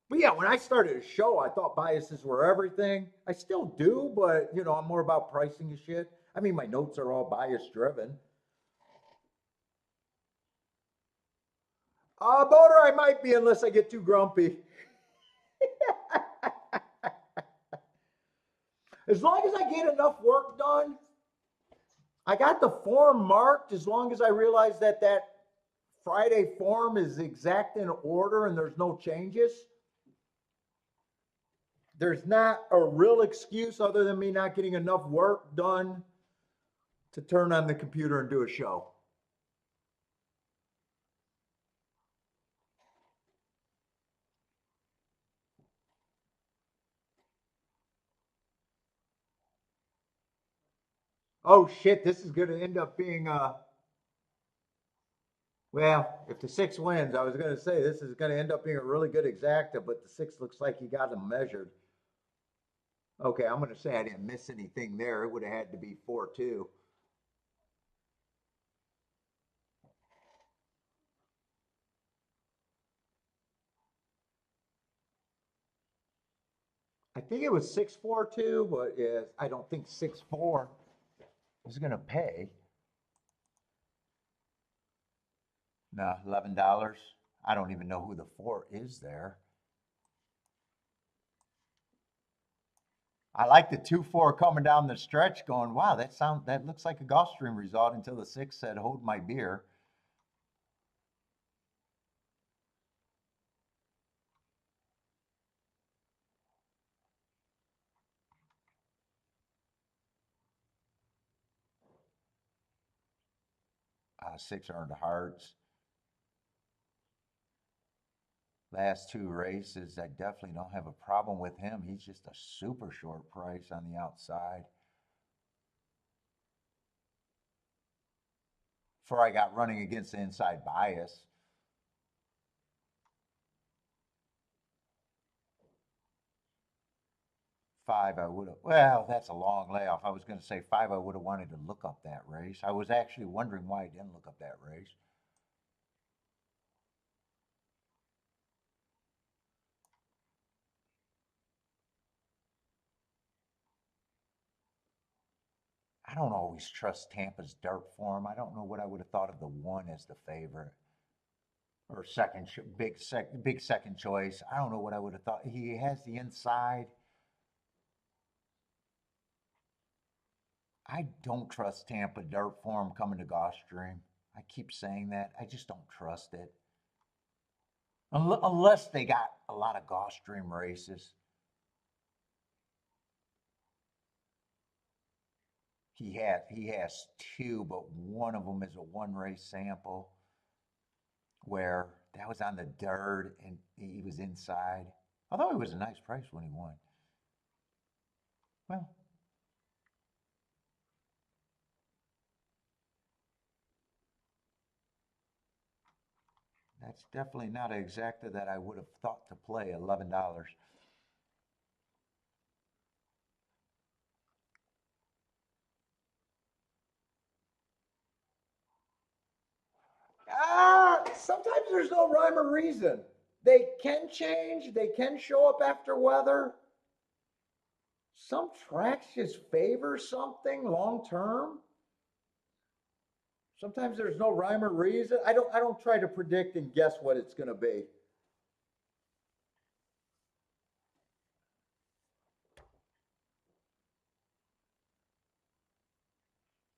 But yeah, when I started a show, I thought biases were everything. I still do, but I'm more about pricing and shit. I mean, my notes are all bias driven. Boater, I might be unless I get too grumpy. As long as I get enough work done, I got the form marked. As long as I realize that Friday form is exact in order and there's no changes, there's not a real excuse other than me not getting enough work done to turn on the computer and do a show. Oh shit, this is going to end up being well, if the six wins, I was going to say this is going to end up being a really good exacta, but the six looks like he got them measured. Okay, I'm going to say I didn't miss anything there. It would have had to be 4-2. I think it was 6-4-2, but yeah, I don't think 6-4 is going to pay. No, $11. I don't even know who the four is there. I like the 2-4 coming down the stretch going, wow, that looks like a Gulfstream result until the six said, hold my beer. Six earned hearts. Last two races, I definitely don't have a problem with him. He's just a super short price on the outside. Before I got running against the inside bias. Five, I would have, well, that's a long layoff. I was going to say five, I would have wanted to look up that race. I was actually wondering why I didn't look up that race. I don't always trust Tampa's dirt form. I don't know what I would have thought of the one as the favorite or big second choice. I don't know what I would have thought. He has the inside. I don't trust Tampa dirt form coming to Gulfstream. I keep saying that. I just don't trust it. Unless they got a lot of Gulfstream races. He has two, but one of them is a one race sample where that was on the dirt and he was inside. Although it was a nice price when he won. Well, that's definitely not an exacta that I would have thought to play $11. Sometimes there's no rhyme or reason. They can change, they can show up after weather. Some tracks just favor something long term. Sometimes there's no rhyme or reason. I don't try to predict and guess what it's going to be.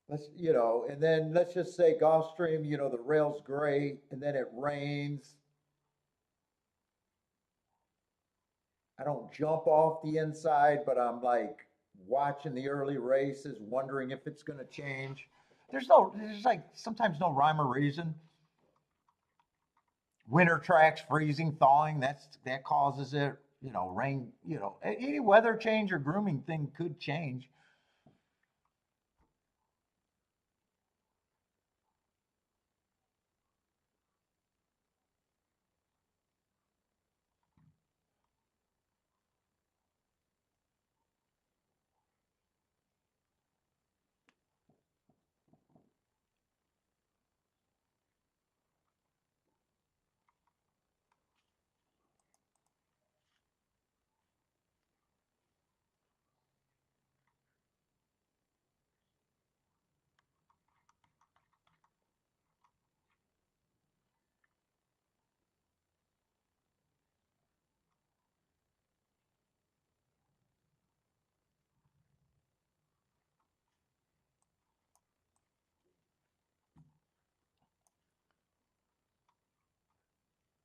And then let's just say Gulfstream, the rail's great, and then it rains. I don't jump off the inside, but I'm like watching the early races, wondering if it's going to change. There's like sometimes no rhyme or reason. Winter tracks, freezing, thawing, that causes it. Rain, any weather change or grooming thing could change.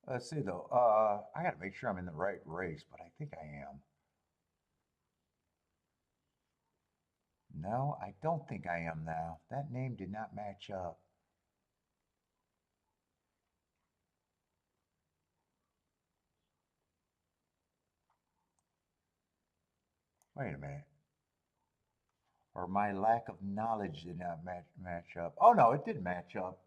Let's see though. I got to make sure I'm in the right race, but I think I am. No, I don't think I am now. That name did not match up. Wait a minute. Or my lack of knowledge did not match up. Oh no, it did match up.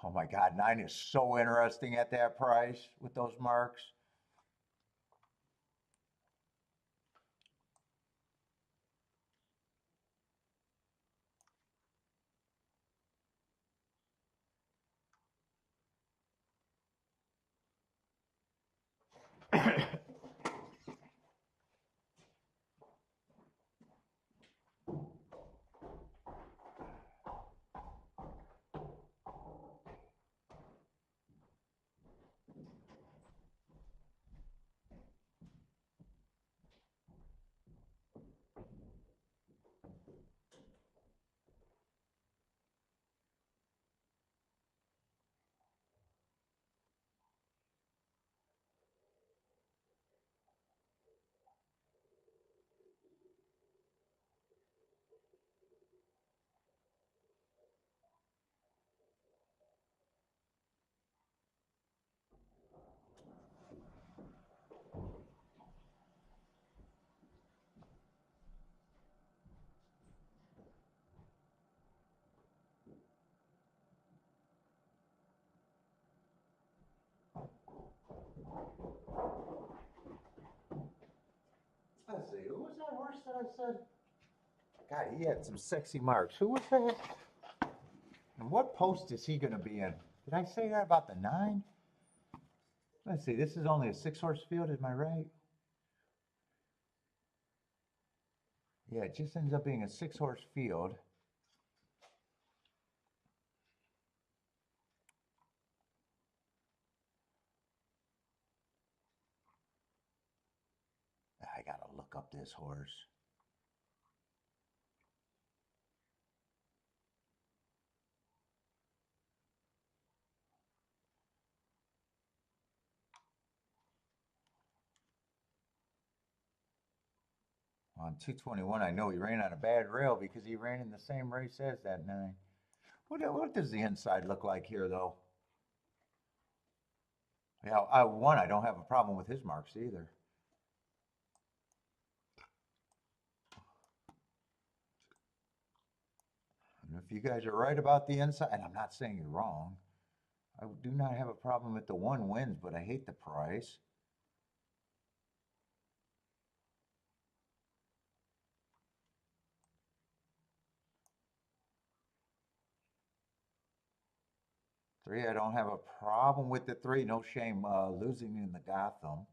Oh my God, 9 is so interesting at that price with those marks. Let's see, who was that horse that I said? God, he had some sexy marks. Who was that? And what post is he going to be in? Did I say that about the 9? Let's see, this is only a 6-horse field, am I right? Yeah, it just ends up being a 6-horse field. I gotta look up this horse. On 221, I know he ran on a bad rail because he ran in the same race as that 9. What does the inside look like here, though? Yeah, I don't have a problem with his marks either. And if you guys are right about the inside, and I'm not saying you're wrong, I do not have a problem with the 1 wins, but I hate the price. Three, I don't have a problem with the 3. No shame losing in the Gotham.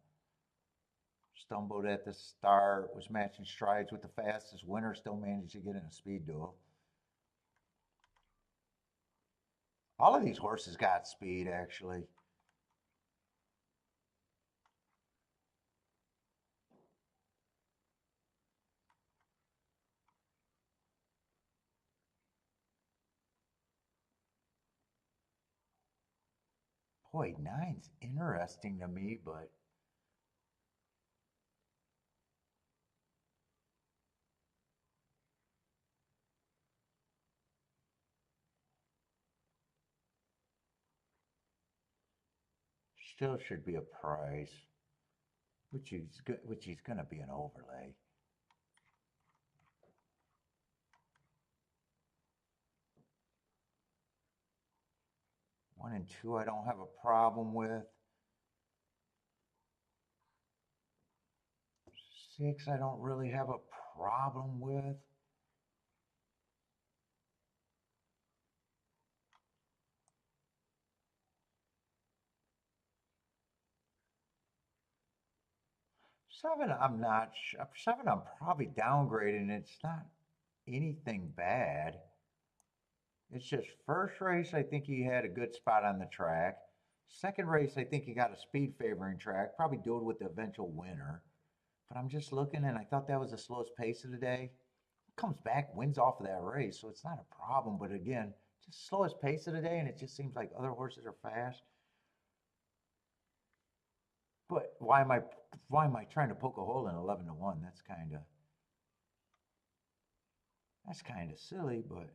Stumbled at the start, was matching strides with the fastest winner, still managed to get in a speed duel. All of these horses got speed, actually. Boy, 9's interesting to me, but still should be a price, which is going to be an overlay. One and two, I don't have a problem with. 6, I don't really have a problem with. 7, I'm not sure. 7, I'm probably downgrading. It's not anything bad. It's just first race, I think he had a good spot on the track. Second race, I think he got a speed favoring track, probably dueled with the eventual winner. But I'm just looking, and I thought that was the slowest pace of the day. Comes back, wins off of that race, so it's not a problem. But again, just slowest pace of the day, and it just seems like other horses are fast. But why am I trying to poke a hole in 11-1? That's kind of silly, but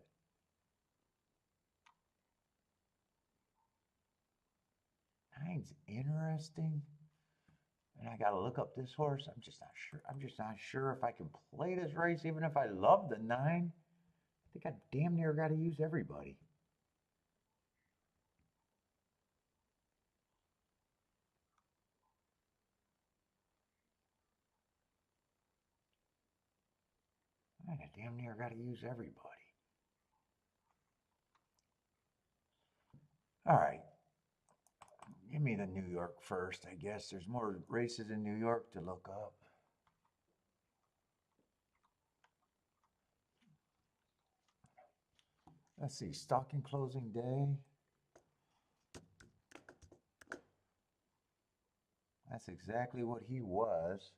9's interesting. And I got to look up this horse. I'm just not sure. I'm just not sure if I can play this race, even if I love the 9. I think I damn near got to use everybody. I damn near got to use everybody. All right. Give me the New York first, I guess. There's more races in New York to look up. Let's see, stocking closing day. That's exactly what he was.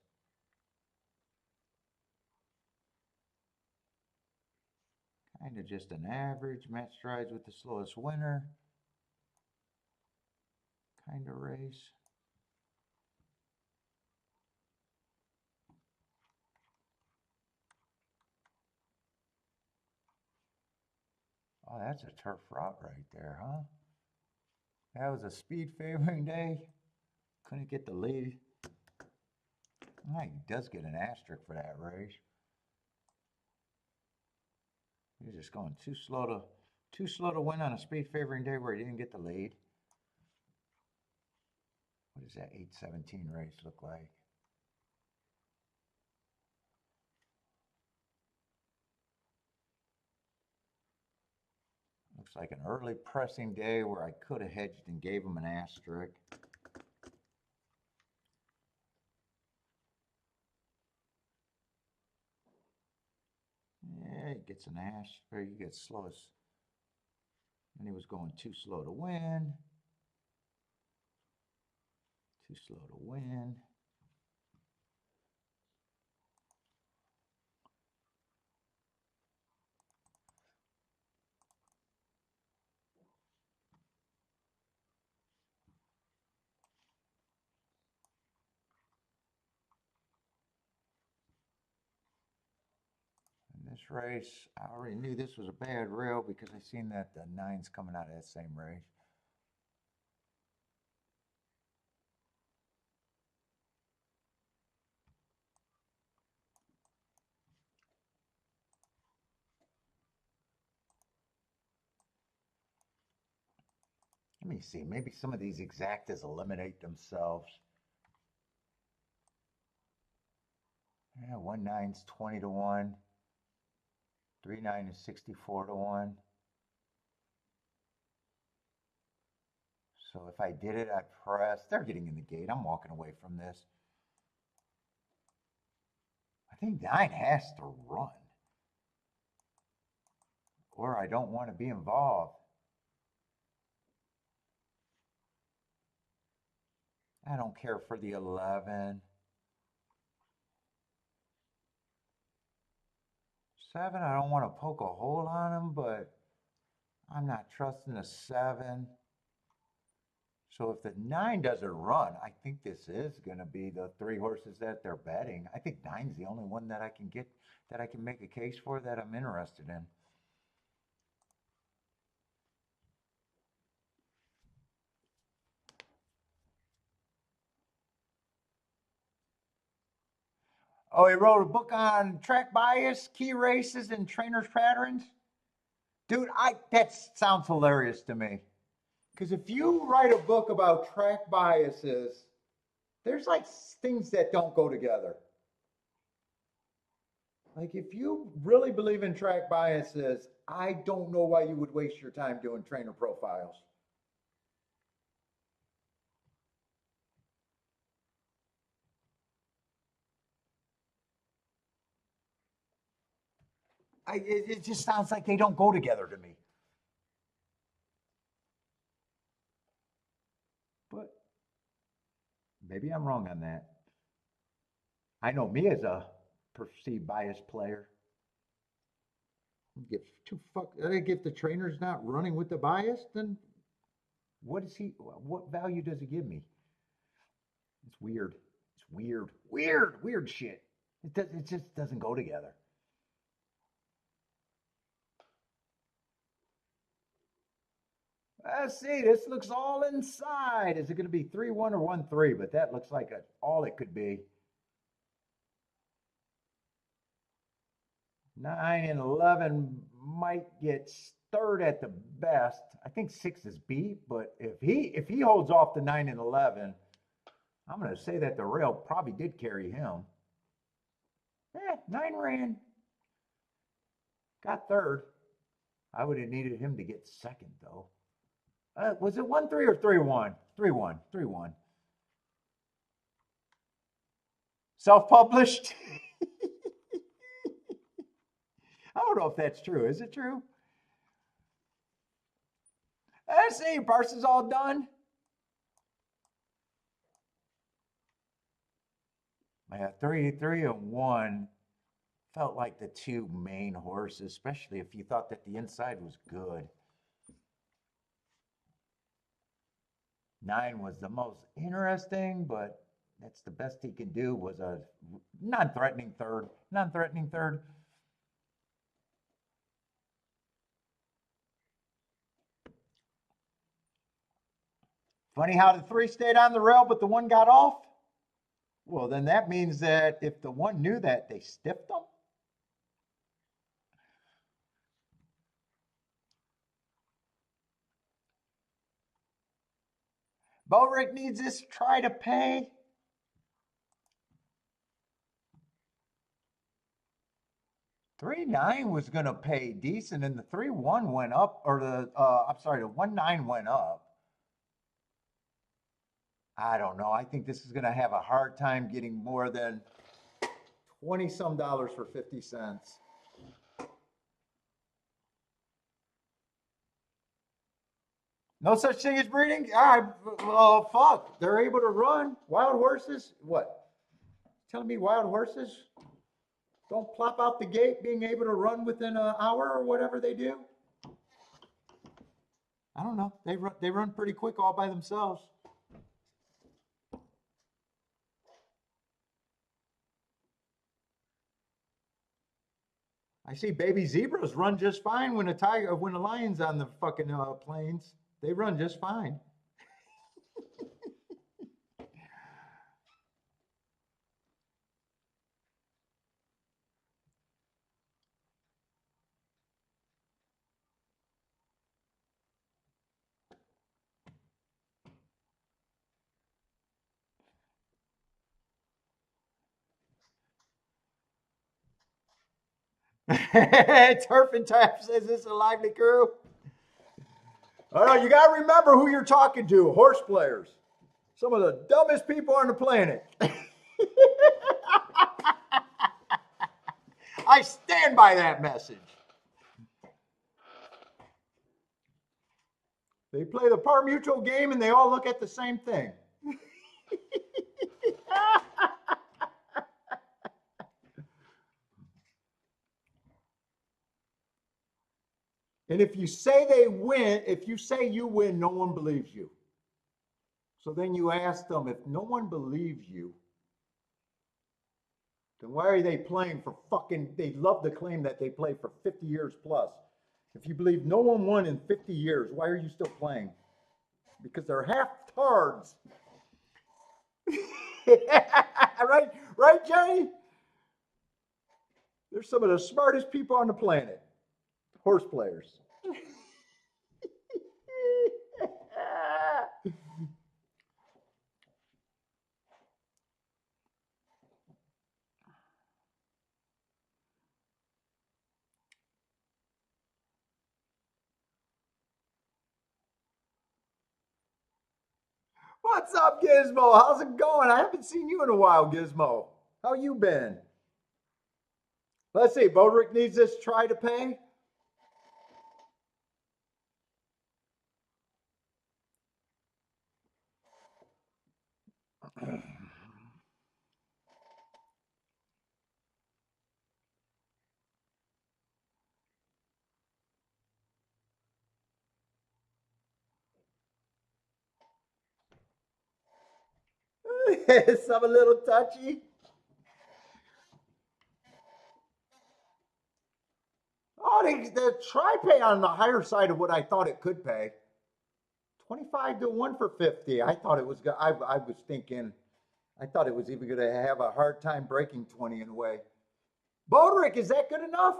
Kind of just an average, match strides with the slowest winner kind of race. Oh, that's a turf route right there, huh? That was a speed favoring day. Couldn't get the lead. Well, he does get an asterisk for that race. He's just going too slow to win on a speed favoring day where he didn't get the lead. What does that 8:17 race look like? Looks like an early pressing day where I could have hedged and gave him an asterisk. Yeah, he gets an asterisk. He gets slow as, and he was going too slow to win. Too slow to win. In this race, I already knew this was a bad rail because I seen that the 9's coming out of that same race. Let me see, maybe some of these exactas eliminate themselves. Yeah, 1-9's 20 to 1. 3-9 is 64 to 1. So if I did it, I'd press. They're getting in the gate. I'm walking away from this. I think 9 has to run. Or I don't want to be involved. I don't care for the 11. 7, I don't want to poke a hole on him, but I'm not trusting the 7. So if the 9 doesn't run, I think this is going to be the 3 horses that they're betting. I think 9's the only one that I can get, that I can make a case for, that I'm interested in. Oh, he wrote a book on track bias, key races, and trainers' patterns. Dude, that sounds hilarious to me. Because if you write a book about track biases, there's like things that don't go together. Like if you really believe in track biases, I don't know why you would waste your time doing trainer profiles. It just sounds like they don't go together to me. But maybe I'm wrong on that. I know me as a perceived bias player. If the trainer's not running with the bias, then what value does he give me? It's weird. It's weird shit. It just doesn't go together. Let's see, this looks all inside. Is it going to be 3-1 or 1-3? But that looks like all it could be. 9 and 11 might get stirred at the best. I think 6 is beat, but if he holds off the 9 and 11, I'm going to say that the rail probably did carry him. 9 ran. Got third. I would have needed him to get second, though. Was it 1-3 or 3-1? 3-1. 3-1. Self-published? I don't know if that's true. Is it true? Let's see. Parsons all done. Yeah, 3 and 1 felt like the 2 main horses, especially if you thought that the inside was good. 9 was the most interesting, but that's the best he can do, was a non-threatening third. Non-threatening third. Funny how the 3 stayed on the rail, but the 1 got off. Well, then that means that if the 1 knew that, they stiffed them. Boric needs this try to pay. 3-9 was going to pay decent, and the 3-1 went up, or I'm sorry, the 1-9 went up. I don't know. I think this is going to have a hard time getting more than 20 some dollars for 50 cents. No such thing as breeding? Well, fuck. They're able to run. Wild horses? What? Telling me wild horses don't plop out the gate being able to run within an hour or whatever they do? I don't know. They run pretty quick all by themselves. I see baby zebras run just fine when a lion's on the fucking plains. They run just fine. Turf and Tap says it's a lively crew. All right, you got to remember who you're talking to. Horse players. Some of the dumbest people on the planet. I stand by that message. They play the par mutual game and they all look at the same thing. And if you say they win, if you say you win, no one believes you. So then you ask them, if no one believes you, then why are they playing for fucking, they love to claim that they play for 50 years plus. If you believe no one won in 50 years, why are you still playing? Because they're half tards. Right, Johnny? They're some of the smartest people on the planet. Horse players. What's up, Gizmo? How's it going? I haven't seen you in a while, Gizmo. How you been? Let's see. Bodrick needs this try to pay. Some a little touchy. Oh, the try pay on the higher side of what I thought it could pay. 25 to 1 for 50. I thought it was, I was thinking, I thought it was even going to have a hard time breaking 20 in a way. Bodrick, is that good enough?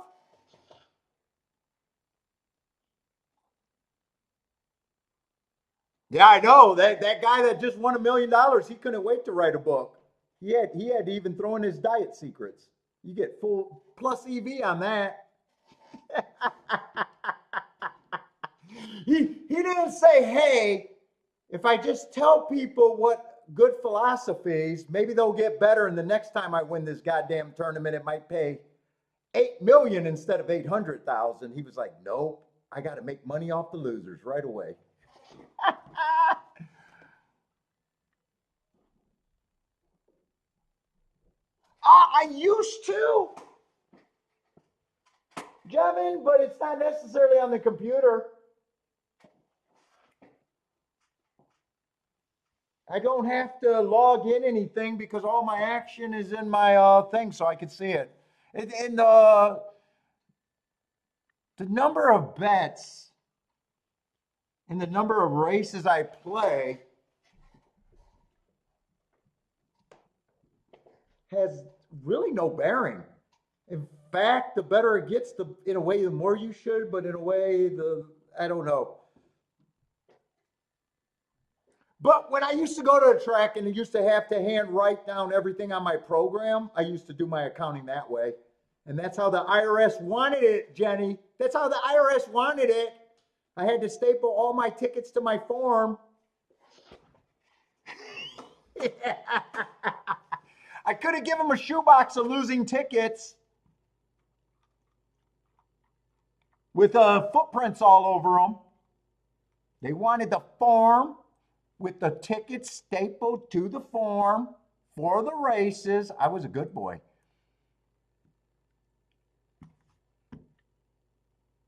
Yeah, I know. That guy that just won $1 million, he couldn't wait to write a book. He had to even throw in his diet secrets. You get full plus EV on that. He didn't say, hey, if I just tell people what good philosophies, maybe they'll get better, and the next time I win this goddamn tournament, it might pay $8 million instead of 800,000. He was like, nope, I got to make money off the losers right away. I used to, Jevin, but it's not necessarily on the computer. I don't have to log in anything because all my action is in my thing, so I can see it. And the number of bets and the number of races I play has really no bearing. In fact, the better it gets, in a way, the more you should, but in a way, I don't know. But when I used to go to a track and I used to have to hand write down everything on my program, I used to do my accounting that way. And that's how the IRS wanted it, Jenny. That's how the IRS wanted it. I had to staple all my tickets to my form. I could have given them a shoebox of losing tickets with footprints all over them. They wanted the form with the tickets stapled to the form for the races. I was a good boy.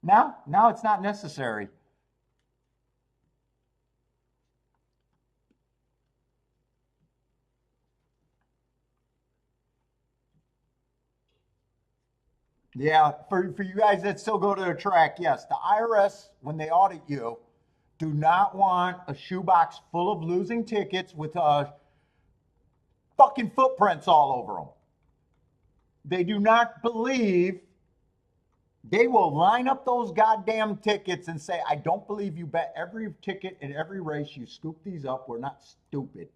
Now it's not necessary. Yeah, for you guys that still go to the track, yes, the IRS, when they audit you, do not want a shoebox full of losing tickets with fucking footprints all over them. They do not believe. They will line up those goddamn tickets and say, I don't believe you bet every ticket in every race. You scoop these up. We're not stupid.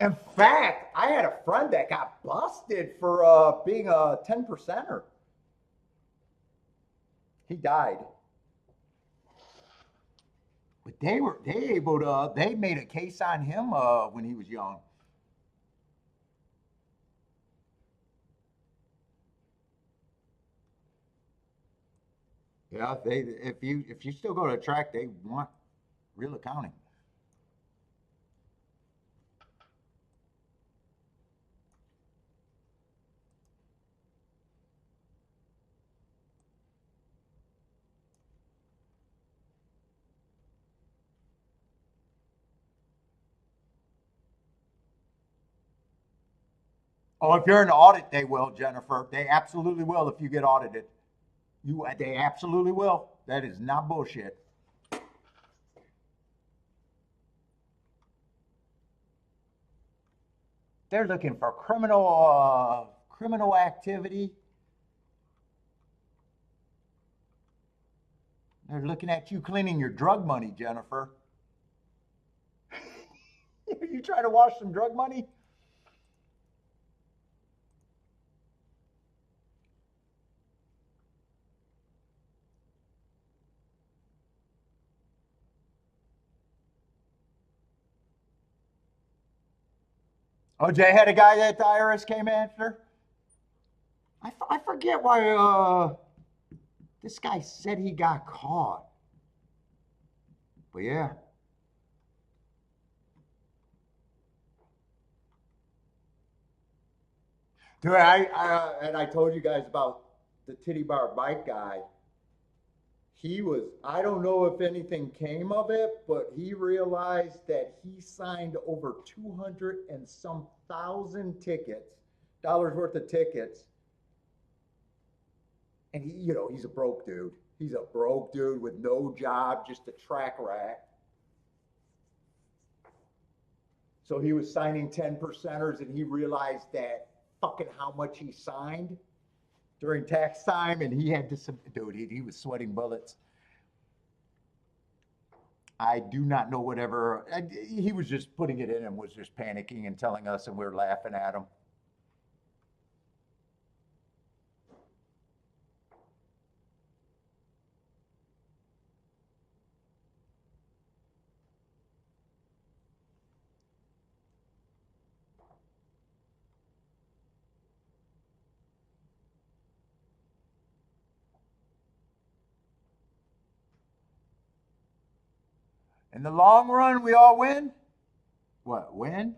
In fact, I had a friend that got busted for being a 10%er. He died. But they made a case on him when he was young. Yeah, if you still go to a track, they want real accounting. Oh, if you're in the audit, they will, Jennifer. They absolutely will if you get audited. They absolutely will. That is not bullshit. They're looking for criminal activity. They're looking at you cleaning your drug money, Jennifer. Are you trying to wash some drug money? Oh, Jay had a guy that the IRS came after. I forget why this guy said he got caught. But yeah. Dude, I told you guys about the titty bar bike guy. I don't know if anything came of it, but he realized that he signed over 200 and some thousand dollars worth of tickets. And he's a broke dude. He's a broke dude with no job, just a track rat. So he was signing 10%ers and he realized that fucking how much he signed during tax time, and he had to, dude, he was sweating bullets. I do not know whatever, he was just putting it in and was just panicking and telling us, and we were laughing at him. In the long run, we all win. What, win?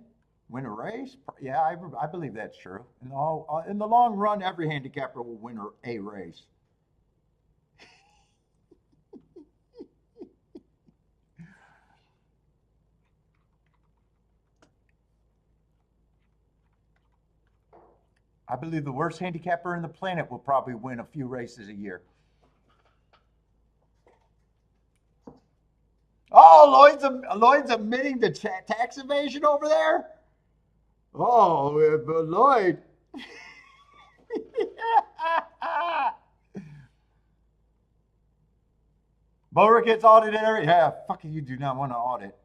Win a race? Yeah, I believe that's true. In the long run, every handicapper will win a race. I believe the worst handicapper in the planet will probably win a few races a year. Oh, Lloyd's admitting the tax evasion over there? Oh, but Lloyd. Motor gets audited every. Yeah, fucking, you do not want to audit.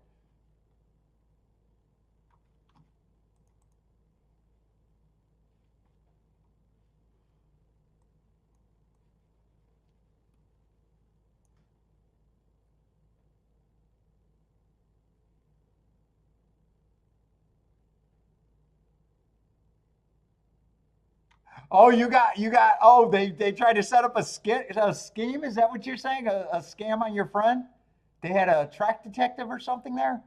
Oh, you got. Oh, they tried to set up a scheme. Is that what you're saying? A scam on your friend? They had a track detective or something there.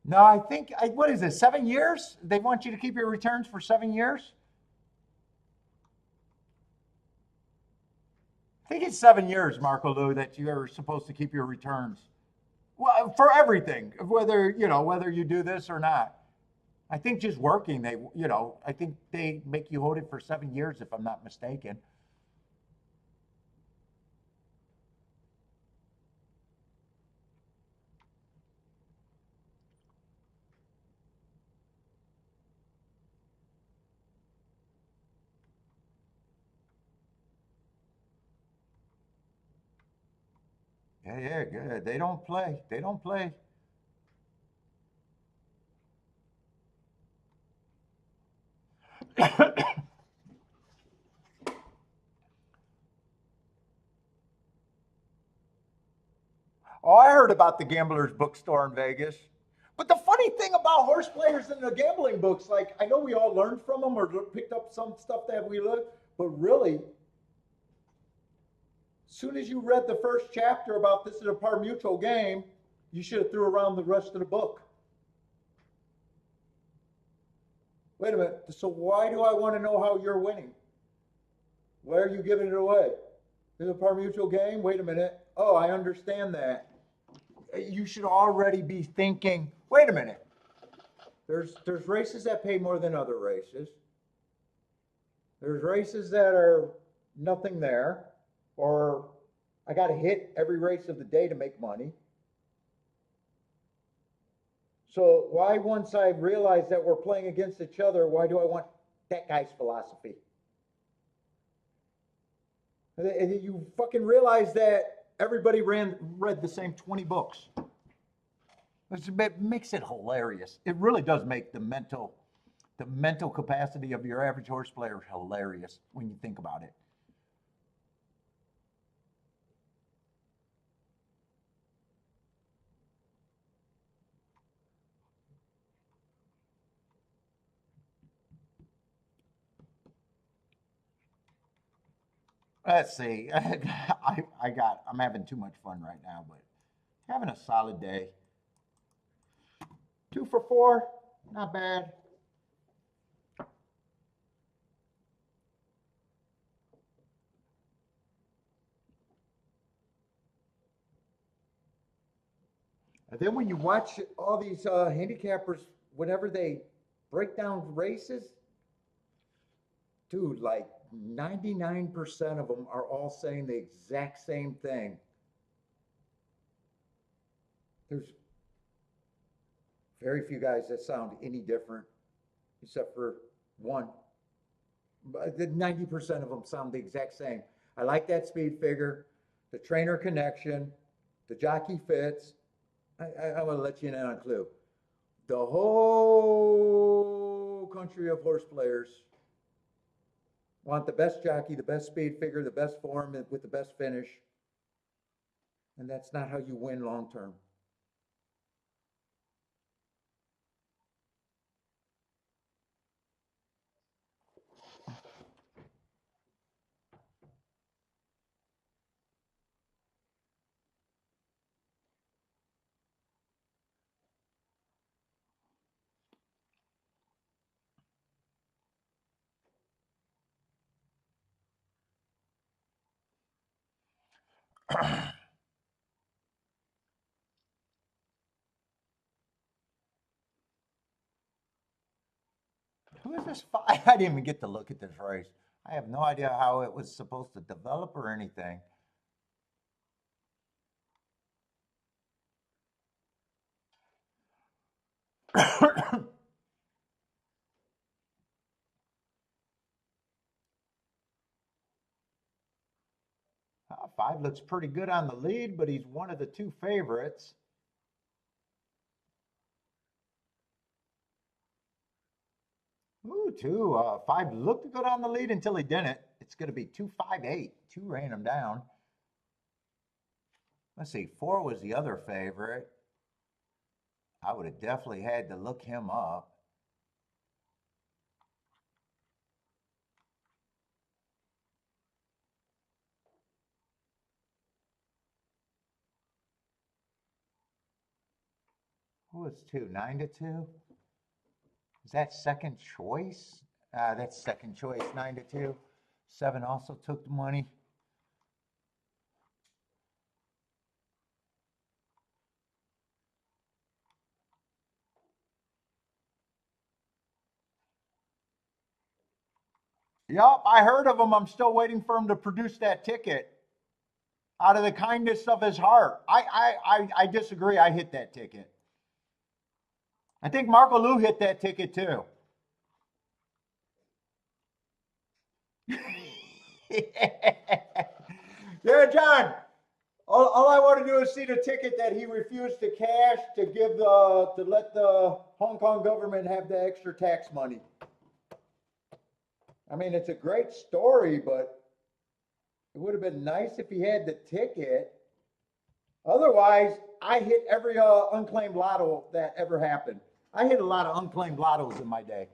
No, I think what is it? 7 years? They want you to keep your returns for 7 years. I think it's 7 years, Marco Lou, that you are supposed to keep your returns. Well, for everything, whether you do this or not. I think just working, I think they make you hold it for 7 years, if I'm not mistaken. Yeah, yeah, good. They don't play. They don't play. Oh, I heard about the Gambler's Bookstore in Vegas. But the funny thing about horse players and the gambling books, like I know we all learned from them or picked up some stuff that we learned, but really, as soon as you read the first chapter about this is a par mutual game, you should have threw around the rest of the book. Wait a minute. So why do I want to know how you're winning? Why are you giving it away? Is it a par mutual game? Wait a minute. Oh, I understand that. You should already be thinking, wait a minute. There's races that pay more than other races. There's races that are nothing there, or I got to hit every race of the day to make money. So why, once I realize that we're playing against each other, why do I want that guy's philosophy? And you fucking realize that everybody read the same 20 books. It makes it hilarious. It really does make the mental capacity of your average horse player hilarious when you think about it. Let's see. I'm having too much fun right now, but having a solid day. 2 for 4, not bad. And then when you watch all these handicappers, whenever they break down races, dude, like 99% of them are all saying the exact same thing. There's very few guys that sound any different, except for one. But the 90% of them sound the exact same. I like that speed figure, the trainer connection, the jockey fits. I want to let you in on a clue. The whole country of horse players want the best jockey, the best speed figure, the best form with the best finish. And that's not how you win long term. Who is this? I didn't even get to look at this race. I have no idea how it was supposed to develop or anything. Five looks pretty good on the lead, but he's one of the two favorites. Ooh, two. Five looked good on the lead until he didn't. It's going to be 258. Two ran him down. Let's see. Four was the other favorite. I would have definitely had to look him up. Who was two? 9-2? Is that second choice? That's second choice, 9-2. Seven also took the money. Yup, I heard of him. I'm still waiting for him to produce that ticket. Out of the kindness of his heart. I disagree. I hit that ticket. I think Marco Lou hit that ticket too. Yeah, John. All I want to do is see the ticket that he refused to cash to give to let the Hong Kong government have the extra tax money. I mean, it's a great story, but it would have been nice if he had the ticket. Otherwise, I hit every unclaimed lotto that ever happened. I hit a lot of unclaimed lottos in my day.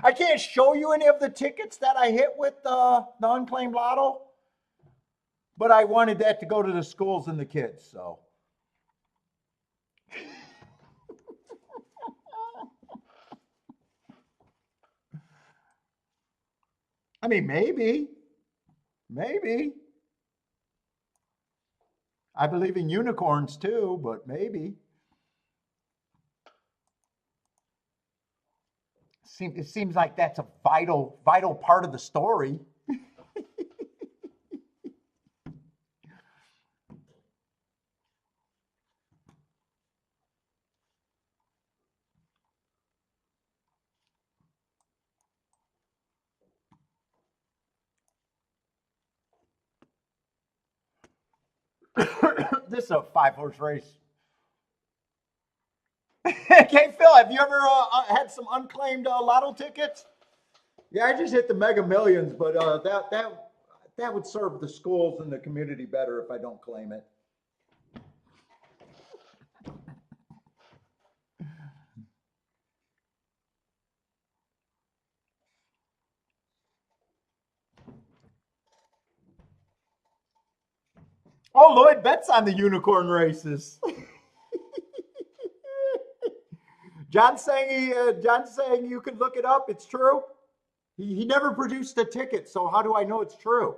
I can't show you any of the tickets that I hit with the unclaimed lotto, but I wanted that to go to the schools and the kids, so. I mean, maybe. I believe in unicorns too, but maybe. It seems like that's a vital part of the story. This is a 5-horse race. Okay, Phil, have you ever had some unclaimed lotto tickets? Yeah, I just hit the Mega Millions, but that would serve the schools and the community better if I don't claim it. Oh, Lloyd bets on the unicorn races. John's saying you can look it up. It's true. He never produced a ticket, so how do I know it's true?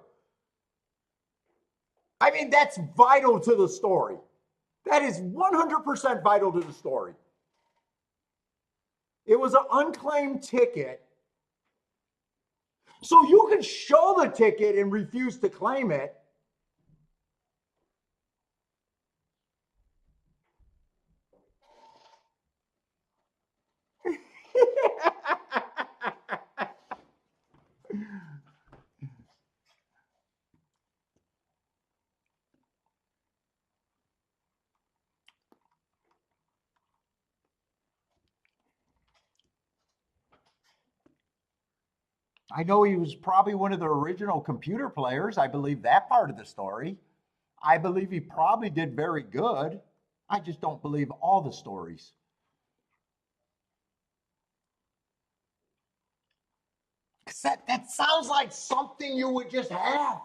I mean, that's vital to the story. That is 100% vital to the story. It was an unclaimed ticket. So you can show the ticket and refuse to claim it. I know he was probably one of the original computer players. I believe that part of the story. I believe he probably did very good. I just don't believe all the stories. That sounds like something you would just have.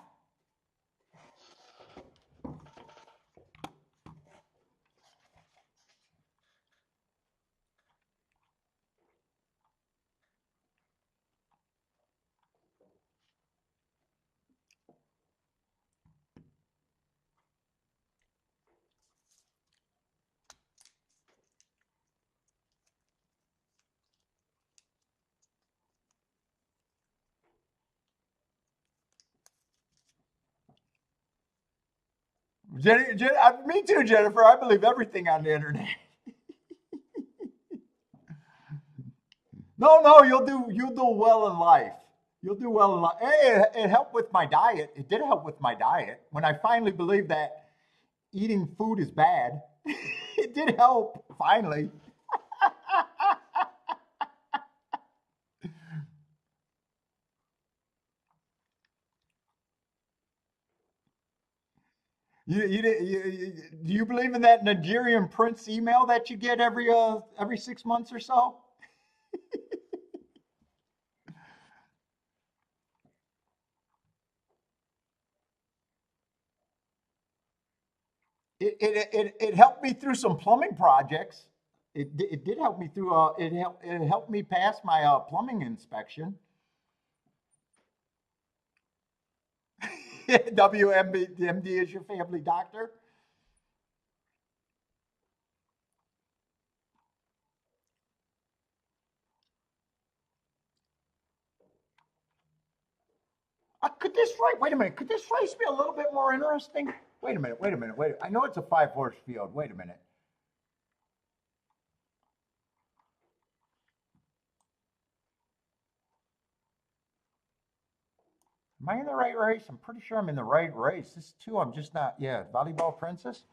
Me too, Jennifer. I believe everything on the internet. No, you'll do well in life. You'll do well in life. Hey, it helped with my diet. It did help with my diet. When I finally believed that eating food is bad, it did help finally. Do you believe in that Nigerian prince email that you get every 6 months or so? It helped me through some plumbing projects. It did help me through. It helped me pass my plumbing inspection. WMD is your family doctor. Could this race? Wait a minute. Could this race be a little bit more interesting? Wait a minute. Wait a minute. Wait. I know it's a 5-horse field. Wait a minute. Am I in the right race? I'm pretty sure I'm in the right race. This is two. I'm just not. Yeah, volleyball princess.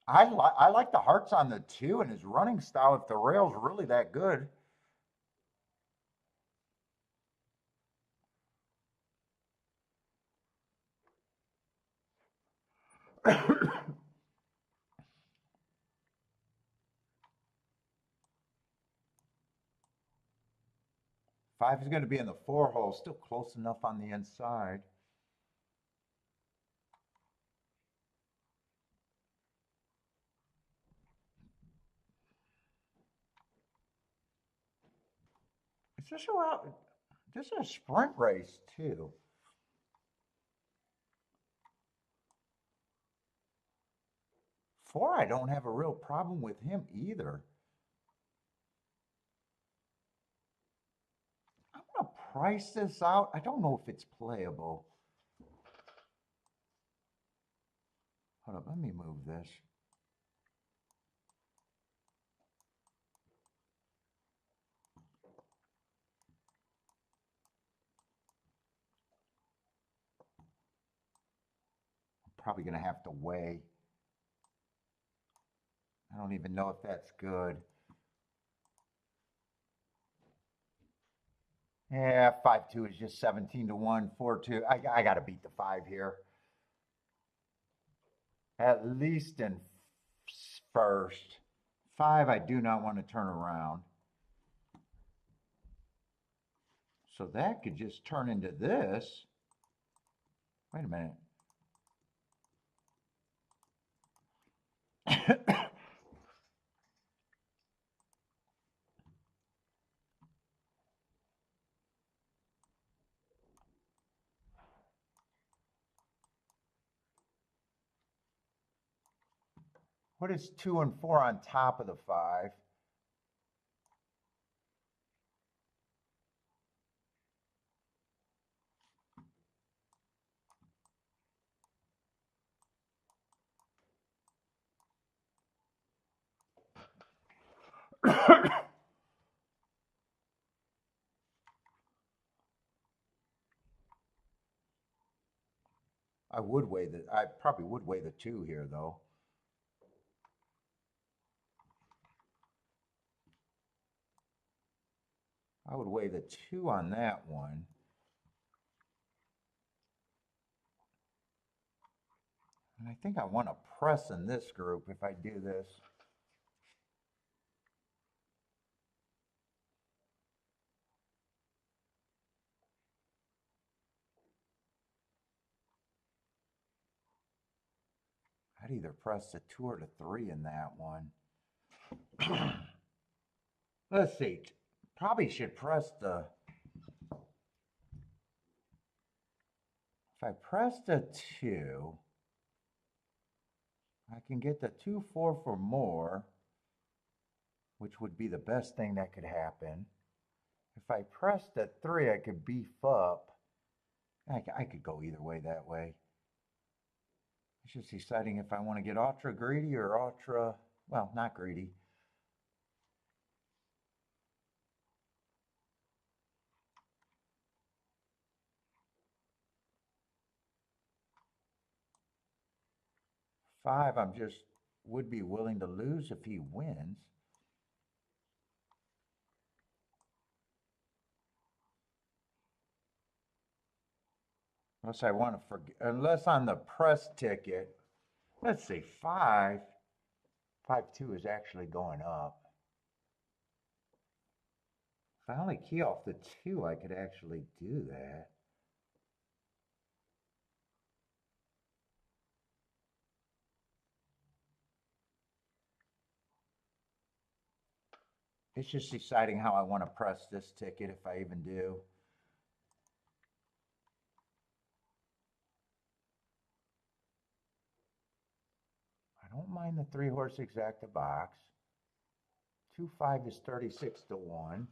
I like the hearts on the two and his running style. If the rail's really that good. Five is going to be in the 4 hole, still close enough on the inside. It's just around. This is a sprint race too. 4, I don't have a real problem with him either. I'm gonna price this out. I don't know if it's playable. Hold up, let me move this. I'm probably gonna have to weigh. I don't even know if that's good. Yeah, 5-2 is just 17-1. 4-2. I got to beat the 5 here. At least in first. 5, I do not want to turn around. So that could just turn into this. Wait a minute. What is 2 and 4 on top of the 5? I probably would weigh the 2 here though. I would weigh the 2 on that one. And I think I want to press in this group if I do this. I'd either press the 2 or the 3 in that one. Let's see. Probably should press the. If I press the 2, I can get the 2-4 for more, which would be the best thing that could happen. If I pressed a 3, I could beef up. I could go either way that way. It's just deciding if I want to get ultra greedy or ultra, well, not greedy. Five, I'm just would be willing to lose if he wins. Unless I want to forget, unless on the press ticket, let's see, 5, 5-2 is actually going up. If I only key off the 2, I could actually do that. It's just deciding how I want to press this ticket, if I even do. I don't mind the 3-horse exacta box. 2-5 is 36 to 1.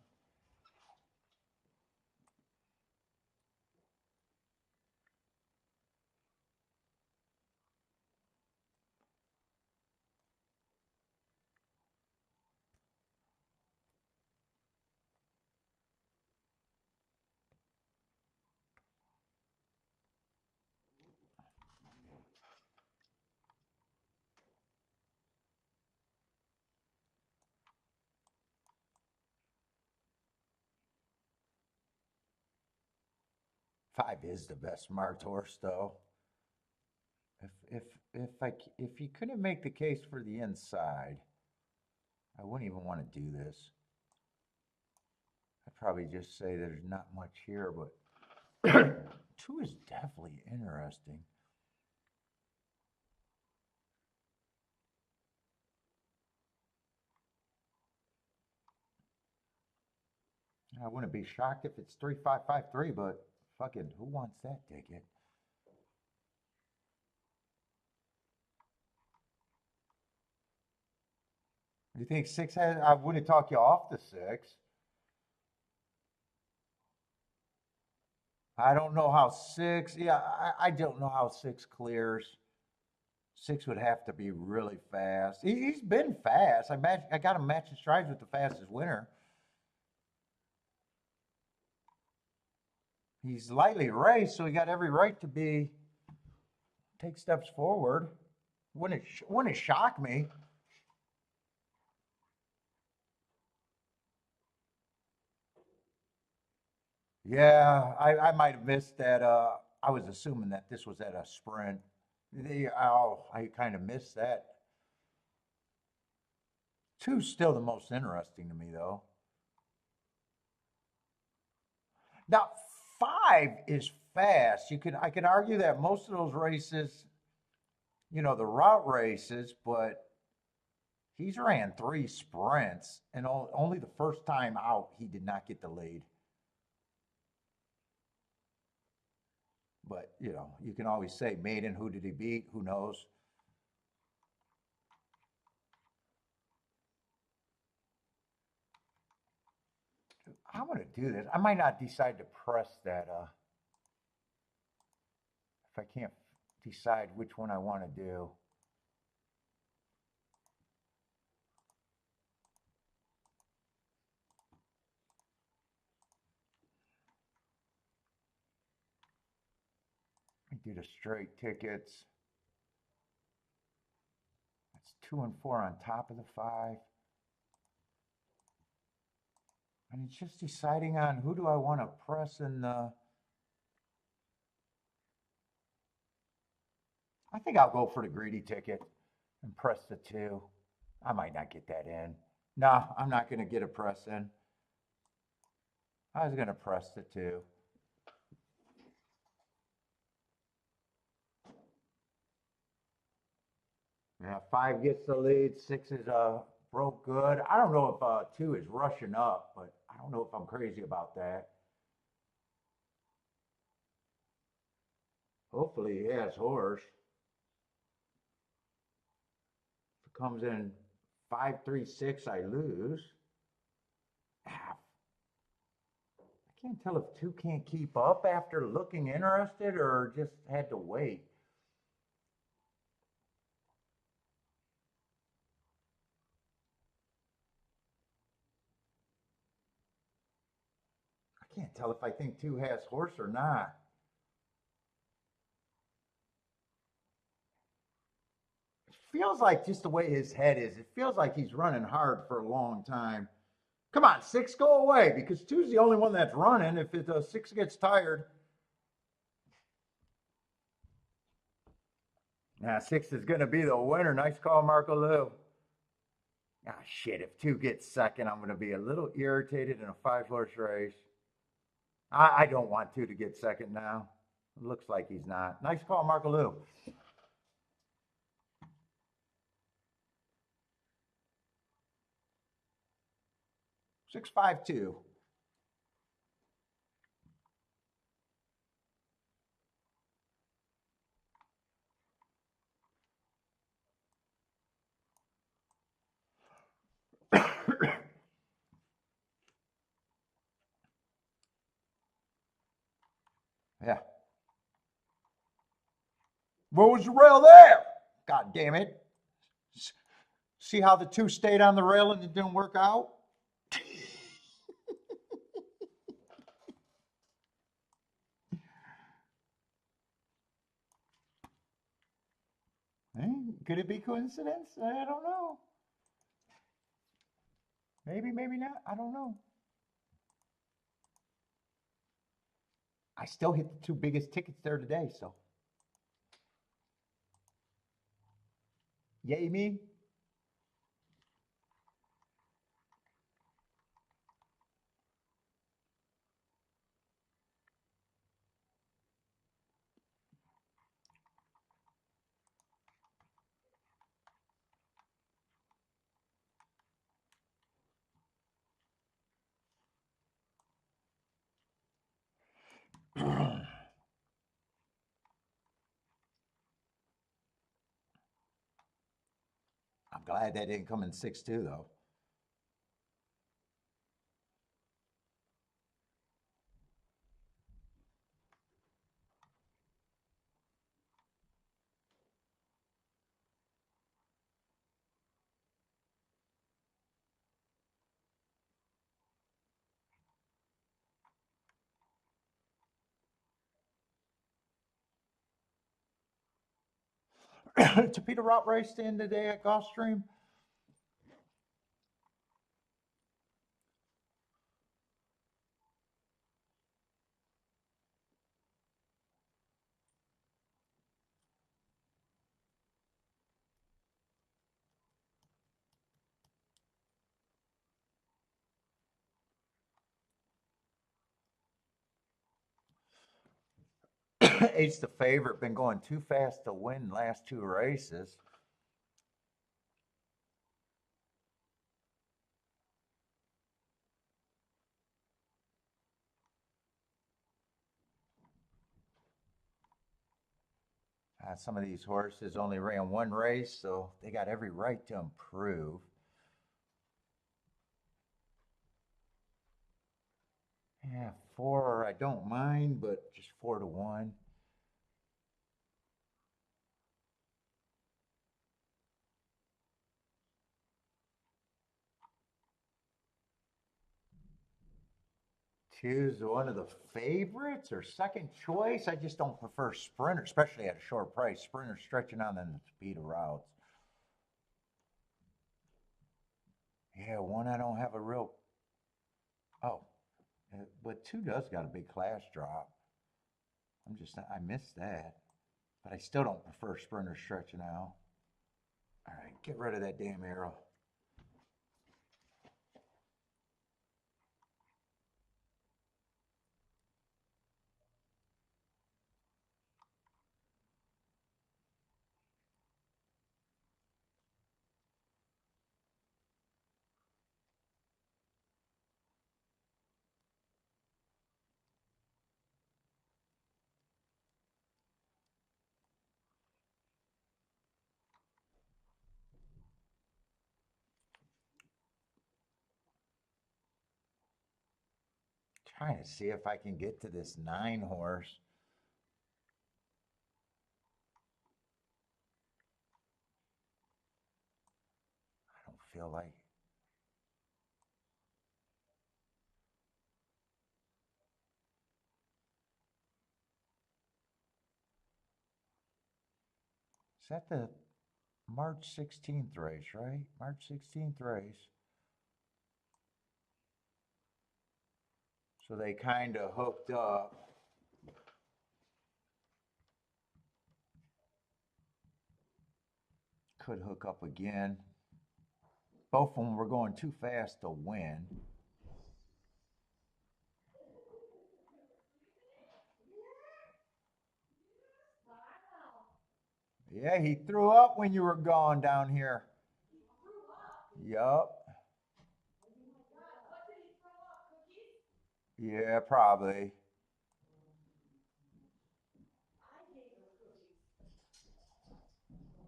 Five is the best marked horse, though. If you couldn't make the case for the inside, I wouldn't even want to do this. I'd probably just say there's not much here, but 2 is definitely interesting. I wouldn't be shocked if it's 3-5-5-3, but fucking who wants that ticket? You think 6 has? I wouldn't talk you off the 6. I don't know how 6. Yeah, I don't know how 6 clears. 6 would have to be really fast. He's been fast. I got him matching strides with the fastest winner. He's lightly raced, so he got every right to be take steps forward. Wouldn't shock me. Yeah, I might have missed that. I was assuming that this was at a sprint. I kind of missed that. 2's still the most interesting to me, though. Now, 5 is fast. I could argue that most of those races, the route races, but he's ran 3 sprints, and only the first time out he did not get the lead. But you can always say maiden, who did he beat? Who knows? I'm gonna do this. I might not decide to press that if I can't decide which one I want to do. I do the straight tickets. That's 2 and 4 on top of the 5. And it's just deciding on who do I want to press in the. I think I'll go for the greedy ticket and press the 2. I might not get that in. No, I'm not going to get a press in. I was going to press the 2. Yeah, 5 gets the lead. 6 is broke good. I don't know if 2 is rushing up, but I don't know if I'm crazy about that. Hopefully he has horse. If it comes in 5-3-6, I lose. Ah, can't tell if two can't keep up after looking interested or just had to wait. I can't tell if I think two has horse or not. It feels like just the way his head is, it feels like he's running hard for a long time. Come on, six, go away, because two's the only one that's running. If it six gets tired, nah, six is going to be the winner. Nice call, Marco Lou. Ah, shit. If two gets second, I'm going to be a little irritated in a 5-horse race. I don't want two to get second now. It looks like he's not. Nice call, Marco Lou. 652. Yeah. What was the rail there? God damn it. See how the two stayed on the rail and it didn't work out? Could it be coincidence? I don't know. Maybe, maybe not. I don't know. I still hit the two biggest tickets there today, so. Yay me. I'm glad that didn't come in 6-2 though. Peter Route race the end of the day at Gulfstream. Eight's the favorite. Been going too fast to win last two races. Some of these horses only ran one race, so they got every right to improve. Yeah, 4 I don't mind, but just 4-1. Two's one of the favorites or second choice. I just don't prefer Sprinter, especially at a short price. Sprinter stretching on the speed of routes. Yeah, one I don't have a real. Oh, but two does got a big class drop. I missed that, but I still don't prefer Sprinter stretching out. All right, get rid of that damn arrow. Trying to see if I can get to this 9 horse. I don't feel like. Is that the March 16th race, right? March 16th race. So they kind of hooked up. Could hook up again. Both of them were going too fast to win. Yeah, he threw up when you were gone down here. Yup. Yeah, probably.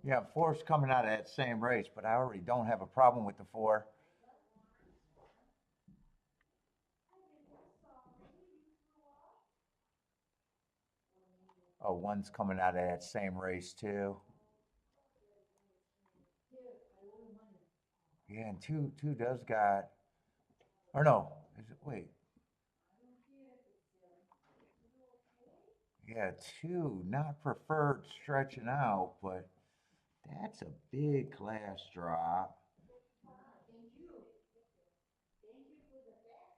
Yeah, 4's coming out of that same race, but I already don't have a problem with the 4. Oh, 1's coming out of that same race too. Yeah, and two does got, or no, is it, wait. Yeah, 2, not preferred stretching out, but that's a big class drop.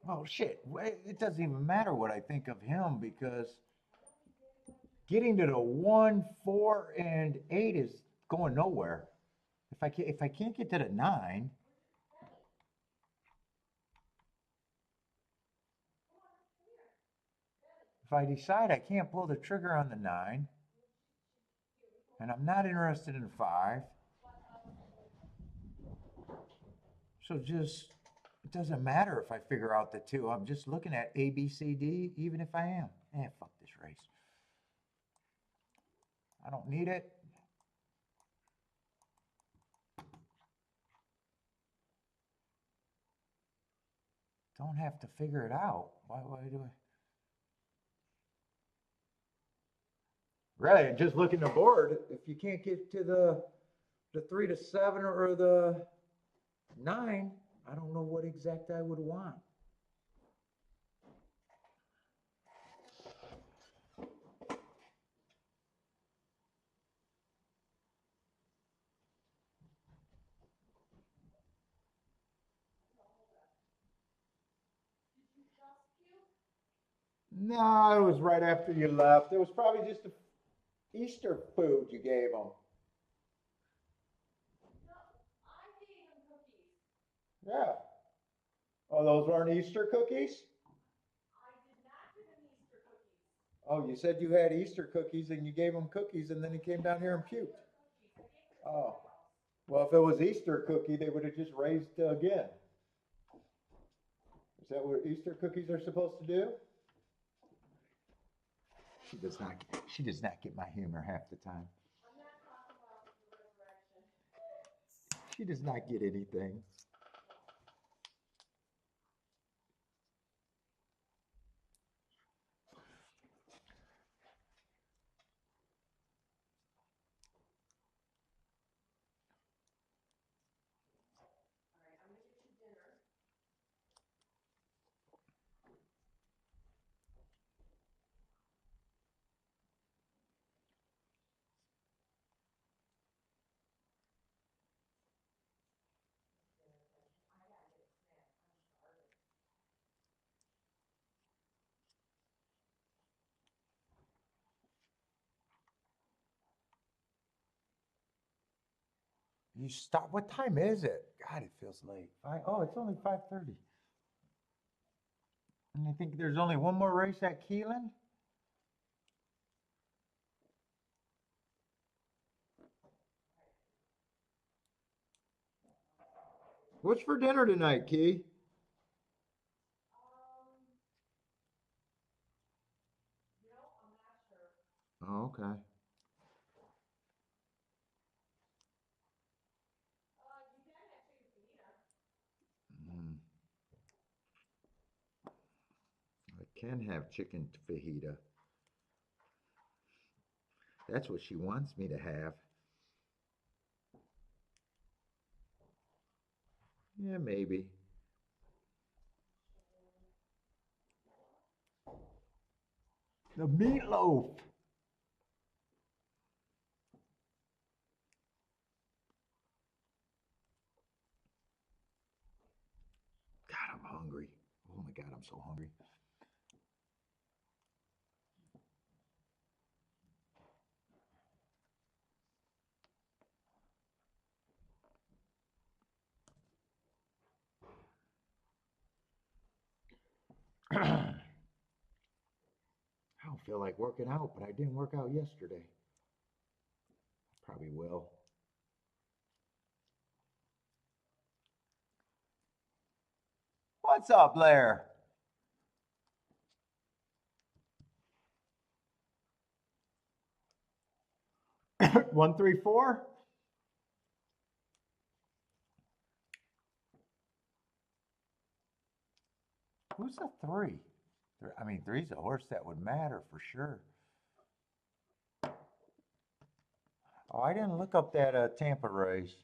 Oh shit, it doesn't even matter what I think of him because getting to the 1, 4, and 8 is going nowhere. If I can't get to the 9, if I decide I can't pull the trigger on the 9, and I'm not interested in 5, so just it doesn't matter if I figure out the 2. I'm just looking at A, B, C, D, even if I am. Fuck this race. I don't need it. Don't have to figure it out. Why do I? Really, just looking at the board, if you can't get to the 3 to 7 or the 9, I don't know what exact I would want. No, it was right after you left. It was probably just the Easter food you gave them. Yeah. Oh, those weren't Easter cookies? Oh, you said you had Easter cookies and you gave them cookies and then he came down here and puked. Oh. Well, if it was Easter cookie, they would have just raised again. Is that what Easter cookies are supposed to do? She does not get my humor half the time. She does not get anything. You stop. What time is it? God, it feels late. Oh, it's only 5:30. And I think there's only one more race at Keeneland. What's for dinner tonight, Key? Oh, okay. can have chicken fajita. That's what she wants me to have. Yeah, maybe. The meatloaf. God, I'm hungry. Oh my God, I'm so hungry. I don't feel like working out, but I didn't work out yesterday. Probably will. What's up, Blair? 134? Who's the three? I mean, three's a horse that would matter for sure. Oh, I didn't look up that Tampa race.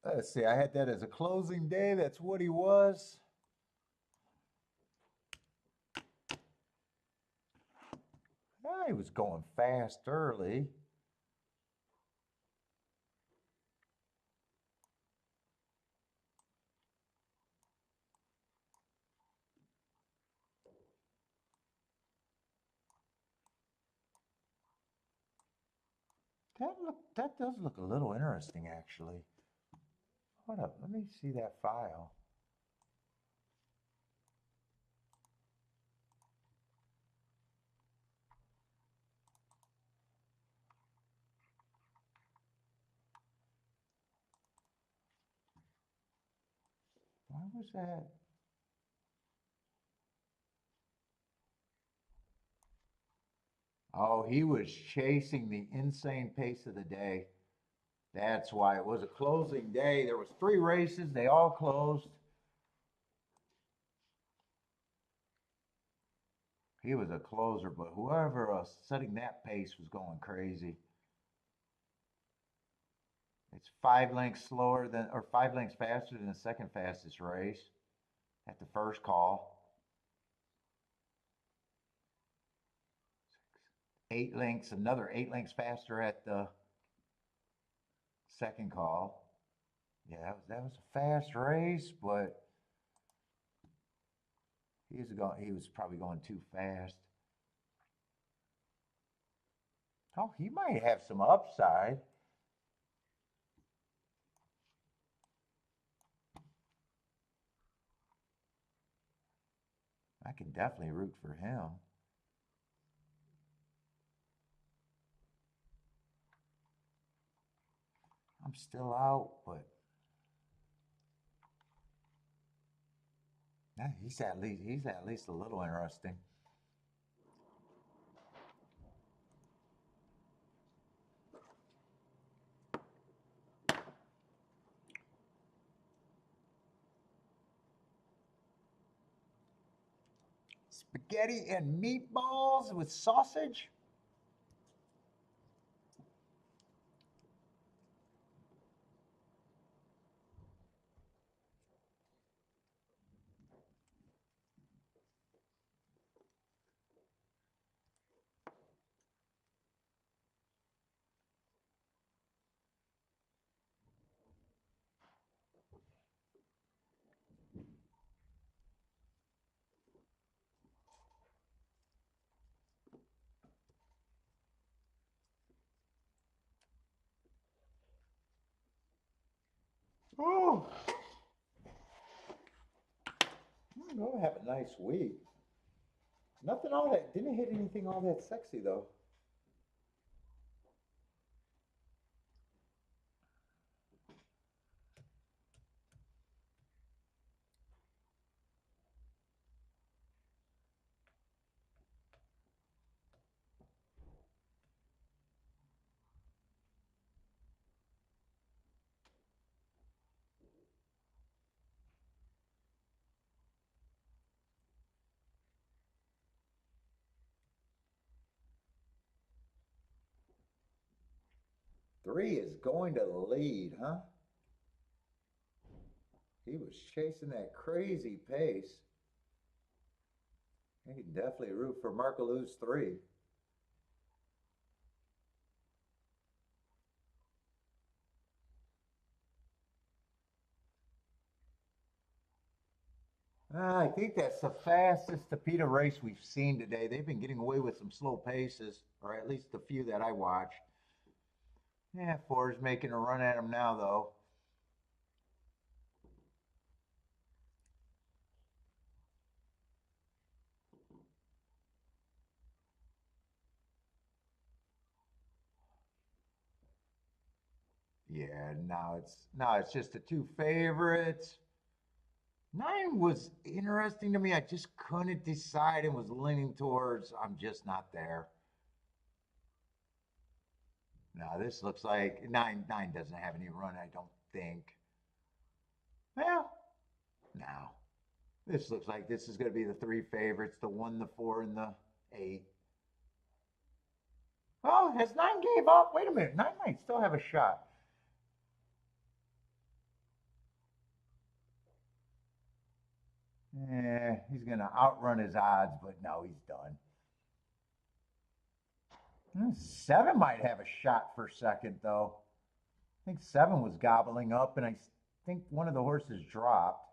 Let's see, I had that as a closing day. That's what he was. Yeah, he was going fast early. That does look a little interesting, actually. Hold up, let me see that file. Why was that? Oh, he was chasing the insane pace of the day. That's why it was a closing day. There was 3 races. They all closed. He was a closer, but whoever was setting that pace was going crazy. It's 5 lengths slower than, or 5 lengths faster than the second fastest race at the first call. 8 lengths, another 8 lengths faster at the second call. Yeah, that was a fast race, but he was probably going too fast. Oh, he might have some upside. I can definitely root for him. I'm still out, but yeah, he's at least a little interesting. Spaghetti and meatballs with sausage. Oh, I'm gonna have a nice week. Nothing all that, didn't hit anything all that sexy though. 3 is going to the lead, huh? He was chasing that crazy pace. You can definitely root for Markalou's 3. I think that's the fastest Tapeta race we've seen today. They've been getting away with some slow paces, or at least the few that I watched. Yeah, 4's making a run at him now, though. Yeah, now it's just the 2 favorites. 9 was interesting to me. I just couldn't decide and was leaning towards I'm just not there. No, this looks like nine doesn't have any run, I don't think. Well, no. This looks like this is going to be the 3 favorites, the 1, the 4, and the 8. Oh, has 9 gave up? Wait a minute. 9 might still have a shot. Yeah, he's going to outrun his odds, but no, he's done. 7 might have a shot for second, though. I think 7 was gobbling up, and I think one of the horses dropped.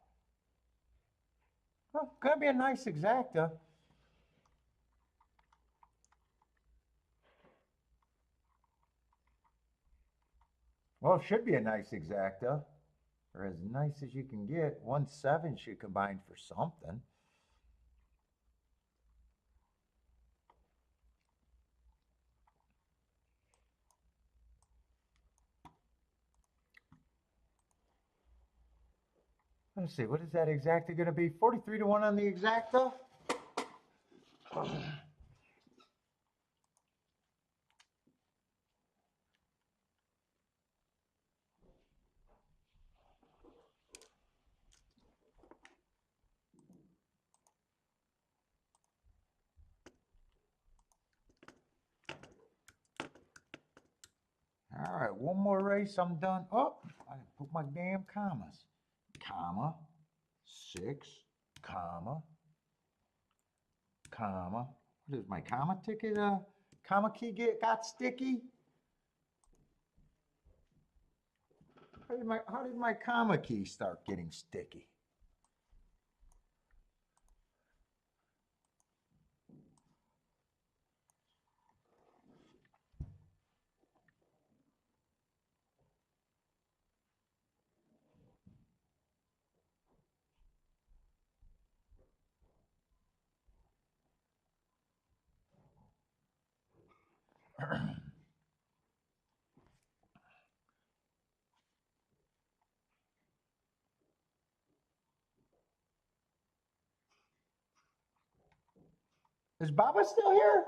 Well, gonna be a nice exacta. Well, it should be a nice exacta, or as nice as you can get. 1-7 should combine for something. Let's see, what is that exacta going to be? 43-1 on the exacta? All right, one more race, I'm done. Oh, I put my damn commas. Comma, 6, comma, comma. What is my comma ticket? Comma key got sticky? How did my comma key start getting sticky? Is Baba still here?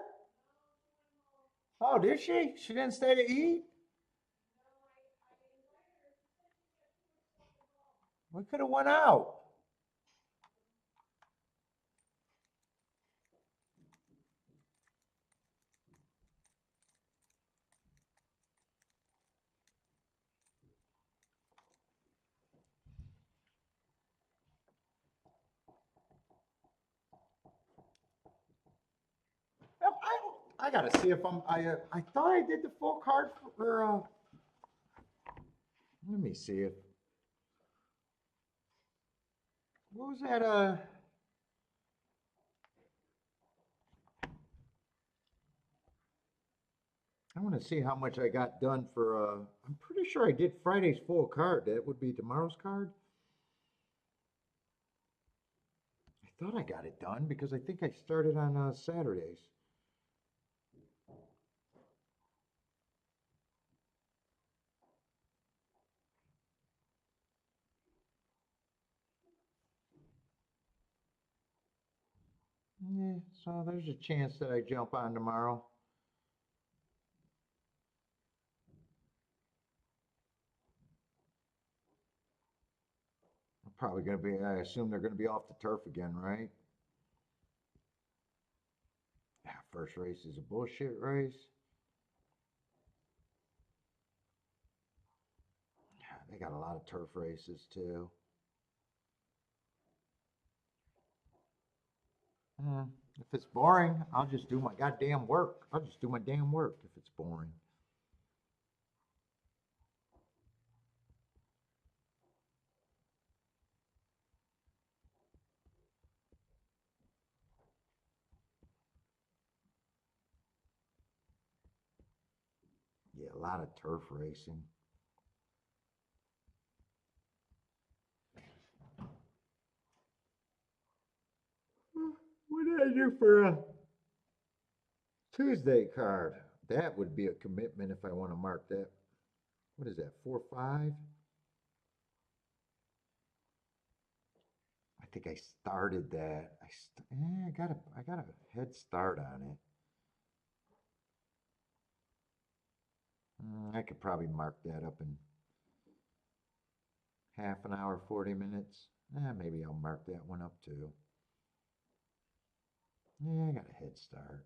Oh, did she? She didn't stay to eat? We could have went out. I gotta see if I thought I did the full card for, let me see if, what was that, I want to see how much I got done for, I'm pretty sure I did Friday's full card. That would be tomorrow's card. I thought I got it done because I think I started on Saturdays. Yeah, so there's a chance that I jump on tomorrow. I'm probably going to be, I assume they're going to be off the turf again, right? Yeah, first race is a bullshit race. They got a lot of turf races too. If it's boring, I'll just do my goddamn work. I'll just do my damn work if it's boring. Yeah, a lot of turf racing. What did I do for a Tuesday card? That would be a commitment if I want to mark that. What is that, 4-5? I think I started that. I got a head start on it. I could probably mark that up in half an hour, 40 minutes. Maybe I'll mark that one up too. Yeah, I got a head start.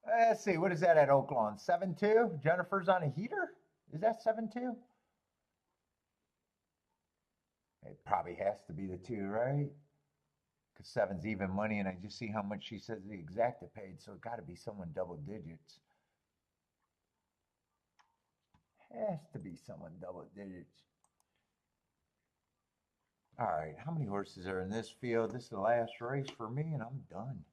Let's see, what is that at Oaklawn? 7-2? Jennifer's on a heater? Is that 7-2? It probably has to be the 2, right? Because 7's even money, and I just see how much she says the exacta paid, so it got to be someone double digits. Has to be someone double digits. All right, how many horses are in this field? This is the last race for me, and I'm done.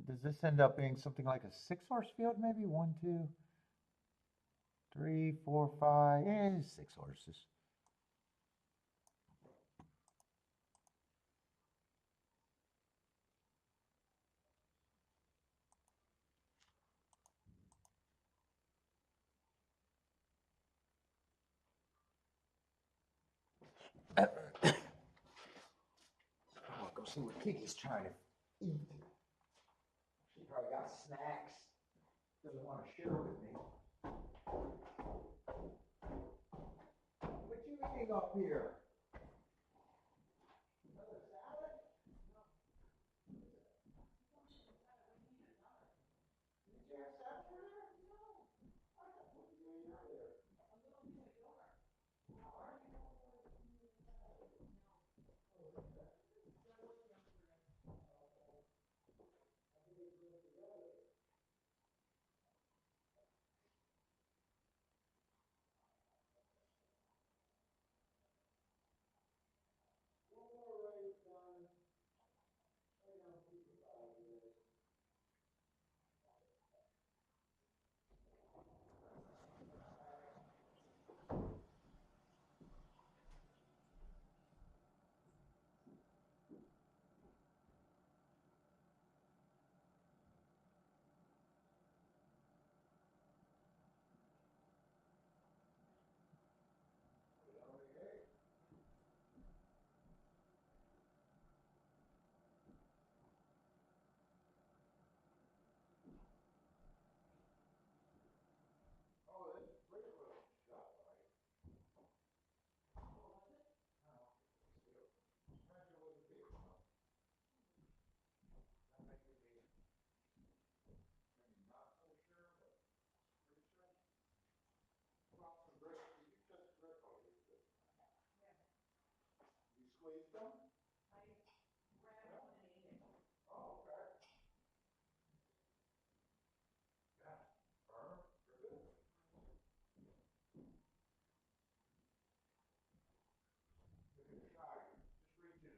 Does this end up being something like a 6-horse field, maybe? 1, 2, 3, 4, 5. Yeah, 6 horses. I'll go see what Kiki's trying to eat. She probably got snacks. Doesn't want to share with me. What you eating up here? Another salad? Did you have salad for dinner? No. What did you eat earlier? squeezed them? Oh, okay. Yeah. Firm. They're good. Look at the side. Just reach in.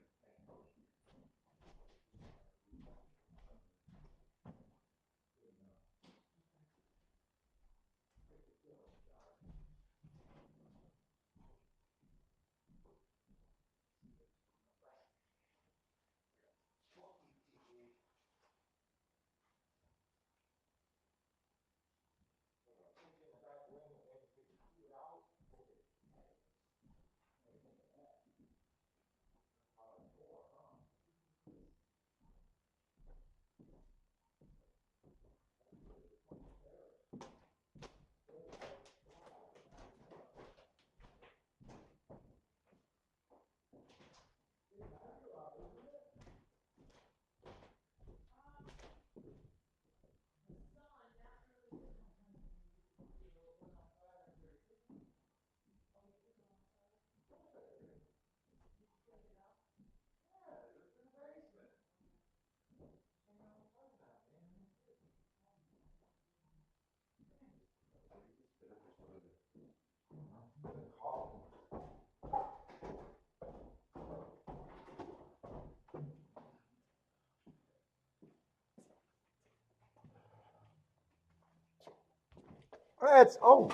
That's, oh,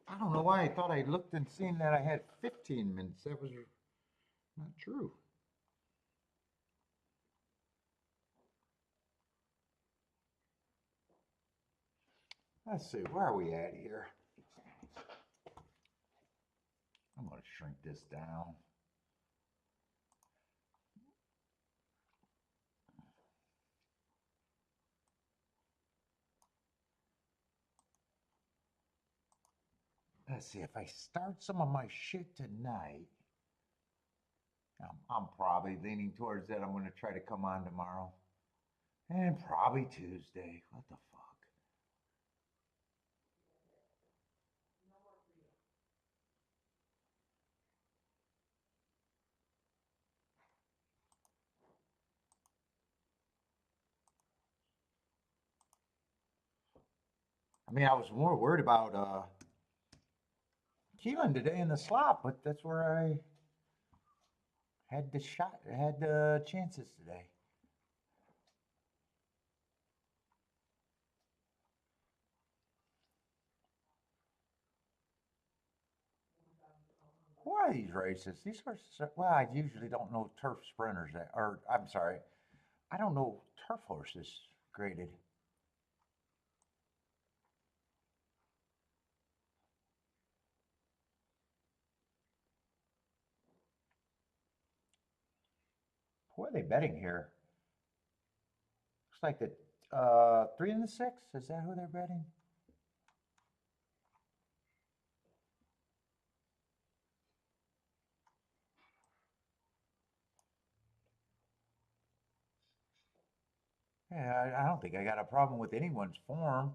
I don't know why I thought I looked and seen that I had 15 minutes. That was not true. Let's see, where are we at here? I'm going to shrink this down. Let's see, if I start some of my shit tonight, I'm probably leaning towards that. I'm going to try to come on tomorrow. And probably Tuesday. What the fuck? I mean, I was more worried about Keeneland today in the slot, but that's where I had the shot, had the chances today. What are these races? These horses are, well, I usually don't know turf sprinters that, or I'm sorry, I don't know turf horses graded. What are they betting here? Looks like the 3 and the 6. Is that who they're betting? Yeah, I don't think I got a problem with anyone's form.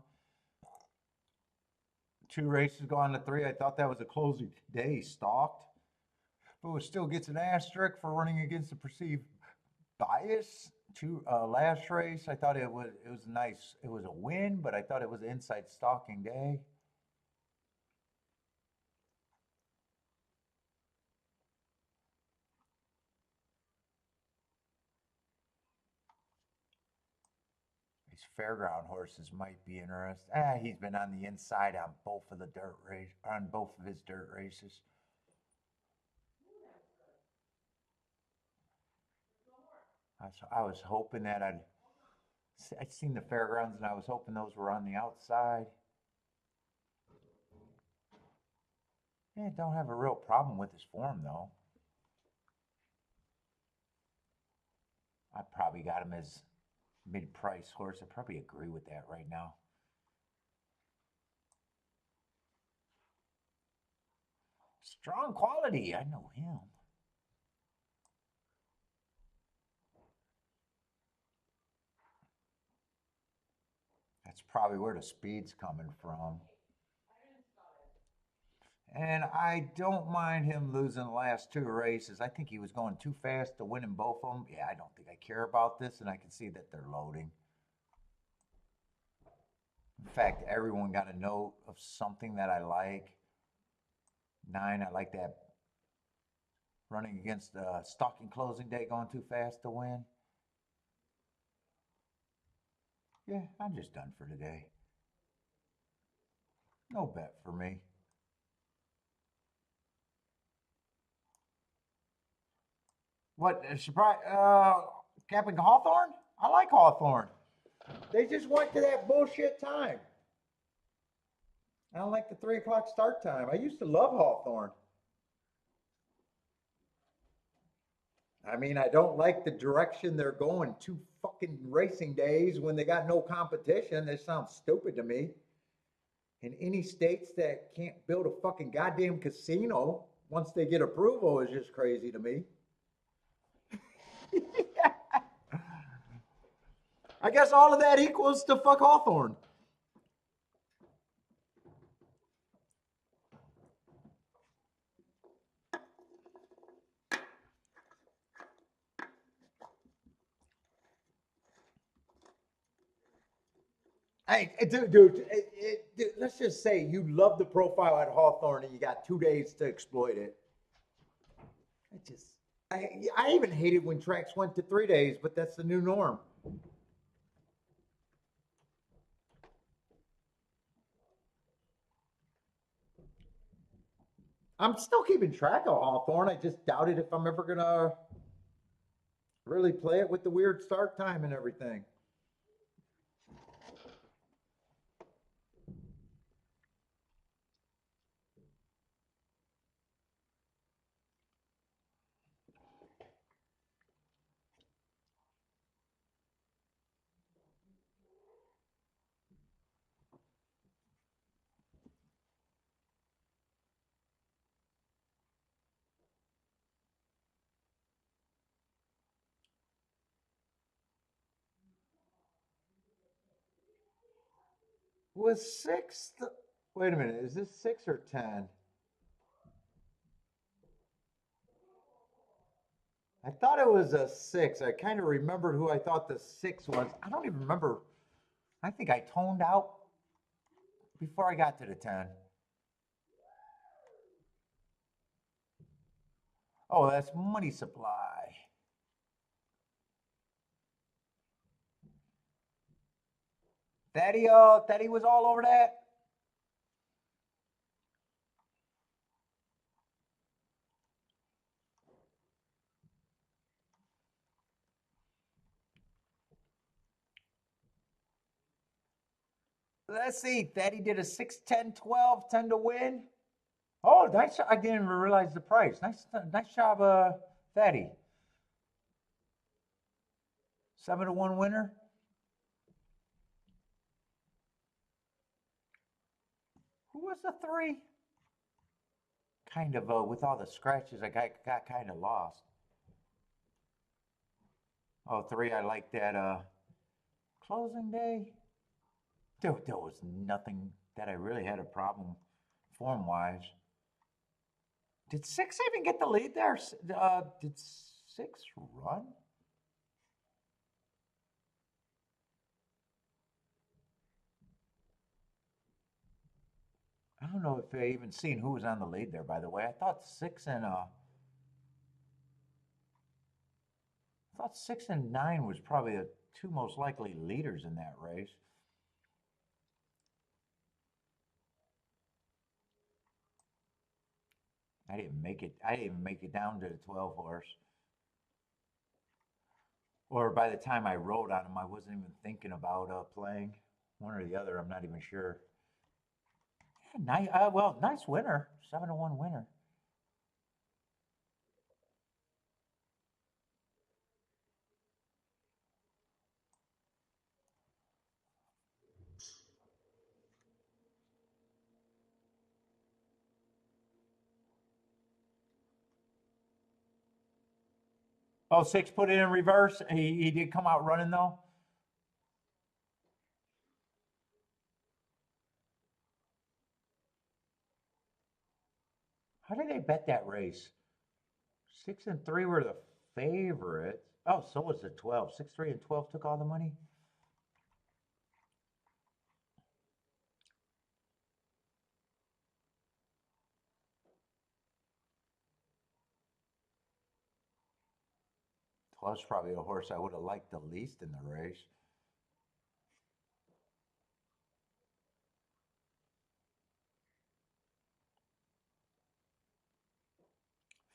2 races go on to 3. I thought that was a closing day stalked, but it still gets an asterisk for running against the perceived bias. Last race, I thought it was nice. It was a win, but I thought it was an inside stalking day. These fairground horses might be interesting. He's been on the inside on both of the dirt race, on both of his dirt races. I was hoping that I'd seen the fairgrounds and I was hoping those were on the outside. Yeah, don't have a real problem with his form though. I probably got him as mid-price horse. I probably agree with that right now. Strong quality. I know him. That's probably where the speed's coming from. And I don't mind him losing the last 2 races. I think he was going too fast to win in both of them. Yeah, I don't think I care about this, and I can see that they're loading. In fact, everyone got a note of something that I like. 9, I like that running against stalking closing day, going too fast to win. Yeah, I'm just done for today. No bet for me. What surprise? Capping Hawthorne? I like Hawthorne. They just went to that bullshit time. I don't like the 3 o'clock start time. I used to love Hawthorne. I mean, I don't like the direction they're going. 2 fucking racing days when they got no competition. That sounds stupid to me. In any states that can't build a fucking goddamn casino once they get approval is just crazy to me. I guess all of that equals to fuck Hawthorne. Hey, dude, let's just say you love the profile at Hawthorne and you got 2 days to exploit it. I even hated when tracks went to 3 days, but that's the new norm. I'm still keeping track of Hawthorne. I just doubted if I'm ever gonna really play it with the weird start time and everything. Was 6? Wait a minute, is this 6 or 10? I thought it was a 6. I kind of remembered who I thought the 6 was. I don't even remember. I think I toned out before I got to the 10. Oh, that's money supply. Thaddy was all over that. Let's see. Thaddy did a 6, 10, 12, 10 to win. Oh, nice. I didn't even realize the price. Nice job, Thaddy. 7 to 1 winner. Who was the 3? Kind of, with all the scratches, I got kind of lost. Oh, 3, I like that, closing day. There was nothing that I really had a problem form-wise. Did 6 even get the lead there? Did 6 run? I don't know if I even seen who was on the lead there, by the way. I thought 6 and 9 was probably the 2 most likely leaders in that race. I didn't even make it down to the 12 horse. Or by the time I rode on him, I wasn't even thinking about playing. One or the other, I'm not even sure. Yeah, nice winner. 7 to 1 winner. Oh, 6 put it in reverse. He did come out running though. How did they bet that race? 6 and 3 were the favorites. Oh, so was the 12. 6, 3, and 12 took all the money. Plus, probably a horse I would have liked the least in the race.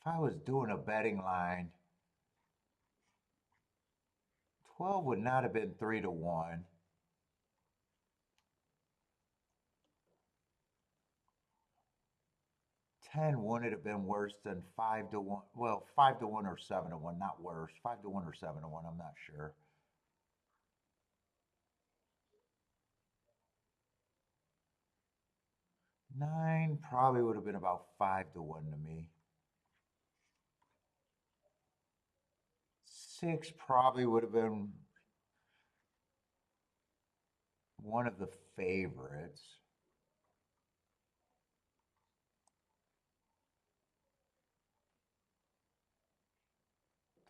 If I was doing a betting line, 12 would not have been 3-1. 10 wouldn't have been worse than 5-1. Well, 5-1 or 7-1, not worse. 5-1 or 7-1, I'm not sure. Nine probably would have been about 5-1 to me. 6 probably would have been one of the favorites.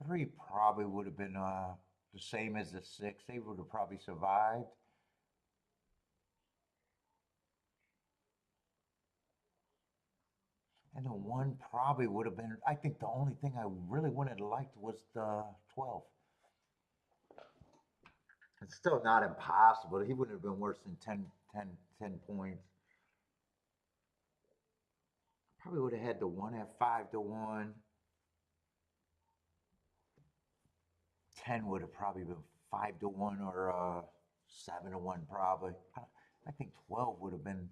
3 probably would have been the same as the 6. They would have probably survived. And the 1 probably would have been, I think the only thing I really wouldn't have liked was the 12. It's still not impossible. He wouldn't have been worse than 10 points. Probably would have had the 1 at 5-1. 10 would have probably been 5-1 or 7-1 probably. I think 12 would have been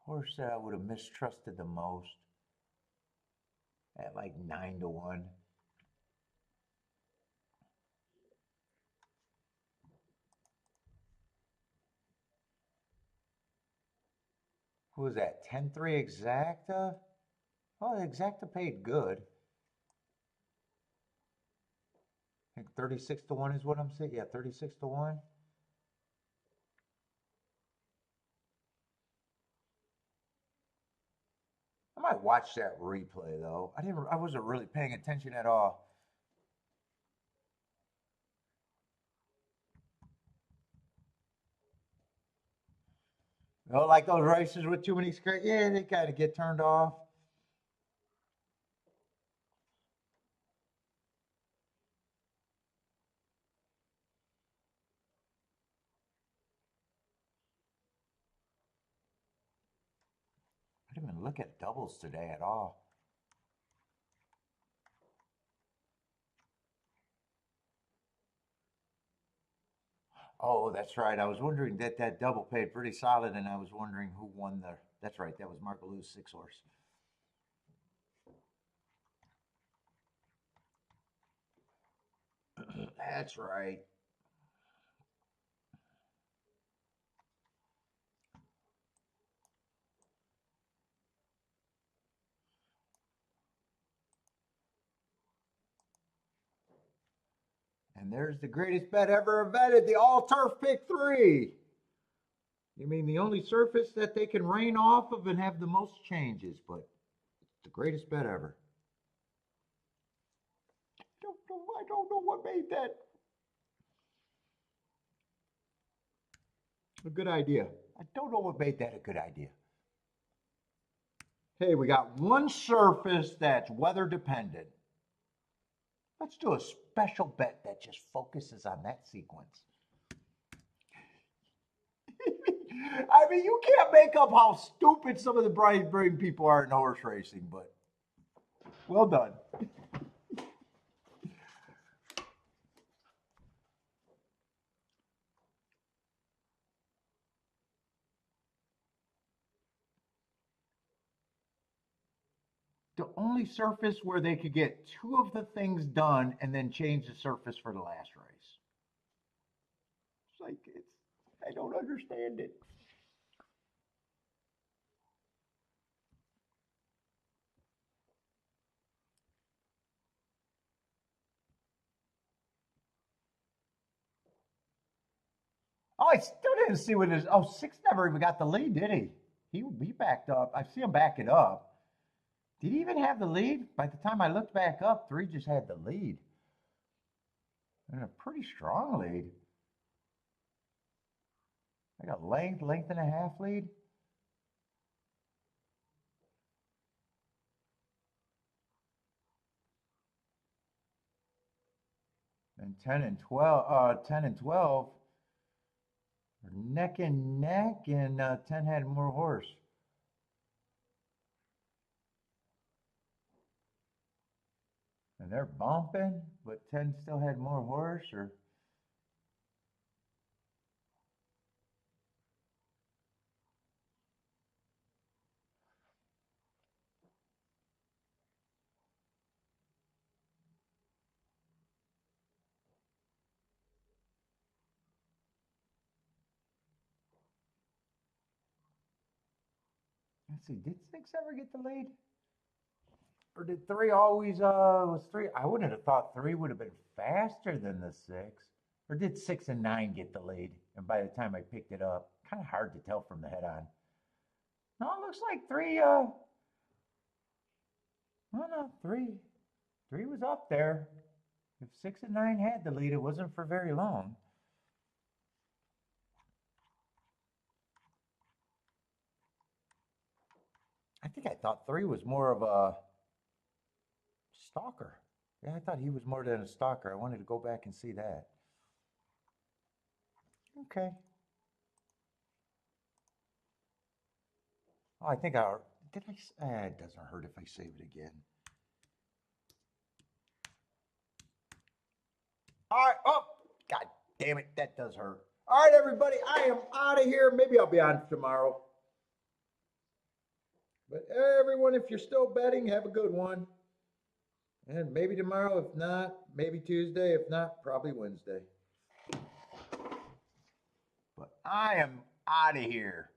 horse that I would have mistrusted the most at like 9-1. Who was that? 10-3 Exacta? Oh, Exacta paid good. I think 36-1 is what I'm saying. Yeah, 36-1. I might watch that replay though. I wasn't really paying attention at all. You know, like those races with too many scratches, yeah, they kind of get turned off. I didn't even look at doubles today at all. Oh, that's right. I was wondering that double paid pretty solid, and I was wondering who won the. That's right. That was Margalou's 6 horse. That's right. And there's the greatest bet ever invented, the all-turf pick 3. You mean the only surface that they can rain off of and have the most changes, but it's the greatest bet ever. I don't know what made that a good idea. I don't know what made that a good idea. Hey, we got one surface that's weather dependent. Let's do a special bet that just focuses on that sequence. I mean, you can't make up how stupid some of the bright brain people are in horse racing, but well done. The only surface where they could get 2 of the things done and then change the surface for the last race. It's like, I don't understand it. Oh, I still didn't see what it is. Oh, 6 never even got the lead, did he? he backed up. I see him back it up. Did he even have the lead? By the time I looked back up, 3 just had the lead. And a pretty strong lead. I got length and a half lead. And 10 and 12 are neck and neck, and 10 had more horse. And they're bumping, but 10 still had more horse, or let's see, did 6 ever get the lead? Or did 3 always was 3? I wouldn't have thought 3 would have been faster than the 6. Or did 6 and 9 get the lead? And by the time I picked it up, kind of hard to tell from the head on. No, it looks like 3 no, 3 was up there. If 6 and 9 had the lead, it wasn't for very long. I think I thought 3 was more of a stalker. Yeah, I thought he was more than a stalker. I wanted to go back and see that. Okay. Oh, I think did I, it doesn't hurt if I save it again. All right, oh, God damn it, that does hurt. All right, everybody, I am out of here. Maybe I'll be on tomorrow. But everyone, if you're still betting, have a good one. And maybe tomorrow, if not, maybe Tuesday, if not, probably Wednesday. But I am out of here.